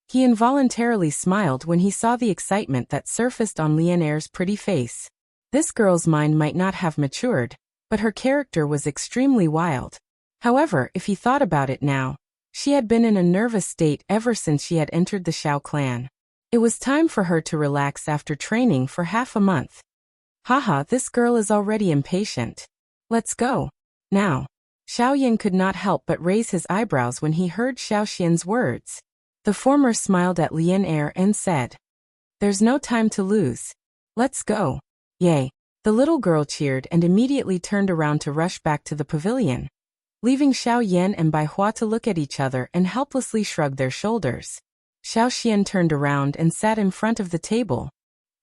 He involuntarily smiled when he saw the excitement that surfaced on Lian Er's pretty face. This girl's mind might not have matured, but her character was extremely wild. However, if he thought about it now, she had been in a nervous state ever since she had entered the Xiao clan. It was time for her to relax after training for half a month. Haha, this girl is already impatient. Let's go. Now. Xiao Yan could not help but raise his eyebrows when he heard Xiao Xian's words. The former smiled at Lian Er and said, There's no time to lose. Let's go. Yay. The little girl cheered and immediately turned around to rush back to the pavilion, leaving Xiao Yan and Bai Hua to look at each other and helplessly shrug their shoulders. Xiao Xian turned around and sat in front of the table.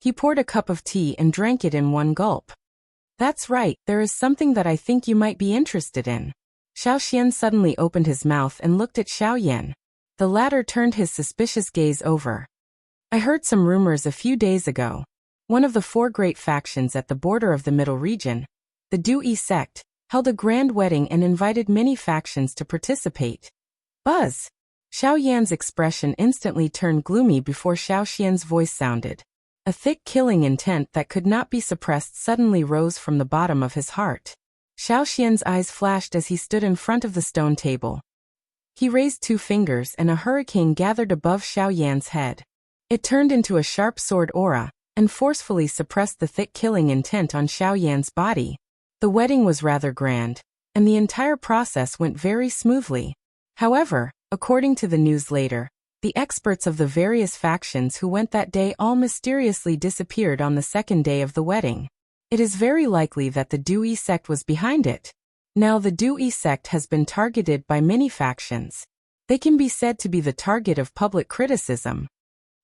He poured a cup of tea and drank it in one gulp. That's right, there is something that I think you might be interested in. Xiao Xian suddenly opened his mouth and looked at Xiao Yan. The latter turned his suspicious gaze over. I heard some rumors a few days ago. One of the 4 great factions at the border of the Middle Region, the Dui sect, held a grand wedding and invited many factions to participate. Buzz! Xiao Yan's expression instantly turned gloomy before Xiao Xian's voice sounded. A thick killing intent that could not be suppressed suddenly rose from the bottom of his heart. Xiao Xian's eyes flashed as he stood in front of the stone table. He raised 2 fingers and a hurricane gathered above Xiao Yan's head. It turned into a sharp sword aura, and forcefully suppressed the thick killing intent on Xiao Yan's body. The wedding was rather grand, and the entire process went very smoothly. However, according to the news later, the experts of the various factions who went that day all mysteriously disappeared on the 2nd day of the wedding. It is very likely that the Dui sect was behind it. Now the Dui sect has been targeted by many factions. They can be said to be the target of public criticism.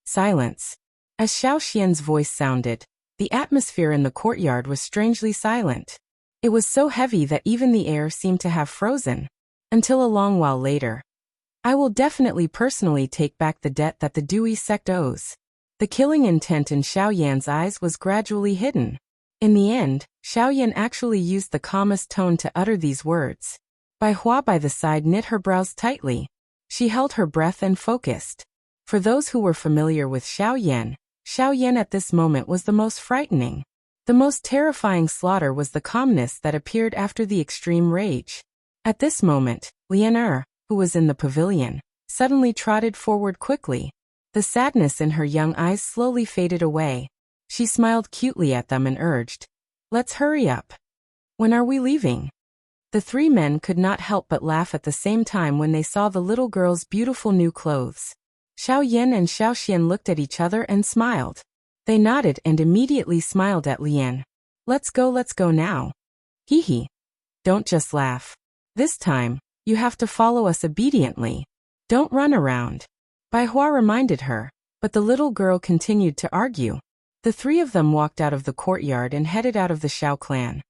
Silence. As Xiao Xian's voice sounded, the atmosphere in the courtyard was strangely silent. It was so heavy that even the air seemed to have frozen. Until a long while later. I will definitely personally take back the debt that the Dui sect owes. The killing intent in Xiao Yan's eyes was gradually hidden. In the end, Xiao Yan actually used the calmest tone to utter these words. Bai Hua by the side knit her brows tightly. She held her breath and focused. For those who were familiar with Xiao Yan at this moment was the most frightening. The most terrifying slaughter was the calmness that appeared after the extreme rage. At this moment, Lian Er, who was in the pavilion, suddenly trotted forward quickly. The sadness in her young eyes slowly faded away. She smiled cutely at them and urged, "Let's hurry up. When are we leaving?" The 3 men could not help but laugh at the same time when they saw the little girl's beautiful new clothes. Xiao Yan and Xiao Xian looked at each other and smiled. They nodded and immediately smiled at Lian. Let's go now. Hee hee. Don't just laugh. This time, you have to follow us obediently. Don't run around. Bai Hua reminded her, but the little girl continued to argue. The three of them walked out of the courtyard and headed out of the Xiao clan.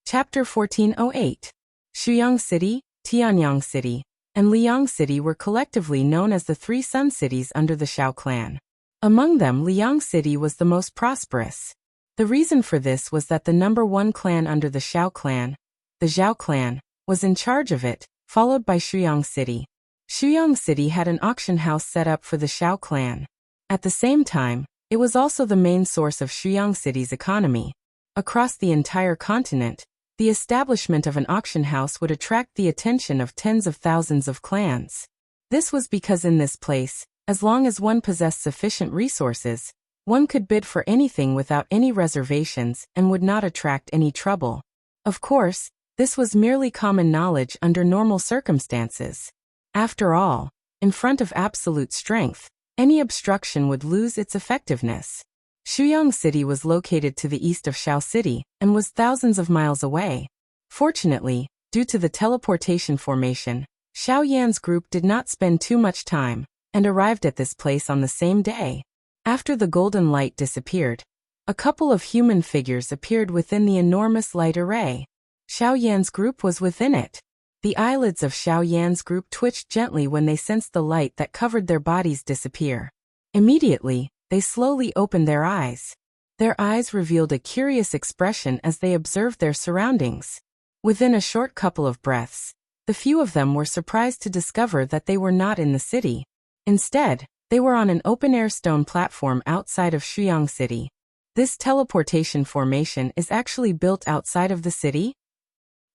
Chapter 1408. Shuyang City, Tianyang City, and Liang City were collectively known as the three Sun Cities under the Xiao clan. Among them, Liang City was the most prosperous. The reason for this was that the number one clan under the Xiao clan, the Zhao clan, was in charge of it, followed by Shuyang City. Shuyang City had an auction house set up for the Xiao clan. At the same time, it was also the main source of Shuyang City's economy. Across the entire continent, the establishment of an auction house would attract the attention of tens of thousands of clans. This was because in this place, as long as one possessed sufficient resources, one could bid for anything without any reservations and would not attract any trouble. Of course, this was merely common knowledge under normal circumstances. After all, in front of absolute strength, any obstruction would lose its effectiveness. Shuyang City was located to the east of Xiao City and was thousands of miles away. Fortunately, due to the teleportation formation, Xiao Yan's group did not spend too much time and arrived at this place on the same day. After the golden light disappeared, a couple of human figures appeared within the enormous light array. Xiao Yan's group was within it. The eyelids of Xiao Yan's group twitched gently when they sensed the light that covered their bodies disappear. Immediately, they slowly opened their eyes. Their eyes revealed a curious expression as they observed their surroundings. Within a short couple of breaths, the few of them were surprised to discover that they were not in the city. Instead, they were on an open-air stone platform outside of Shuyang City. This teleportation formation is actually built outside of the city?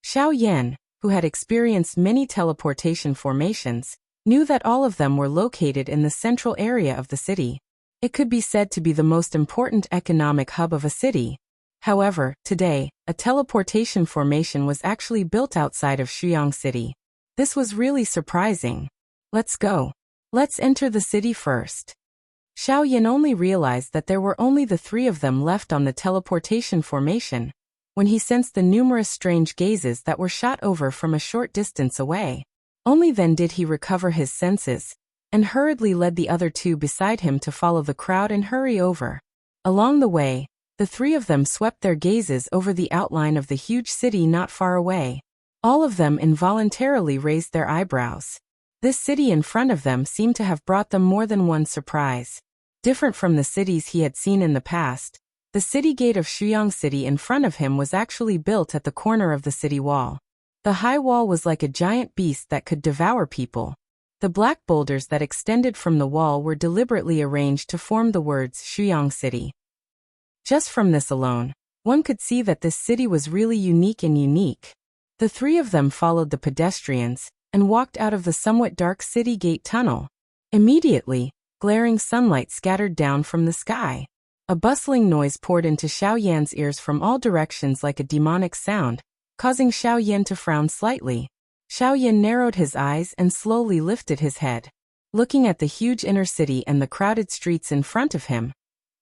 Xiao Yan, who had experienced many teleportation formations, knew that all of them were located in the central area of the city. It could be said to be the most important economic hub of a city. However, today, a teleportation formation was actually built outside of Shuyang City. This was really surprising. Let's go. Let's enter the city first. Xiao Yan only realized that there were only the three of them left on the teleportation formation, when he sensed the numerous strange gazes that were shot over from a short distance away. Only then did he recover his senses, and hurriedly led the other two beside him to follow the crowd and hurry over. Along the way, the three of them swept their gazes over the outline of the huge city not far away. All of them involuntarily raised their eyebrows. This city in front of them seemed to have brought them more than one surprise. Different from the cities he had seen in the past, the city gate of Shuyang City in front of him was actually built at the corner of the city wall. The high wall was like a giant beast that could devour people. The black boulders that extended from the wall were deliberately arranged to form the words Shuyang City. Just from this alone, one could see that this city was really unique. The three of them followed the pedestrians and walked out of the somewhat dark city gate tunnel. Immediately, glaring sunlight scattered down from the sky. A bustling noise poured into Xiao Yan's ears from all directions like a demonic sound, causing Xiao Yan to frown slightly. Xiao Yan narrowed his eyes and slowly lifted his head. Looking at the huge inner city and the crowded streets in front of him,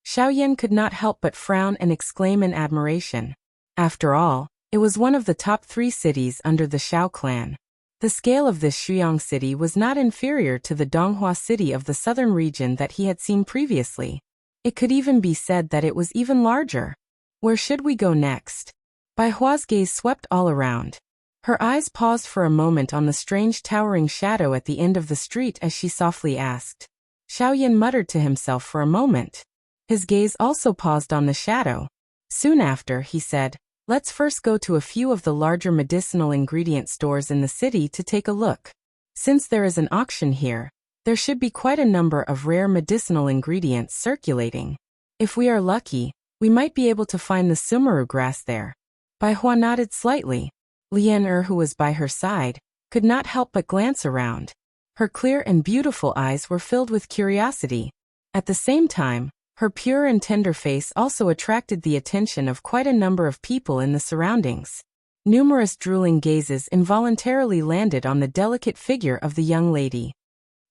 Xiao Yan could not help but frown and exclaim in admiration. After all, it was one of the top 3 cities under the Xiao clan. The scale of this Shuyang city was not inferior to the Donghua city of the southern region that he had seen previously. It could even be said that it was even larger. Where should we go next? Bai Hua's gaze swept all around. Her eyes paused for a moment on the strange towering shadow at the end of the street as she softly asked. Xiao Yan muttered to himself for a moment. His gaze also paused on the shadow. Soon after, he said, "Let's first go to a few of the larger medicinal ingredient stores in the city to take a look. Since there is an auction here, there should be quite a number of rare medicinal ingredients circulating. If we are lucky, we might be able to find the sumaru grass there." Bai Hua nodded slightly. Lian who was by her side, could not help but glance around. Her clear and beautiful eyes were filled with curiosity. At the same time, her pure and tender face also attracted the attention of quite a number of people in the surroundings. Numerous drooling gazes involuntarily landed on the delicate figure of the young lady.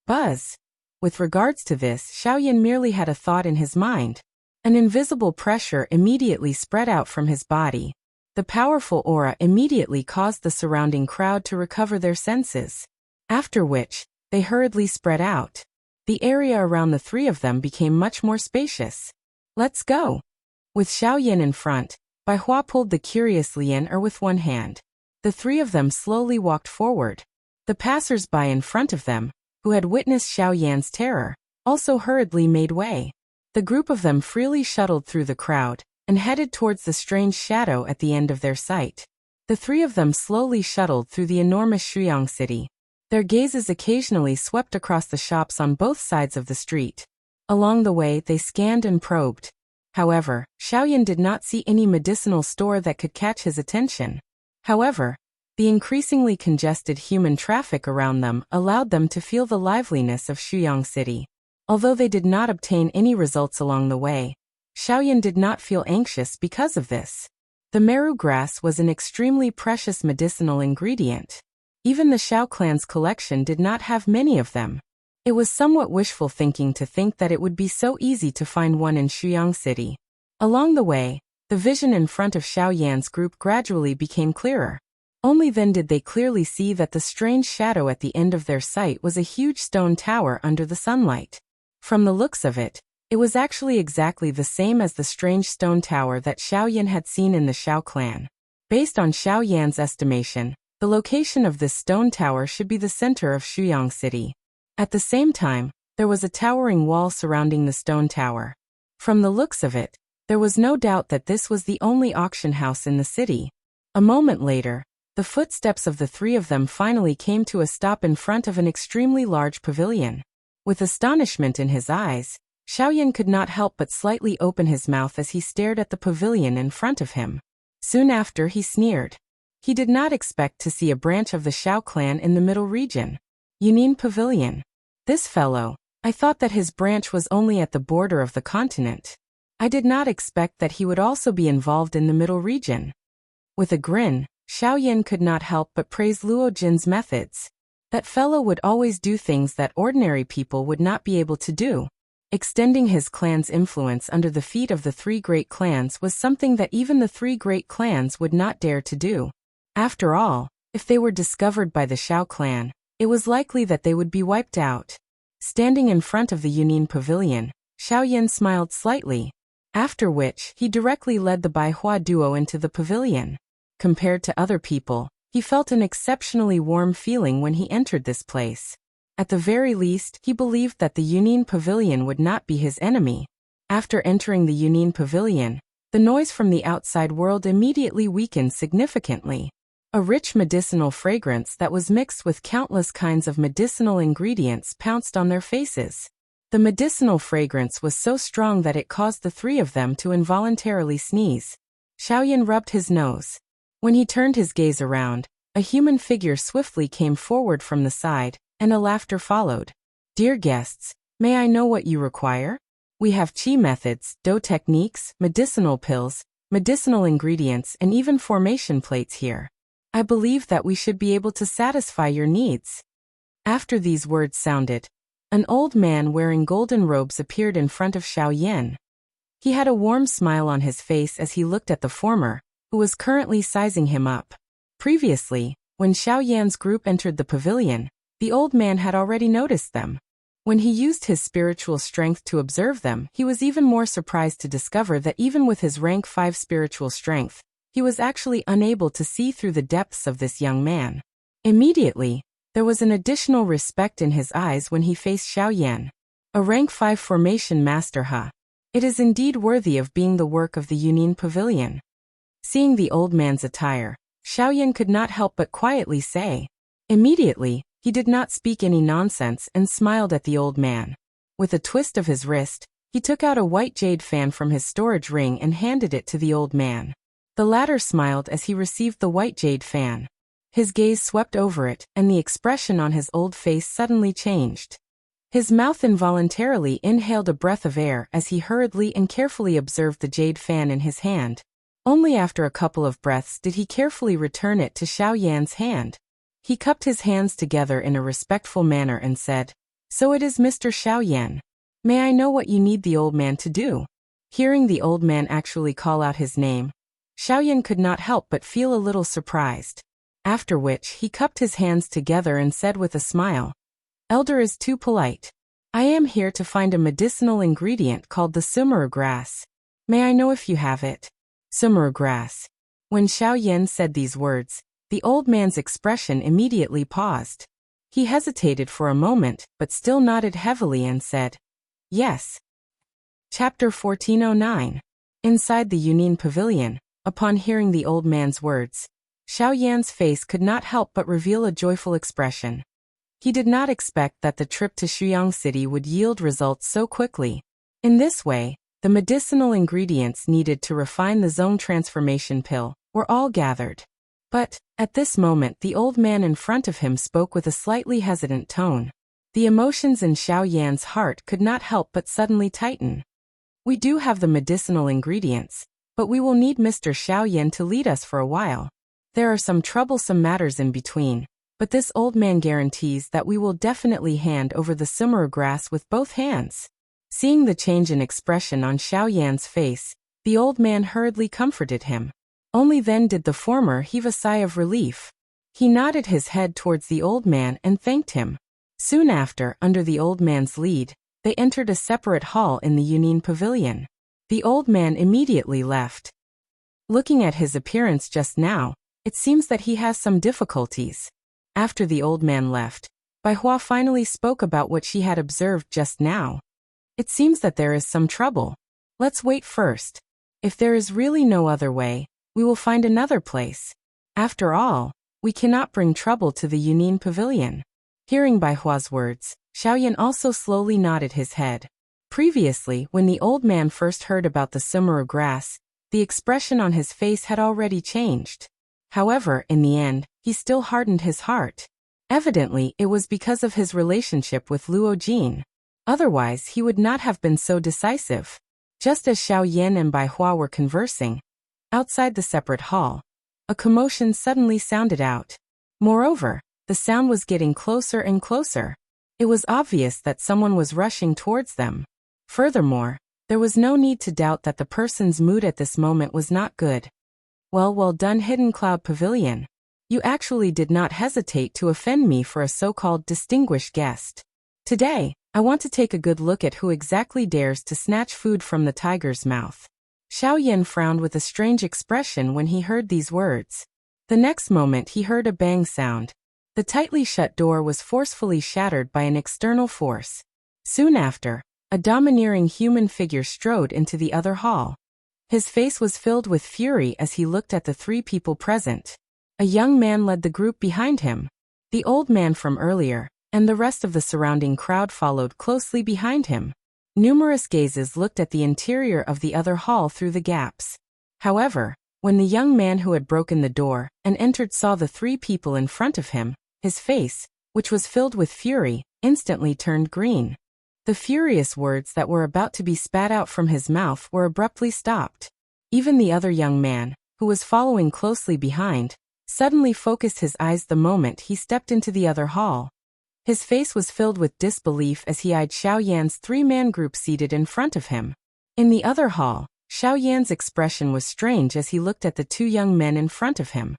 Buzz! With regards to this, Xiaoyan merely had a thought in his mind. An invisible pressure immediately spread out from his body. The powerful aura immediately caused the surrounding crowd to recover their senses. After which, they hurriedly spread out. The area around the three of them became much more spacious. Let's go. With Xiaoyan in front, Bai Hua pulled the curious Lian with one hand. The three of them slowly walked forward. The passers-by in front of them, who had witnessed Xiaoyan's terror, also hurriedly made way. The group of them freely shuttled through the crowd and headed towards the strange shadow at the end of their sight. The three of them slowly shuttled through the enormous Shuyang city. Their gazes occasionally swept across the shops on both sides of the street. Along the way, they scanned and probed. However, Xiaoyan did not see any medicinal store that could catch his attention. However, the increasingly congested human traffic around them allowed them to feel the liveliness of Shuyang City. Although they did not obtain any results along the way, Xiaoyan did not feel anxious because of this. The meru grass was an extremely precious medicinal ingredient. Even the Xiao clan's collection did not have many of them. It was somewhat wishful thinking to think that it would be so easy to find one in Shuyang City. Along the way, the vision in front of Xiaoyan's group gradually became clearer. Only then did they clearly see that the strange shadow at the end of their sight was a huge stone tower under the sunlight. From the looks of it, it was actually exactly the same as the strange stone tower that Xiaoyan had seen in the Xiao clan. Based on Xiaoyan's estimation, the location of this stone tower should be the center of Shuyang City. At the same time, there was a towering wall surrounding the stone tower. From the looks of it, there was no doubt that this was the only auction house in the city. A moment later, the footsteps of the three of them finally came to a stop in front of an extremely large pavilion. With astonishment in his eyes, Xiaoyan could not help but slightly open his mouth as he stared at the pavilion in front of him. Soon after, he sneered. He did not expect to see a branch of the Xiao clan in the middle region. Yunin Pavilion. This fellow, I thought that his branch was only at the border of the continent. I did not expect that he would also be involved in the middle region. With a grin, Xiaoyan could not help but praise Luo Jin's methods. That fellow would always do things that ordinary people would not be able to do. Extending his clan's influence under the feet of the three great clans was something that even the three great clans would not dare to do. After all, if they were discovered by the Xiao clan, it was likely that they would be wiped out. Standing in front of the Yunin Pavilion, Xiaoyan smiled slightly, after which he directly led the Bai Hua duo into the pavilion. Compared to other people, he felt an exceptionally warm feeling when he entered this place. At the very least, he believed that the Yunin Pavilion would not be his enemy. After entering the Yunin Pavilion, the noise from the outside world immediately weakened significantly. A rich medicinal fragrance that was mixed with countless kinds of medicinal ingredients pounced on their faces. The medicinal fragrance was so strong that it caused the three of them to involuntarily sneeze. Xiaoyan rubbed his nose. When he turned his gaze around, a human figure swiftly came forward from the side, and a laughter followed. Dear guests, may I know what you require? We have qi methods, dou techniques, medicinal pills, medicinal ingredients, and even formation plates here. I believe that we should be able to satisfy your needs. After these words sounded, an old man wearing golden robes appeared in front of Xiaoyan. He had a warm smile on his face as he looked at the former, who was currently sizing him up. Previously, when Xiaoyan's group entered the pavilion, the old man had already noticed them. When he used his spiritual strength to observe them, he was even more surprised to discover that even with his rank 5 spiritual strength, he was actually unable to see through the depths of this young man. Immediately, there was an additional respect in his eyes when he faced Xiaoyan. A rank 5 formation master, huh? It is indeed worthy of being the work of the Yunin Pavilion. Seeing the old man's attire, Xiaoyan could not help but quietly say. Immediately, he did not speak any nonsense and smiled at the old man. With a twist of his wrist, he took out a white jade fan from his storage ring and handed it to the old man. The latter smiled as he received the white jade fan. His gaze swept over it, and the expression on his old face suddenly changed. His mouth involuntarily inhaled a breath of air as he hurriedly and carefully observed the jade fan in his hand. Only after a couple of breaths did he carefully return it to Xiaoyan's hand. He cupped his hands together in a respectful manner and said, So it is Mr. Xiao Yan. May I know what you need the old man to do? Hearing the old man actually call out his name, Xiao Yan could not help but feel a little surprised. After which he cupped his hands together and said with a smile, "Elder is too polite. I am here to find a medicinal ingredient called the sumuru grass. May I know if you have it?" Sumuru grass. When Xiao Yan said these words, the old man's expression immediately paused. He hesitated for a moment, but still nodded heavily and said, "Yes." Chapter 1409. Inside the Yunin Pavilion, upon hearing the old man's words, Xiao Yan's face could not help but reveal a joyful expression. He did not expect that the trip to Shuyang City would yield results so quickly. In this way, the medicinal ingredients needed to refine the zone transformation pill were all gathered. But, at this moment the old man in front of him spoke with a slightly hesitant tone. The emotions in Xiao Yan's heart could not help but suddenly tighten. "We do have the medicinal ingredients, but we will need Mr. Xiao Yan to lead us for a while. There are some troublesome matters in between, but this old man guarantees that we will definitely hand over the sumuru grass with both hands." Seeing the change in expression on Xiao Yan's face, the old man hurriedly comforted him. Only then did the former heave a sigh of relief. He nodded his head towards the old man and thanked him. Soon after, under the old man's lead, they entered a separate hall in the Yunin Pavilion. The old man immediately left. Looking at his appearance just now, it seems that he has some difficulties. After the old man left, Bai Hua finally spoke about what she had observed just now. "It seems that there is some trouble. Let's wait first. If there is really no other way, we will find another place. After all, we cannot bring trouble to the Yunin Pavilion." Hearing Bai Hua's words, Xiao Yan also slowly nodded his head. Previously, when the old man first heard about the sumuru grass, the expression on his face had already changed. However, in the end, he still hardened his heart. Evidently, it was because of his relationship with Luo Jin. Otherwise, he would not have been so decisive. Just as Xiao Yan and Bai Hua were conversing, outside the separate hall, a commotion suddenly sounded out. Moreover, the sound was getting closer and closer. It was obvious that someone was rushing towards them. Furthermore, there was no need to doubt that the person's mood at this moment was not good. Well done, Hidden Cloud Pavilion. You actually did not hesitate to offend me for a so-called distinguished guest. Today, I want to take a good look at who exactly dares to snatch food from the tiger's mouth." Xiao Yan frowned with a strange expression when he heard these words. The next moment he heard a bang sound. The tightly shut door was forcefully shattered by an external force. Soon after, a domineering human figure strode into the other hall. His face was filled with fury as he looked at the three people present. A young man led the group behind him. The old man from earlier, and the rest of the surrounding crowd followed closely behind him. Numerous gazes looked at the interior of the other hall through the gaps. However, when the young man who had broken the door and entered saw the three people in front of him, his face, which was filled with fury, instantly turned green. The furious words that were about to be spat out from his mouth were abruptly stopped. Even the other young man, who was following closely behind, suddenly focused his eyes the moment he stepped into the other hall. His face was filled with disbelief as he eyed Xiao Yan's three-man group seated in front of him. In the other hall, Xiao Yan's expression was strange as he looked at the two young men in front of him.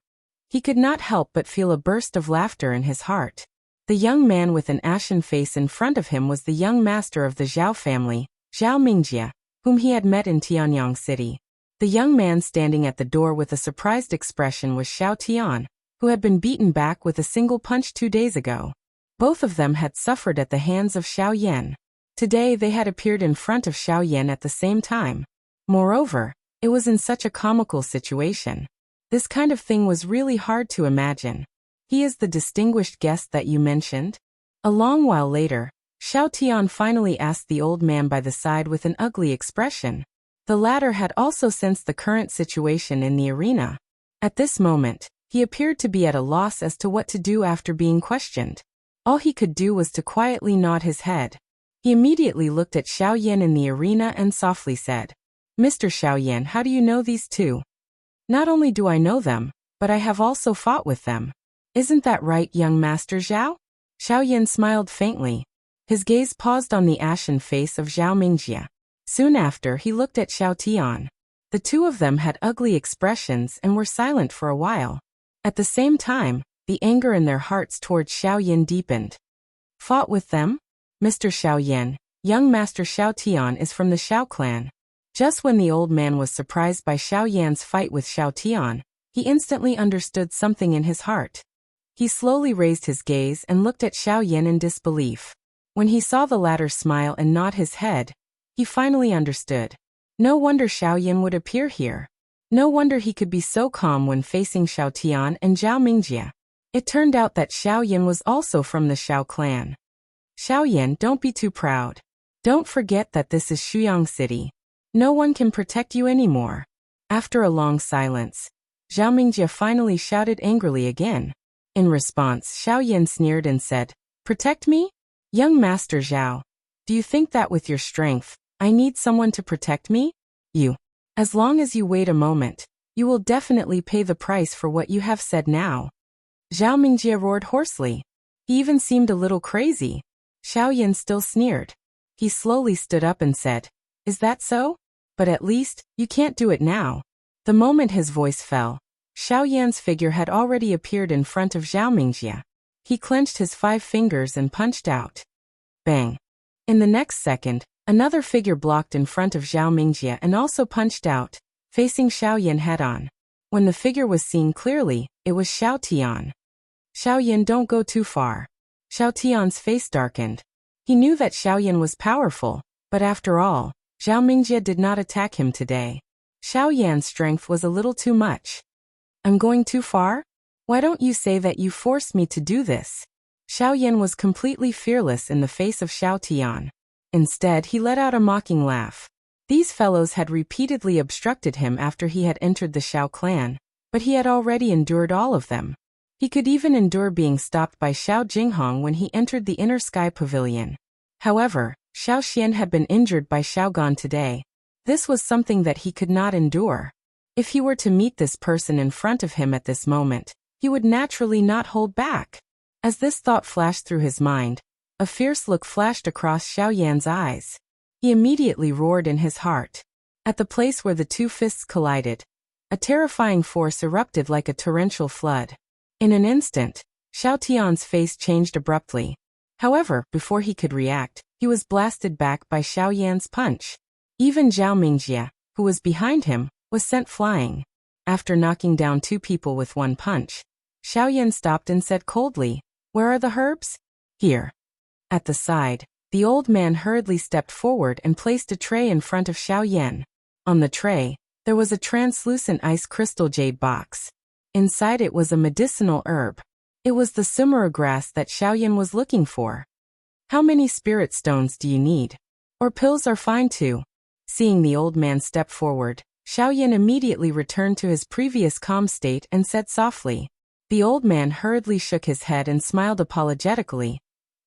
He could not help but feel a burst of laughter in his heart. The young man with an ashen face in front of him was the young master of the Zhao family, Zhao Mingjie, whom he had met in Tianyang City. The young man standing at the door with a surprised expression was Xiao Tian, who had been beaten back with a single punch 2 days ago. Both of them had suffered at the hands of Xiao Yan. Today they had appeared in front of Xiao Yan at the same time. Moreover, it was in such a comical situation. This kind of thing was really hard to imagine. "He is the distinguished guest that you mentioned?" A long while later, Xiao Tian finally asked the old man by the side with an ugly expression. The latter had also sensed the current situation in the arena. At this moment, he appeared to be at a loss as to what to do after being questioned. All he could do was to quietly nod his head. He immediately looked at Xiao Yan in the arena and softly said, "Mr. Xiao Yan, how do you know these two?" "Not only do I know them, but I have also fought with them. Isn't that right, young Master Zhao?" Xiao Yan smiled faintly. His gaze paused on the ashen face of Zhao Mingjie. Soon after, he looked at Xiao Tian. The two of them had ugly expressions and were silent for a while. At the same time, the anger in their hearts towards Xiao Yin deepened. Fought with them? Mr. Xiao Yin, young Master Xiao Tian is from the Xiao clan. Just when the old man was surprised by Xiao Yan's fight with Xiao Tian, he instantly understood something in his heart. He slowly raised his gaze and looked at Xiao Yin in disbelief. When he saw the latter smile and nod his head, he finally understood. No wonder Xiao Yin would appear here. No wonder he could be so calm when facing Xiao Tian and Zhao Mingjie. It turned out that Xiao Yin was also from the Xiao clan. Xiao Yin, don't be too proud. Don't forget that this is Shuyang City. No one can protect you anymore. After a long silence, Zhao Mingjie finally shouted angrily again. In response, Xiao Yin sneered and said, "Protect me? Young Master Zhao, do you think that with your strength, I need someone to protect me? You. As long as you wait a moment, you will definitely pay the price for what you have said now." Zhao Mingjie roared hoarsely. He even seemed a little crazy. Xiao Yin still sneered. He slowly stood up and said, "Is that so? But at least, you can't do it now." The moment his voice fell, Xiao Yan's figure had already appeared in front of Zhao Mingjie. He clenched his 5 fingers and punched out. Bang! In the next second, another figure blocked in front of Zhao Mingjie and also punched out, facing Xiao Yin head-on. When the figure was seen clearly, it was Xiao Tian. "Xiao Yin, don't go too far." Xiao Tian's face darkened. He knew that Xiao Yin was powerful, but after all, Zhao Mingjie did not attack him today. Xiao Yan's strength was a little too much. "I'm going too far? Why don't you say that you forced me to do this?" Xiao Yin was completely fearless in the face of Xiao Tian. Instead, he let out a mocking laugh. These fellows had repeatedly obstructed him after he had entered the Xiao clan, but he had already endured all of them. He could even endure being stopped by Xiao Jinghong when he entered the Inner Sky Pavilion. However, Xiao Xian had been injured by Xiao Gan today. This was something that he could not endure. If he were to meet this person in front of him at this moment, he would naturally not hold back. As this thought flashed through his mind, a fierce look flashed across Xiao Yan's eyes. He immediately roared in his heart. At the place where the two fists collided, a terrifying force erupted like a torrential flood. In an instant, Xiao Tian's face changed abruptly. However, before he could react, he was blasted back by Xiao Yan's punch. Even Zhao Mingjie, who was behind him, was sent flying. After knocking down 2 people with 1 punch, Xiao Yan stopped and said coldly, "Where are the herbs?" "Here." At the side, the old man hurriedly stepped forward and placed a tray in front of Xiao Yan. On the tray, there was a translucent ice crystal jade box. Inside it was a medicinal herb. It was the sumera grass that Xiao Yan was looking for. "How many spirit stones do you need? Or pills are fine too." Seeing the old man step forward, Xiao Yan immediately returned to his previous calm state and said softly. The old man hurriedly shook his head and smiled apologetically.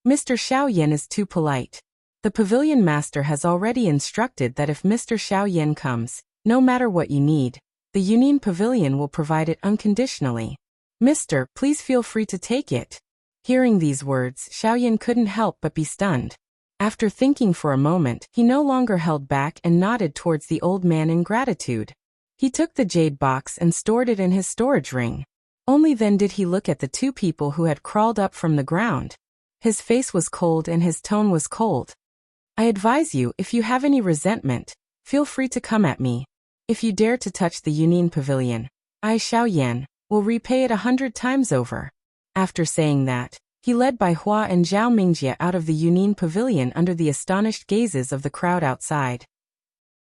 "Mr. Xiao Yan is too polite. The pavilion master has already instructed that if Mr. Xiao Yan comes, no matter what you need, the Union Pavilion will provide it unconditionally. Mister, please feel free to take it." Hearing these words, Xiao Yan couldn't help but be stunned. After thinking for a moment, he no longer held back and nodded towards the old man in gratitude. He took the jade box and stored it in his storage ring. Only then did he look at the 2 people who had crawled up from the ground. His face was cold and his tone was cold. "I advise you, if you have any resentment, feel free to come at me. If you dare to touch the Union Pavilion, I, Xiao Yan, will repay it 100 times over." After saying that, he led Bai Hua and Zhao Mingjie out of the Union Pavilion under the astonished gazes of the crowd outside.